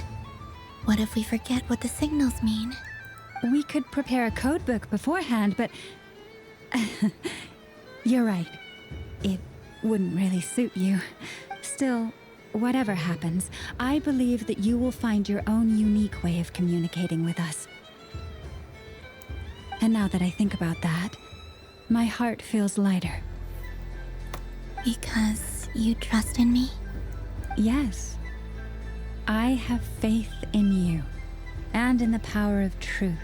What if we forget what the signals mean? We could prepare a codebook beforehand, but... You're right. It wouldn't really suit you. Still, whatever happens, I believe that you will find your own unique way of communicating with us. And now that I think about that, my heart feels lighter. Because you trust in me? Yes. I have faith in you, and in the power of truth.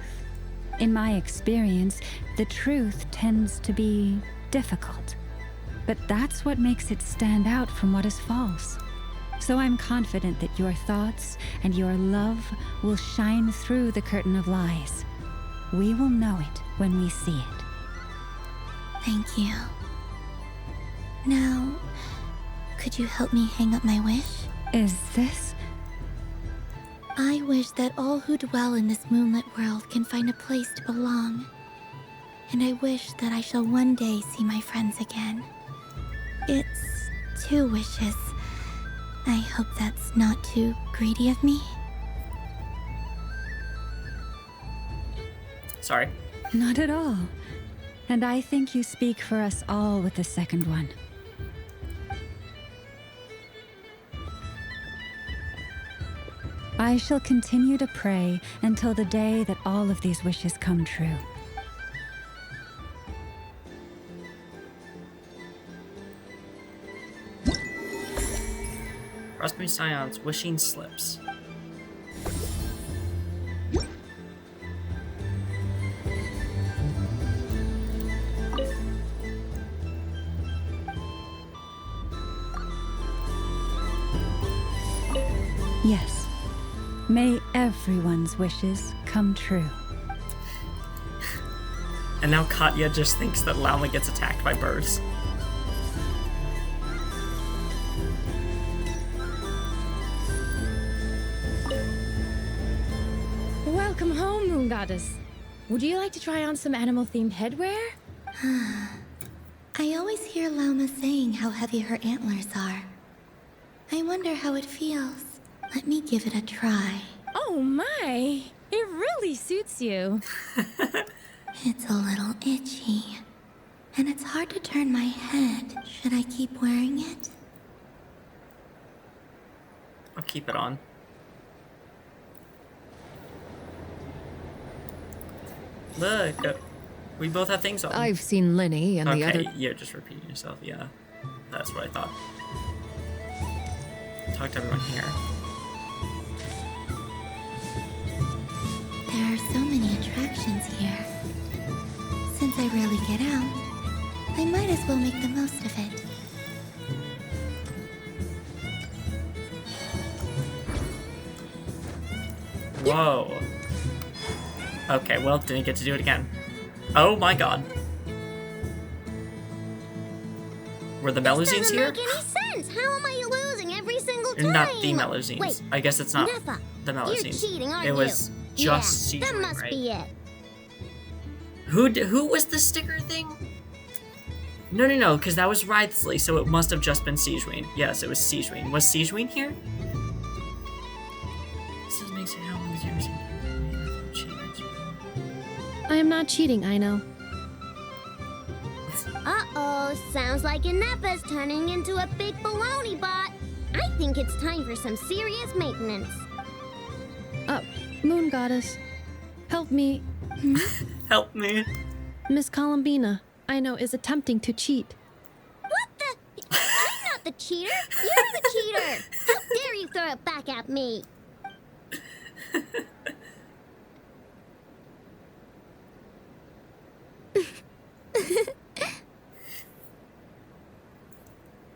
In my experience, the truth tends to be difficult. But that's what makes it stand out from what is false. So I'm confident that your thoughts and your love will shine through the curtain of lies. We will know it when we see it. Thank you. Now, could you help me hang up my wish? Is this? I wish that all who dwell in this moonlit world can find a place to belong. And I wish that I shall one day see my friends again. It's 2 wishes. I hope that's not too greedy of me. Sorry. Not at all. And I think you speak for us all with the second one. I shall continue to pray until the day that all of these wishes come true. Raspberry Scion's wishing slips. Yes. May everyone's wishes come true. And now Katya just thinks that Lauma gets attacked by birds. Welcome home, Moon Goddess. Would you like to try on some animal-themed headwear? I always hear Lauma saying how heavy her antlers are. I wonder how it feels. Let me give it a try. Oh my! It really suits you. It's a little itchy. And it's hard to turn my head. Should I keep wearing it? I'll keep it on. Look, we both have things on. I've seen Lenny and the other... Okay, you're just repeating yourself, yeah. That's what I thought. Talk to everyone here. There are so many attractions here. Since I rarely get out, I might as well make the most of it. Whoa. Okay, well, didn't get to do it again. Oh my god. Were the Melusines here? Doesn't make any sense. How am I losing every single time? Not the Melusines. Wait, I guess it's not Neffa, the Melusines. You're cheating, aren't it was you? just yeah, Siege that Ring, must right? be it. Who was the sticker thing? No, because that was Writhsley, so it must have just been Siege Ring. Yes, it was Siege Ring. Was Siege Ring here? This just makes it how long is I am not cheating, I know. Uh-oh, sounds like Ineppa's turning into a big baloney bot. I think it's time for some serious maintenance. Moon Goddess, help me. Help me. Miss Columbina, I know, is attempting to cheat. What the? I'm not the cheater. You're the cheater. How dare you throw it back at me?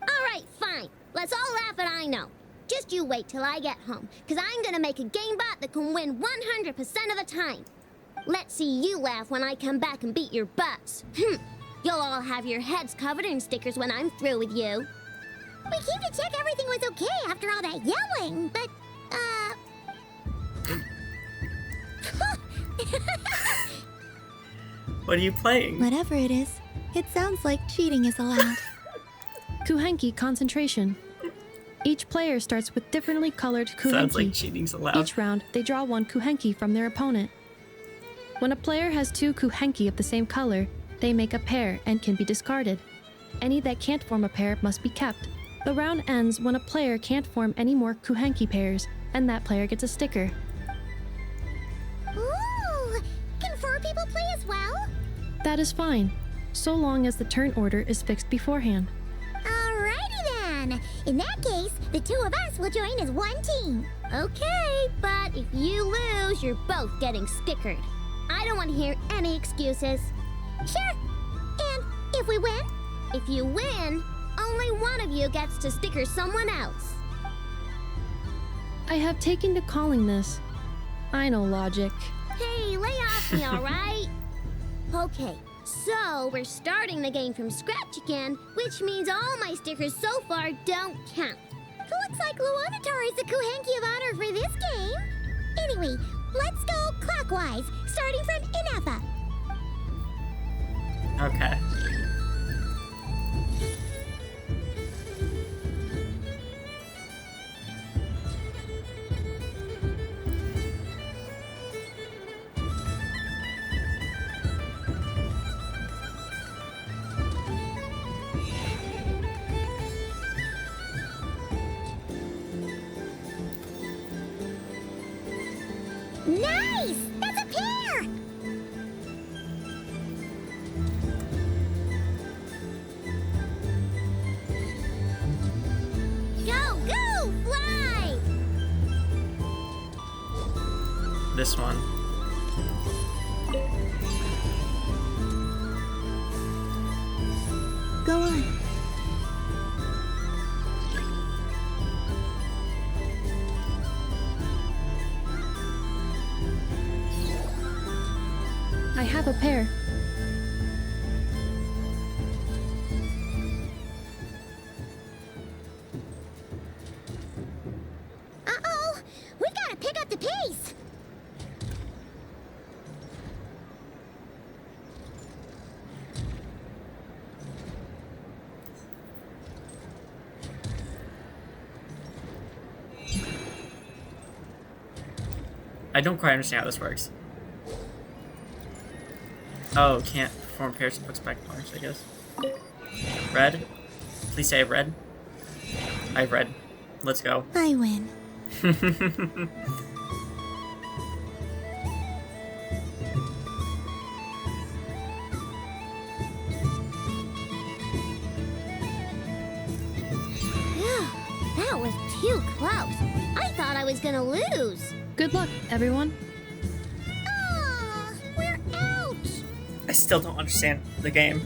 Alright, fine. Let's all laugh at I know. Just you wait till I get home, because I'm gonna make a game bot that can win 100% of the time. Let's see you laugh when I come back and beat your butts. You'll all have your heads covered in stickers when I'm through with you. We came to check everything was okay after all that yelling, but, What are you playing? Whatever it is, it sounds like cheating is allowed. Kuhenki concentration. Each player starts with differently colored Kuhenki. Sounds like cheating's allowed. Each round, they draw one Kuhenki from their opponent. When a player has two Kuhenki of the same color, they make a pair and can be discarded. Any that can't form a pair must be kept. The round ends when a player can't form any more Kuhenki pairs, and that player gets a sticker. Ooh! Can 4 people play as well? That is fine, so long as the turn order is fixed beforehand. Alrighty then. In that case, the 2 of us will join as one team. Okay, but if you lose, you're both getting stickered. I don't want to hear any excuses. Sure. And if we win? If you win, only one of you gets to sticker someone else. I have taken to calling this. I know logic. Hey, lay off me, alright? Okay, so we're starting the game from scratch again, which means all my stickers so far don't count. Looks like Luonatar is the Kuhenki of honor for this game. Anyway, let's go clockwise, starting from Inafa. Okay. Nice! That's a pair! Go, go, fly! This one. Go on. I have a pair. Uh-oh! We gotta pick up the pace! I don't quite understand how this works. Oh, can't perform pairs and puts back points, I guess. Red? Please say red. I have red. Let's go. I win. Phew, that was too close. I thought I was gonna lose. Good luck, everyone. Aw, we're out! I still don't understand the game.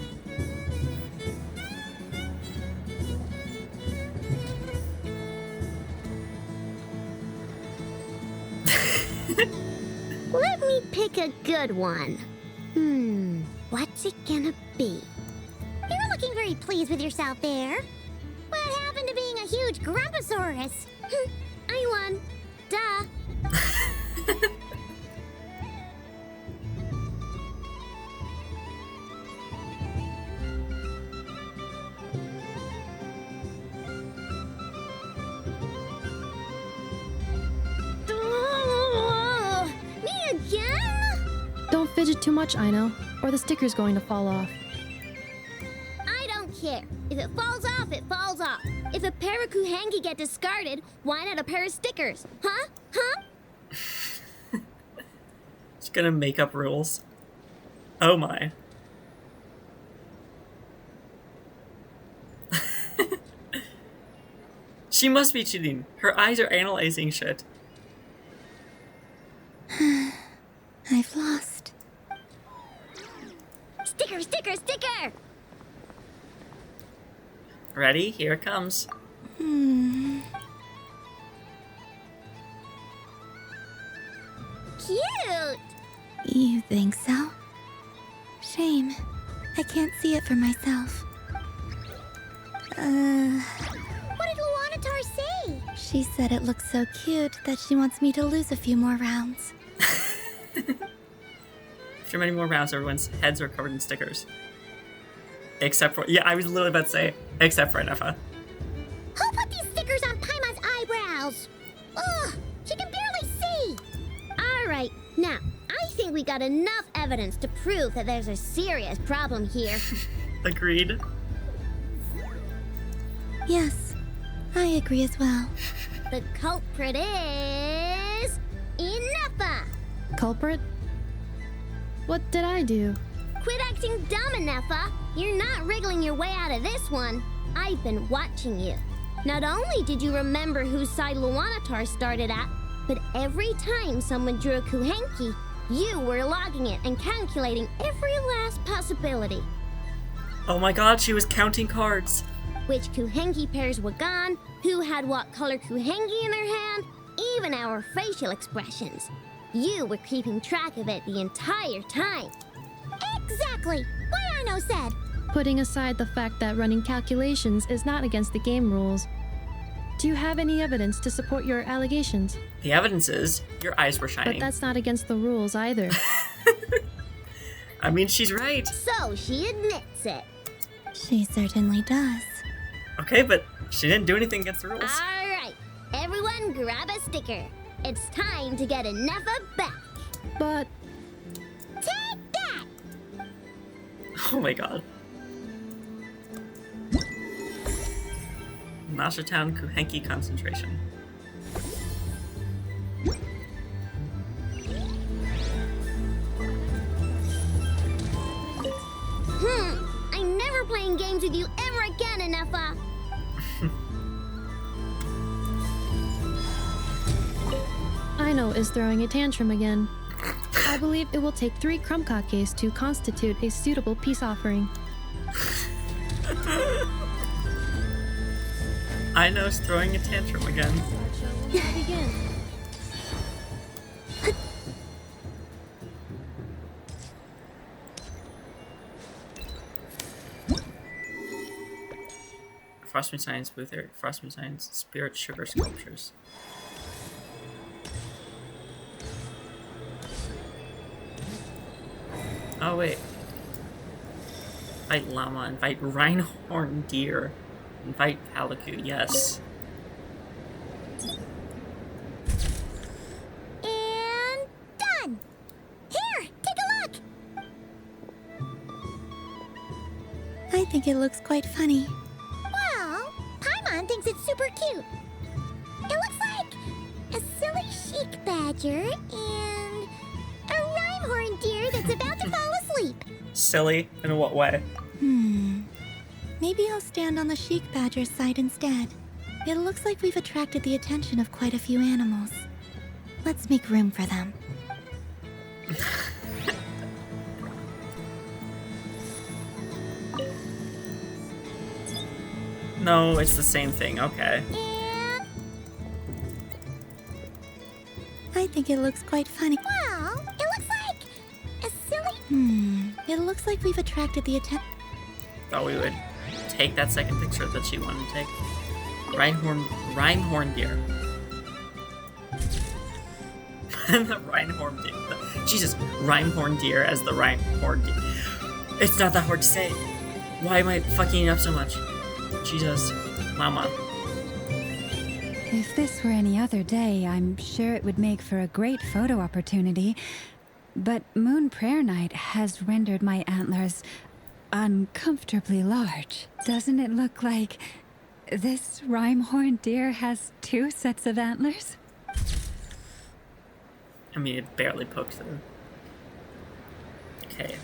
Let me pick a good one. What's it gonna be? You're looking very pleased with yourself there. What happened to being a huge Grumposaurus? I won. Duh. Me again? Don't fidget too much, Aino, or the sticker's going to fall off. I don't care. If it falls off, it falls off. If a pair of Kuhenki get discarded, why not a pair of stickers? Huh? Huh? It's gonna make up rules. Oh my. She must be cheating. Her eyes are analyzing shit. I've lost. Sticker, sticker, sticker! Ready? Here it comes. Cute! You think so? Shame. I can't see it for myself. What did Luonatar say? She said it looks so cute that she wants me to lose a few more rounds. After many more rounds, everyone's heads were covered in stickers. Except for... Yeah, I was literally about to say, except for Nefa. Who put these stickers on Paimon's eyebrows? Ugh, she can barely see. All right, now, I think we got enough evidence to prove that there's a serious problem here. Agreed. Yes, I agree as well. The culprit is... Nefa! Culprit? What did I do? Quit acting dumb, Nefa. You're not wriggling your way out of this one. I've been watching you. Not only did you remember whose side Luanatar started at, but every time someone drew a Kuhenki, you were logging it and calculating every last possibility. Oh my god, she was counting cards. Which Kuhenki pairs were gone, who had what color Kuhenki in their hand, even our facial expressions. You were keeping track of it the entire time. Exactly! What Arno said! Putting aside the fact that running calculations is not against the game rules, do you have any evidence to support your allegations? The evidence is your eyes were shining. But that's not against the rules either. I mean, she's right. So she admits it. She certainly does. Okay, but she didn't do anything against the rules. All right, everyone grab a sticker. It's time to get Nefa back. But... Take that! Oh my god. Nashertown Kuhenki concentration. I'm never playing games with you ever again, Nefa. Aino is throwing a tantrum again. I believe it will take 3 Krumkakes to constitute a suitable peace offering. Aino's throwing a tantrum again. Begin. Frostmoon Science, Blue Theory, Frostmoon Science, Spirit Sugar Sculptures. Oh wait. Invite Llama, invite Rhinehorn Deer, invite Palokyu, yes. And done! Here, take a look! I think it looks quite funny. Well, Paimon thinks it's super cute. It looks like a silly chic badger and a Rhinehorn deer that's about to fall asleep. Silly? In what way? Maybe I'll stand on the chic badger's side instead. It looks like we've attracted the attention of quite a few animals. Let's make room for them. No, it's the same thing, okay. I think it looks quite funny. Well, it looks like a silly... It looks like we've attracted the attention... Thought we would take that second picture that she wanted to take. Rhinehorn Deer. The Rhinehorn Deer. Jesus, Rhinehorn Deer as the Rhinehorn Deer. It's not that hard to say. Why am I fucking it up so much? Jesus, Mama. If this were any other day, I'm sure it would make for a great photo opportunity. But Moon Prayer Night has rendered my antlers uncomfortably large. Doesn't it look like this Rhinehorn deer has 2 sets of antlers? I mean, it barely poked through. Okay.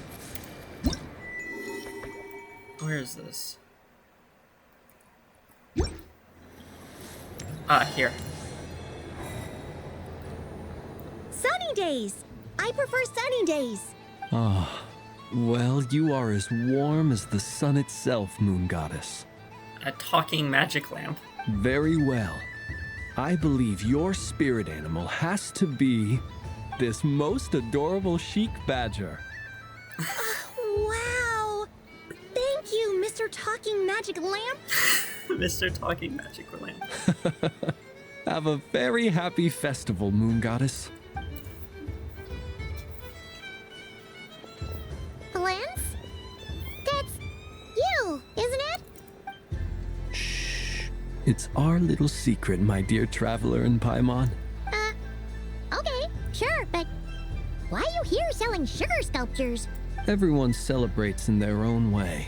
Where is this? Here. Sunny days! I prefer sunny days. Ah, well, you are as warm as the sun itself, Moon Goddess. A talking magic lamp. Very well. I believe your spirit animal has to be this most adorable chic badger. Wow! Thank you, Mr. Talking Magic Lamp. Mr. Talking Magic Lamp. Have a very happy festival, Moon Goddess. It's our little secret, my dear traveler in Paimon. Okay, sure, but why are you here selling sugar sculptures? Everyone celebrates in their own way.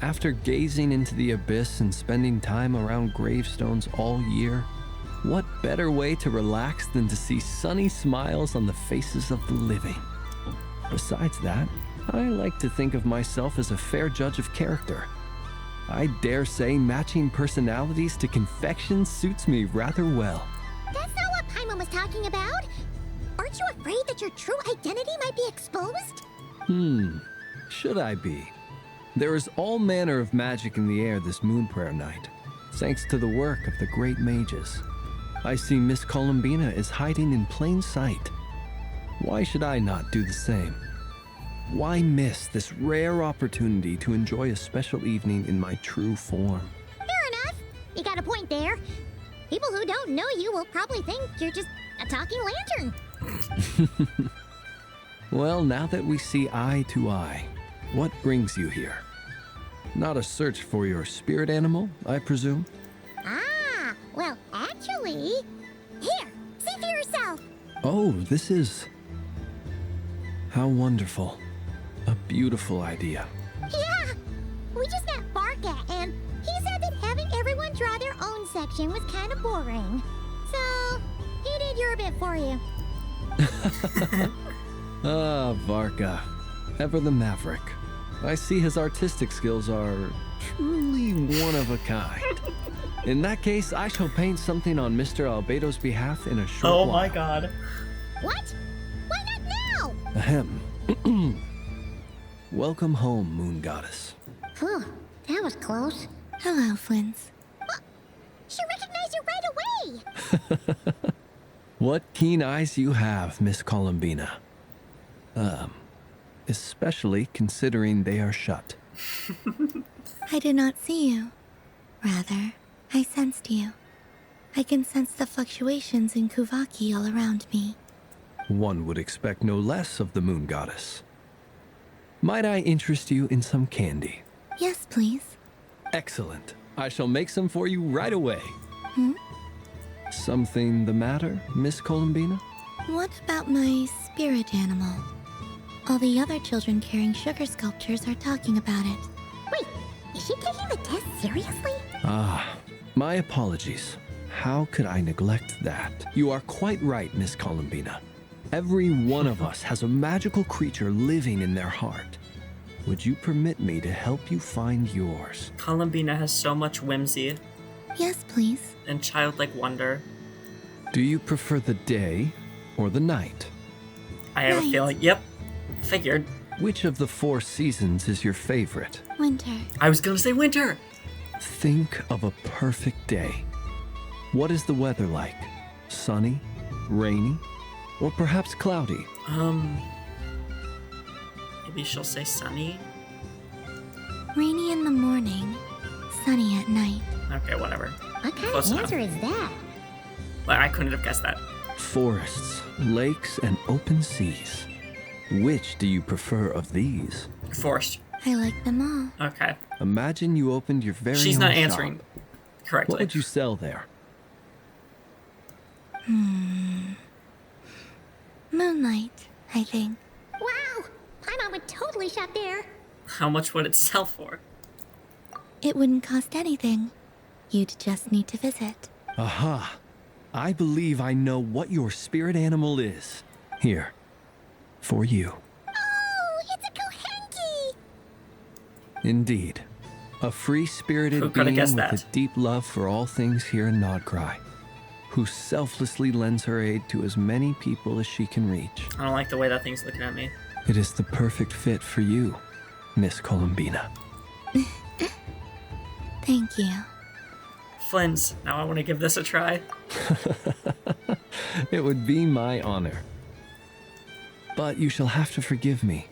After gazing into the abyss and spending time around gravestones all year, what better way to relax than to see sunny smiles on the faces of the living? Besides that, I like to think of myself as a fair judge of character. I dare say matching personalities to confection suits me rather well. That's not what Paimon was talking about. Aren't you afraid that your true identity might be exposed? Should I be? There is all manner of magic in the air this moon prayer night, thanks to the work of the great mages. I see Miss Columbina is hiding in plain sight. Why should I not do the same? Why miss this rare opportunity to enjoy a special evening in my true form? Fair enough. You got a point there. People who don't know you will probably think you're just a talking lantern. Well, now that we see eye to eye, what brings you here? Not a search for your spirit animal, I presume? Ah, well, actually... Here, see for yourself. Oh, this is... How wonderful. A beautiful idea. Yeah, we just met Barca, and he said that having everyone draw their own section was kind of boring. So, he did your bit for you. Ah, Varka. Ever the maverick. I see his artistic skills are truly one of a kind. In that case, I shall paint something on Mr. Albedo's behalf in a short while. Oh my god. What? Why not now? Ahem. Welcome home, Moon Goddess. Phew, that was close. Hello, Flins. She recognized you right away! What keen eyes you have, Miss Columbina. Especially considering they are shut. I did not see you. Rather, I sensed you. I can sense the fluctuations in Kuvaki all around me. One would expect no less of the Moon Goddess. Might I interest you in some candy? Yes, please. Excellent. I shall make some for you right away. Something the matter, Miss Columbina? What about my spirit animal? All the other children carrying sugar sculptures are talking about it. Wait, is she taking the test seriously? Ah, my apologies. How could I neglect that? You are quite right, Miss Columbina. Every one of us has a magical creature living in their heart. Would you permit me to help you find yours? Columbina has so much whimsy. Yes, please. And childlike wonder. Do you prefer the day or the night? I have a feeling, yep. Figured. Which of the 4 seasons is your favorite? Winter. I was gonna say winter! Think of a perfect day. What is the weather like? Sunny? Rainy? Or perhaps cloudy? Maybe she'll say sunny? Rainy in the morning, sunny at night. Okay, whatever. What kind Close of enough. answer is that? Well, I couldn't have guessed that. Forests, lakes, and open seas. Which do you prefer of these? Forced. I like them all. Okay. Imagine you opened your very She's own not shop. answering correctly. What would you sell there? Moonlight, I think. Wow, Paimon would totally shop there. How much would it sell for? It wouldn't cost anything. You'd just need to visit. Aha! I believe I know what your spirit animal is. Here. For you. Oh, it's a Kohenki! Indeed. A free-spirited Who coulda being guessed with that? a deep love for all things here in Nodcry, who selflessly lends her aid to as many people as she can reach. I don't like the way that thing's looking at me. It is the perfect fit for you, Miss Columbina. Thank you. Flins, now I want to give this a try. It would be my honor. But you shall have to forgive me.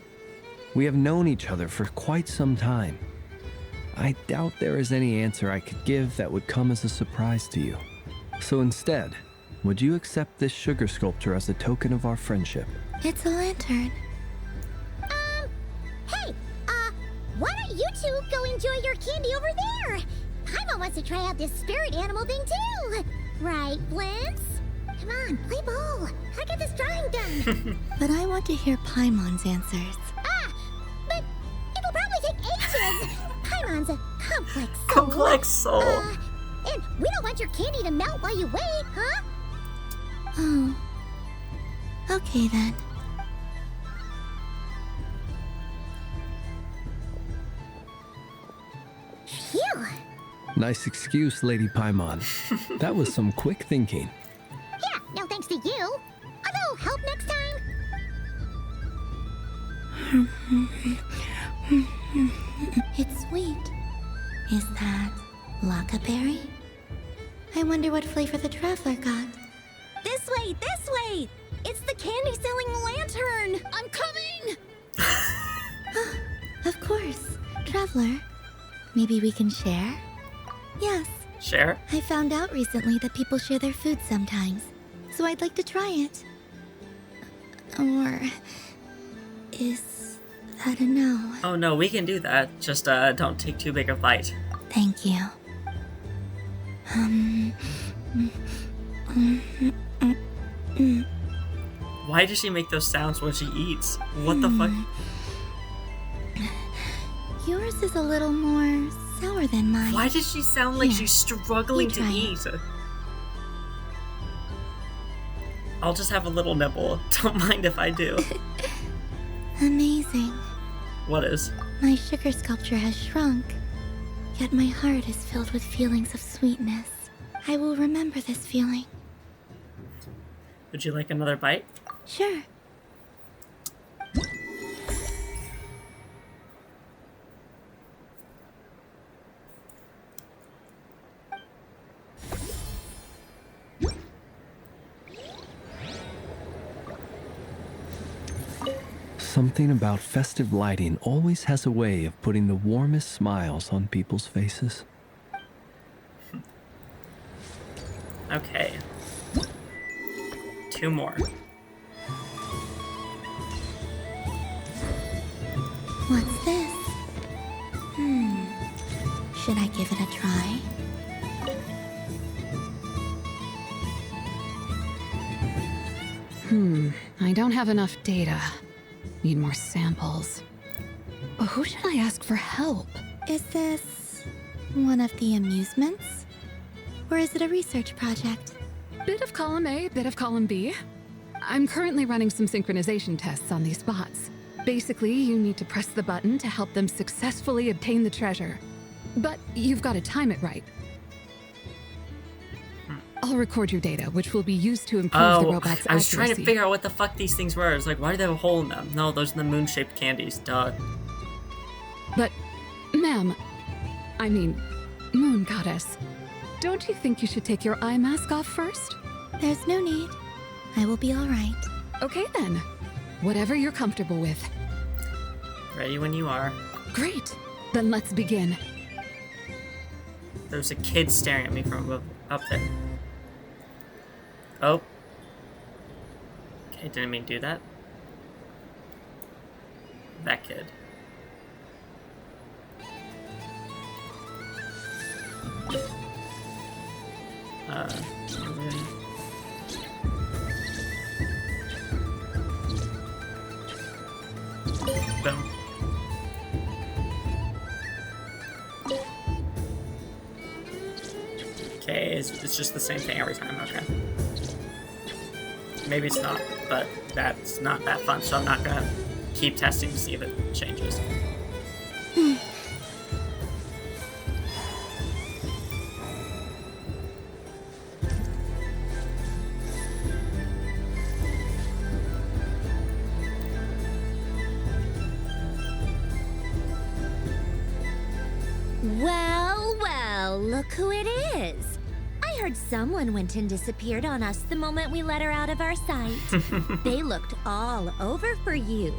We have known each other for quite some time. I doubt there is any answer I could give that would come as a surprise to you. So instead, would you accept this sugar sculpture as a token of our friendship? It's a lantern. Hey, why don't you two go enjoy your candy over there? Paimon wants to try out this spirit animal thing too. Right, Blintz? Come on, play ball. I get this drawing done. But I want to hear Paimon's answers. But it'll probably take ages. Paimon's a complex soul. Complex soul. And we don't want your candy to melt while you wait, huh? Oh. Okay then. Phew. Nice excuse, Lady Paimon. That was some quick thinking. Yeah, no thanks to you. A little help next time. It's sweet. Is that Lockaberry? I wonder what flavor the traveler got. This way, this way! It's the candy-selling lantern! I'm coming! Of course. Traveler, maybe we can share? Yes. Share? I found out recently that people share their food sometimes, so I'd like to try it. Or is that a no? Oh no, we can do that. Just don't take too big a bite. Thank you. Why does she make those sounds when she eats? What the fuck? Yours is a little more sour than mine. Why does she sound like Here, she's struggling you to try eat? I'll just have a little nibble. Don't mind if I do. Amazing. What is? My sugar sculpture has shrunk, yet my heart is filled with feelings of sweetness. I will remember this feeling. Would you like another bite? Sure. Something about festive lighting always has a way of putting the warmest smiles on people's faces. Okay. 2 more. What's this? Should I give it a try? I don't have enough data. Need more samples. Who should I ask for help? Is this one of the amusements? Or is it a research project? Bit of column A, bit of column B. I'm currently running some synchronization tests on these bots. Basically, you need to press the button to help them successfully obtain the treasure. But you've got to time it right. I'll record your data, which will be used to improve the robot's accuracy. I was trying to figure out what the fuck these things were. It's like, why do they have a hole in them? No, those are the moon-shaped candies. Duh. But, ma'am, I mean, Moon Goddess, don't you think you should take your eye mask off first? There's no need. I will be all right. Okay then. Whatever you're comfortable with. Ready when you are. Great. Then let's begin. There's a kid staring at me from up there. Oh. Okay, didn't mean to do that. That kid. Boom. Okay, it's just the same thing every time, okay. Maybe it's not, but that's not that fun, so I'm not gonna keep testing to see if it changes. Well, well, look who it is. I heard someone went and disappeared on us the moment we let her out of our sight. They looked all over for you.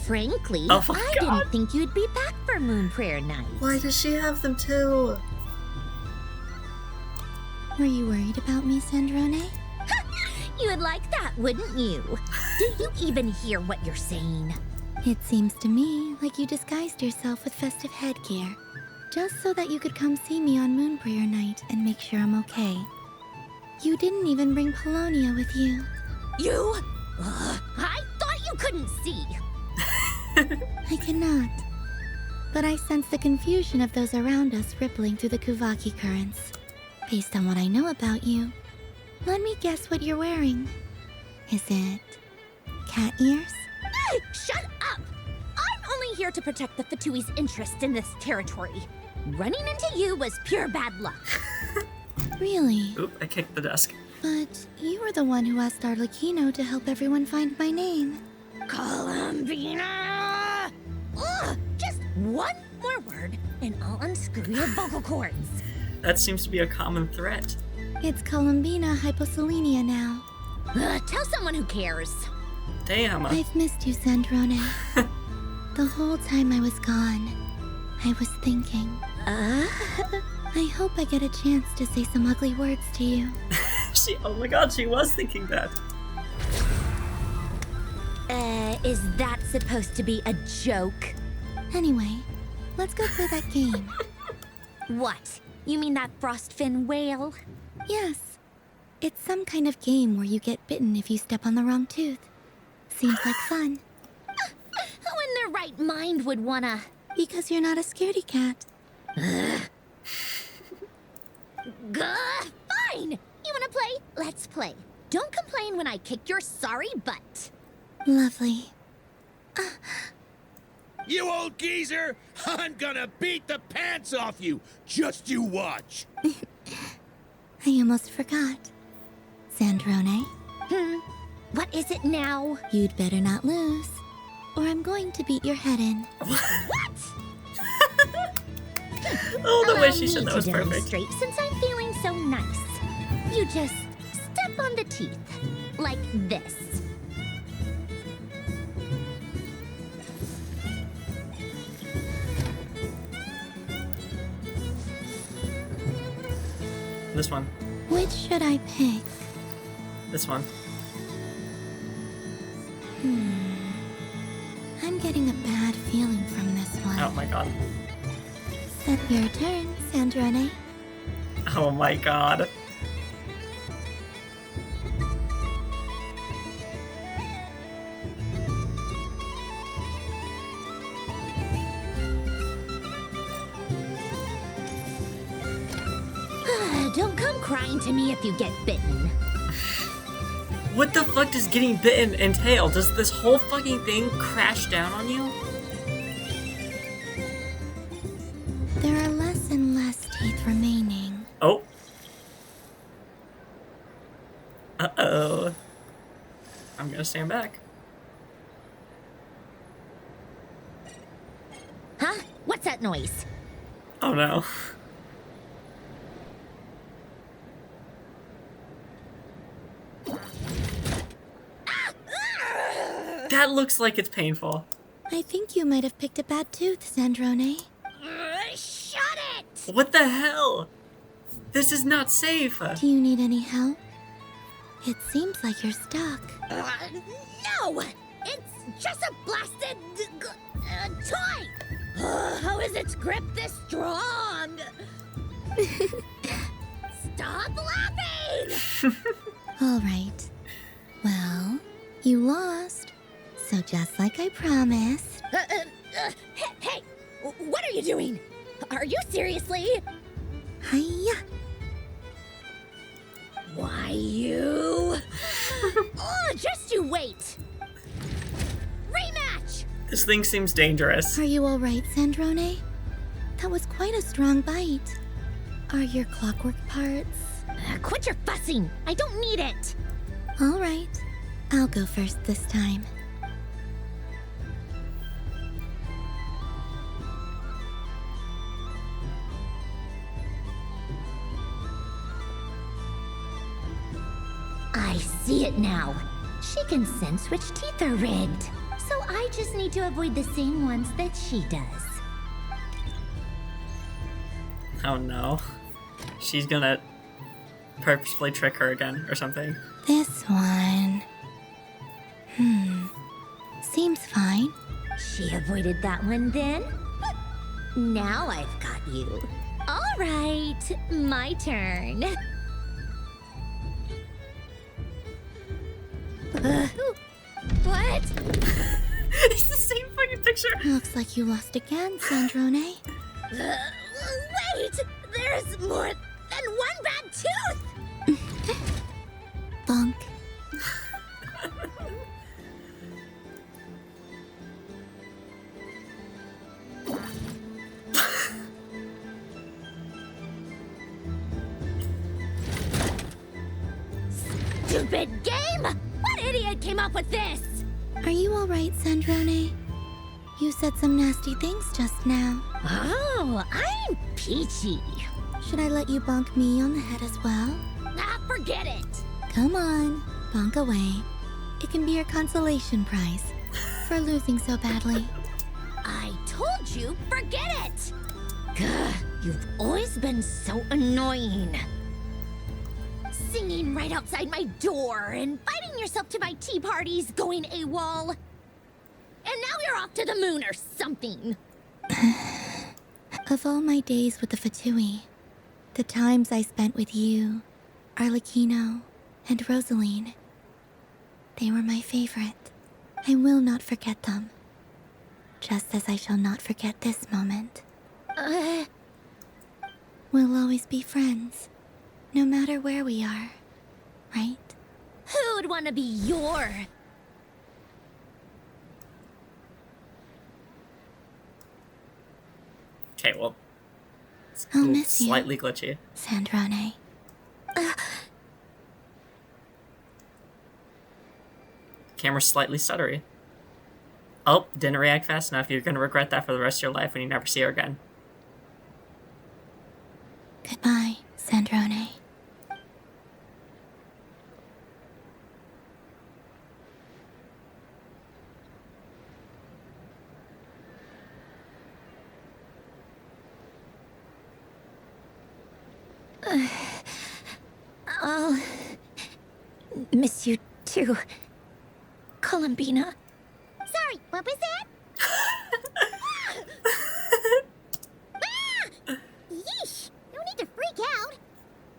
Frankly, I didn't think you'd be back for Moon Prayer Night. Why does she have them too? Were you worried about me, Sandrone? You would like that, wouldn't you? Do you even hear what you're saying? It seems to me like you disguised yourself with festive headgear. just so that you could come see me on Moonbriar night and make sure I'm okay. You didn't even bring Polonia with you. You? I thought you couldn't see. I cannot. But I sense the confusion of those around us rippling through the Kuvaki currents. Based on what I know about you, let me guess what you're wearing. Is it cat ears? Shut up! I'm only here to protect the Fatui's interest in this territory. Running into you was pure bad luck. Really? Oop, I kicked the desk. But you were the one who asked Arlecchino to help everyone find my name. Columbina! Ugh! Just one more word, and I'll unscrew your vocal cords. That seems to be a common threat. It's Columbina hyposelenia now. Tell someone who cares. Damn. I've missed you, Sandrone. The whole time I was gone, I was thinking. I hope I get a chance to say some ugly words to you. Oh my god, she was thinking that. Is that supposed to be a joke? Anyway, let's go play that game. What? You mean that frostfin whale? Yes. It's some kind of game where you get bitten if you step on the wrong tooth. Seems like fun. Who in their right mind would wanna? Because you're not a scaredy cat. Fine! You wanna play? Let's play. Don't complain when I kick your sorry butt. Lovely. You old geezer! I'm gonna beat the pants off you! Just you watch! I almost forgot. Sandrone? What is it now? You'd better not lose, or I'm going to beat your head in. What? Oh, the way she Allow said me that to was perfect. demonstrate, since I'm feeling so nice. You just step on the teeth, like this. This one. Which should I pick? This one. I'm getting a bad feeling from this one. Oh my god. Set your turn, Sandrone. Oh my god. Don't come crying to me if you get bitten. What the fuck does getting bitten entail? Does this whole fucking thing crash down on you? There are less and less teeth remaining. Oh. Uh-oh. I'm gonna stand back. Huh? What's that noise? Oh no. That looks like it's painful. I think you might have picked a bad tooth, Sandrone. Shut it! What the hell? This is not safe. Do you need any help? It seems like you're stuck. No! It's just a blasted toy! How is its grip this strong? Stop laughing! All right. Well, you lost. So just like I promised. Hey! What are you doing? Are you seriously? Hiya! Why, you... Oh, just you wait! Rematch! This thing seems dangerous. Are you all right, Sandrone? That was quite a strong bite. Are your clockwork parts? Quit your fussing! I don't need it! All right. I'll go first this time. I see it now. She can sense which teeth are rigged. So I just need to avoid the same ones that she does. Oh no. She's gonna purposefully trick her again or something. This one. Seems fine. She avoided that one then? Now I've got you. All right, my turn. What? It's the same fucking picture. Looks like you lost again, Sandrone. Wait! There's more than one bad tooth! Bunk. Stupid game! What idiot came up with this? Are you alright, Sandrone? You said some nasty things just now. Oh, I'm peachy. Should I let you bonk me on the head as well? Ah, forget it. Come on, bonk away. It can be your consolation prize for losing so badly. I told you, forget it! Gah, you've always been so annoying. Singing right outside my door, inviting yourself to my tea parties, going AWOL. And now you're off to the moon or something. Of all my days with the Fatui, the times I spent with you, Arlecchino, and Rosaline, they were my favorite. I will not forget them. Just as I shall not forget this moment. We'll always be friends, no matter where we are, right? Who'd want to be your... Okay, well, it's I'll miss you, slightly glitchy. Sandrone. Camera's slightly stuttery. Oh, didn't react fast enough. You're gonna regret that for the rest of your life when you never see her again. Goodbye, Sandrone. I'll miss you too, Columbina. Sorry, what was that? Yeesh! No need to freak out.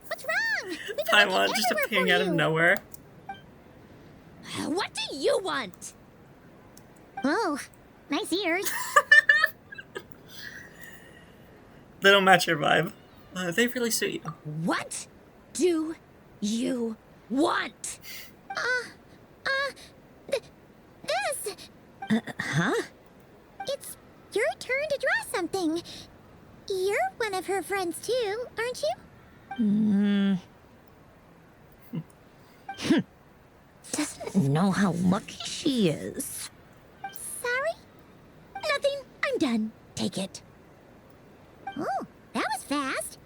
What's wrong? We've been Paimon looking just everywhere appearing for out of you. nowhere. What do you want? Oh, nice ears. They don't match your vibe. They really suit you. What do you want? This. Huh? It's your turn to draw something. You're one of her friends too, aren't you? Doesn't know how lucky she is. Sorry? Nothing. I'm done. Take it. Oh, that was fast.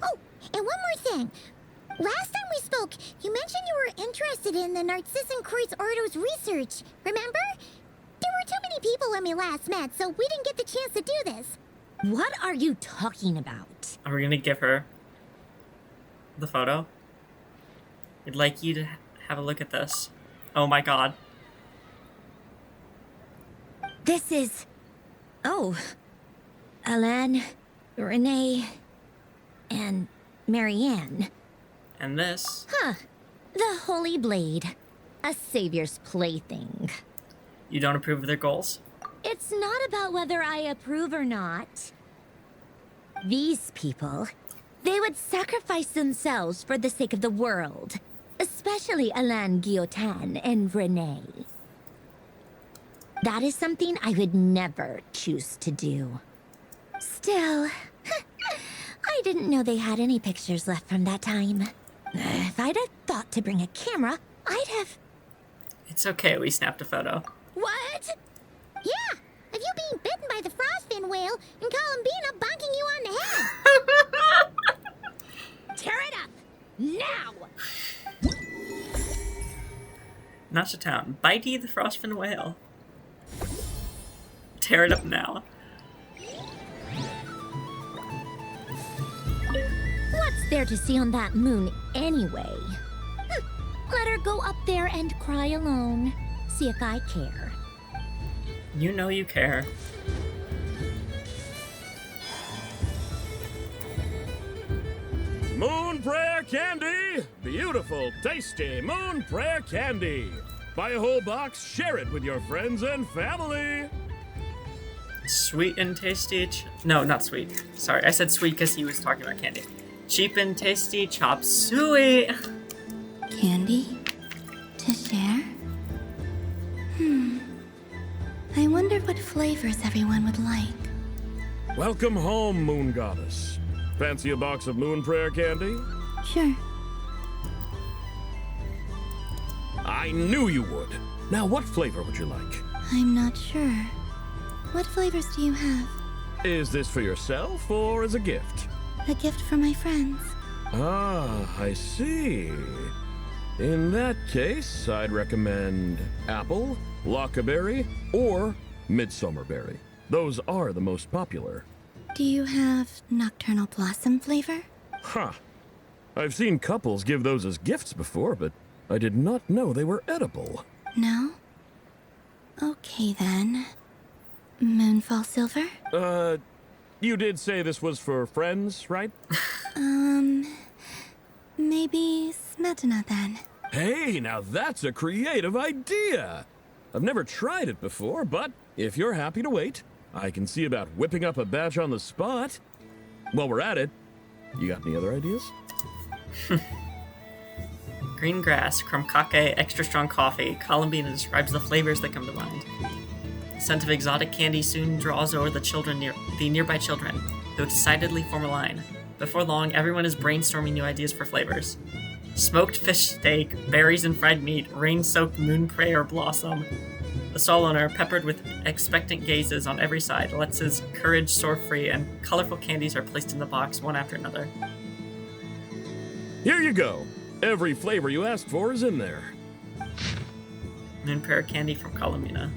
Oh, and one more thing. Last time we spoke, you mentioned you were interested in the Narcissan Kreuz Ordo's research, remember? There were too many people when we last met, so we didn't get the chance to do this. What are you talking about? Are we gonna give her the photo? I'd like you to have a look at this. Oh my god. This is... Oh. Alain, Renee, and Marianne. And this. Huh. The Holy Blade. A savior's plaything. You don't approve of their goals? It's not about whether I approve or not. These people, they would sacrifice themselves for the sake of the world. Especially Alain Guillotin and Renee. That is something I would never choose to do. Still, I didn't know they had any pictures left from that time. If I'd have thought to bring a camera, I'd have... It's okay, we snapped a photo. What? Yeah, of you being bitten by the frostfin whale and Columbina bonking you on the head. Tear it up! Now! Notch Town. Bitey the Frostfin Whale. Tear it up now. What's there to see on that moon anyway? Let her go up there and cry alone. See if I care. You know you care. Moon Prayer Candy! Beautiful, tasty Moon Prayer Candy! Buy a whole box, share it with your friends and family! Sweet and tasty. No, not sweet. Sorry, I said sweet because he was talking about candy. Cheap and tasty, chop suey. Candy? To share? I wonder what flavors everyone would like. Welcome home, Moon Goddess. Fancy a box of Moon Prayer Candy? Sure. I knew you would. Now, what flavor would you like? I'm not sure. What flavors do you have? Is this for yourself or as a gift? A gift for my friends. Ah, I see. In that case, I'd recommend apple, lockaberry, or midsummerberry. Those are the most popular. Do you have nocturnal blossom flavor? Huh. I've seen couples give those as gifts before, but I did not know they were edible. No? Okay then. Moonfall silver? You did say this was for friends, right? Maybe smetana then. Hey, now that's a creative idea! I've never tried it before, but if you're happy to wait, I can see about whipping up a batch on the spot. While we're at it, you got any other ideas? Green grass, crumkake, extra strong coffee. Columbina describes the flavors that come to mind. The scent of exotic candy soon draws over the nearby children, who decidedly form a line. Before long, everyone is brainstorming new ideas for flavors. Smoked fish steak, berries and fried meat, rain-soaked moon prayer blossom. The stall owner, peppered with expectant gazes on every side, lets his courage soar free, and colorful candies are placed in the box one after another. Here you go. Every flavor you asked for is in there. Moon prayer candy from Columbina.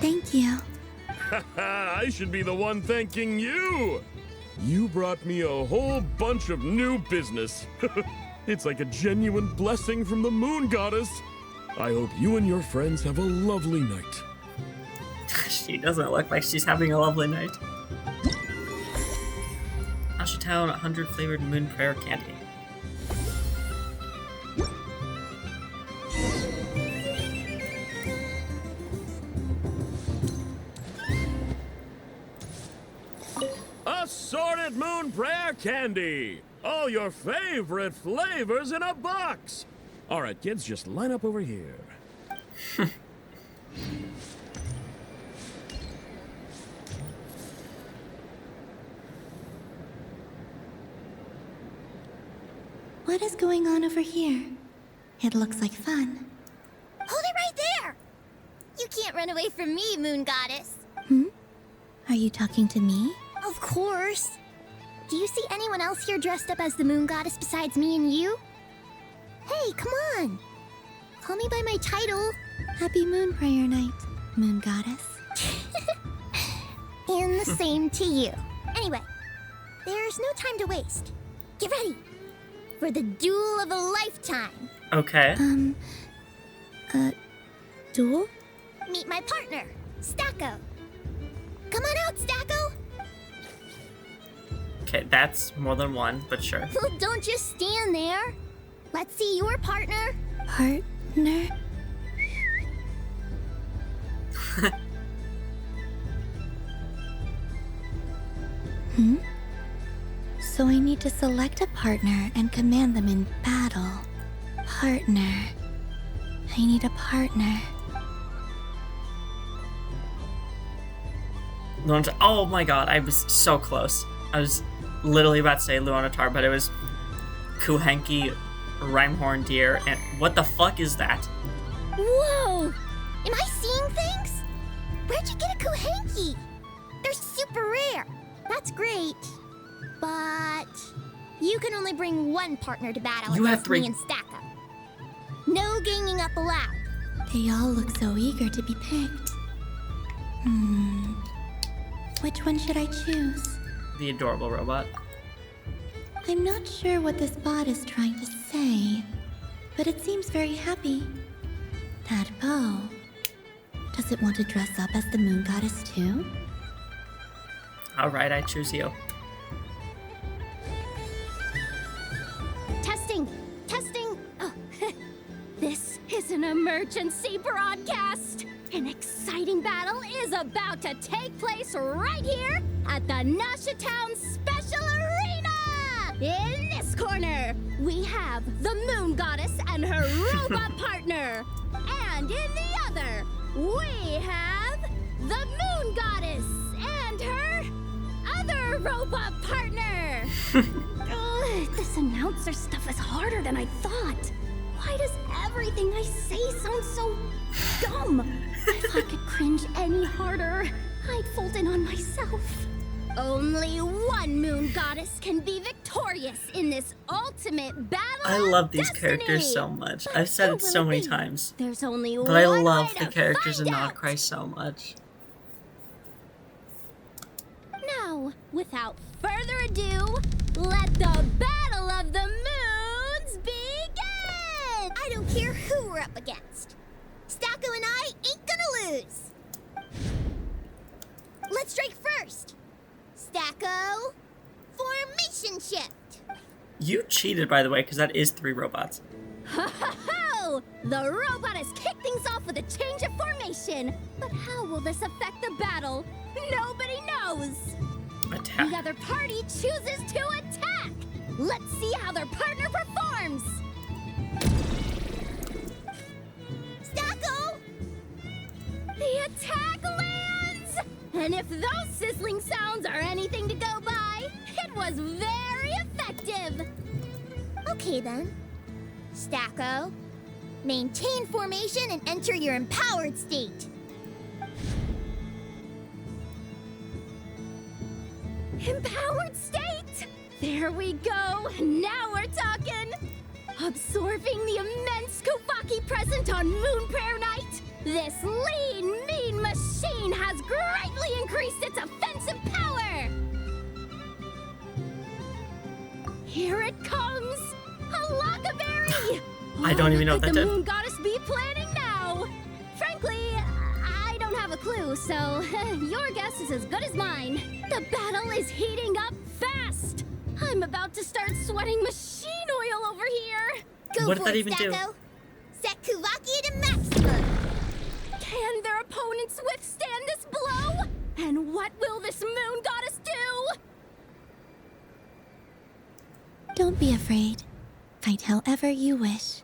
Thank you. I should be the one thanking you! You brought me a whole bunch of new business. It's like a genuine blessing from the Moon Goddess. I hope you and your friends have a lovely night. She doesn't look like she's having a lovely night. Ashitown 100 flavored moon prayer candy. Assorted Moon Prayer Candy! All your favorite flavors in a box! Alright, kids, just line up over here. What is going on over here? It looks like fun. Hold it right there! You can't run away from me, Moon Goddess. Are you talking to me? Of course. Do you see anyone else here dressed up as the Moon Goddess besides me and you? Hey, come on. Call me by my title. Happy Moon Prayer Night, Moon Goddess. And the same to you. Anyway, there's no time to waste. Get ready for the duel of a lifetime. Okay. Duel? Meet my partner, Stacko. Come on out, Stacko. Okay, that's more than one, but sure. Well, don't just stand there. Let's see your partner. Partner? So I need to select a partner and command them in battle. Partner. I need a partner. Oh my god, I was so close. I was literally about to say Luonatar, but it was Kuhenki, Rhymehorn Deer, and what the fuck is that? Whoa! Am I seeing things? Where'd you get a Kuhenki? They're super rare. That's great. But you can only bring one partner to battle against me and Stacko. No ganging up allowed. They all look so eager to be picked. Which one should I choose? The adorable robot. I'm not sure what this bot is trying to say, but it seems very happy. That bow. Does it want to dress up as the Moon Goddess too? Alright, I choose you. It's an emergency broadcast! An exciting battle is about to take place right here at the Nasha Town Special Arena! In this corner, we have the Moon Goddess and her robot partner. And in the other, we have the Moon Goddess and her other robot partner. This announcer stuff is harder than I thought. Why does everything I say sound so dumb? If I could cringe any harder, I'd fold in on myself. Only one Moon Goddess can be victorious in this ultimate battle. I love of these destiny. characters so much. I've said it so many times. There's only But I one love way the to characters in find out. Nocturne so much. Now, without further ado, let the Battle of the Moons begin! I don't care who we're up against. Stacko and I ain't gonna lose. Let's strike first. Stacko, formation shift. You cheated, by the way, because that is 3 robots. Ho ho ho! The robot has kicked things off with a change of formation. But how will this affect the battle? Nobody knows. Attack. The other party chooses to attack. Let's see how their partner performs. Stacko! The attack lands! And if those sizzling sounds are anything to go by, it was very effective. Okay then. Stacko, maintain formation and enter your empowered state. Empowered state? There we go. Now we're talking. Absorbing the immense Kuvaki present on Moon Prayer Night, this lean, mean machine has greatly increased its offensive power. Here it comes. A Lockaberry. I don't even know what that the did. Moon Goddess be planning now? Frankly, I don't have a clue, so your guess is as good as mine. The battle is heating up fast. I'm about to start sweating machine oil over here. Go What for did that it, even do? Stacko. Set Kuvaki to maximum. Can their opponents withstand this blow? And what will this Moon Goddess do? Don't be afraid. Fight however you wish.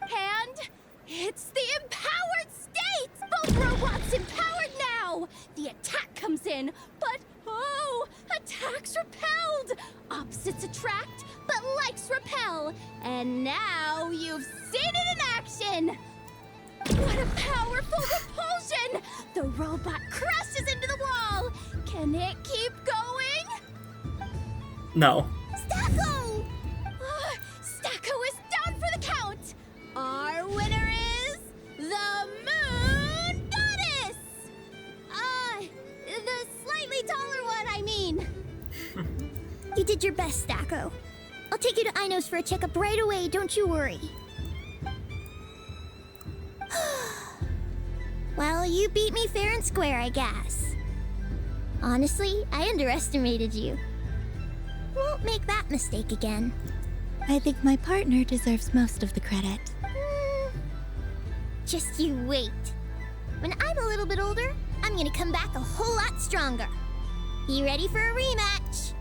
And it's the empowered state! Both robots empowered now! The attack comes in, but oh, attacks repelled! Opposites attract, but likes repel. And now you've seen it in action! What a powerful repulsion! The robot crashes into the wall! Can it keep going? No. Stacko! Stacko is down for the count! Our winner is the Moon Goddess! The slightly taller one, I mean. You did your best, Stacko. I'll take you to Ainos for a checkup right away, don't you worry. Well, you beat me fair and square, I guess. Honestly, I underestimated you. Won't make that mistake again. I think my partner deserves most of the credit. Just you wait. When I'm a little bit older, I'm gonna come back a whole lot stronger. Be ready for a rematch.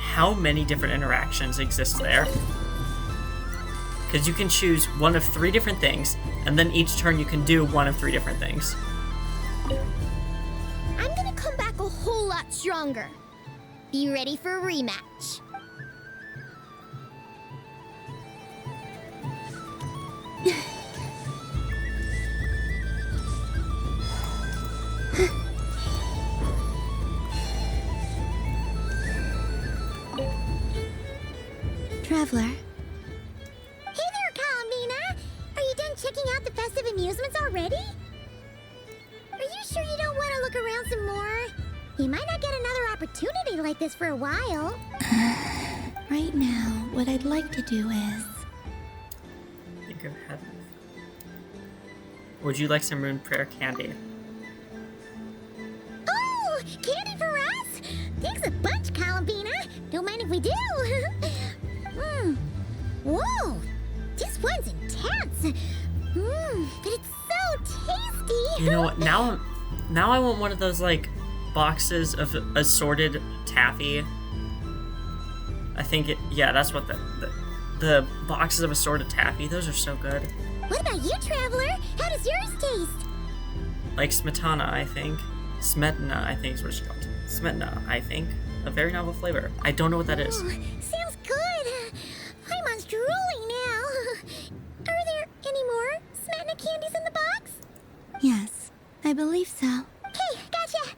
How many different interactions exist there? Because you can choose one of 3 different things, and then each turn you can do one of 3 different things. I'm gonna come back a whole lot stronger. Be ready for a rematch. Traveler, Hey there, Colomina! Are you done checking out the festive amusements already? Are you sure you don't want to look around some more? You might not get another opportunity like this for a while. right now, what I'd like to do is... Think of heaven. Would you like some Moon Prayer candy? Oh, candy for us? Thanks a bunch, Colomina. Don't mind if we do. Whoa! This one's intense. But it's so tasty. You know what? Now I want one of those like boxes of assorted taffy. I think yeah, that's what the boxes of assorted taffy. Those are so good. What about you, traveler? How does yours taste? Like smetana, I think. Smetana, I think is what it's called. Smetana, I think. A very novel flavor. I don't know what that is. Oh, sounds good. I'm on drooling now. Are there any more Smetana candies in the box? Yes, I believe so. Okay, gotcha.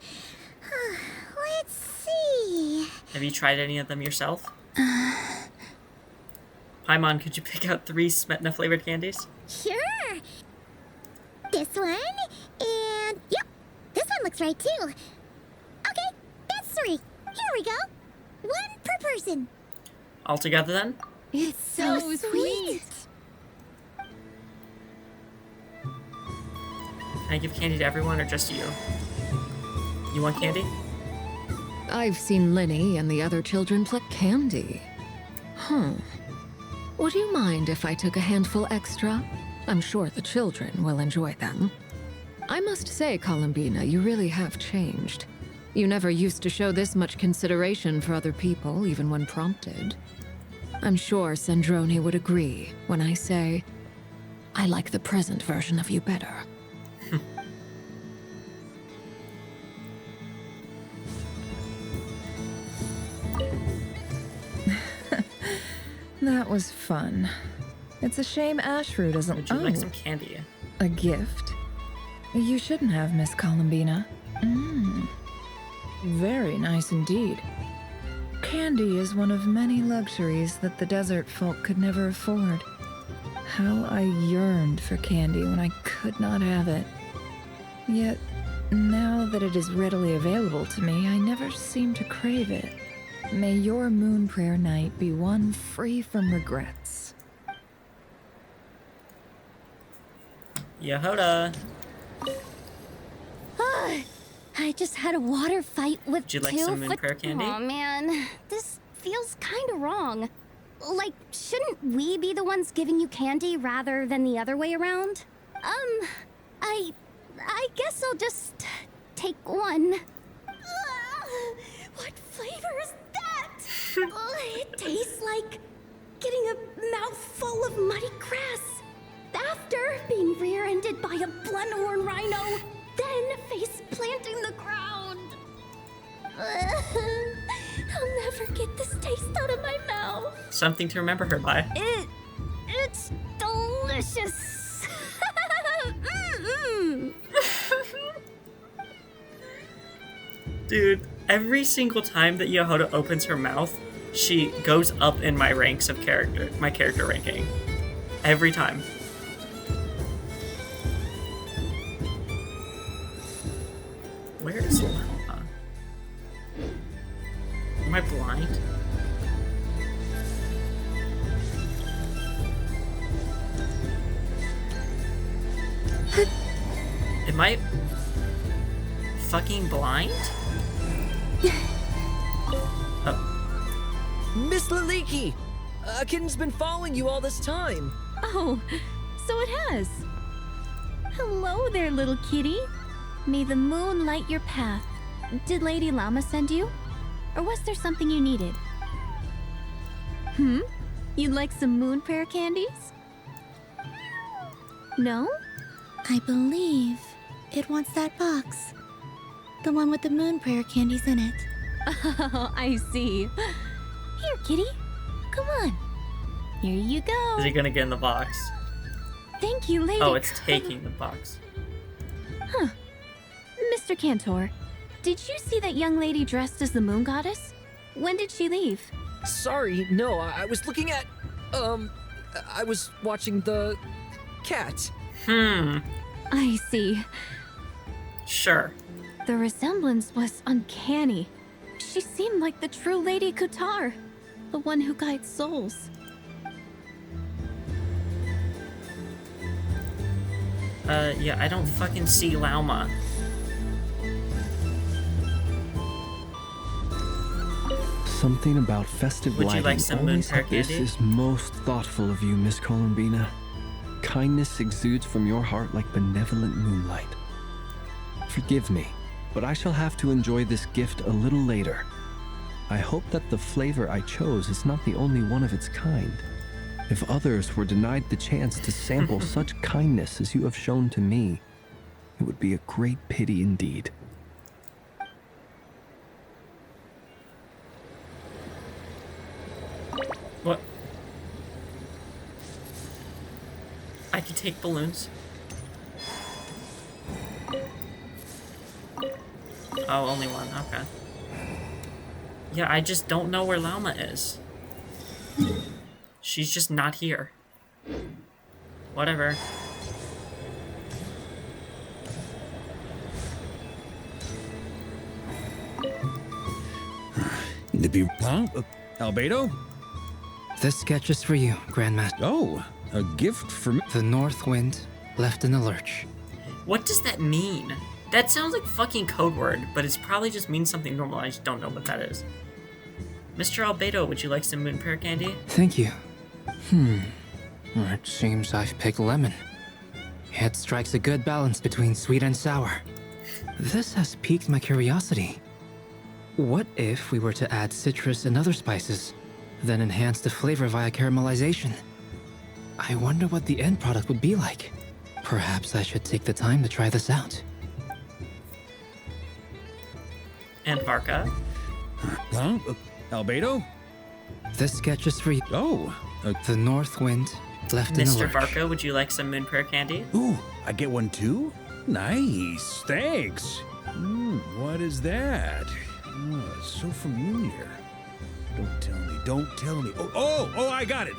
Let's see. Have you tried any of them yourself? Paimon, could you pick out 3 Smetana flavored candies? Sure. This one, and yep, this one looks right too. Okay, that's 3. Here we go. 1 per person. All together then? It's so sweet. Can I give candy to everyone or just you? You want candy? I've seen Linny and the other children pluck candy. Would you mind if I took a handful extra? I'm sure the children will enjoy them. I must say, Columbina, you really have changed. You never used to show this much consideration for other people, even when prompted. I'm sure Sandrone would agree when I say, I like the present version of you better. That was fun. It's a shame Ashru doesn't. Would you like some candy? A gift? You shouldn't have, Miss Columbina. Very nice indeed. Candy is one of many luxuries that the desert folk could never afford. How I yearned for candy when I could not have it. Yet, now that it is readily available to me, I never seem to crave it. May your moon prayer night be one free from regrets. Yehoda. I just had a water fight with Would you like some moon prayer candy? Oh man, this feels kind of wrong. Like, shouldn't we be the ones giving you candy rather than the other way around? I guess I'll just take one. What flavor is that? It tastes like getting a mouthful of muddy grass. After being rear-ended by a blunt-horn rhino, then face-planting the ground. I'll never get this taste out of my mouth. Something to remember her by. It's delicious. Dude, every single time that Yehoda opens her mouth, she goes up in my ranks of my character ranking. Every time. Where is Lama? Am I blind? Am I fucking blind? Miss Laliki! A kitten's been following you all this time. Oh, so it has. Hello there, little kitty. May the moon light your path. Did Lady Llama send you? Or was there something you needed? You'd like some moon prayer candies? No? I believe it wants that box. The one with the moon prayer candies in it. Oh, I see. Here, kitty. Come on. Here you go. Is he gonna get in the box? Thank you, lady. Oh, it's taking the box. Huh. Mr. Cantor, did you see that young lady dressed as the moon goddess? When did she leave? Sorry, no, I was looking at... I was watching the... cat. I see. Sure. The resemblance was uncanny. She seemed like the true Lady Kutar, the one who guides souls. Yeah, I don't fucking see Lauma. Something about festive Would you lighting like some always moon pear this candy? is most thoughtful of you, Miss Columbina. Kindness exudes from your heart like benevolent moonlight. Forgive me, but I shall have to enjoy this gift a little later. I hope that the flavor I chose is not the only one of its kind. If others were denied the chance to sample such kindness as you have shown to me, it would be a great pity indeed. What? I can take balloons. Oh, only one. Okay. Yeah, I just don't know where Lauma is. She's just not here. Whatever. Albedo? This sketch is for you, Grandmaster. Oh, a gift from the North Wind left in the lurch. What does that mean? That sounds like fucking code word, but it's probably just means something normal. I just don't know what that is. Mr. Albedo, would you like some moon pear candy? Thank you. It seems I've picked lemon. It strikes a good balance between sweet and sour. This has piqued my curiosity. What if we were to add citrus and other spices, then enhance the flavor via caramelization? I wonder what the end product would be like. Perhaps I should take the time to try this out. And Varka? Albedo? This sketch is for you. Oh, the North Wind left in the Mr. lurch. Varka, would you like some moon pear candy? Ooh, I get one too? Nice, thanks. What is that? Oh, it's so familiar. Don't tell me. Oh, I got it.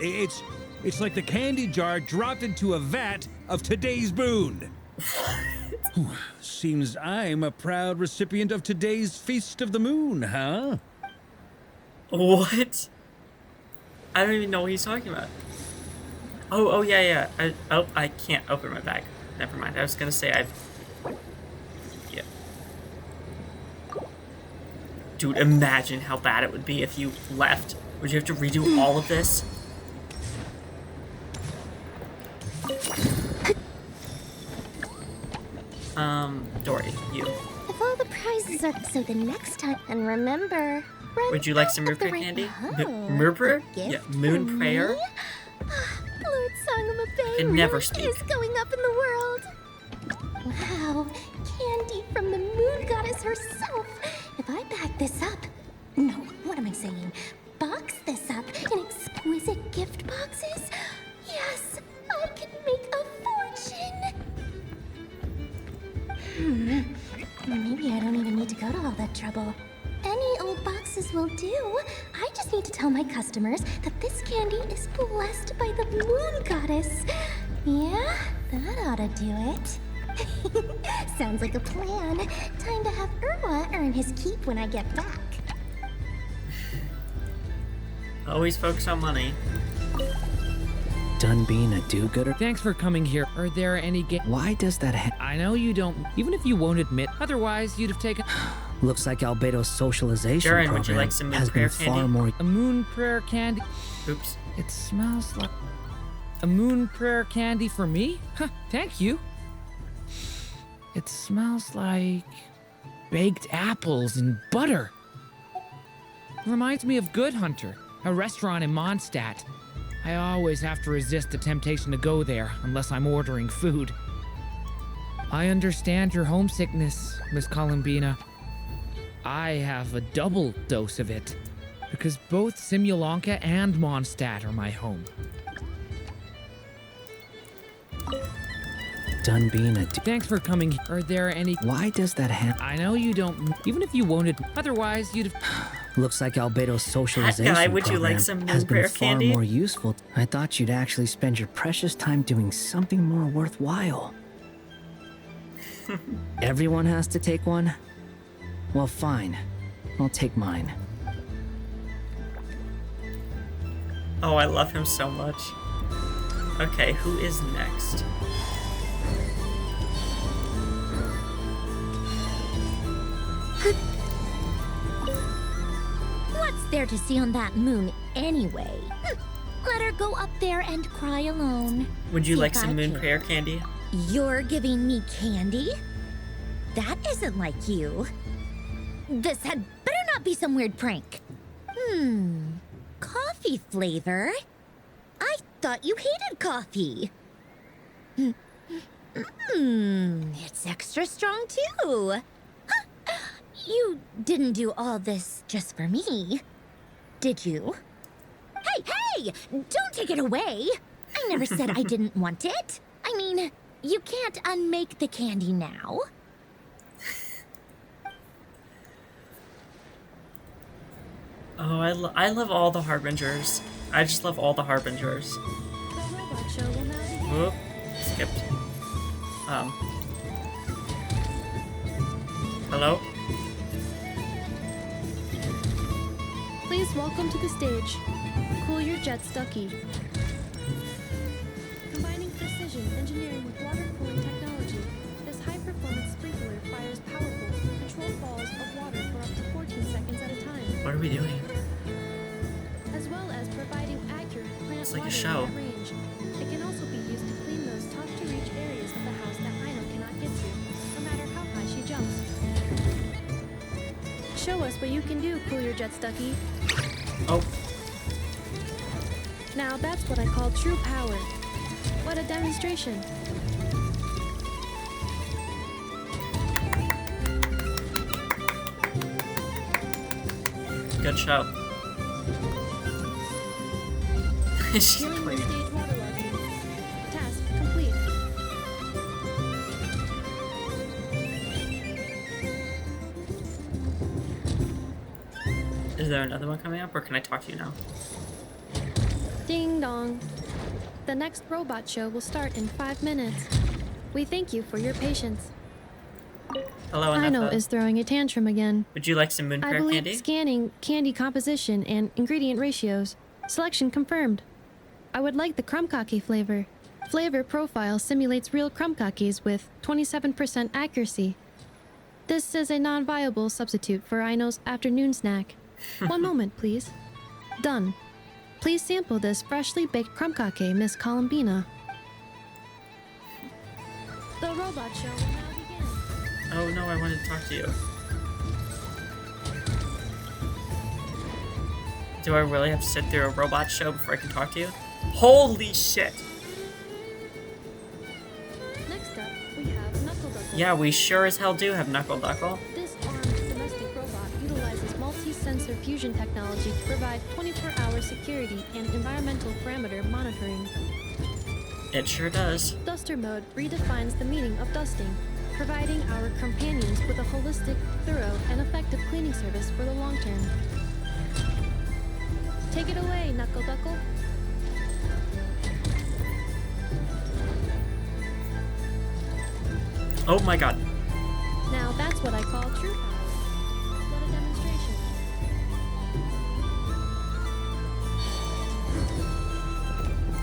It's like the candy jar dropped into a vat of today's boon. Seems I'm a proud recipient of today's Feast of the Moon, huh? What? I don't even know what he's talking about. Oh, yeah. I can't open my bag. Never mind. I was gonna say Yeah. Dude, imagine how bad it would be if you left. Would you have to redo all of this? Dory, you. If all the prizes are so the next time, and remember, Would you like some moon prayer candy? Moon prayer? Yeah, moon prayer. Lord Sangamabe can never speak. is going up in the world. Wow, candy from the moon goddess herself. If I bag this up, no, what am I saying? Box this up in exquisite gift boxes. Yes, I can make a fortune. Maybe I don't even need to go to all that trouble. Any old boxes will do. I just need to tell my customers that this candy is blessed by the moon goddess. Yeah, that ought to do it. Sounds like a plan. Time to have Irwa earn his keep when I get back. Always focus on money. Done being a do-gooder? Thanks for coming here. Are there any Why does that I know you don't, even if you won't admit, otherwise you'd have taken... Looks like Albedo's socialization Jaren, program would you like some moon has prayer been candy? far more... A moon prayer candy? Oops. It smells like... A moon prayer candy for me? Huh, thank you. It smells like... baked apples and butter. Reminds me of Good Hunter, a restaurant in Mondstadt. I always have to resist the temptation to go there unless I'm ordering food. I understand your homesickness, Miss Columbina. I have a double dose of it, because both Simulanka and Mondstadt are my home. Done being a... Thanks for coming. Are there any... Why does that happen? I know you don't... Even if you won't admit, otherwise you'd have... Looks like Albedo's socialization Guy, would you program like some has moon been prayer far candy? more useful. I thought you'd actually spend your precious time doing something more worthwhile. Everyone has to take one? Well, fine. I'll take mine. Oh, I love him so much. Okay, who is next? What's there to see on that moon anyway? Let her go up there and cry alone. Would you See like if some I moon care. prayer candy? You're giving me candy? That isn't like you. This had better not be some weird prank. Coffee flavor? I thought you hated coffee. It's extra strong too. Huh. You didn't do all this just for me, did you? Hey! Don't take it away! I never said I didn't want it. I mean, you can't unmake the candy now. Oh, I love all the Harbingers. I just love all the Harbingers. Whoop. Skipped. Hello? Please welcome to the stage. Cool Your Jets Ducky. Combining precision engineering with water cooling technology, this high-performance sprinkler fires powerful, controlled balls of water for up to 14 seconds at a time. What are we doing? As well as providing accurate plant It's like a water show. at range. It can also be used to clean those tough-to-reach areas of the house that Aino cannot get to, no matter how high she jumps. Show us what you can do, Cool Your Jets Ducky. Oh. Now that's what I call true power. What a demonstration. Good show. She's Healing clean. stage waterlogging. Task complete. Is there another one coming up, or can I talk to you now? Ding dong. The next robot show will start in 5 minutes. We thank you for your patience. Hello, Aino Anetha. is throwing a tantrum again. Would you like some moon I prayer believe candy? scanning candy composition and ingredient ratios. Selection confirmed. I would like the crumb-kaki flavor. Flavor profile simulates real crumb-kakis with 27% accuracy. This is a non-viable substitute for Aino's afternoon snack. 1 moment, please. Done. Please sample this freshly baked crumb-kake, Miss Columbina. The robot show will now begin. Oh no, I wanted to talk to you. Do I really have to sit through a robot show before I can talk to you? Holy shit! Next up, we have Knuckle Duckle. Yeah, we sure as hell do have Knuckle Duckle. This armed domestic robot utilizes multi-sensor fusion technology to provide 24-hour security and environmental parameter monitoring. It sure does. Duster mode redefines the meaning of dusting, providing our companions with a holistic, thorough, and effective cleaning service for the long term. Take it away, Knuckle Duckle. Oh my god. Now that's what I call true power. What a demonstration.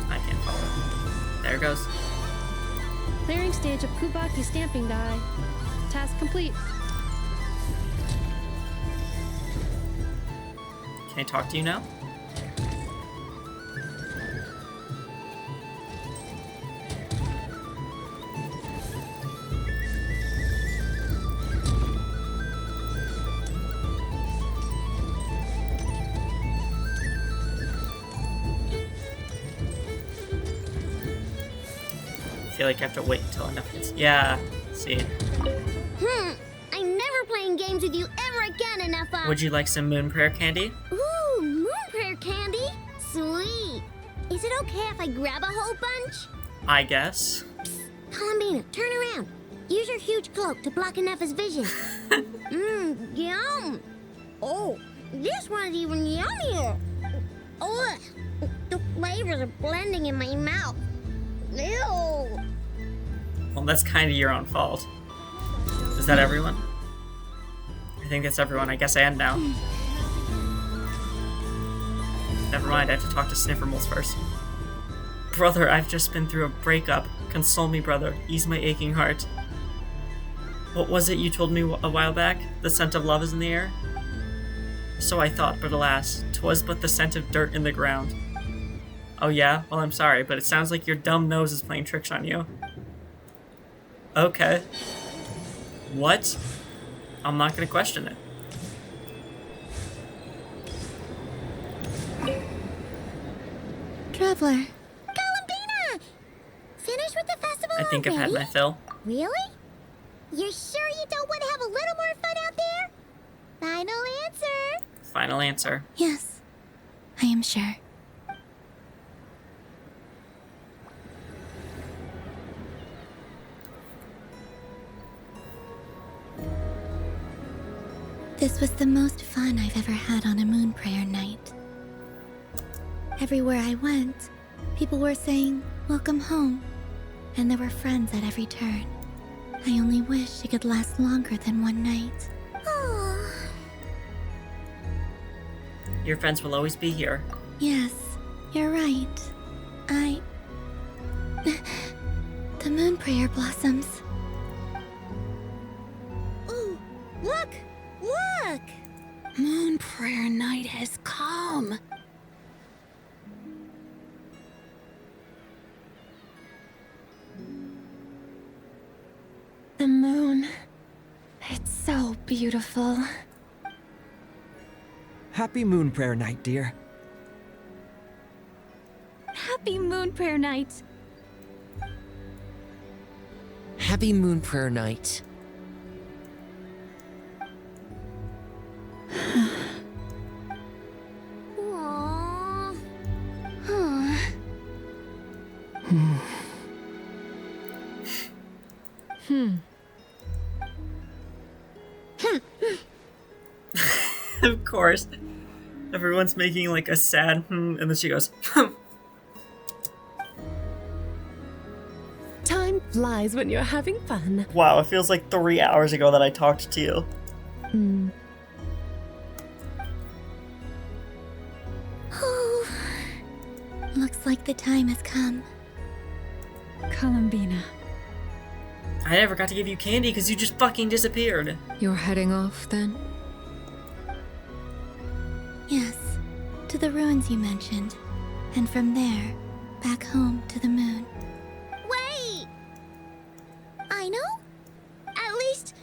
I can't follow. There it goes. Clearing stage of Kubaki stamping die. Task complete. Can I talk to you now? I feel like I have to wait until enough gets. Yeah, see. I'm never playing games with you ever again, Enough. Would you like some moon prayer candy? Ooh, moon prayer candy? Sweet. Is it okay if I grab a whole bunch? I guess. Columbina, turn around. Use your huge cloak to block Enougha's vision. Yum. Oh, this one's even yummier. Ugh, the flavors are blending in my mouth. Ew. Well, that's kind of your own fault. Is that everyone? I think that's everyone. I guess I end now. Never mind, I have to talk to Sniffermals first. Brother, I've just been through a breakup. Console me, brother. Ease my aching heart. What was it you told me a while back? The scent of love is in the air? So I thought, but alas, 'twas but the scent of dirt in the ground. Oh yeah? Well, I'm sorry, but it sounds like your dumb nose is playing tricks on you. Okay. What? I'm not gonna question it. Traveler. Columbina! Finished with the festival I think I've had my fill. Really? You're sure you don't want to have a little more fun out there? Final answer. Final answer. Yes, I am sure. This was the most fun I've ever had on a moon prayer night. Everywhere I went, people were saying, "Welcome home," and there were friends at every turn. I only wish it could last longer than one night. Oh. Your friends will always be here. Yes, you're right. The moon prayer blossoms. Ooh, look! Look! Moon prayer night has come. The moon. It's so beautiful. Happy moon prayer night, dear. Happy moon prayer night. Happy moon prayer night. Aww. Of course. Everyone's making like a sad and then she goes, Time flies when you're having fun. Wow, it feels like 3 hours ago that I talked to you. Looks like the time has come. Columbina. I never got to give you candy because you just fucking disappeared. You're heading off then? Yes, to the ruins you mentioned. And from there, back home to the moon. Wait! I know? At least...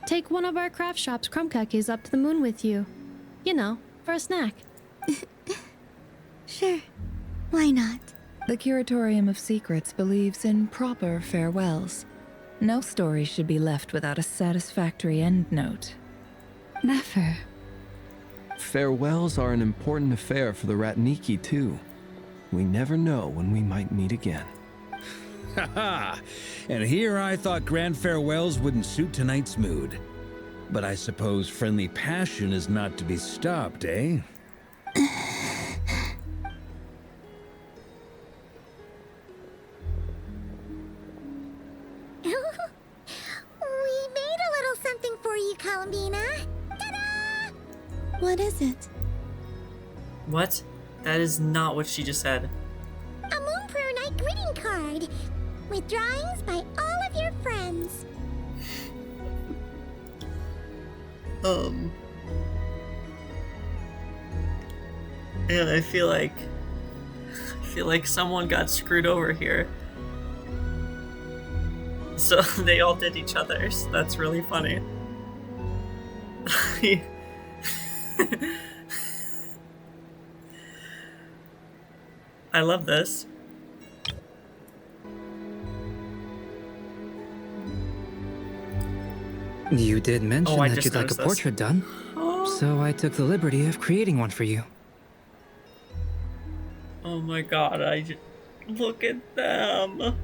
Take one of our craft shop's crumb cookies up to the moon with you. You know, for a snack. Sure. Why not? The Curatorium of Secrets believes in proper farewells. No story should be left without a satisfactory endnote. Never. Farewells are an important affair for the Ratniki, too. We never know when we might meet again. Haha! And here I thought grand farewells wouldn't suit tonight's mood. But I suppose friendly passion is not to be stopped, eh? We made a little something for you, Columbina. Ta-da! What is it? What? That is not what she just said. A Moon Prayer Night greeting card with drawings by all of your friends. And I feel like someone got screwed over here. So they all did each other's. That's really funny. I love this. You did mention I that just you'd like a noticed this. portrait done, so I took the liberty of creating one for you. Oh my god, look at them.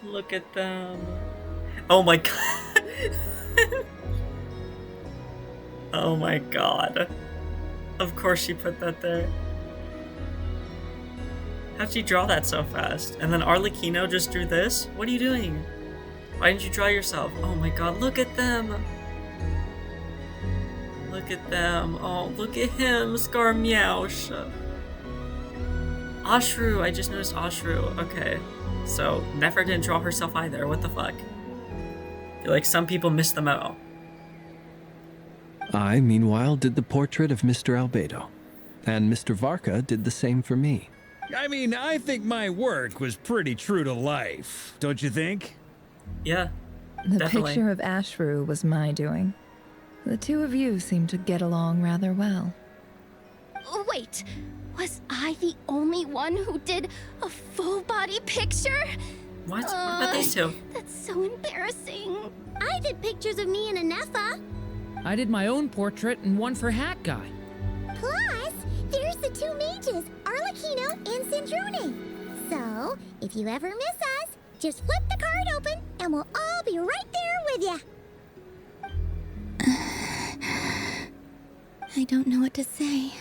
Look at them. Oh my god. Oh my god. Of course she put that there. How'd she draw that so fast? And then Arlecchino just drew this? What are you doing? Why didn't you draw yourself? Oh my god, look at them! Look at them. Oh, look at him, Scarmeowsh. Ashru, I just noticed Ashru. Okay. So, Nefer didn't draw herself either. What the fuck? I feel like some people miss the memo. I, meanwhile, did the portrait of Mr. Albedo. And Mr. Varka did the same for me. I mean, I think my work was pretty true to life, don't you think? Yeah, The definitely. picture of Ashru was my doing. The two of you seem to get along rather well. Wait, was I the only one who did a full body picture? What? What about these two? That's so embarrassing. I did pictures of me and Anefa. I did my own portrait and one for Hat Guy. Plus, there's the two mages, Arlecchino and Sandrone. So, if you ever miss us, just flip the card open and we'll all be right there with you. I don't know what to say.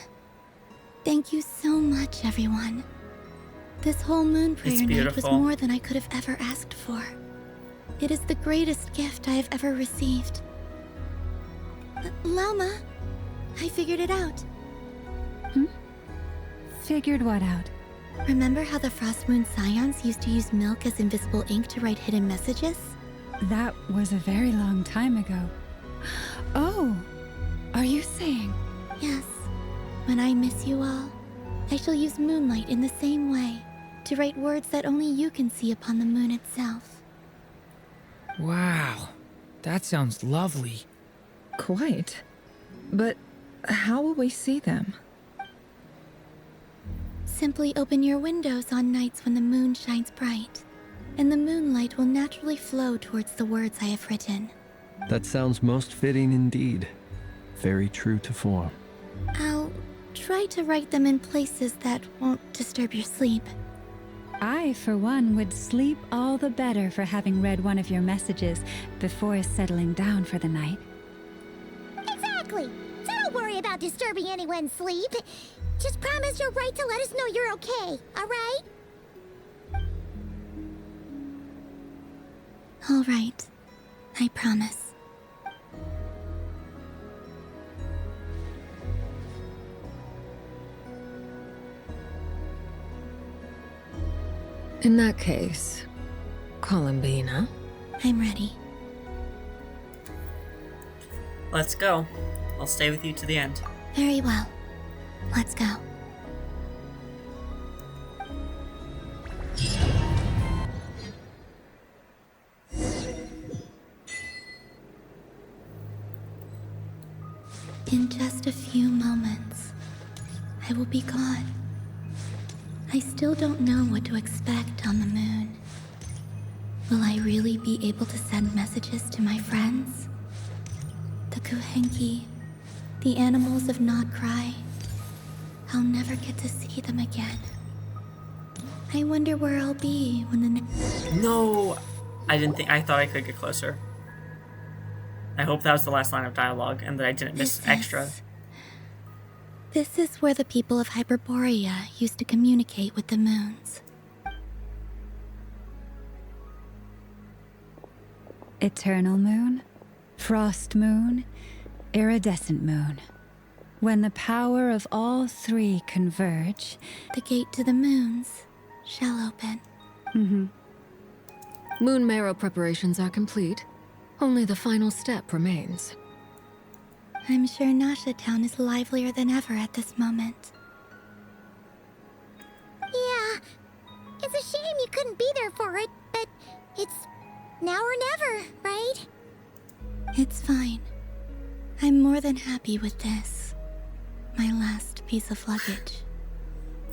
Thank you so much, everyone. This whole moon prayer night was beautiful. more than I could have ever asked for. It is the greatest gift I have ever received. Lauma, I figured it out. Figured what out? Remember how the Frost Moon Scions used to use milk as invisible ink to write hidden messages? That was a very long time ago. Oh, are you saying? Yes. When I miss you all, I shall use Moonlight in the same way, to write words that only you can see upon the moon itself. Wow, that sounds lovely. Quite. But how will we see them? Simply open your windows on nights when the moon shines bright, and the moonlight will naturally flow towards the words I have written. That sounds most fitting indeed. Very true to form. I'll try to write them in places that won't disturb your sleep. I, for one, would sleep all the better for having read one of your messages before settling down for the night. Exactly. So don't worry about disturbing anyone's sleep. Just promise you'll write to let us know you're okay, all right? All right. I promise. In that case, Columbina. I'm ready. Let's go. I'll stay with you to the end. Very well. Let's go. In just a few moments, I will be gone. I still don't know what to expect on the moon. Will I really be able to send messages to my friends? The Kuhenki, the animals of Not Cry. I'll never get to see them again. I wonder where I'll be when the No! I thought I could get closer. I hope that was the last line of dialogue and that I didn't miss extra. This is where the people of Hyperborea used to communicate with the moons. Eternal moon, frost moon, iridescent moon. When the power of all three converge, the gate to the moons shall open. Moon marrow preparations are complete. Only the final step remains. I'm sure Nasha Town is livelier than ever at this moment. Yeah, it's a shame you couldn't be there for it, but it's now or never, right? It's fine. I'm more than happy with this. My last piece of luggage.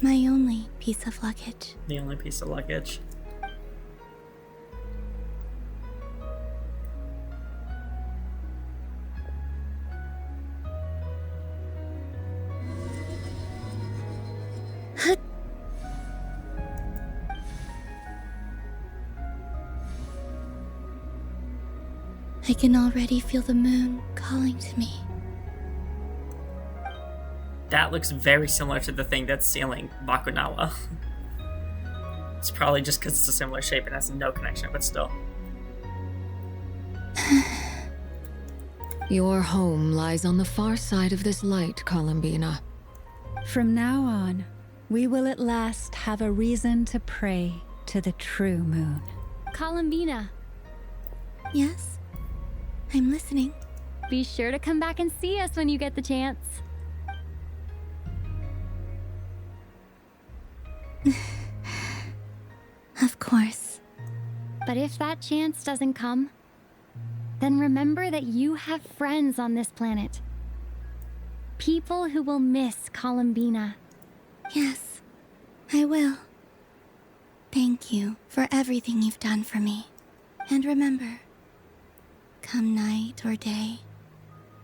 My only piece of luggage. The only piece of luggage. I can already feel the moon calling to me. That looks very similar to the thing that's sealing Bakunawa. It's probably just because it's a similar shape and has no connection, but still. Your home lies on the far side of this light, Columbina. from now on, we will at last have a reason to pray to the true moon. Columbina. Yes? I'm listening. Be sure to come back and see us when you get the chance. Of course. But if that chance doesn't come, then remember that you have friends on this planet. People who will miss Columbina. Yes, I will. Thank you for everything you've done for me. And remember, come night or day,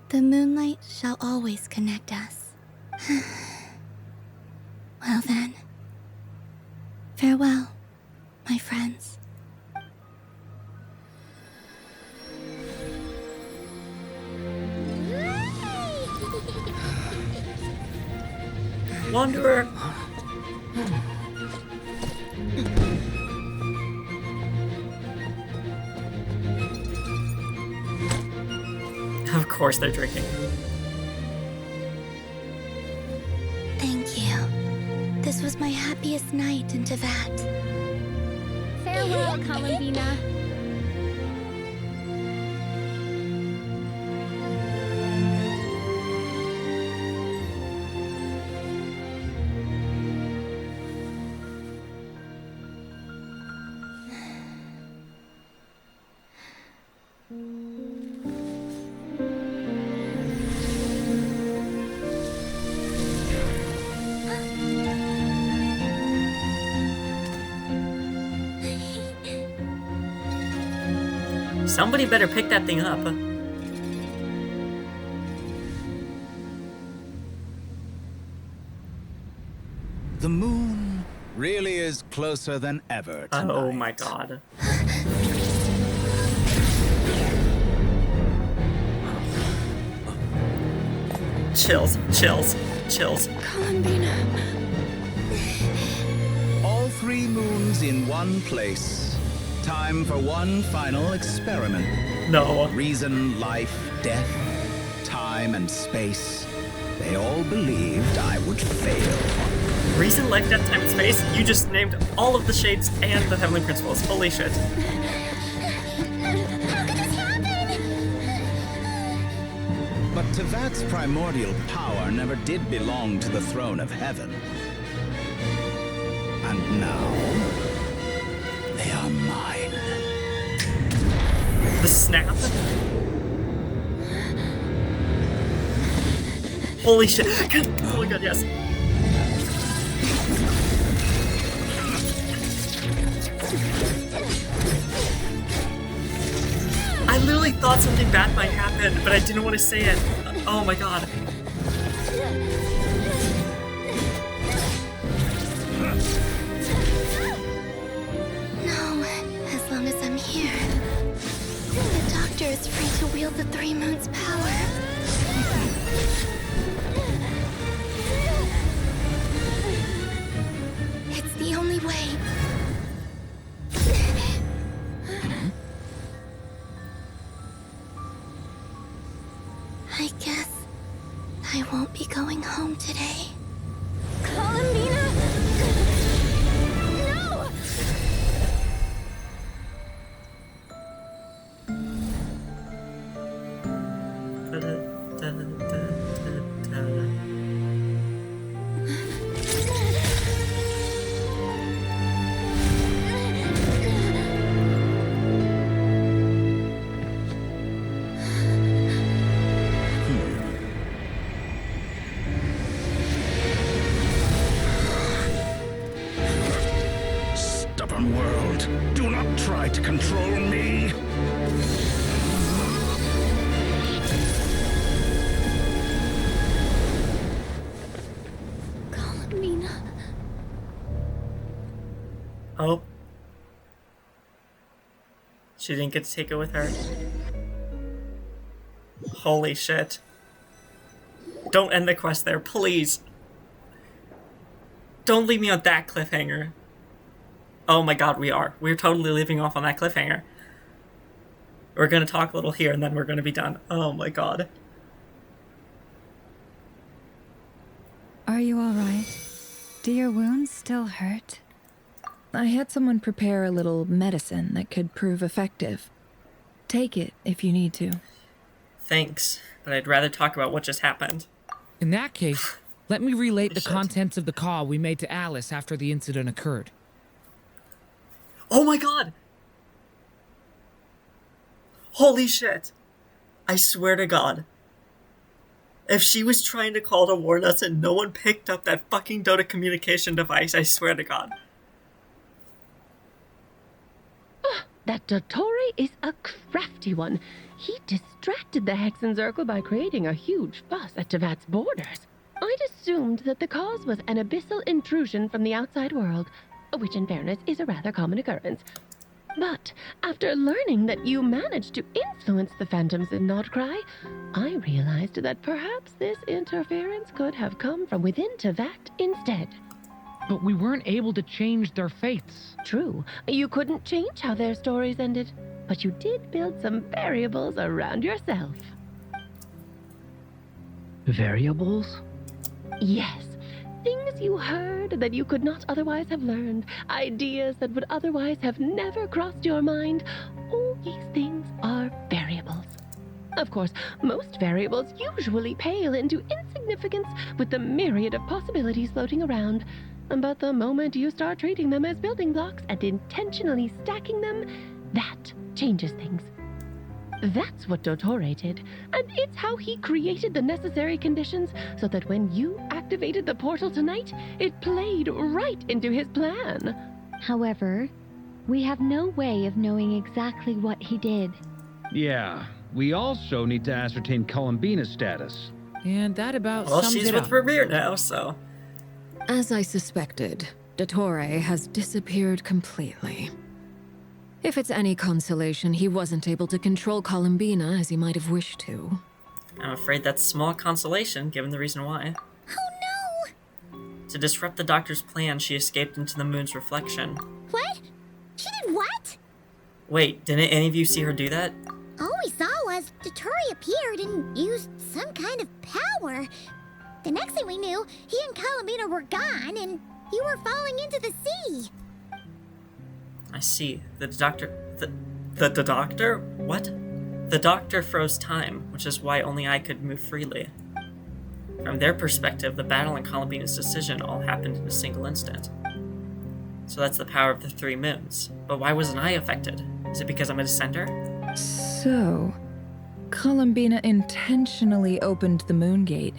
the moonlight shall always connect us. Well then, farewell, my friends. Wanderer! Of course they're drinking. Thank you. This was my happiest night in Tevat. Farewell, Columbina. Somebody better pick that thing up. The moon really is closer than ever tonight. Oh my god. Chills, chills, chills. Columbina. All 3 moons in one place. Time for one final experiment. No. Reason, life, death, time, and space. They all believed I would fail. Reason, life, death, time, and space? You just named all of the shades and the heavenly principles. Holy shit. But Tevat's primordial power never did belong to the throne of heaven. And now, they are mine. The snap? Holy shit. Oh my god, yes. I literally thought something bad might happen, but I didn't want to say it. Oh my god. No, as long as I'm here. The Doctor is free to wield the 3 moons' power. It's the only way. I guess I won't be going home today. Columbina! No! Stubborn world, do not try to control me. Columbina. Oh. She didn't get to take it with her. Holy shit. Don't end the quest there, please. Don't leave me on that cliffhanger. Oh my god, we are. We're totally leaving off on that cliffhanger. We're gonna talk a little here and then we're gonna be done. Oh my god. Are you all right? Do your wounds still hurt? I had someone prepare a little medicine that could prove effective. Take it if you need to. Thanks, but I'd rather talk about what just happened. In that case, let me relate the contents of the call we made to Alice after the incident occurred. Oh my god! Holy shit! I swear to god. If she was trying to call to warn us and no one picked up that fucking Dota communication device, I swear to god. That Dottore is a crafty one. He distracted the Hexen Circle by creating a huge fuss at Tevat's borders. I'd assumed that the cause was an abyssal intrusion from the outside world, which in fairness is a rather common occurrence. But after learning that you managed to influence the phantoms in Nordcry, I realized that perhaps this interference could have come from within Tevat instead. But we weren't able to change their fates. True, you couldn't change how their stories ended, but you did build some variables around yourself. Variables? Yes. Things you heard that you could not otherwise have learned. Ideas that would otherwise have never crossed your mind. All these things are variables. Of course, most variables usually pale into insignificance with the myriad of possibilities floating around. But the moment you start treating them as building blocks and intentionally stacking them, that changes things. That's what Dottore did, and it's how he created the necessary conditions so that when you activated the portal tonight, it played right into his plan. However, we have no way of knowing exactly what he did. Yeah, we also need to ascertain Columbina's status. And that about well, sums she's it with up. Revere now, so... As I suspected, Dottore has disappeared completely. If it's any consolation, he wasn't able to control Columbina as he might have wished to. I'm afraid that's small consolation, given the reason why. Oh no! To disrupt the Doctor's plan, she escaped into the moon's reflection. What? She did what? Wait, didn't any of you see her do that? All we saw was Dottore appeared and used some kind of power. The next thing we knew, he and Columbina were gone, and you were falling into the sea. I see. The Doctor... The Doctor? What? The Doctor froze time, which is why only I could move freely. From their perspective, the battle and Columbina's decision all happened in a single instant. So that's the power of the three moons. But why wasn't I affected? Is it because I'm a descender? So, Columbina intentionally opened the moon gate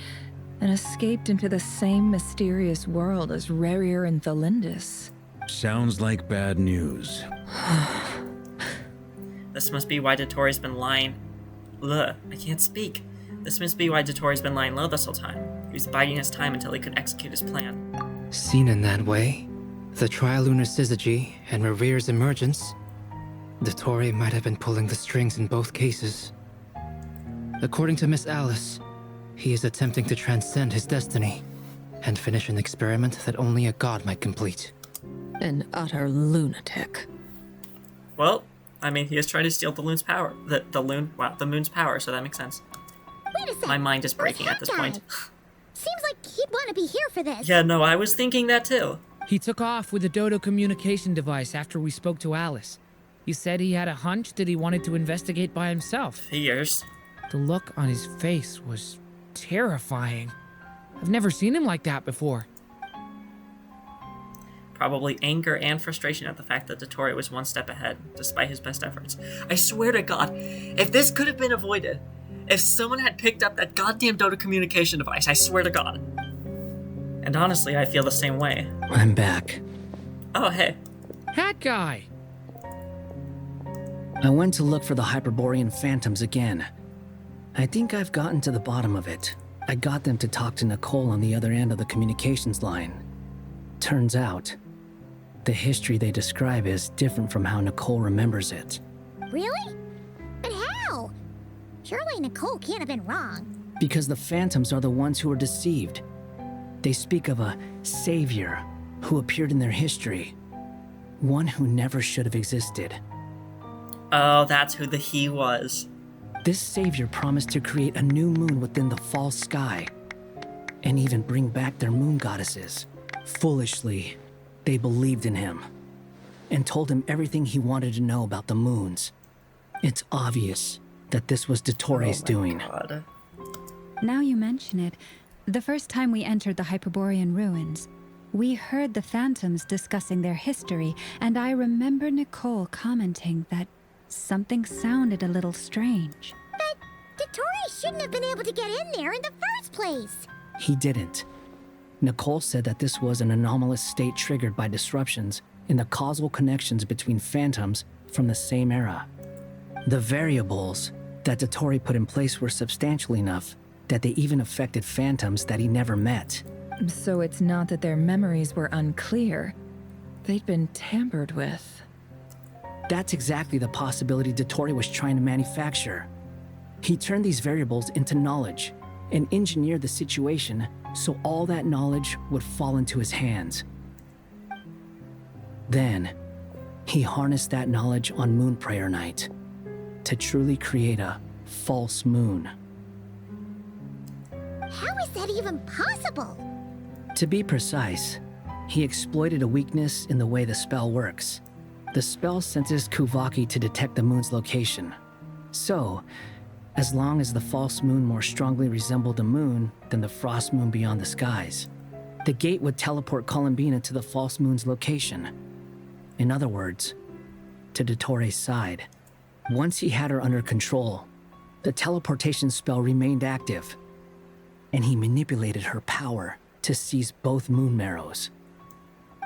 and escaped into the same mysterious world as Rarier and Thalindis. Sounds like bad news. This must be why Dottore's been lying. I can't speak. This must be why Dottore's been lying low this whole time. He was biding his time until he could execute his plan. Seen in that way, the trilunar syzygy and Revere's emergence, Dottore might have been pulling the strings in both cases. According to Miss Alice, he is attempting to transcend his destiny and finish an experiment that only a god might complete. An utter lunatic. Well, I mean, he is trying to steal the moon's power. The moon's power, so that makes sense. Wait a sec. My mind is breaking at this point. Seems like he'd want to be here for this. Yeah, no, I was thinking that too. He took off with the Dodo communication device after we spoke to Alice. He said he had a hunch that he wanted to investigate by himself. Figures. The look on his face was terrifying. I've never seen him like that before. Probably anger and frustration at the fact that Dottore was one step ahead, despite his best efforts. I swear to God, if this could have been avoided, if someone had picked up that goddamn Dodo communication device, I swear to God. And honestly, I feel the same way. I'm back. Oh, hey. Hat guy! I went to look for the Hyperborean phantoms again. I think I've gotten to the bottom of it. I got them to talk to Nicole on the other end of the communications line. Turns out, the history they describe is different from how Nicole remembers it. Really? But how? Surely Nicole can't have been wrong. Because the phantoms are the ones who are deceived. They speak of a savior who appeared in their history. One who never should have existed. Oh, that's who the he was. This savior promised to create a new moon within the false sky, and even bring back their moon goddesses. Foolishly, they believed in him and told him everything he wanted to know about the moons. It's obvious that this was Dottores' doing. God. Now you mention it, the first time we entered the Hyperborean ruins, we heard the phantoms discussing their history, and I remember Nicole commenting that something sounded a little strange. But Dottore shouldn't have been able to get in there in the first place. He didn't. Nicole said that this was an anomalous state triggered by disruptions in the causal connections between phantoms from the same era. The variables that Dottore put in place were substantial enough that they even affected phantoms that he never met. So it's not that their memories were unclear. They'd been tampered with. That's exactly the possibility Dottore was trying to manufacture. He turned these variables into knowledge and engineered the situation so all that knowledge would fall into his hands. Then, he harnessed that knowledge on Moon Prayer Night to truly create a false moon. How is that even possible? To be precise, he exploited a weakness in the way the spell works. The spell senses Kuvaki to detect the moon's location. So, as long as the false moon more strongly resembled the moon than the frost moon beyond the skies, the gate would teleport Columbina to the false moon's location. In other words, to Dottore's side. Once he had her under control, the teleportation spell remained active, and he manipulated her power to seize both moon marrows.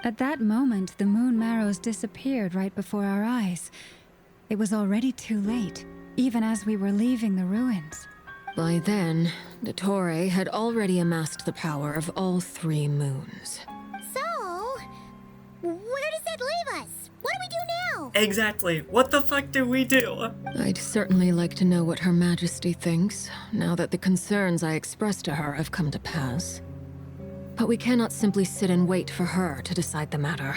At that moment, the moon marrows disappeared right before our eyes. It was already too late, even as we were leaving the ruins. By then, Dottore had already amassed the power of all 3 moons. So, where does that leave us? What do we do now? Exactly. What the fuck do we do? I'd certainly like to know what Her Majesty thinks, now that the concerns I expressed to her have come to pass. But we cannot simply sit and wait for her to decide the matter.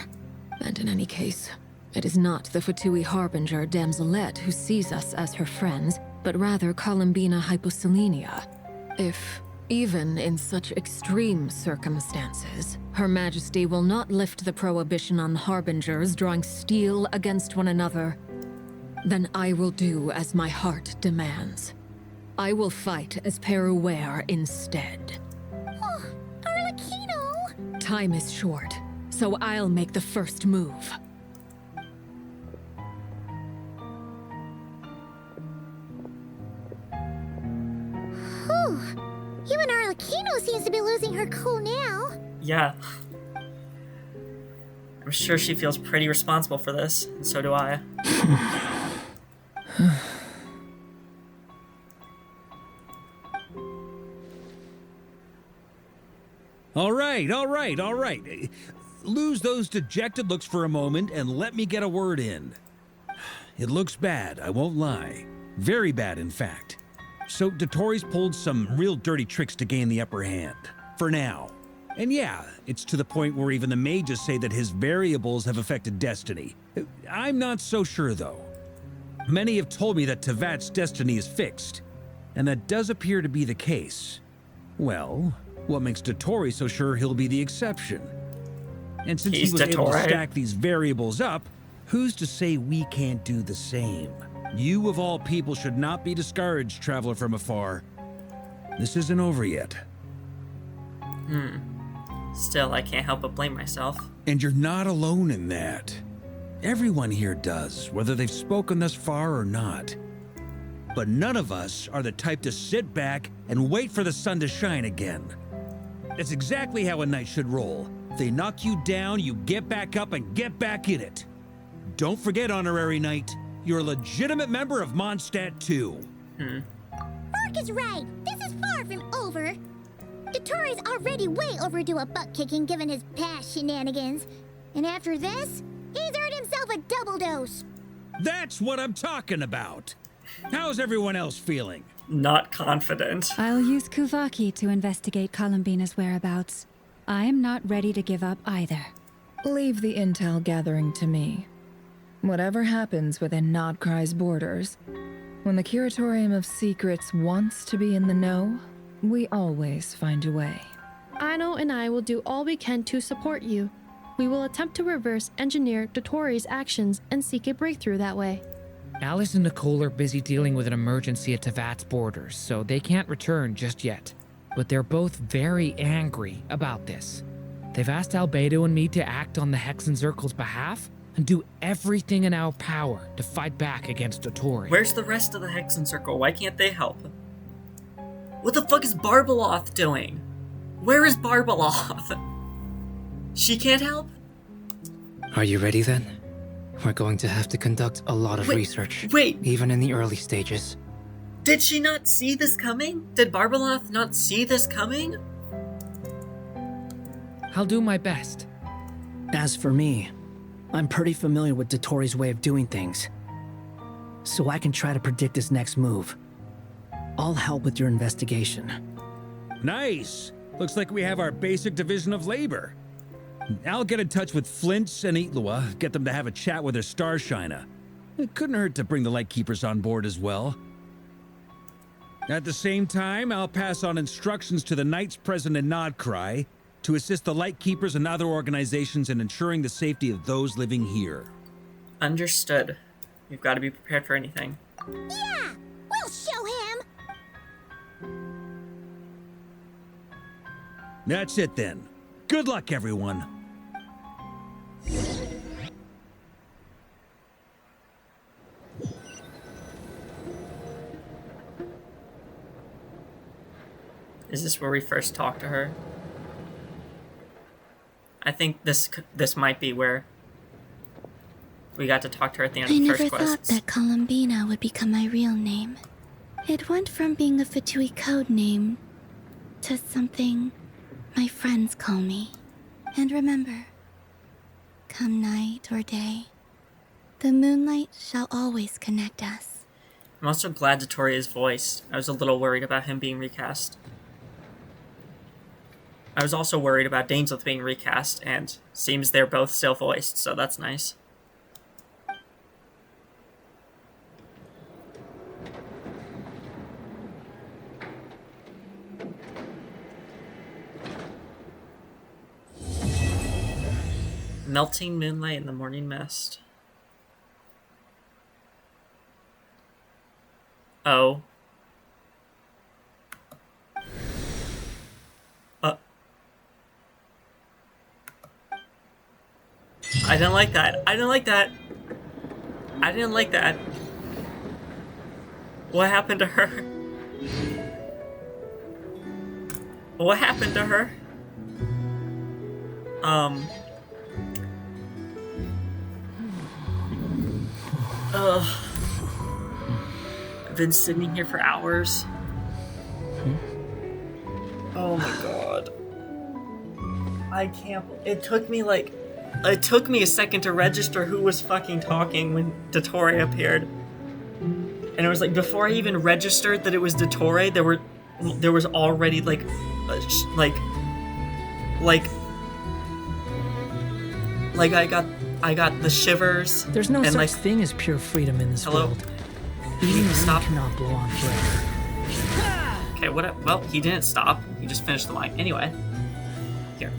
And in any case, it is not the Fatui Harbinger Damselette who sees us as her friends, but rather Columbina Hyposelenia. If, even in such extreme circumstances, Her Majesty will not lift the prohibition on Harbingers drawing steel against one another, then I will do as my heart demands. I will fight as Peruware instead. Oh, Arlecchino! Time is short, so I'll make the first move. Whew. Even Arlecchino seems to be losing her cool now. Yeah. I'm sure she feels pretty responsible for this, and so do I. All right. Lose those dejected looks for a moment and let me get a word in. It looks bad, I won't lie. Very bad, in fact. So Dottore's pulled some real dirty tricks to gain the upper hand. For now. And yeah, it's to the point where even the mages say that his variables have affected destiny. I'm not so sure, though. Many have told me that Tevat's destiny is fixed, and that does appear to be the case. Well, what makes Dottore so sure he'll be the exception? And since he was able to stack these variables up, who's to say we can't do the same? You of all people should not be discouraged, traveler from afar. This isn't over yet. Still, I can't help but blame myself. And you're not alone in that. Everyone here does, whether they've spoken thus far or not. But none of us are the type to sit back and wait for the sun to shine again. That's exactly how a knight should roll. If they knock you down, you get back up and get back in it. Don't forget, Honorary Knight, you're a legitimate member of Mondstadt too. Mark is right. This is far from over. Dottore's already way overdue a butt-kicking given his past shenanigans. And after this, he's earned himself a double dose. That's what I'm talking about. How's everyone else feeling? Not confident. I'll use Kuvaki to investigate Columbina's whereabouts. I am not ready to give up either. Leave the intel gathering to me. Whatever happens within Nodcry's borders, when the Curatorium of Secrets wants to be in the know, we always find a way. Aino and I will do all we can to support you. We will attempt to reverse engineer Dotori's actions and seek a breakthrough that way. Alice and Nicole are busy dealing with an emergency at Tavat's borders, so they can't return just yet. But they're both very angry about this. They've asked Albedo and me to act on the Hexen Circle's behalf and do everything in our power to fight back against Dotori. Where's the rest of the Hexen Circle? Why can't they help? What the fuck is Barbaloth doing? Where is Barbaloth? She can't help? Are you ready then? We're going to have to conduct a lot of research. Wait. Even in the early stages. Did she not see this coming? Did Barbaloth not see this coming? I'll do my best. As for me, I'm pretty familiar with Dotori's way of doing things, so I can try to predict his next move. I'll help with your investigation. Nice! Looks like we have our basic division of labor. I'll get in touch with Flint's and Itlua, get them to have a chat with their Starshiner. It couldn't hurt to bring the Lightkeepers on board as well. At the same time, I'll pass on instructions to the Knights present in Nodcry to assist the Lightkeepers and other organizations in ensuring the safety of those living here. Understood. You've got to be prepared for anything. Yeah! We'll show him! That's it then. Good luck, everyone. Is this where we first talk to her? I think this might be where we got to talk to her at the end of the first quest. I never thought that Columbina would become my real name. It went from being a Fatui code name to something my friends call me. And remember, come night or day, the moonlight shall always connect us. I'm also glad Dotori is voiced. I was a little worried about him being recast. I was also worried about Dainsleif being recast, and seems they're both still voiced, so that's nice. Melting moonlight in the morning mist. Oh. I didn't like that. I didn't like that. I didn't like that. What happened to her? What happened to her? I've been sitting here for hours. Oh my god. I can't. It took me a second to register who was fucking talking when Dotori appeared. And it was like, before I even registered that it was Dotori, there was already I got the shivers. There's no such thing as pure freedom in this world. Even Stop. cannot blow on forever. Okay, well, he didn't stop. He just finished the line. Anyway. Here.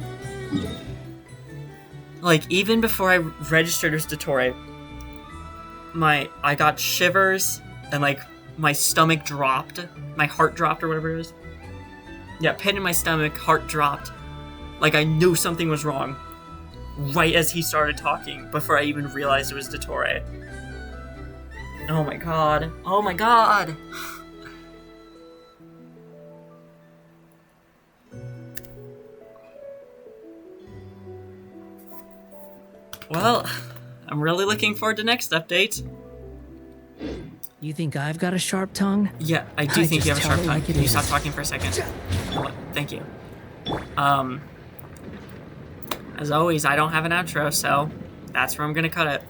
Even before I registered as Dotori, I got shivers, and, my stomach dropped. My heart dropped, or whatever it is. Yeah, pit in my stomach, heart dropped. I knew something was wrong. Right as he started talking, before I even realized it was Dotori. Oh my god. Oh my god! Well, I'm really looking forward to next update. You think I've got a sharp tongue? Yeah, I do think you have a sharp tongue. Can you stop talking for a second? Thank you. As always, I don't have an outro, so that's where I'm gonna cut it.